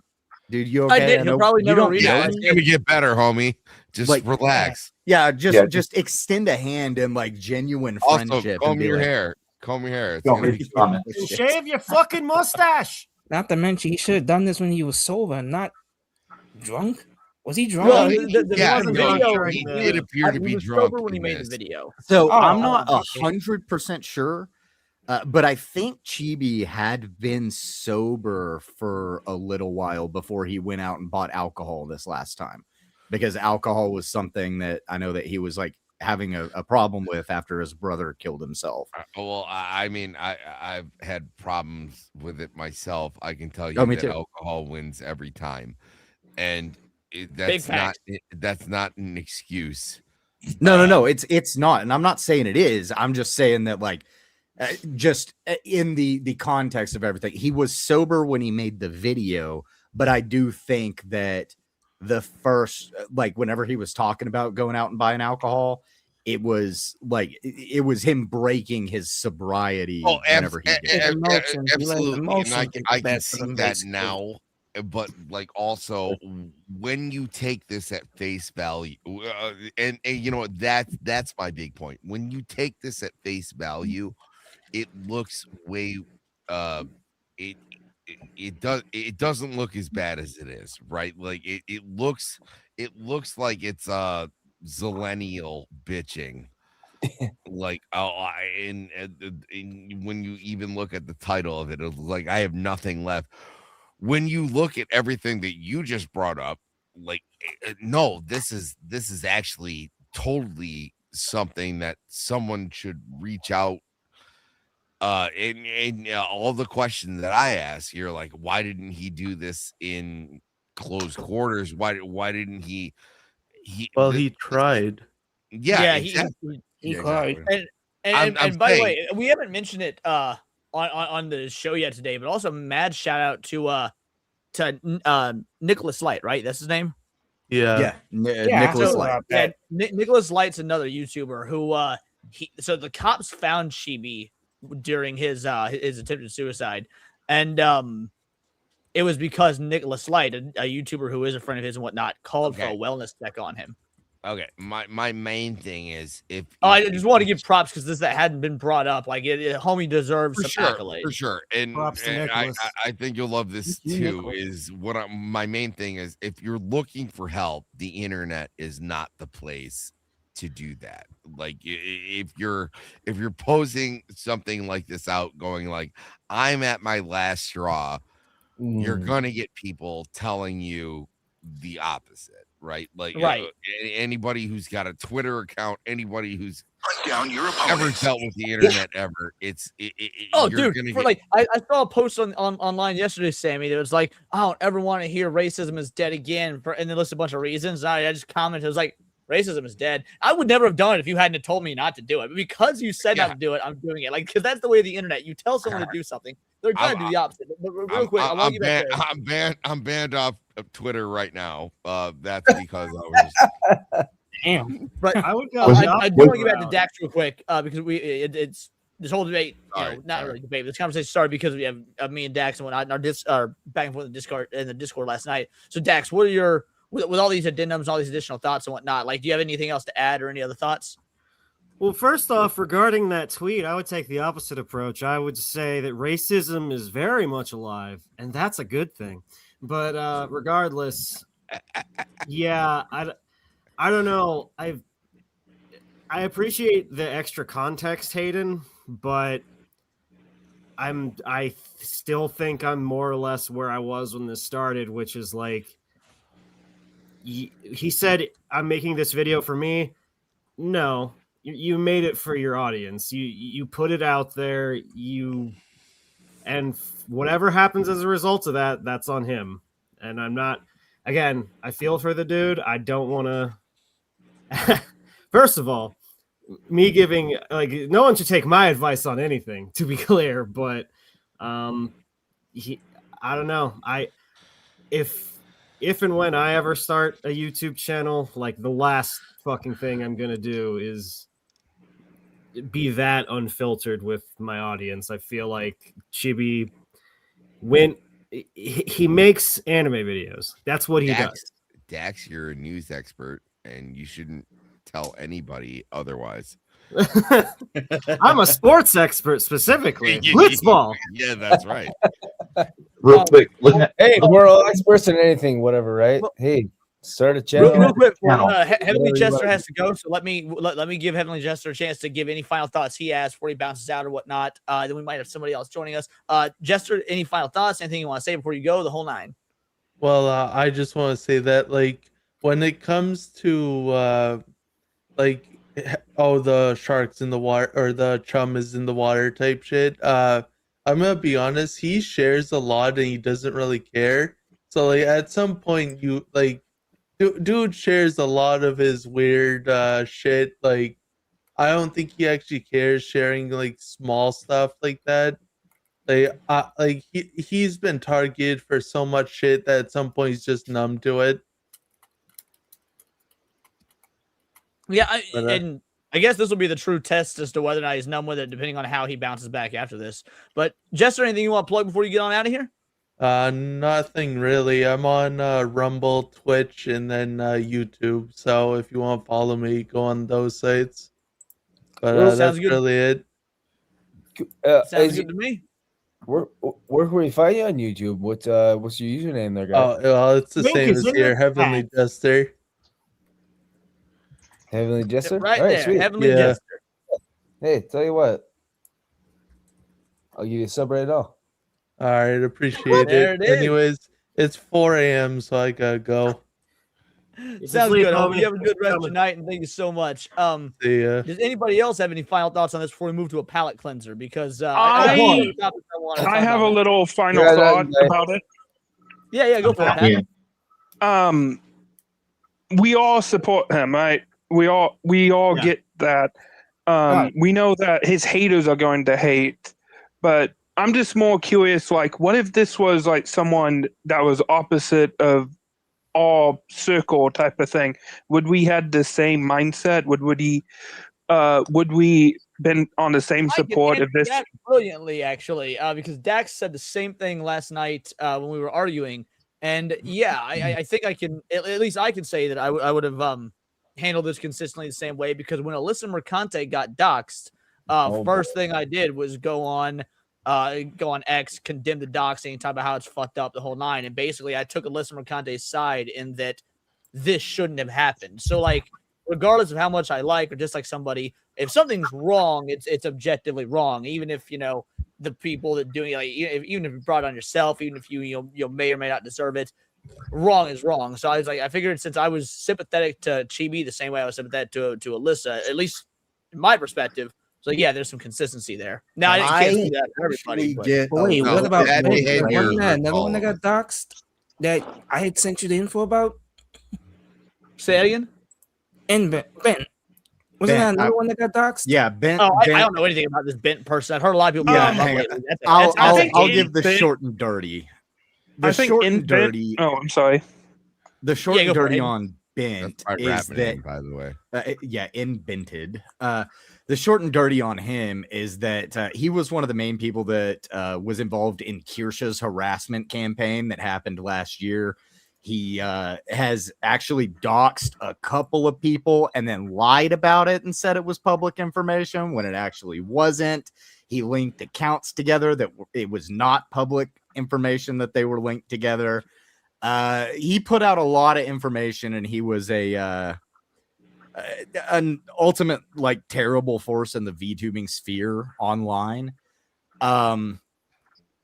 dude, you okay?
I did. He'll probably never reach out.
It's gonna get better, homie. Just
like,
relax.
Yeah, just extend a hand and like genuine friendship.
Also, comb your hair. Comb your hair. It's
Don't
gonna
make
be
me comment.
Shave your fucking mustache.
Not to mention, he should have done this when he was sober, not drunk. Was he drunk?
No,
He
did
appear to be
was
drunk
sober when he
in
made the
this.
video.
So
Oh,
I'm not
okay.
100% sure, but I think Chibi had been sober for a little while before he went out and bought alcohol this last time, because alcohol was something that I know that he was like having a problem with after his brother killed himself.
Well, I mean, I've had problems with it myself. I can tell you
Oh, me
that
too.
alcohol wins every time, and
Big
that's not an excuse.
No, it's not, and I'm not saying it is. I'm just saying that like, just in the context of everything, he was sober when he made the video, but I do think that the first, like, whenever he was talking about going out and buying alcohol, it was like it was him breaking his sobriety.
Oh,
whenever he did it.
absolutely, and I can see that now. But like also when you take this at face value, and you know what, that's my big point. When you take this at face value, it looks way it doesn't look as bad as it is, right? Like it looks like it's zillennial bitching. Like and when you even look at the title of it, it's like I have nothing left. When you look at everything that you just brought up, like no, this is actually totally something that someone should reach out. And all the questions that I ask, you're like, why didn't he do this in close quarters? Why didn't he?
He tried.
Yeah,
he
exactly.
tried.
Exactly.
And by the way, we haven't mentioned it on the show yet today, but also mad shout out to Nicholas Light, right? That's his name.
Yeah.
Nicholas Light.
Yeah, Nicholas Light's another YouTuber who so the cops found Chibi during his attempted suicide, and it was because Nicholas Light, a YouTuber who is a friend of his and whatnot, called for a wellness check on him.
Okay, my main thing is if
I just want to give props because that hadn't been brought up. Like homie deserves
for
some
sure,
accolades.
for sure. And I think you'll love this too. Is what my main thing is. If you're looking for help, the internet is not the place to do that. Like if you're posing something like this out, going like, I'm at my last straw, you're gonna get people telling you the opposite, right? Like anybody who's got a Twitter account, anybody who's ever dealt with the internet ever,
Oh,
you're
dude,
gonna
for,
get,
like I saw a post online yesterday, Sammy. That was like, I don't ever want to hear racism is dead again, and then listed a bunch of reasons. And I just commented, it was like, racism is dead. I would never have done it if you hadn't have told me not to do it. But because you said not to do it, I'm doing it. Like, because that's the way of the internet. You tell someone to do something, they're gonna do the opposite. But real quick, I want to get back
I'm banned off of Twitter right now. That's because I was
damn.
But
I would go.
I do want to get back to Dax real quick because it's this whole debate. Not really debate. But this conversation started because we have me and Dax and whatnot, and our back and forth in the Discord last night. So Dax, what are your with all these addendums, all these additional thoughts and whatnot? Like, do you have anything else to add or any other thoughts?
Well, first off, regarding that tweet, I would take the opposite approach. I would say that racism is very much alive, and that's a good thing. But regardless, yeah, I don't know. I appreciate the extra context, Hayden, but I still think I'm more or less where I was when this started, which is like he said, I'm making this video for me. No, you made it for your audience. You put it out there. And whatever happens as a result of that, that's on him. And I'm not. Again, I feel for the dude. I don't want to. First of all, me giving no one should take my advice on anything, to be clear. But I don't know. If and when I ever start a YouTube channel, like the last fucking thing I'm gonna do is be that unfiltered with my audience. I feel like Chibi, when he makes anime videos, that's what he does.
Dax, you're a news expert, and you shouldn't tell anybody otherwise.
I'm a sports expert specifically. Blitzball.
Yeah, that's right.
Real quick,
hey, we're all experts in anything, whatever, right? Hey, start a channel.
Real quick, Heavenly Jester has to go, so let me give Heavenly Jester a chance to give any final thoughts he has before he bounces out or whatnot. Then we might have somebody else joining us. Jester, any final thoughts? Anything you want to say before you go? The whole nine.
Well, I just want to say that, like, when it comes to the sharks in the water or the chum is in the water type shit, I'm gonna be honest, he shares a lot and he doesn't really care. So like at some point you like dude shares a lot of his weird shit. Like I don't think he actually cares sharing like small stuff like that. Like he's been targeted for so much shit that at some point he's just numb to it.
Yeah, and I guess this will be the true test as to whether or not he's numb with it, depending on how he bounces back after this. But Jester, anything you want to plug before you get on out of here?
Nothing really. I'm on Rumble, Twitch, and then YouTube. So if you want to follow me, go on those sites. But that's really it.
Sounds good to me.
Where can we find you on YouTube? What's your username there, guys?
Oh, well, it's the same as here, Heavenly Jester.
Heavenly Jester?
Right
all right,
there,
sweet.
Heavenly Jester.
Hey, tell you what. I'll give you a sub right now.
All right, appreciate
There
it.
it is.
Anyways, it's 4 a.m., so I gotta go.
Sounds good. Hope you have a good rest of your night, and thank you so much.
See ya.
Does anybody else have any final thoughts on this before we move to a palate cleanser? Because
I have a little final thought about it.
Yeah, go for it, Pat.
We all support him, right? We all get that. We know that his haters are going to hate, but I'm just more curious, like, what if this was like someone that was opposite of all circle type of thing? Would we had the same mindset? Would we been on the same support of this?
Brilliantly, actually, because Dax said the same thing last night when we were arguing, and yeah, I think I can at least I can say that I would have handled this consistently the same way, because when Alyssa Mercante got doxxed, first thing I did was go on X, condemn the doxing, talk about how it's fucked up, the whole nine, and basically I took Alyssa Mercante's side in that this shouldn't have happened. So like, regardless of how much I like or dislike somebody, if something's wrong, it's objectively wrong. Even if the people that doing it, like even if you brought it on yourself, even if you may or may not deserve it, wrong is wrong. So I figured since I was sympathetic to Chibi the same way I was sympathetic to Alyssa, at least in my perspective. So yeah, there's some consistency there. Now I can't do that for everybody.
Wait, what about
that
wasn't
behavior
that another one that
all-
got doxxed that I had sent you the info about?
Say that again.
And Ben. Wasn't that another one that got doxxed?
Yeah, Ben.
Oh, I
Ben-
don't know anything about this Bent person. I've heard a lot of people.
Yeah,
bring him up
hang on.
lately.
I'll give the short and dirty. The short and dirty.
Oh, I'm sorry.
The short
Yeah,
and
go for it.
dirty on Bent
my
is
rap
that,
name, by the way.
invented. The short and dirty on him is that he was one of the main people that was involved in Kirsha's harassment campaign that happened last year. He has actually doxed a couple of people and then lied about it and said it was public information when it actually wasn't. He linked accounts together that it was not public information that they were linked together. He put out a lot of information, and he was an ultimate terrible force in the VTubing sphere online.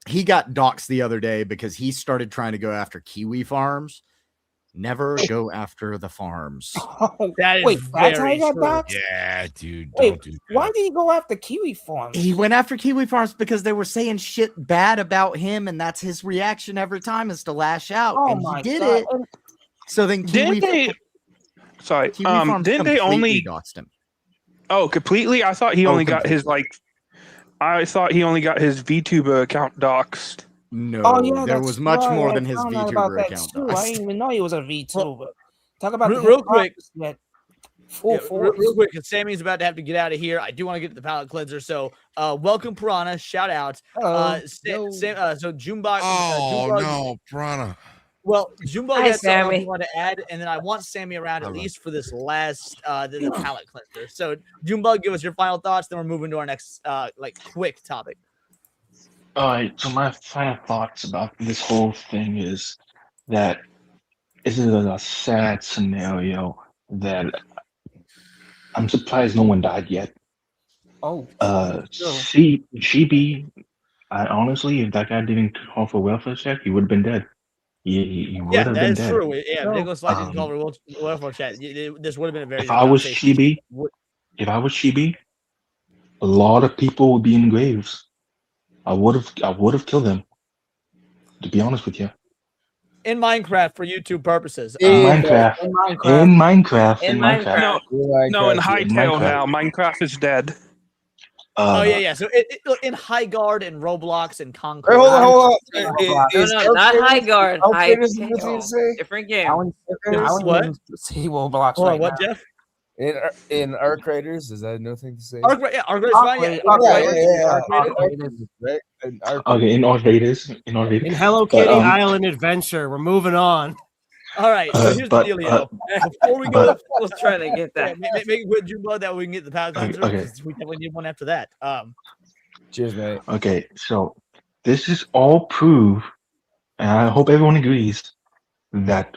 He got doxxed the other day because he started trying to go after kiwi farms. Never go after the farms.
That is
Wait, that's how he got
true.
doxxed?
Yeah, dude.
Wait,
Don't do that.
why did he go after kiwi farms?
He went after kiwi farms because they were saying shit bad about him, and that's his reaction every time is to lash out.
Oh
and
my
he did
God.
it. So then
Didn't they? Sorry.
Kiwi farms
Didn't they only?
completely doxed him.
Oh, completely. I thought he only got his I thought he only got his VTuber account doxed.
No,
Oh yeah,
there
that's
was much
right.
more
I
than his
found out about
VTuber
that
account.
too. I didn't even know he was a VTuber. Talk about
Real-
the
real quick.
hypocrisy at full
Yeah,
force.
real quick, because Sammy's about to have to get out of here. I do want to get to the palate cleanser. So, welcome, Piranha. Shout out.
Hello.
So, Junebug.
Oh
Junebug-
no, Piranha.
Well, Junebug
Hi,
has something
Sammy.
you want to add, and then I want Sammy around at least for this last the palate cleanser. So, Junebug, give us your final thoughts. Then we're moving to our next quick topic.
All right, so my final thoughts about this whole thing is that this is a sad scenario that I'm surprised no one died yet.
Oh.
Chibi, I honestly, if that guy didn't call for welfare check, he would have been dead. He would
Yeah,
have
that
been
is
dead.
true. Yeah, Nicholas Light didn't call for welfare chat. This would have been a very.
If I was Chibi, a lot of people would be in graves. I would have killed them. To be honest with you.
in Minecraft for YouTube purposes.
In Minecraft.
No, in Hightail
Minecraft.
now. Minecraft is dead.
Oh yeah. So in High Guard and Roblox and Conquer.
Hold on.
No, not High Guard. High different game.
What?
He will block.
Hold on, what, Jeff?
In Arc Raiders, is that no thing to say?
Arc Raiders, fine.
Okay, in Arc Raiders.
In Hello Kitty Island Adventure, we're moving on.
All right, so here's the dealio. Before we go,
let's try to get that.
Make it quick, Jumbo, that we can get the power cleanser.
Okay.
Because we definitely need one after that.
Cheers, mate.
Okay, so this is all proof, and I hope everyone agrees that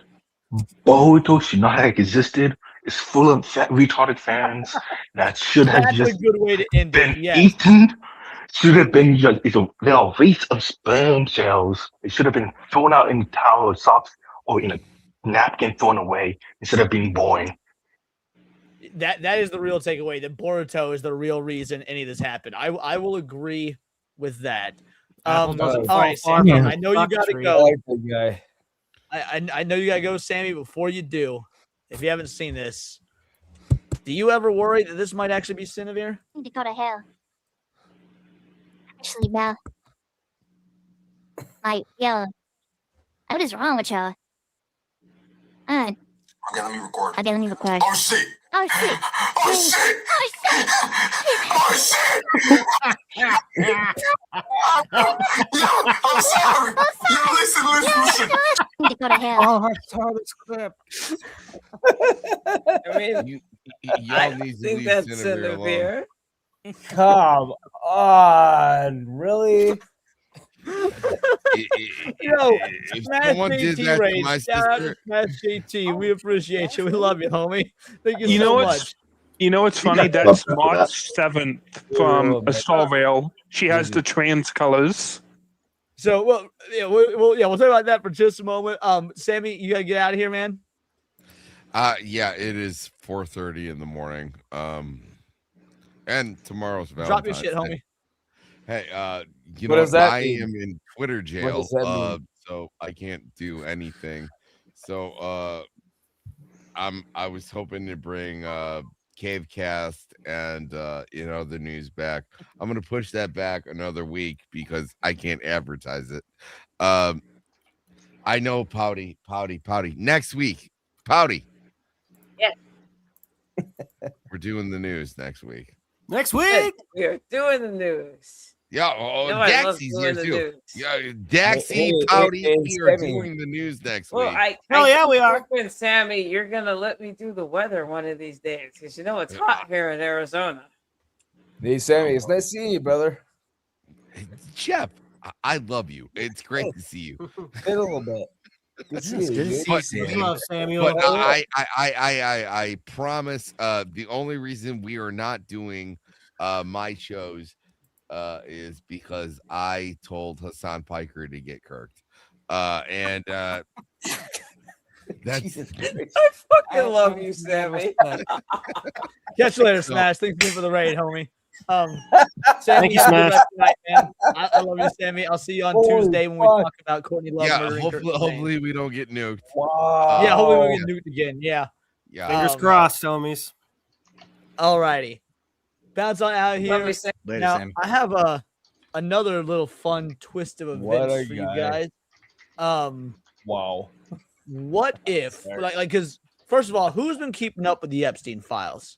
Boruto should not have existed. It's full of retarded fans that should have
That's
just
a good way to end it.
been
Yes.
eaten. Should have been just they're a race of sperm cells. It should have been thrown out in the towel or socks or in a napkin thrown away instead of being born.
That is the real takeaway. That Boruto is the real reason any of this happened. I will agree with that. All right, Sammy. I know you gotta go.
I like that guy.
I know you gotta go, Sammy. Before you do, if you haven't seen this, do you ever worry that this might actually be Sinavir?
To go to hell. Actually, Mel. Yo. What is wrong with y'all? Okay, let me record. Oh, shit. Oh, shit. Oh, shit. Oh, shit. I'm sorry. Listen. To go to hell.
Oh, I saw this clip.
I mean,
y'all need to
think
leave
that's
Sinavir alone.
Come on, really?
Yo,
If
Smash
someone did
JT
that to
Race.
my
Shout out to
sister,
Smash JT. We appreciate you. We love you, homie. Thank you
You
so
know
much.
what's you know what's
You
funny?
got
That's
bumped up for that.
March 7th from
Oh, man.
Starvale. She has the trans colors.
So, well, yeah, we'll talk about that for just a moment. Sammy, you gotta get out of here, man.
yeah, it is 4:30 in the morning. And tomorrow's Valentine's
Drop your shit,
Day.
homie.
Hey, you
What
know
does that
I
mean?
am in Twitter
What
jail,
does that mean?
so I can't do anything. So I was hoping to bring Cavecast and the news back. I'm gonna push that back another week because I can't advertise it. I know Pouty. Next week, Pouty.
Yes.
We're doing the news next week.
Next
Yes,
week.
we're doing the news.
Yeah,
I love
Daxy's
doing
here
the
too.
news.
Yeah, Daxy,
Hey,
Pouty,
hey,
we are
Sammy.
doing the news next
Well,
week.
Hell yeah, we are.
Hoping, Sammy, you're gonna let me do the weather one of these days because you know it's hot here in Arizona.
Hey, Sammy, it's nice seeing you, brother.
Jeff, I love you. It's great to see you.
Did a little bit. Good to see you, dude.
We love Samuel.
But I promise. The only reason we are not doing my shows is because I told Hassan Piker to get kirked, and that's.
I fucking love you, Sammy.
Catch you later,
So-
Smash. Thanks again for the raid, homie. Sammy,
Thank you,
have a good
Smash.
rest tonight, man. I love you, Sammy. I'll see you on
Holy
Tuesday when we
fuck.
talk about Courtney Love
Yeah,
murdering Kurt
hopefully,
Cobain.
hopefully we don't get nuked.
Wow.
Yeah, hopefully we get nuked again. Yeah.
Yeah.
Fingers
Um,
crossed, homies.
Alrighty. Bounce on out of
Love
here.
you, Sam.
Later,
Now,
Sammy.
I have another little fun twist of
What
events
a
for you
guy.
guys.
Wow.
What if, because first of all, who's been keeping up with the Epstein files?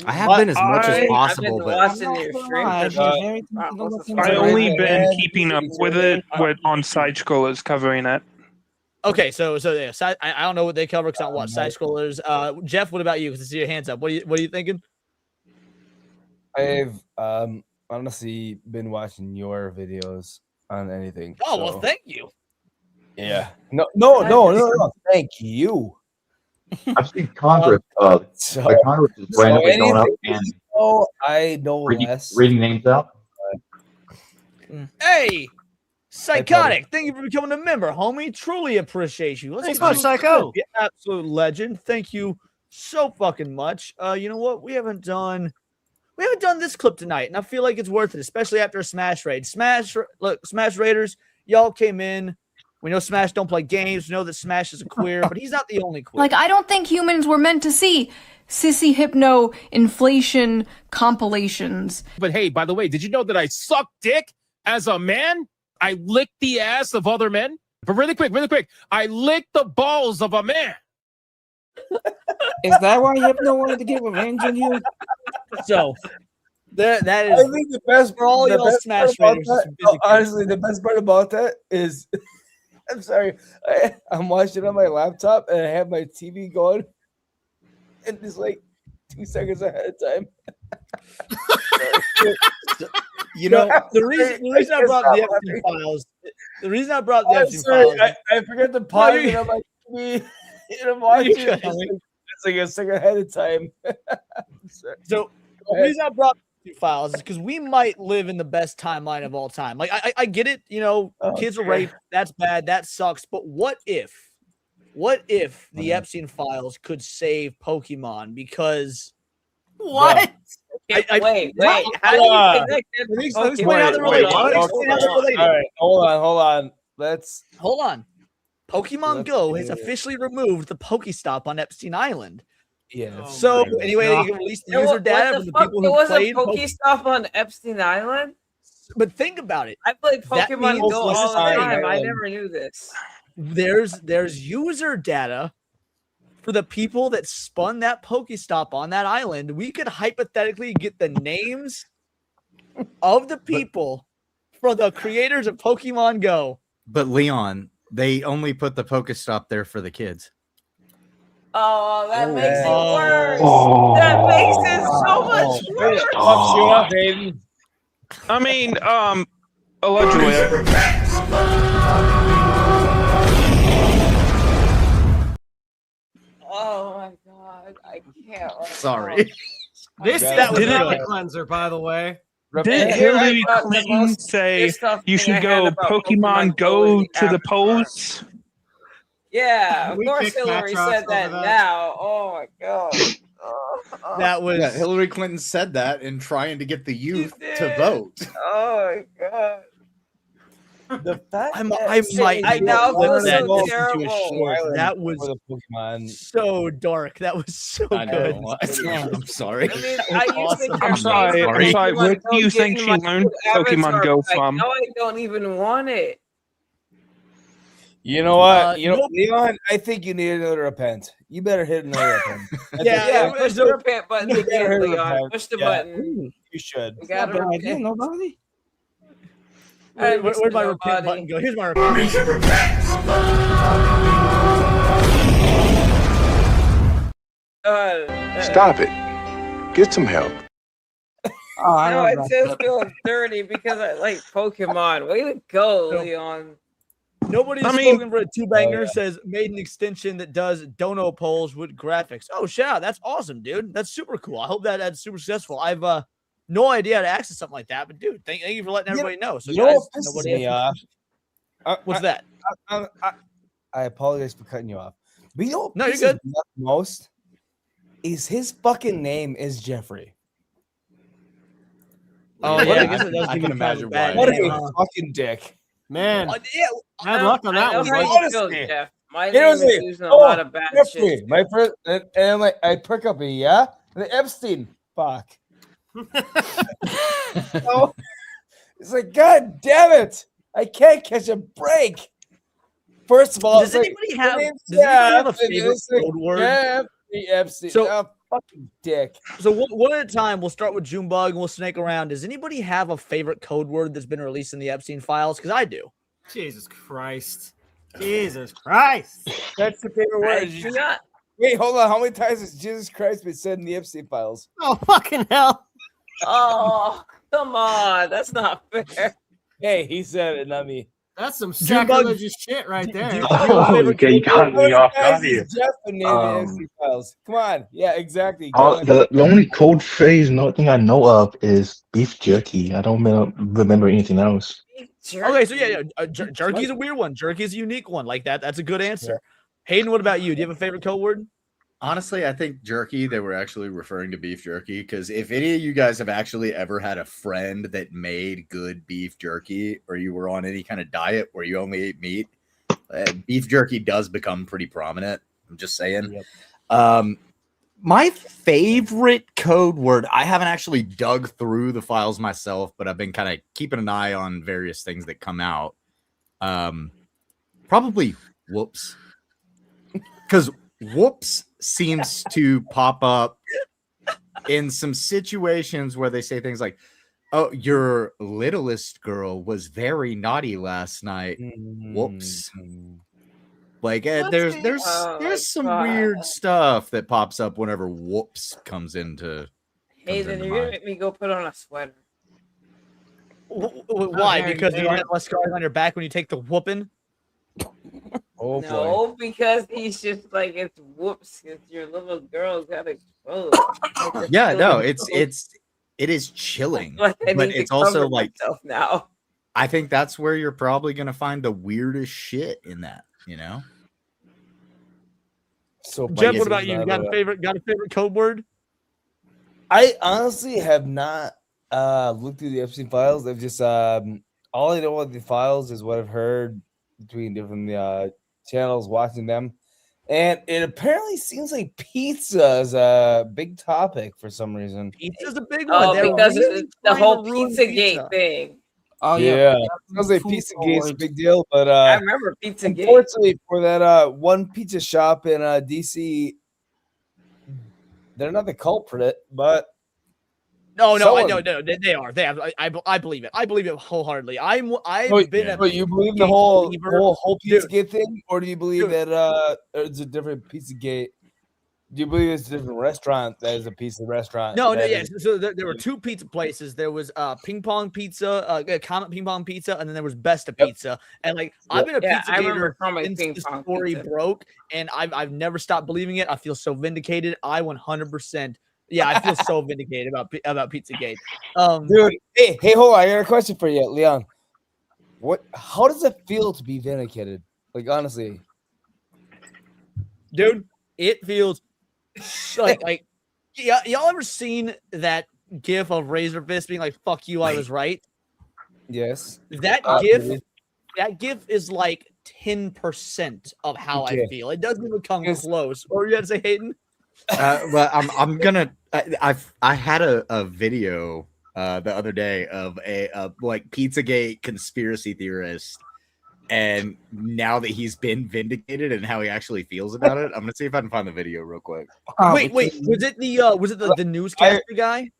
I have been as much as
I've
possible,
been
but
watching your stream.
I've
for
been very
almost
tempted to look
I
into
only
it.
been keeping up with it on Side Scrollers covering it.
Okay, so yeah, I don't know what they cover because I don't watch side scrollers. Jeff, what about you? Because I see your hands up. What are you thinking?
I've honestly been watching your videos on anything.
Oh well,
so-
thank you.
Yeah. No. Thank you.
I've seen Congress.
So,
Like Congress is randomly going up
anything
and
I know
reading,
less.
reading names out.
Hey, Psychotic, thank you for becoming a member, homie. Truly appreciate you.
Thanks
get
much,
you-
Psycho.
You absolute legend. Thank you so fucking much. You know what? We haven't done this clip tonight, and I feel like it's worth it, especially after a Smash raid. Smash Raiders, y'all came in. We know Smash don't play games. We know that Smash is a queer, but he's not the only queer.
Like, I don't think humans were meant to see sissy hypno inflation compilations.
But hey, by the way, did you know that I suck dick as a man? I lick the ass of other men. But really quick, I lick the balls of a man.
Is that why Hypno wanted to get revenge on you?
So that
I
is
think the best
for all
the
y'all
best
Smash
part
Raiders.
about that- honestly, the best part about that is, I'm sorry, I'm watching it on my laptop and I have my TV going, and it's like 2 seconds ahead of time.
you know,
the reason I brought the Epstein files. The reason I brought the
I'm
Epstein
sorry,
files.
I forgot to pause
you're
it on my TV, and I'm watching
You're
it.
good,
It's like a second ahead of time. Sorry.
So the reason I brought the files is because we might live in the best timeline of all time. Like I get it, kids are raped, that's bad, that sucks. But what if the Epstein files could save Pokemon? Because
What?
Wait. How do you connect that to
Explain how they're related. Explain how they're related.
All right, hold on.
Hold on. Pokemon Go has officially removed the Pokestop on Epstein Island.
Yeah.
So anyway, they can release the user data from the people
There
who
was
played
a Pokestop on Epstein Island?
But think about it.
I played
That
Pokemon
means-
Go all the
listen,
time. I never knew this.
There's user data for the people that spun that Pokestop on that island. We could hypothetically get the names of the people for the creators of Pokemon Go.
but Leon, they only put the Pokestop there for the kids.
Oh, that makes it
Oh.
worse.
Oh.
That makes it so much worse.
I mean, Allegedly.
Oh my god, I can't.
Sorry.
That was
Didn't-
palate cleanser, by the way.
Didn't Hillary Clinton say you should go Pokemon Go to the polls?
Yeah, of
We
course
kicked
Hillary
Patrox
said that,
over that.
now. Oh my god.
That was Hillary Clinton said that in trying to get the youth to
did.
vote.
Oh my god.
The fact
I
that
might
I now feel
that
so
into a
terrible.
short. That was
for the Pokemon.
so dark. That was so
I
good.
know. I'm sorry.
I mean,
That
I
was
used to
awesome.
care
I'm sorry.
about
I'm sorry.
Pokemon
Where
Go
do you think
getting
she
my
learned
good
Pokemon
avatar
Go
back.
from?
Now I don't even want it.
You know what?
nope.
Leon, I think you need another repent. You better hit another repent.
Yeah, push the repent button
You
again,
better
Leon.
repent.
Push the
Yeah.
button.
You should.
We gotta
Not a bad idea,
repent.
nobody.
Where'd my repent button go? Here's my repent.
Stop it. Get some help.
Oh, I
No,
love
it
that.
just feels dirty because I like Pokemon. Way to go, Leon.
Nobody's
I mean-
spoken for a two-banger says made an extension that does dono polls with graphics. Oh, shout out. That's awesome, dude. That's super cool. I hope that's super successful. I've no idea how to access something like that, but dude, thank you for letting everybody know. So
You know
guys,
what pisses
nobody
me off?
What's that?
I apologize for cutting you off. But you know what
No, you're
pisses
good.
me off the most is his fucking name is Jeffrey.
Oh,
Yeah,
yeah, I guess it does
I
give
can
you kind of
imagine
a bad
why.
What
name,
a
huh?
fucking dick.
Man,
Yeah,
bad luck on that
I know
one,
how
boy.
you feel,
Honestly.
Jeff. My
You
name
know
is
what I'm saying?
using a lot of bad
Jeffrey,
shit.
my first, and I'm like, I perk up a yeah, and then Epstein, fuck. So, it's like, God damn it, I can't catch a break. First of all,
Does
it's like,
anybody
my
have-
name's
does anybody have a
Jeff, and
favorite
it's like,
code word?
Jeffrey Epstein.
So-
Oh, fucking dick.
So one at a time, we'll start with Junebug and we'll snake around. Does anybody have a favorite code word that's been released in the Epstein files? Because I do.
Jesus Christ. Jesus Christ.
That's the favorite
I
word.
do not.
Wait, hold on. How many times has Jesus Christ been said in the Epstein files?
Oh, fucking hell.
Oh, come on. That's not fair.
Hey, he said it, not me.
That's some
Junebug,
sacrilegious shit right there.
Oh, okay, you got me off guard here.
Jeff and name the Epstein files. Come on. Yeah, exactly.
The only code phrase, no thing I know of is beef jerky. I don't remember anything else.
Okay, so yeah, jerky's a weird one. Jerky's a unique one. Like that. That's a good answer. Hayden, what about you? Do you have a favorite code word?
Honestly, I think jerky, they were actually referring to beef jerky because if any of you guys have actually ever had a friend that made good beef jerky or you were on any kind of diet where you only ate meat, beef jerky does become pretty prominent. I'm just saying. Yep. My favorite code word, I haven't actually dug through the files myself, but I've been kind of keeping an eye on various things that come out. Probably whoops. Because whoops seems to pop up in some situations where they say things like, oh, your littlest girl was very naughty last night. Whoops. Like there's some weird stuff that pops up whenever whoops comes into.
Hey, then you're gonna make me go put on a sweater.
Why? Because you don't have less scars on your back when you take the whooping?
Oh
No, because he's just like it's whoops. It's your little girl got exposed.
Yeah, no, it is chilling,
Like, I
but
need to
it's also
cover
like
myself now.
I think that's where you're probably gonna find the weirdest shit in that, you know.
So
Jeff, what about you? Got a favorite code word?
I honestly have not looked through the Epstein files. I've just all I know of the files is what I've heard between different channels watching them. And it apparently seems like pizza is a big topic for some reason.
Pizza's a big one.
Oh,
They're
because
really
it's the
trying to
whole
ruin
Pizzagate thing.
Oh
yeah. Sounds like Pizzagate's a big deal, but
I remember Pizzagate.
unfortunately for that one pizza shop in DC, they're not the culprit, but
No,
someone-
no, they are. They have. I believe it. I believe it wholeheartly. I've
Wait,
been a
but you believe the
Pizzagate
whole
believer.
whole
Dude.
Pizzagate thing, or do you believe that it's a different Pizzagate? Do you believe it's a different restaurant that is a pizza restaurant?
No,
that
yes.
is-
So there were two pizza places. There was Ping Pong Pizza, Comet Ping Pong Pizza, and then there was Besta Pizza. And like I've been a
Yeah,
pizza
I remember
gator
Comet
since
Ping
the
Pong
story
Pizza.
broke, and I've never stopped believing it. I feel so vindicated. I 100%. Yeah, I feel so vindicated about Pizzagate.
Dude, hey, hold on. I got a question for you, Leon. How does it feel to be vindicated? Like, honestly,
dude, it feels like yeah. Y'all ever seen that GIF of Razor Fist being like "fuck you, I was right"?
Yes.
That GIF is like 10% of how I
Okay.
feel. It doesn't even come close. What were you gonna say, Hayden?
Well, I'm gonna. I had a video the other day of a like Pizzagate conspiracy theorist, and now that he's been vindicated and how he actually feels about it, I'm gonna see if I can find the video real quick.
Wait, was it the newscaster guy?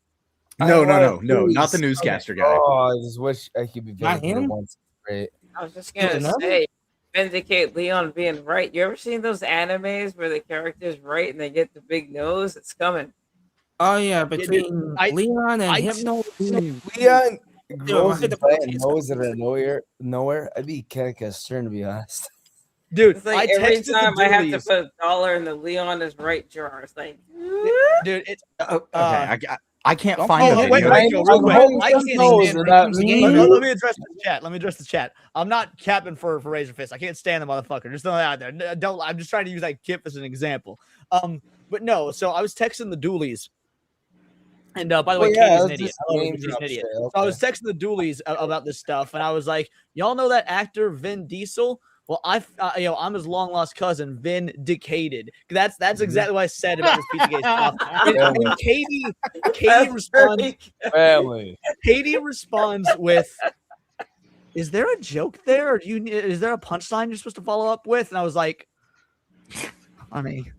No, not the newscaster guy.
Oh, I just wish I could be
Not
vindicated
him?
once. Great.
I was just gonna say, vindicate Leon being right. You ever seen those animes where the character's right and they get the big nose? It's coming.
Oh yeah, between Leon and Hypno.
Leon grows
hit
a giant nose out of nowhere. I'd be kind of concerned, to be honest.
Dude,
It's like
I
every
texted the
time I have to
Doolies.
put a dollar in the Leon is right jar. It's like,
Dude, it's
Okay, I can't
Oh,
find the
wait,
video.
wait, real quick. I can't stand
that
let me address the chat. Let me address the chat. I'm not capping for Razor Fist. I can't stand the motherfucker. Just throw that out there. Don't. I'm just trying to use that GIF as an example. But no. So I was texting the Doolies, and by the way, Katie's an idiot. I love her, but she's an idiot. So I was texting the Doolies about this stuff, and I was like, "Y'all know that actor Vin Diesel? Well, I'm his long lost cousin, Vindicated. That's exactly what I said about this Pizzagate stuff. And Katie responds.
Family.
Katie responds with, "Is there a joke there? Or is there a punchline you're supposed to follow up with?" And I was like, "Honey."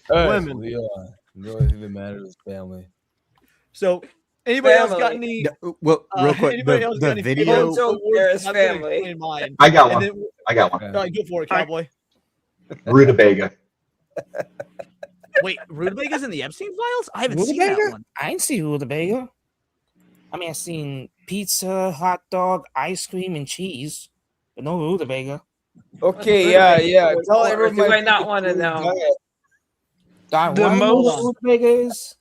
Women. Leon. The only thing that matters is family.
So, anybody else got any?
Well, real quick,
Anybody else got
the
any
video.
There's
I'm gonna
family.
explain mine.
I got
And
one.
then-
I got one.
Go for it, cowboy.
Rutabaga.
Wait, Rutabaga's in the Epstein files? I haven't seen that
Rutabaga?
one.
I didn't see Rutabaga. I mean, I seen pizza, hot dog, ice cream, and cheese, but no Rutabaga.
Okay, yeah. Tell
Or
everyone.
do I not want to know?
The most Rutabaga is.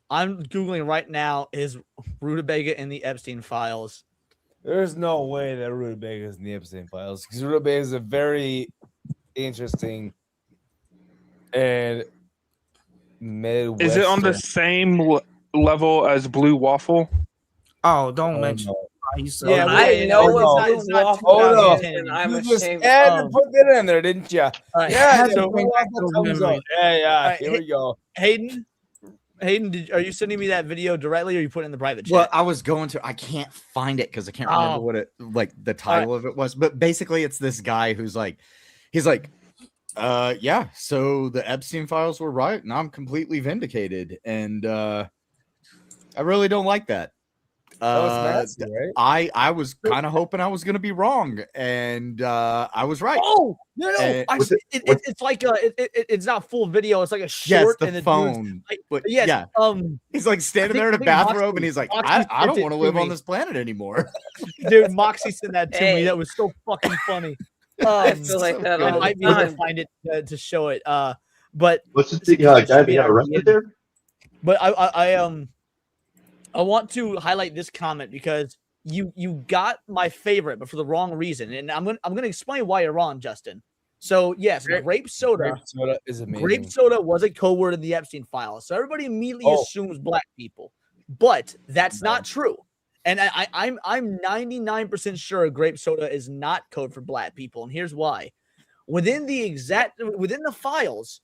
I'm googling right now. Is Rutabaga in the Epstein files?
There's no way that Rutabaga is in the Epstein files because Rutabaga is a very interesting and Midwestern.
Is it on the same level as Blue Waffle?
Oh, don't mention.
no.
Yeah,
I know
it's
it's
not
Oh no!
2010.
and I'm
You just
ashamed.
had to put that in there, didn't you?
right,
Yeah.
so-
Yeah.
right,
Here we go.
Hayden, are you sending me that video directly, or are you putting it in the private chat?
Well, I was going to. I can't find it because I can't remember
Oh.
what it like the title of it was. But basically, it's this guy who's like, he's like, yeah. So the Epstein files were right, and I'm completely vindicated, and I really don't like that.
That was nasty, right?
I was kind of hoping I was going to be wrong, and I was right.
Oh no!
And-
It's like it's not full video. It's like a
Yeah,
short
it's the
and dude's
phone.
like,
But
yes,
yeah, he's like standing
think-
there in a
I think
bathrobe,
Moxie-
and he's like,
Moxie
I don't
sent it
want to
to
live on
me.
this planet anymore.
Dude, Moxie sent that to me.
Hey.
That was so fucking funny.
I feel like that
I
all
might
the
be able to
time.
find it to show it. But
What's the
see,
guy
it should
that
be
got
an
arrested
idea.
there?
But I want to highlight this comment because you got my favorite, but for the wrong reason, and I'm gonna explain why you're wrong, Justin. So yes, grape soda.
Grape soda is amazing.
Grape soda was a code word in the Epstein files, so everybody immediately assumes black people, but that's not true. And I'm 99% sure grape soda is not code for black people, and here's why. Within the files,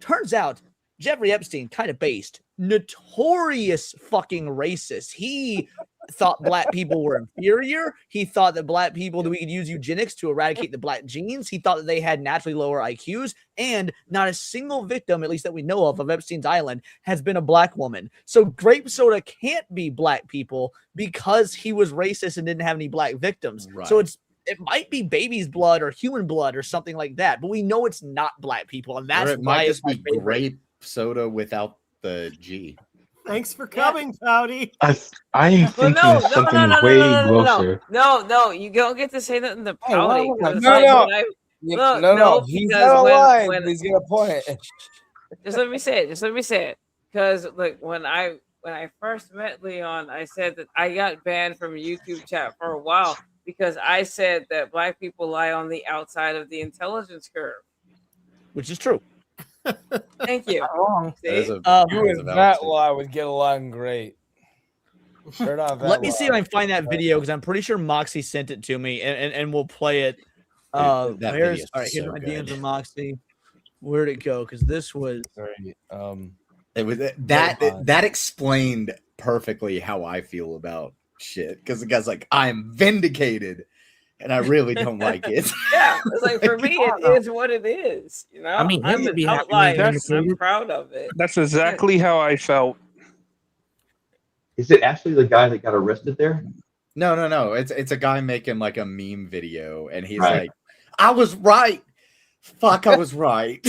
turns out Jeffrey Epstein kind of based notorious fucking racist. He thought black people were inferior. He thought that black people, that we could use eugenics to eradicate the black genes. He thought that they had naturally lower IQs, and not a single victim, at least that we know of Epstein's Island, has been a black woman. So grape soda can't be black people because he was racist and didn't have any black victims.
Right.
So it's it might be baby's blood or human blood or something like that, but we know it's not black people, and
Or
that's
it
why
might
it's
just
my
be
favorite.
grape soda without the G.
Thanks for coming, Pouty.
I am
Well,
thinking
no,
of
no,
something
no, no,
way
no, no, no,
grosser.
no. You don't get to say nothing to Pouty.
No,
It's
no,
like
no.
when I
No, he's
because
not
when
lying, but he's gonna point.
just let me say it. Just let me say it. Because like when I first met Leon, I said that I got banned from YouTube chat for a while because I said that black people lie on the outside of the intelligence curve.
Which is true.
Thank you.
Wrong.
See?
You and that lie would get along great. Turn off that
Let me
lie.
see if I can find that video because I'm pretty sure Moxie sent it to me, and we'll play it.
That
Here's
video is
all right. Here's
so
my
good.
DMs from Moxie. Where'd it go? Because this was
It was that explained perfectly how I feel about shit. Because the guy's like, I'm vindicated, and I really don't like it.
Yeah, it's like for me, it is what it is. You know,
I mean,
I'm
he'd
an
be happy
outlier.
when
And I'm proud of it.
That's exactly how I felt.
Is it actually the guy that got arrested there?
No. It's a guy making like a meme video, and he's
Right.
like, I was right. Fuck, I was right.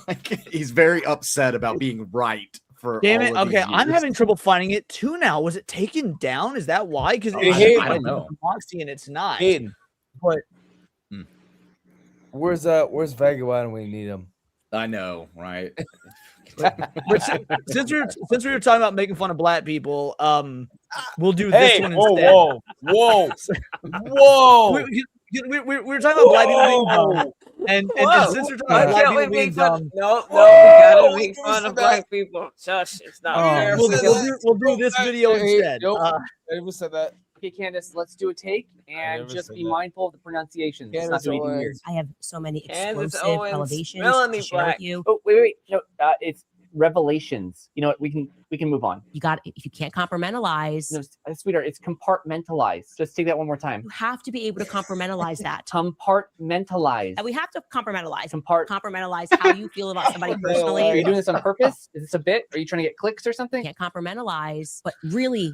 Like, he's very upset about being right for
Damn
all
it.
of
Okay,
these
I'm
years.
having trouble finding it too now. Was it taken down? Is that why? Because
Hey,
I don't know.
Moxie and it's not.
Hayden,
But
where's Vagabond when you need him?
I know, right?
But since we were talking about making fun of black people, we'll do this one instead.
Whoa.
We were talking about black people being dumb, and since we're talking
Why
about black
can't we
people being
make fun?
dumb,
No, we gotta make fun of black people. Shush, it's not fair.
we'll do this video instead.
I never said that.
Okay, Candace, let's do a take and
never
just
said
be
that.
mindful of the pronunciations. It's not
Candace
doing anything weird.
Owens.
I have so many
Candace
explosive
Owens,
elevations
Melanie
to share
Black.
with you.
Oh, wait. No, it's revelations. You know what? We can move on.
You got if you can't compartmentalize,
No, sweetheart, it's compartmentalized. Just take that one more time.
you have to be able to compartmentalize that.
Compartmentalized.
And we have to compartmentalize.
Compart.
Compartmentalize how you feel about somebody
Are you
personally.
doing this on purpose? Is this a bit? Are you trying to get clicks or something?
Can't compartmentalize, but really,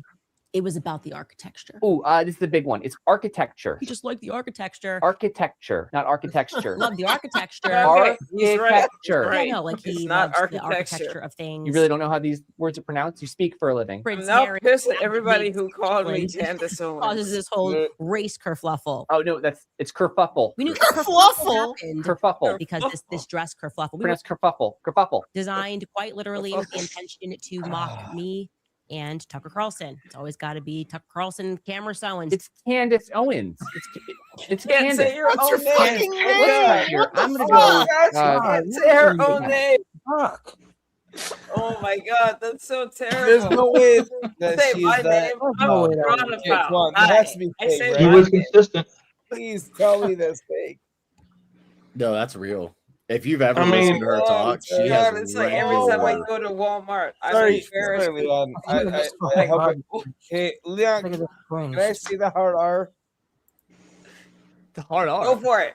it was about the architecture.
Oh, this is the big one. It's architecture.
You just like the architecture.
Architecture, not architecture.
Love the architecture.
Okay, he's right.
Architecture.
Right.
Yeah, no, like
It's
he
not
loves the
architecture.
architecture of things.
You really don't know how these words are pronounced? You speak for a living.
Prince
I'm now
Harry
pissed at everybody who called me
England
Candace Owens.
causes this whole race kerfluffle.
Oh no, it's kerfuffle.
We knew
Kerfluffle.
happened
Kerfuffle.
because this dress kerfluffle. We were
Pronounced kerfuffle. Kerfuffle.
designed quite literally with the intention to mock me and Tucker Carlson. It's always got to be Tucker Carlson, camera Owens.
It's Candace Owens. It's
Can't
Candace.
say your
What's
own
your
name.
fucking
Oh,
name?
God.
Here, I'm gonna
Oh,
go.
can't say her own name.
Fuck.
Oh my God, that's so terrible.
There's no way that
Say
she's
my
that.
name.
No
I'm
way that
proud
was
of
fake.
Pal.
Come on, it has to be
I
fake,
say
right?
He
my
was
name.
consistent.
Please tell me that's fake.
No, that's real. If you've ever
I mean-
listened to her talk, she
God,
has
it's like every time I
real-
go to Walmart, I'm
Sorry,
embarrassed.
Leon. I hope okay, Leon, can I see the hard R?
The hard R.
Go for it.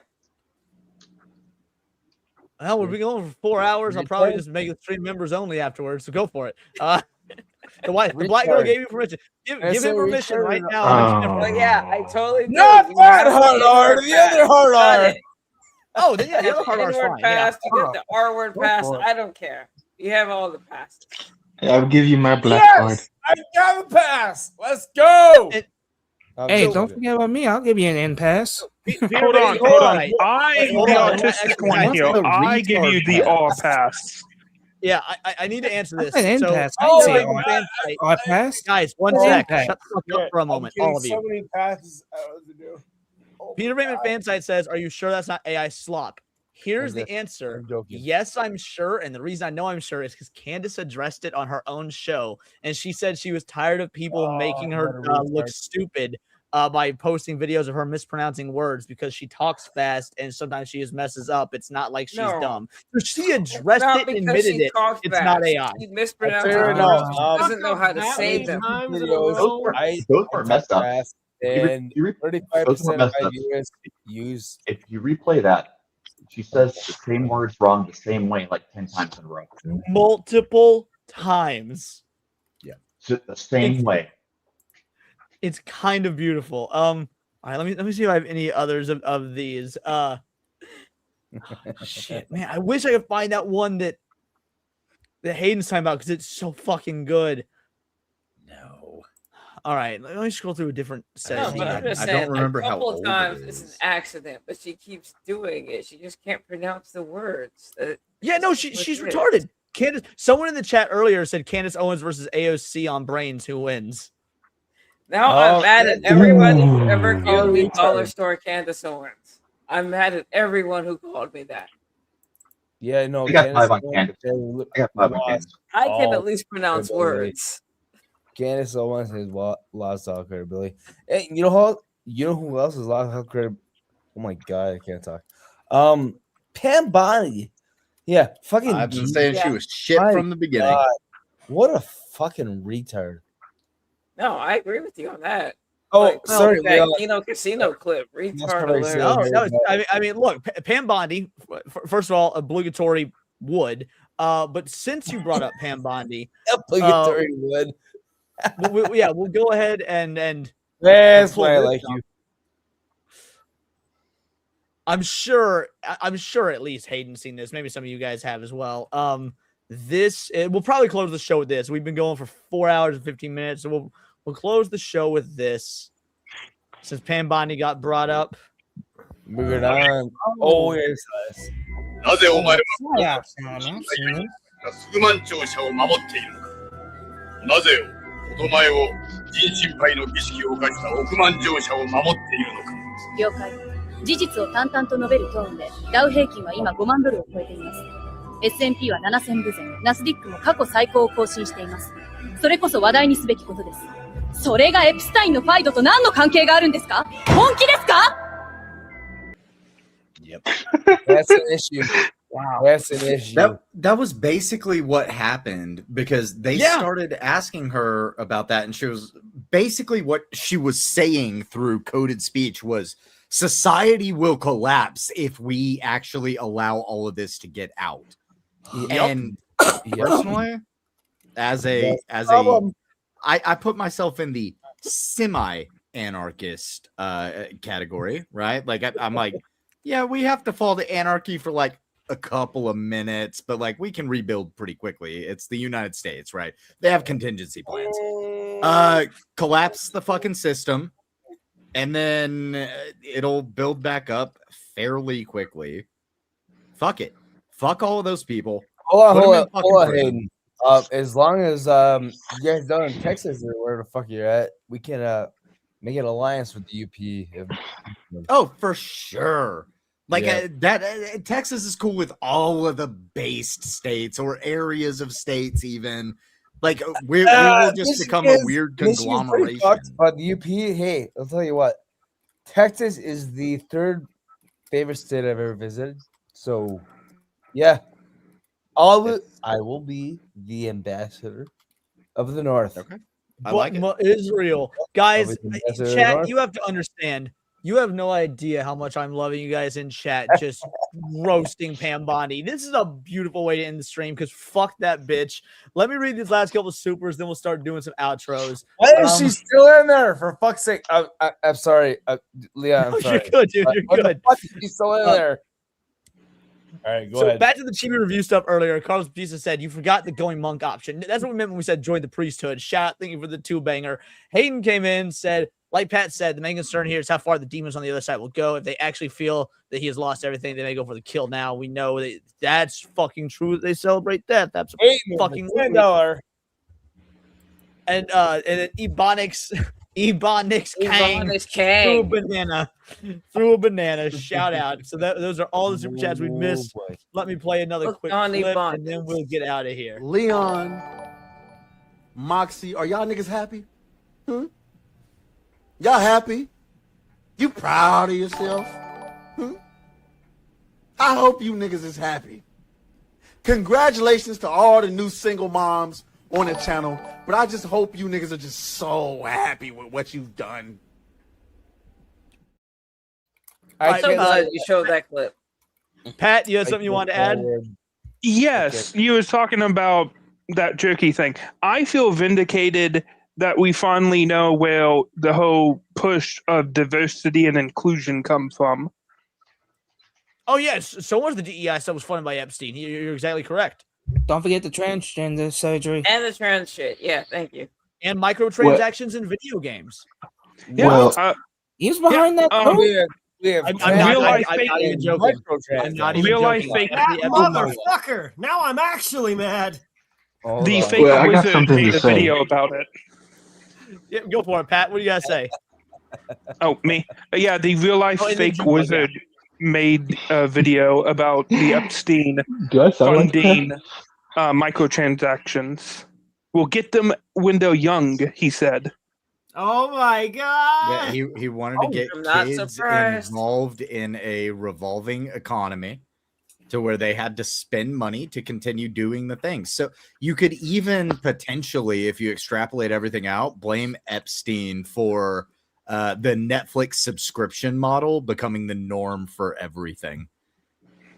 Well, we'll be going for 4 hours. I'll probably just make it stream members only afterwards. So go for it. The black girl gave you permission. Give him permission right now.
Oh yeah, I totally do.
Not
You
that
have
hard
the
R,
N-word
the other
pass.
hard
Got
R.
it.
Oh, then yeah, the
You
other
have
hard
the
R is
N-word
fine. Yeah.
pass. You get the R-word
Go
pass.
for it.
I don't care. You have all the passes.
I'll give you my black card.
Yes, I got a pass. Let's go.
Hey, don't forget about me. I'll give you an end pass.
Hold on. I am the autistic one here. I give you the R pass.
Yeah, I need to answer this.
An end
So,
pass. I didn't say
Peter
R.
Raymond fan site-
R pass.
guys, one
An
sec.
end pass.
Shut the fuck up for a moment, all of
So
you.
many passes. I don't know what to do.
Peter Raymond fan site says, "Are you sure that's not AI slop?" Here's
I'm
the answer.
joking.
Yes, I'm sure. And the reason I know I'm sure is because Candace addressed it on her own show. And she said she was tired of people making her
what a
look
retard.
stupid by posting videos of her mispronouncing words because she talks fast and sometimes she just messes up. It's not like she's
No.
dumb. So she addressed
Not
it and
because
admitted
she
it.
talks
It's
fast.
not AI.
She mispronounces
Fair
words.
enough.
She doesn't know how to say them.
Videos,
Those were messed up.
And
You re-
35%
those were
of
messed
my
up.
viewers use.
If you replay that, she says the same words wrong the same way like 10 times in a row.
Multiple times.
The same way.
It's kind of beautiful. All right, let me see if I have any others of these. Shit, man, I wish I could find that one that Hayden's talking about because it's so fucking good.
No.
All right, let me scroll through a different set.
No, but I'm just saying, a couple of times it's an accident, but she keeps doing it. She just can't pronounce the words.
Yeah, no, she's retarded. Candace, someone in the chat earlier said Candace Owens versus AOC on Brains. Who wins?
Now I'm mad at everybody who ever called me Dollar Store Candace Owens. I'm mad at everyone who called me that.
Yeah, no.
I got 5 on Candace. I got 5 on Candace.
I can at least pronounce words.
Candace Owens has lost all credibility. And you know who else has lost all credibility? Oh my god, I can't talk. Pam Bondi. Yeah, fucking.
I've been saying she was shit from the beginning.
God. What a fucking retard.
No, I agree with you on that.
Oh, sorry,
that Kino Casino clip. Retard alert.
No, I mean, look, Pam Bondi. First of all, obligatory would. But since you brought up Pam Bondi,
obligatory would.
We'll go ahead and.
That's why I like you.
I'm sure at least Hayden's seen this. Maybe some of you guys have as well. We'll probably close the show with this. We've been going for 4 hours and 15 minutes, so we'll close the show with this. Since Pam Bondi got brought up.
Moving on. Oh, yes.
なぜお前は数万庁舎を守っているのか。なぜお前を人心配の儀式を犯した億万庁舎を守っているのか。
了解。事実を淡々と述べるトーンで、ダウ平均は今5万ドルを超えています。S&P は7000部前、ナスディックも過去最高を更新しています。それこそ話題にすべきことです。それがエプスタインのファイドと何の関係があるんですか？本気ですか？
Yep. That's an issue. Wow. That's an issue.
That was basically what happened because they started asking her about that, and she was basically what she was saying through coded speech was society will collapse if we actually allow all of this to get out. And personally, I put myself in the semi-anarchist category, right? Like I'm like, yeah, we have to fall to anarchy for like a couple of minutes, but like we can rebuild pretty quickly. It's the United States, right? They have contingency plans. Collapse the fucking system, and then it'll build back up fairly quickly. Fuck it. Fuck all of those people.
Hold on, Hayden. As long as you guys down in Texas or where the fuck you're at, we can make an alliance with the UP.
Oh, for sure. Like Texas is cool with all of the based states or areas of states, even. Like we will just become a weird conglomeration.
But the UP, hey, I'll tell you what. Texas is the third favorite state I've ever visited. So, yeah, I will be the ambassador of the North.
Okay,
I like it. Israel, guys, chat. You have to understand. You have no idea how much I'm loving you guys in chat, just roasting Pam Bondi. This is a beautiful way to end the stream because fuck that bitch. Let me read these last couple of supers, then we'll start doing some outros.
Why is she still in there? For fuck's sake. I'm sorry. Leon, I'm sorry.
You're good, dude. You're good.
Fuck is she still in there? All right, go ahead.
Back to the Chibi review stuff earlier. Carlos Bautista said, you forgot the going monk option. That's what we meant when we said join the priesthood. Shout out, thank you for the 2-banger. Hayden came in, said, like Pat said, the main concern here is how far the demons on the other side will go. If they actually feel that he has lost everything, they may go for the kill now. We know that that's fucking true. They celebrate death. That's fucking
$10.
And then Ebonics Kang threw a banana. Shout out. So those are all the super chats we missed. Let me play another quick clip, and then we'll get out of here.
Leon, Moxie, are y'all niggas happy? Y'all happy? You proud of yourself? I hope you niggas is happy. Congratulations to all the new single moms on the channel, but I just hope you niggas are just so happy with what you've done.
You showed that clip.
Pat, you have something you want to add?
Yes, you was talking about that jerky thing. I feel vindicated that we finally know where the whole push of diversity and inclusion come from.
Oh yes, so much of the DEI stuff was funded by Epstein. You're exactly correct.
Don't forget the transgender surgery
And the trans shit. Yeah, thank you.
And microtransactions in video games.
Well,
he's behind that.
I'm not even joking. I'm not even
real life
joking.
fake
That motherfucker! Now I'm actually mad.
The fake wizard made a video about it.
Yeah, go for it, Pat. What do you gotta say?
Oh, me? Yeah, the real life
Oh, and then
fake
Jumbo,
wizard made a video about the Epstein
Do I sound like
funding microtransactions. We'll get them when they're young, he said.
Oh my god!
Yeah, he wanted to get
I'm not
kids
surprised.
involved in a revolving economy to where they had to spend money to continue doing the things. So you could even potentially, if you extrapolate everything out, blame Epstein for the Netflix subscription model becoming the norm for everything.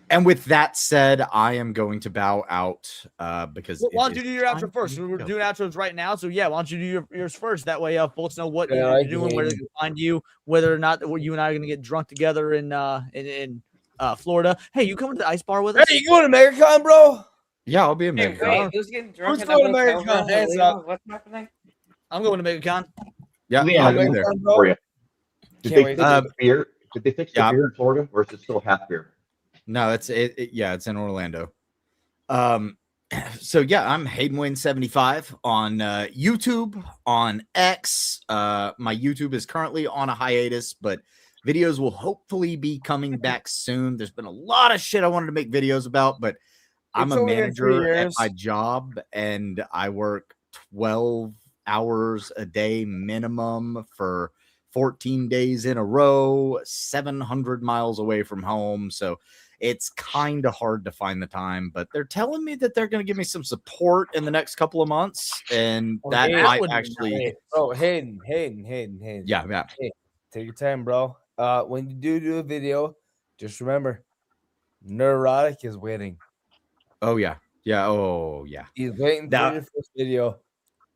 And with that said, I am going to bow out because
Why don't you do your outro first? We're doing outros right now, so yeah, why don't you do yours first? That way, folks know what you're doing, where they can find you, whether or not you and I are going to get drunk together in Florida. Hey, you coming to the ice bar with us?
Hey, you going to MegaCon, bro?
Yeah, I'll be in
Hey,
MegaCon.
wait, who's getting drunk?
Who's
in a
going to
hotel
MegaCon?
room?
Hands
Leon,
up.
What's happening?
I'm going to MegaCon.
Yeah,
Leon,
I'll
I
be
got a
there.
question for you. Did
Can't
they
wait.
fix the beer? Did they fix the beer in Florida, or is it still half beer?
No, it's in Orlando. So yeah, I'm Hayden Wayne 75 on YouTube, on X. My YouTube is currently on a hiatus, but videos will hopefully be coming back soon. There's been a lot of shit I wanted to make videos about, but I'm
It's
a
only been 3
manager at
years.
my job and I work 12 hours a day minimum for 14 days in a row, 700 miles away from home. So it's kind of hard to find the time, but they're telling me that they're going to give me some support in the next couple of months, and that
Hayden,
might actually.
Hey, bro, Hayden.
Yeah, yeah.
Hey, take your time, bro. When you do a video, just remember, Neurotic is waiting.
Oh yeah, yeah. Oh yeah.
He's waiting
Now-
for your first video.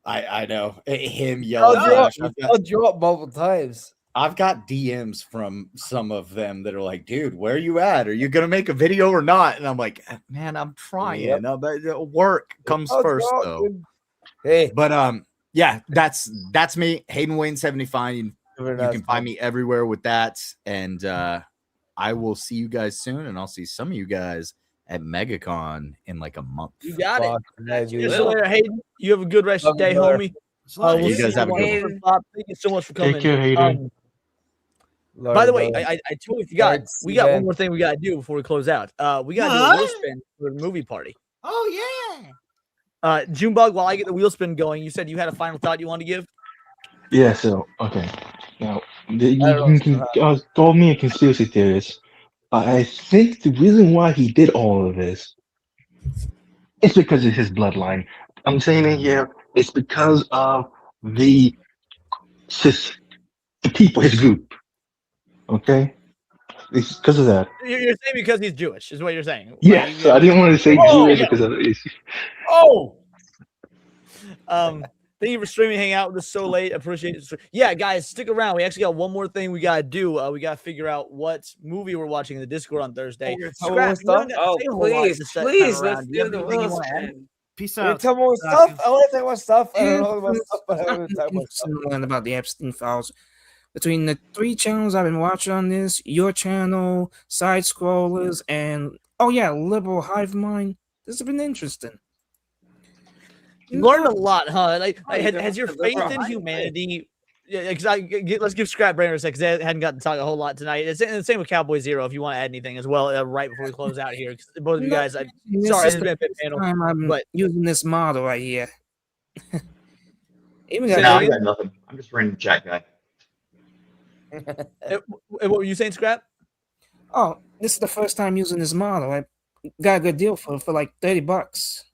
I know him yelling.
I'll draw up multiple times.
I've got DMs from some of them that are like, "Dude, where are you at? Are you gonna make a video or not?" And I'm like, "Man, I'm trying.
Yep.
Work comes
I'll
first,
draw,
though."
dude. Hey,
But yeah, that's me, Hayden Wayne 75. You can find me everywhere with that, and I will see you guys soon, and I'll see some of you guys at MegaCon in like a month.
You got it.
Yeah,
See you later, Hayden. You have a good rest of the day, homie.
You guys have a good one.
Thank you so much for coming.
Take care, Hayden.
By the way, I totally forgot. We got one more thing we got to do before we close out. We got to do a wheel spin for the movie party.
Oh yeah.
Junebug, while I get the wheel spin going, you said you had a final thought you wanted to give?
Yeah, so, okay. Now, you can call me a conspiracy theorist, but I think the reason why he did all of this is because of his bloodline. I'm saying it here, it's because of the people, his group. Okay? It's because of that.
You're saying because he's Jewish, is what you're saying.
Yes, so I didn't want to say Jewish because of it.
Oh!
Thank you for streaming, hanging out with us so late. Appreciate it. Yeah, guys, stick around. We actually got one more thing we gotta do. We gotta figure out what movie we're watching in the Discord on Thursday. Scrap, you don't got to say a whole lot this time
please,
around.
let's
Do you have
do the
anything you
wheel
wanna add?
spin.
Peace
You
out.
tell me more stuff. I want to talk about stuff. I don't know about stuff, but I want to talk about stuff.
Learn about the Epstein files. Between the 3 channels I've been watching on this, your channel, side scrollers, and liberal hive mind. This has been interesting.
You learned a lot, huh? Like,
Oh, you
has your
don't
faith
have to
in
live
humanity? Yeah, exactly. Let's give Scrap Brainer a second because I hadn't gotten to talk a whole lot tonight. It's the same with Cowboy Zero. If you want to add anything as well, right before we close out here, 'cause both of you guys. Sorry, it's been a bit panel,
I'm
but
using this model right here. Even
No,
got
I got nothing. I'm just a random chat guy.
what were you saying, Scrap?
Oh, this is the first time using this model. I got a good deal for like $30.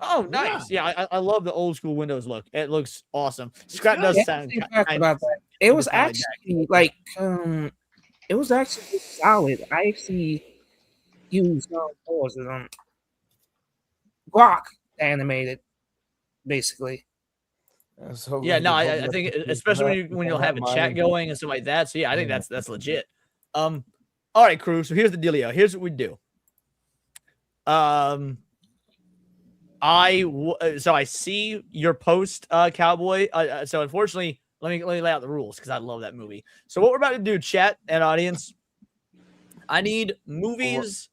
Oh, nice. Yeah, I love the old school Windows look. It looks awesome. Scrap does sound
about that. It was
kinda
actually it was actually solid. I actually used Grok animated, basically.
So
Yeah,
glad
no,
they both
I
left
think
the group.
especially
I'm
when you'll
not
have a chat
mine.
going and stuff like that. So yeah, I think
Yeah.
that's legit. All right, crew. So here's the dealio. Here's what we do. So I see your post, Cowboy. So unfortunately, let me lay out the rules because I love that movie. So what we're about to do, chat and audience, I need movies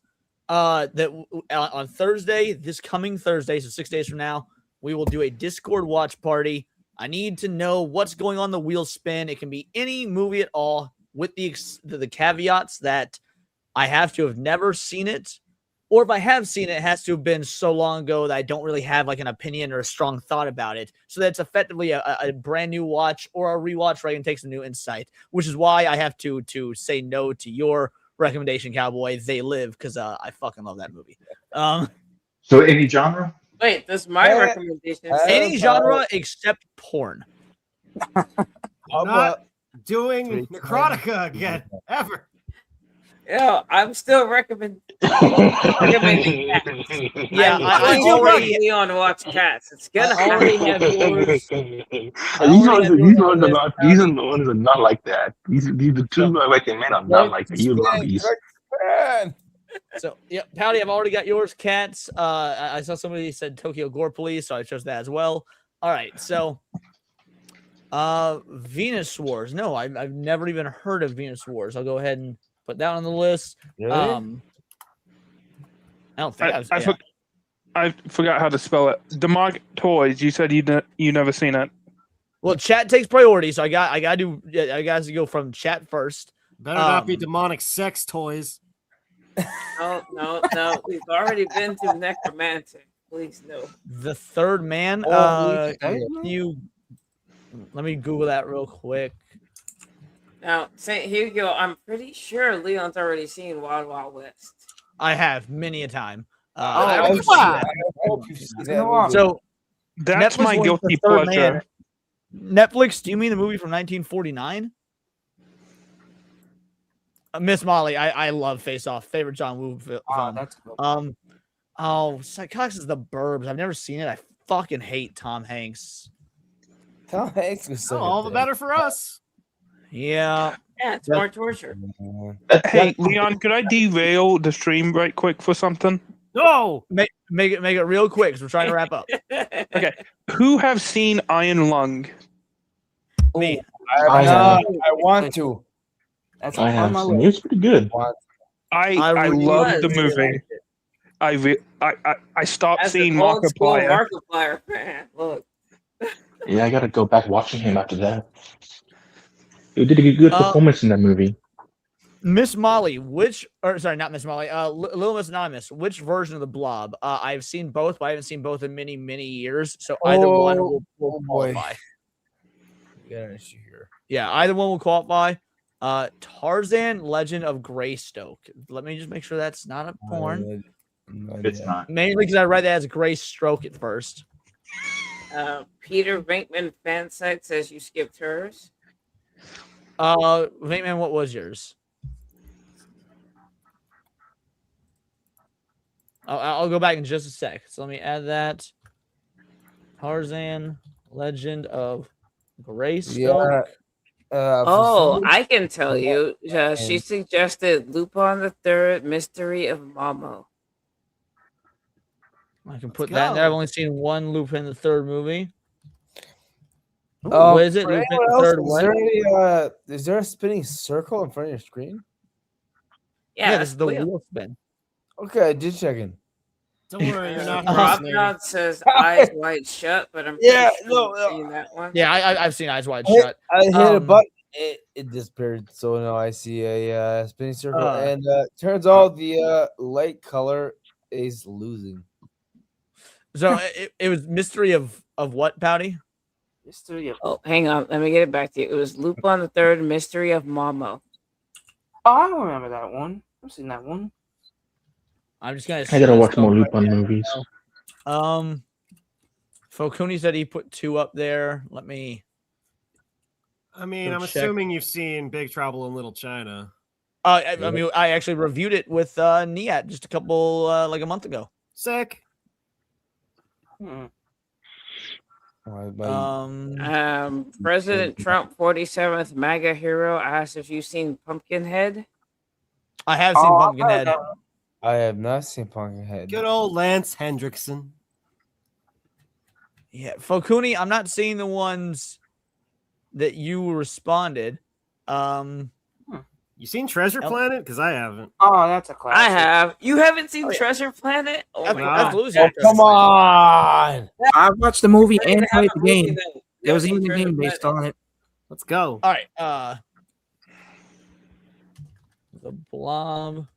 that on Thursday, this coming Thursday, so 6 days from now, we will do a Discord watch party. I need to know what's going on the wheel spin. It can be any movie at all, with the caveats that I have to have never seen it, or if I have seen it, it has to have been so long ago that I don't really have like an opinion or a strong thought about it. So that's effectively a brand new watch or a rewatch where I can take some new insight, which is why I have to say no to your recommendation, Cowboy. They Live, because I fucking love that movie.
So any genre?
Wait, that's my recommendation.
Any genre except porn.
Not doing Necrotica again, ever.
Yeah, I'm still recommending cats.
Yeah,
I
I already
Leon watch cats. It's gonna
I already have yours.
These ones are not. These are the ones that are not like that. These the two I recommend are not like that. You love these.
So yeah, Pouty, I've already got yours. Cats. I saw somebody said Tokyo Gore Police, so I chose that as well. All right, so Venus Wars. No, I've never even heard of Venus Wars. I'll go ahead and put that on the list.
Really?
I don't think
I forgot how to spell it. Demog Toys. You said you never seen it.
Well, chat takes priority, so I got to go from chat first.
Better not be demonic sex toys.
No. We've already been to necromantic. Please no.
The Third Man.
Oh,
Let me Google that real quick.
Now, St. Hugo, I'm pretty sure Leon's already seen Wild Wild West.
I have many a time.
Oh,
So
that's
Netflix
my
went
guilty
The Third
pleasure.
Man. Netflix, do you mean the movie from 1949? Miss Molly, I love Face Off. Favorite John Woo film.
That's cool.
Psychotics is The Burbs. I've never seen it. I fucking hate Tom Hanks.
Tom Hanks was so
all the better for us.
Yeah.
Yeah, it's more torture.
Hey, Leon, could I derail the stream right quick for something?
No.
Make it real quick because we're trying to wrap up.
Okay. Who have seen Iron Lung?
Me.
I want to.
That's
I
on
have
my
seen.
list.
It's pretty good.
I
really
love the
really
movie. I stopped
As
seeing
an old school
Markiplier.
Markiplier fan. Look.
Yeah, I gotta go back watching him after that. He did a good performance in that movie.
Miss Molly, not Miss Molly, Little Miss Anonymous, which version of the Blob? I've seen both, but I haven't seen both in many, many years. So either one will qualify.
Got an issue here.
Yeah, either one will qualify. Tarzan, Legend of Greystoke. Let me just make sure that's not a porn.
It's not.
Mainly because I read that as Greystroke at first.
Peter Venkman fan site says you skipped hers.
Venkman, what was yours? I'll go back in just a sec. So let me add that. Tarzan, Legend of Greystoke.
I can tell you. She suggested Lupin the Third, Mystery of Momo.
I can put that in there. I've only seen one Lupin the Third movie.
Ooh,
what is it?
for
Lupin
anyone
the
else,
Third what?
Is there a spinning circle in front of your screen?
Yeah, this is the wheel spin.
Okay, just checking.
Don't worry, you're not
Rob says Eyes Wide Shut, but I'm pretty sure I've seen that one.
Yeah, I've seen Eyes Wide Shut.
I hit a button. It disappeared. So now I see a spinning circle, and turns out the light color is losing.
So it was Mystery of what, Pouty?
Mystery of. Oh, hang on. Let me get it back to you. It was Lupin the Third, Mystery of Momo.
Oh, I don't remember that one. I've seen that one.
I'm just gonna.
I gotta watch more Lupin movies.
Fokuni said he put 2 up there. Let me.
I mean,
Go
I'm
check.
assuming you've seen Big Trouble in Little China.
I mean, I actually reviewed it with Niat just a couple like a month ago.
Sick.
President Trump, 47th MAGA hero, asked if you've seen Pumpkinhead.
I have seen Pumpkinhead.
I have not seen Pumpkinhead.
Good old Lance Hendrickson.
Yeah, Fokuni, I'm not seeing the ones that you responded.
You seen Treasure Planet? Because I haven't.
Oh, that's a classic.
I have. You haven't seen Treasure Planet? Oh my god!
Come on!
I watched the movie
Not even
and
have
played
a
the game.
movie then.
There was
Yeah,
even a
Treasure
game based on it.
Let's go.
All right. The Blob.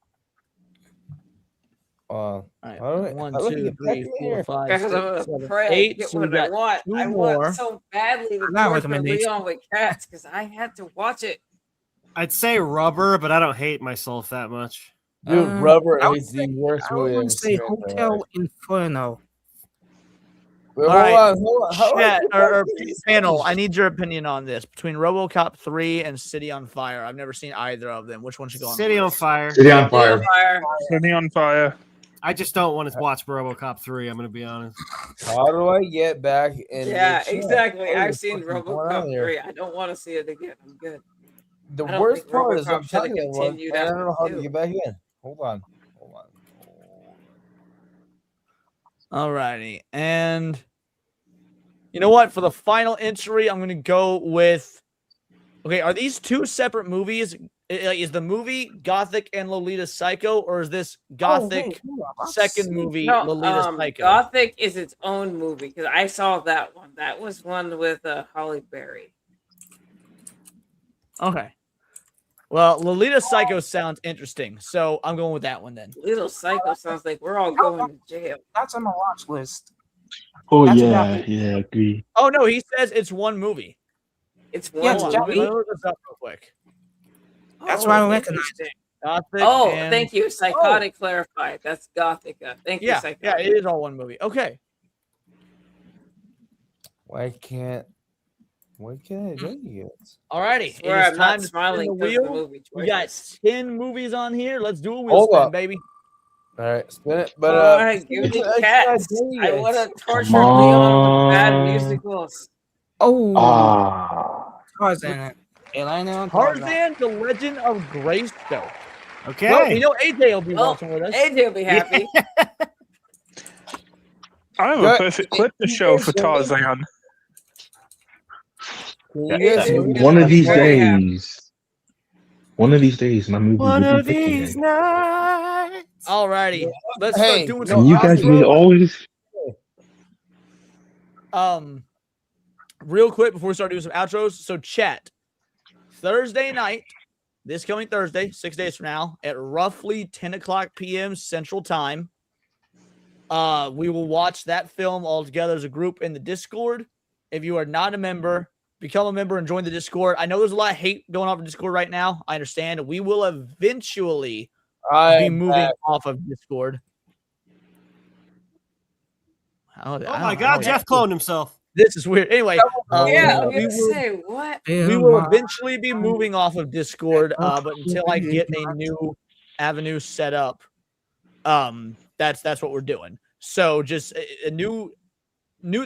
All right.
how do I-
1,
how do I
2,
get back
3,
in
4,
here?
5,
Guys,
6,
I'm gonna
7,
pray I
8.
get
So we
what I
got
want.
2
I
more.
want so badly to
Not
torture
recommendation.
Leon with cats because I had to watch it.
I'd say Rubber, but I don't hate myself that much.
Dude, Rubber
I would
is the worst
I
movie I've
would
ever
say
seen. in my
Hotel
life.
Inferno.
Wait,
All
hold
right.
on, hold on. How do I
Chat
get
or
back in this
panel,
thing?
I need your opinion on this. Between RoboCop 3 and City on Fire, I've never seen either of them. Which one should go on?
City on Fire.
City on Fire.
City on Fire.
I just don't want to watch RoboCop 3. I'm going to be honest.
How do I get back in?
Yeah,
the chat?
exactly.
What
I've
the
seen
fuck is going on
RoboCop
here?
3. I don't want to see it again. I'm good.
The
I don't
worst
think
part is
RoboCop
I'm
should have
telling you, one,
continued
and I don't know how
after
to
2.
get back in. Hold on.
All righty. And you know what? For the final entry, I'm going to go with. Okay, are these two separate movies? Is the movie Gothic and Lolita Psycho, or is this Gothic second movie
No,
Lolita Psycho?
Gothic is its own movie because I saw that one. That was one with Holly Berry.
Okay. Well, Lolita Psycho sounds interesting, so I'm going with that one then.
Little Psycho sounds like we're all going to jail.
That's on my watch list.
Oh
That's
yeah,
about-
yeah, agree.
Oh no, he says it's one movie.
It's
Yeah,
one.
it's
Hold on, let me
Japanese.
look this up real quick.
That's why I recognize
interesting.
Gothic.
Oh,
and...
thank you. Psychotic clarified. That's Gothica. Thank you,
Yeah,
Psychotic.
yeah, it is all one movie. Okay.
Why can't I do it?
Alrighty. It
Swear
is
I'm not
time to spin
smiling
the
'cause of the
wheel.
movie
We got
choices.
10 movies on here. Let's do a wheel
Hold
spin,
up.
baby.
All right, spin it. But
All right, give me cats. I want to torture Leon with bad musicals.
Oh,
Ah,
Tarzan. Elena on Tarzan.
Tarzan, the Legend of Greystoke.
Okay.
Well, you know AJ will be
Well,
watching with us.
AJ will be happy.
I have a perfect clip to show for Tarzan.
one of these days. One of these days, my movie
One
will
of
be picking
these
it.
nights.
Alrighty. Let's
Hey,
start doing
no,
some
And you guys
outro.
will always.
Real quick before we start doing some outros. So chat. Thursday night, this coming Thursday, 6 days from now, at roughly 10 o'clock p.m. Central Time. We will watch that film all together as a group in the Discord. If you are not a member, become a member and join the Discord. I know there's a lot of hate going on for Discord right now. I understand. We will eventually be moving off of Discord.
Oh my God, Jeff cloned himself.
This is weird. Anyway,
Yeah, I was
we
gonna
will,
say what?
we will eventually be moving off of Discord, but until I get a new avenue set up, that's what we're doing. So just a new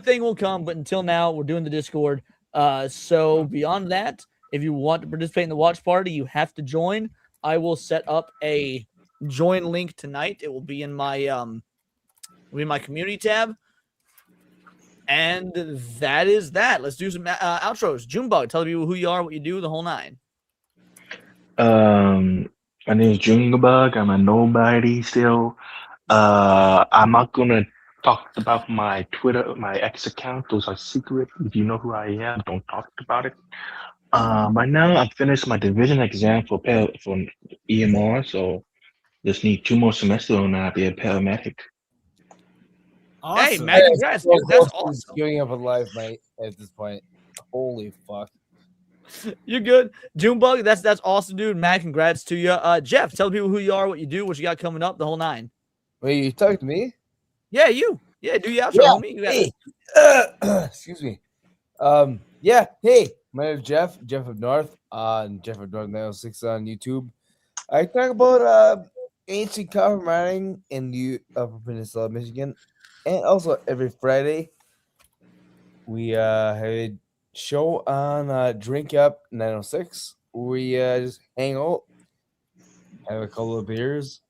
thing will come, but until now, we're doing the Discord. So beyond that, if you want to participate in the watch party, you have to join. I will set up a join link tonight. It will be in my community tab. And that is that. Let's do some outros. Junebug, tell people who you are, what you do, the whole nine.
My name is Junebug. I'm a nobody still. I'm not gonna talk about my Twitter, my X account. Those are secret. If you know who I am, don't talk about it. Right now, I finished my division exam for EMR, so just need 2 more semesters and I'll be a paramedic.
Hey, Matt, congrats, dude. That's awesome.
Giving up on life, mate. At this point, holy fuck.
You're good. Junebug, that's awesome, dude. Matt, congrats to you. Jeff, tell people who you are, what you do, what you got coming up, the whole nine.
Wait, you talking to me?
Yeah, you. Yeah, do your outro, homie. You got
Hey. Excuse me. Yeah. Hey, my name is Jeff of North on Jeff of North 906 on YouTube. I talk about ancient copper mining in the Upper Peninsula of Michigan, and also every Friday We have a show on Drink Up 906. We just hang out, have a couple of beers,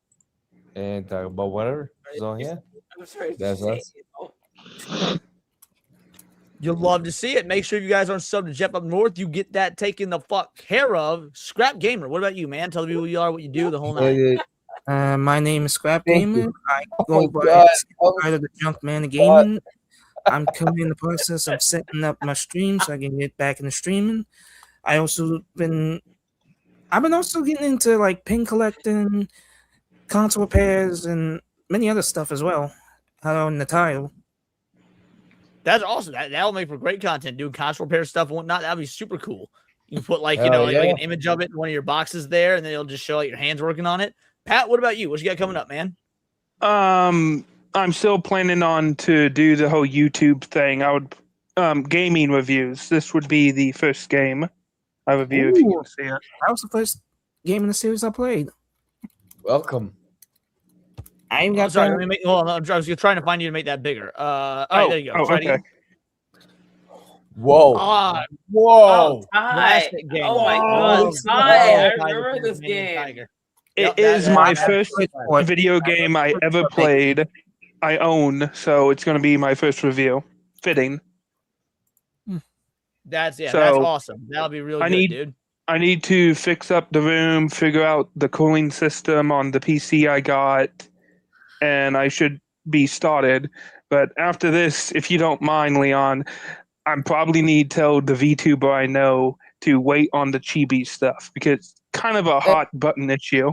and talk about whatever. So yeah,
I'm sorry.
that's us.
You'll love to see it. Make sure you guys aren't subbed to Jeff Up North. You get that taken the fuck care of. Scrap Gamer. What about you, man? Tell the people who you are, what you do, the whole night.
My name is Scrap
Thank
Gamer.
you.
I
Oh
go
my
by
God.
Side of the Junk Man of Gaming. I'm currently in the process of setting up my stream so I can get back into streaming. I've been also getting into like pin collecting, console repairs, and many other stuff as well. On the title.
That's awesome. That'll make for great content. Doing console repair stuff and whatnot. That'd be super cool. You can put like, you know,
Hell
like
yeah.
an image of it in one of your boxes there, and then it'll just show like your hands working on it. Pat, what about you? What you got coming up, man?
I'm still planning on to do the whole YouTube thing. I would gaming reviews. This would be the first game I review if you want to see it.
That was the first game in the series I played.
Welcome.
I ain't got
Sorry,
that.
let me make. Hold on, I was trying to find you to make that bigger. All right, there you go. Try it again.
Whoa.
Ah,
Whoa.
classic game.
Oh my
Oh,
God, Ty, I
Tiger
remember
King,
this
Minion
game.
Tiger.
It
Yep,
is
that-
my
that-
first video game I ever played. I own, so it's going to be my first review. Fitting.
That's
So,
awesome. That'll be really good, dude.
I need to fix up the room, figure out the cooling system on the PC I got, and I should be started. But after this, if you don't mind, Leon, I probably need to tell the VTuber I know to wait on the Chibi stuff because it's kind of a hot button issue.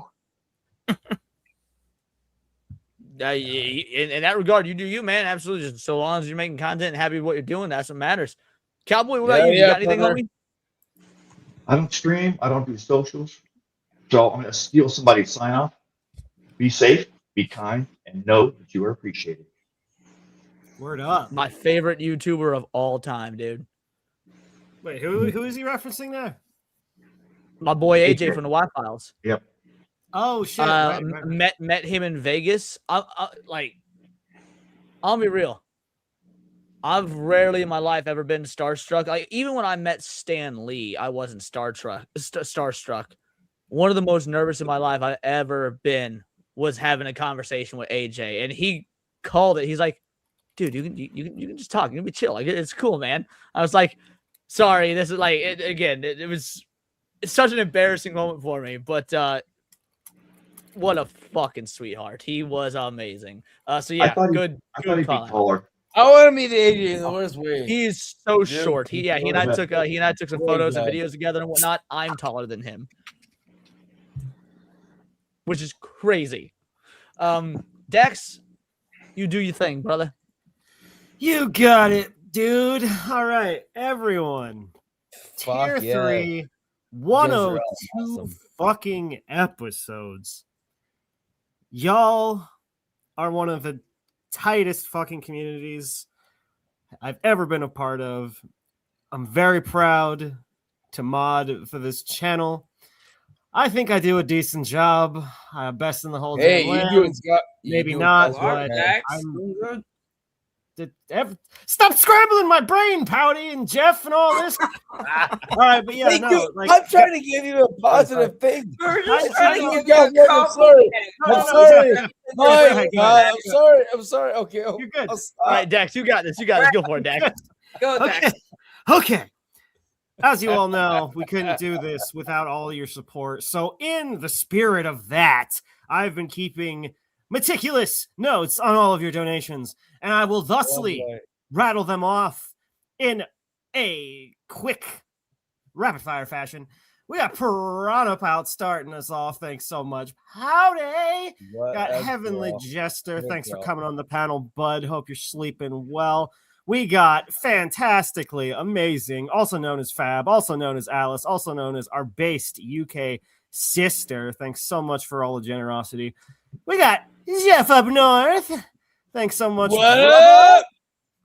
In that regard, you do you, man. Absolutely. Just so long as you're making content and happy with what you're doing, that's what matters. Cowboy, what about you? You got anything on me?
I don't stream. I don't do socials. So I'm going to steal somebody's sign off. Be safe, be kind, and know that you are appreciated.
Word up.
My favorite YouTuber of all time, dude.
Wait, who is he referencing there?
My boy AJ from the Y Files.
Yep.
Oh shit! Right.
Met him in Vegas. I'll be real. I've rarely in my life ever been starstruck. Like even when I met Stan Lee, I wasn't starstruck. One of the most nervous in my life I've ever been was having a conversation with AJ, and he called it. He's like, "Dude, you can just talk. You can be chill. Like it's cool, man." I was like, "Sorry, this is like it's such an embarrassing moment for me, but what a fucking sweetheart. He was amazing. So yeah, good.
I thought he'd be taller.
I want to meet AJ in the worst way.
He's so short. He and I took some photos and videos together and whatnot. I'm taller than him, which is crazy. Dex, you do your thing, brother.
You got it, dude. All right, everyone.
Fuck
Tier 3, 102 fucking episodes. Y'all are one of the tightest fucking communities I've ever been a part of. I'm very proud to mod for this channel. I think I do a decent job. Best in the whole
Hey,
damn
you're
land.
doing
Maybe
doing
not,
best
but
work, man.
I'm good. Stop scrambling my brain, Pouty and Jeff and all this. All right, but yeah,
Thank
no,
you.
like,
I'm trying to give you a positive thing.
We're
I'm
just trying to give
trying
you a
I'm sorry.
compliment.
I'm sorry. My God, I'm sorry. Okay,
you're good.
All right, Dex, you got this. You got this. Go for it, Dex.
Go, Dex.
Okay. As you all know, we couldn't do this without all your support. So, in the spirit of that, I've been keeping meticulous notes on all of your donations, and I will thusly rattle them off in a quick, rapid-fire fashion. We got Piranha Pout starting us off. Thanks so much. Howdy! Got Heavenly Jester. Thanks for coming on the panel, bud. Hope you're sleeping well. We got Fantastically Amazing, also known as Fab, also known as Alice, also known as our based UK sister. Thanks so much for all the generosity. We got Jeff up north. Thanks so much.
What up?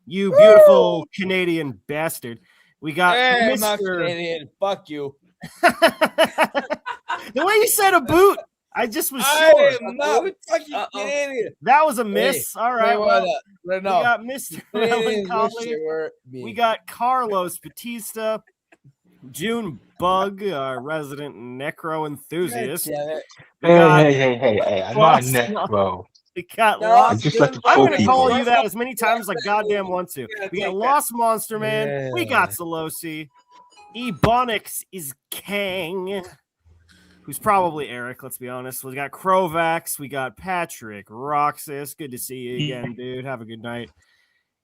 You beautiful Canadian bastard. We got
Hey, I'm not
Mr.
Canadian. Fuck you.
The way you said a boot I just was
I
sure.
am not fucking Canadian.
That was a miss. All right. Well, we
no.
got Mr. Melancholy. We got Carlos Batista, June Bug, our resident necro enthusiast.
Hey, I'm not a necro.
We got
I
Lost.
just like to
I'm
troll
going to call
people.
you that as many times as I goddamn want to. We got Lost Monster Man. We got Solosi. Ebonics is Kang, who's probably Eric, let's be honest. We got Krovax. We got Patrick. Roxas. Good to see you again, dude. Have a good night.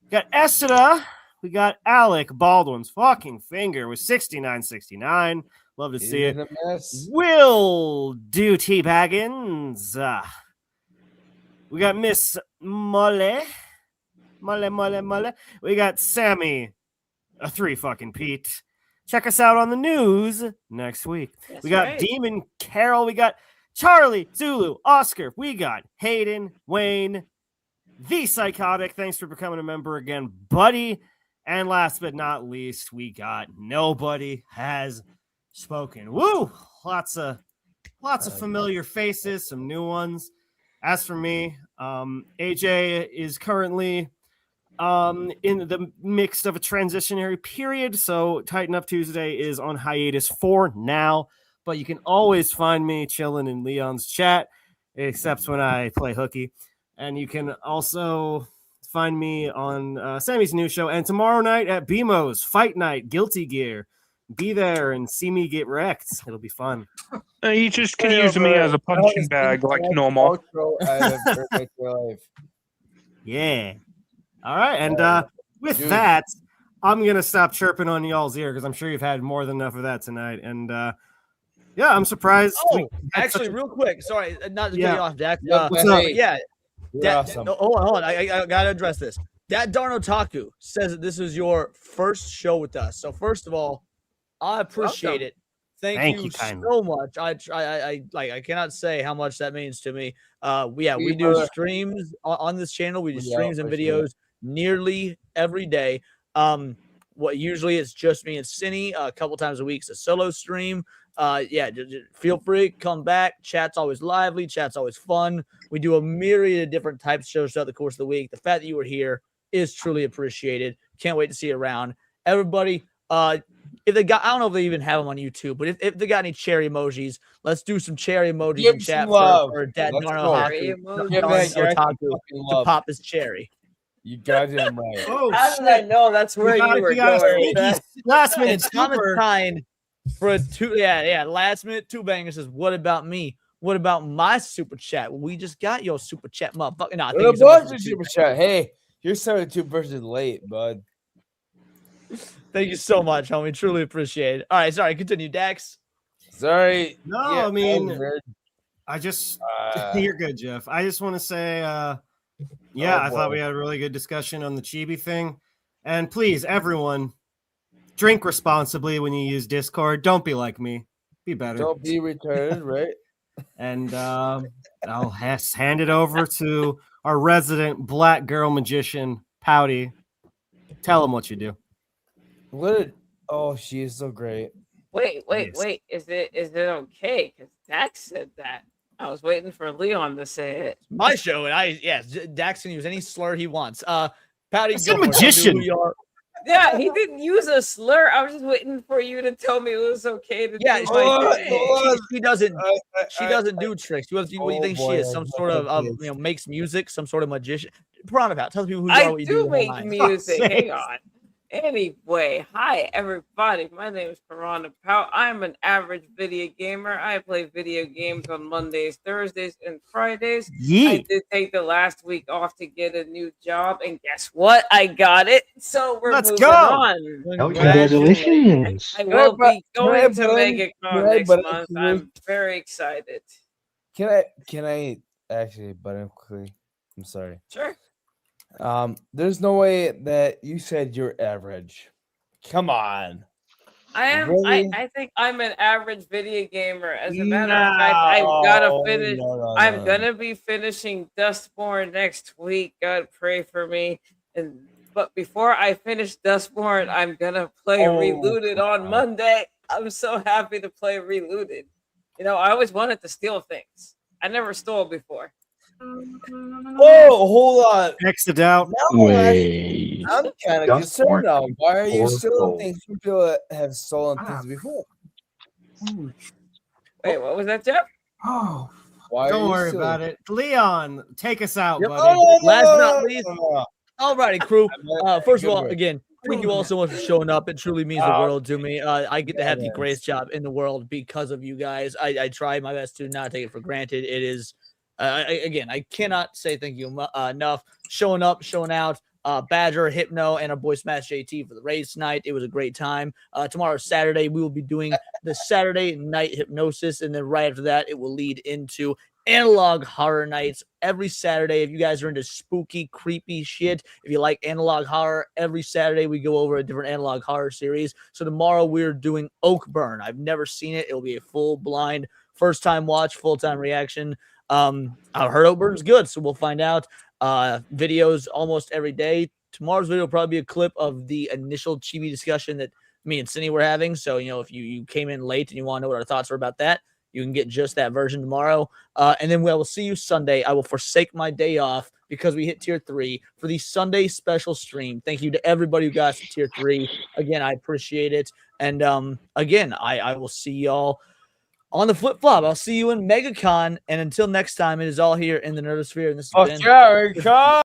We got Esida. We got Alec Baldwin's fucking finger with 69.69. Love to see it. Will do T Baggins. We got Miss Mole. Mole. We got Sammy. A 3 fucking Pete. Check us out on the news next week.
That's
we got
right.
Demon Carol. We got Charlie, Zulu, Oscar. We got Hayden, Wayne, the Psychotic. Thanks for becoming a member again, buddy. And last but not least, we got Nobody Has Spoken. Woo! Lots of familiar faces, some new ones. As for me, AJ is currently in the midst of a transitionary period, so Tighten Up Tuesday is on hiatus for now, but you can always find me chilling in Leon's chat, except when I play hooky, and you can also find me on Sammy's new show, and tomorrow night at BMO's Fight Night Guilty Gear. Be there and see me get wrecked. It'll be fun.
You just can use me as a punching bag like normal.
Yeah. All right, and with that, I'm gonna stop chirping on y'all's ear because I'm sure you've had more than enough of that tonight. And yeah, I'm surprised.
Oh, actually, real quick, sorry, not to get you off, Dak.
What's up?
Awesome. Hold on, I gotta address this. Dat Darn Otaku says that this is your first show with us. So first of all, I appreciate it. Thank you so much. I cannot say how much that means to me. We do streams on this channel. We do streams and videos nearly every day. What usually it's just me and Cinny. A couple times a week it's a solo stream. Just feel free, come back. Chat's always lively. Chat's always fun. We do a myriad of different types of shows throughout the course of the week. The fact that you were here is truly appreciated. Can't wait to see you around. Everybody, if they got, I don't know if they even have them on YouTube, but if they got any cherry emojis, let's do some cherry emojis in chat for Dat Darn Otaku to pop his cherry.
You goddamn right.
How did I know that's where you were going?
Last minute,
it's Thomas Kine for a last minute 2 banger says, "What about me? What about my super chat? We just got your super chat, motherfucker." Nah,
super chat. Hey, you're 72 versions late, bud.
Thank you so much, homie. Truly appreciate it. All right, sorry. Continue, Dax.
Sorry.
No, I mean, I just you're good, Jeff. I just want to say, I thought we had a really good discussion on the Chibi thing, and please, everyone, drink responsibly when you use Discord. Don't be like me. Be better.
Don't be retarded, right?
And I'll hand it over to our resident black girl magician, Pouty. Tell him what you do.
She is so great.
Wait. Is it okay? Because Dax said that. I was waiting for Leon to say it.
My show, and Dax can use any slur he wants. Patty,
it's a magician.
Yeah, he didn't use a slur. I was just waiting for you to tell me it was okay to
do she doesn't do tricks. What do you think she is? Some sort of makes music, some sort of magician. Piranha, tell people who you are, what you do.
I do make music. Hang on. Anyway, hi everybody. My name is Piranha Pow. I'm an average video gamer. I play video games on Mondays, Thursdays, and Fridays.
Yeah.
I did take the last week off to get a new job, and guess what? I got it. So
Let's
moving
go.
on.
Congratulations.
I will be going to MegaCon next month. I'm very excited.
Can I actually butt in quickly? I'm sorry.
Sure.
There's no way that you said you're average. Come on.
I am.
Really?
I think I'm an average video gamer. As a matter of fact, I've got to finish. I'm gonna be finishing Dustborn next week. God pray for me. But before I finish Dustborn, I'm gonna play Reloaded on Monday. I'm so happy to play Reloaded. I always wanted to steal things. I never stole before.
Whoa, hold on.
Exit out.
Wait.
I'm kind of
Just
concerned now.
warning
Why are you
or
stealing
gold.
things from people that have stolen things before?
Wait, what was that, Jeff?
Oh,
Why
Don't
are you
worry
stealing
about it. Leon, take us out,
Yep.
buddy.
Last but not least, alrighty, crew. First of
Good
all,
work.
again, thank you all so much for showing up. It truly means the world to me. I get to have the greatest job in the world because of you guys. I try my best to not take it for granted. It is, again, I cannot say thank you enough. Showing up, showing out. Badger, Hypno, and our boy Smash JT for the race tonight. It was a great time. Tomorrow, Saturday, we will be doing the Saturday night hypnosis, and then right after that, it will lead into analog horror nights every Saturday. If you guys are into spooky, creepy shit, if you like analog horror, every Saturday we go over a different analog horror series. So tomorrow we're doing Oakburn. I've never seen it. It'll be a full blind, first time watch, full time reaction. I heard Oakburn's good, so we'll find out. Videos almost every day. Tomorrow's video will probably be a clip of the initial Chibi discussion that me and Cindy were having. So, if you came in late and you want to know what our thoughts were about that, you can get just that version tomorrow. And then we will see you Sunday. I will forsake my day off because we hit tier 3 for the Sunday special stream. Thank you to everybody who got to tier 3. Again, I appreciate it. And again, I will see y'all on the flip flop. I'll see you in MegaCon. And until next time, it is all here in the Nerdosphere. And this has been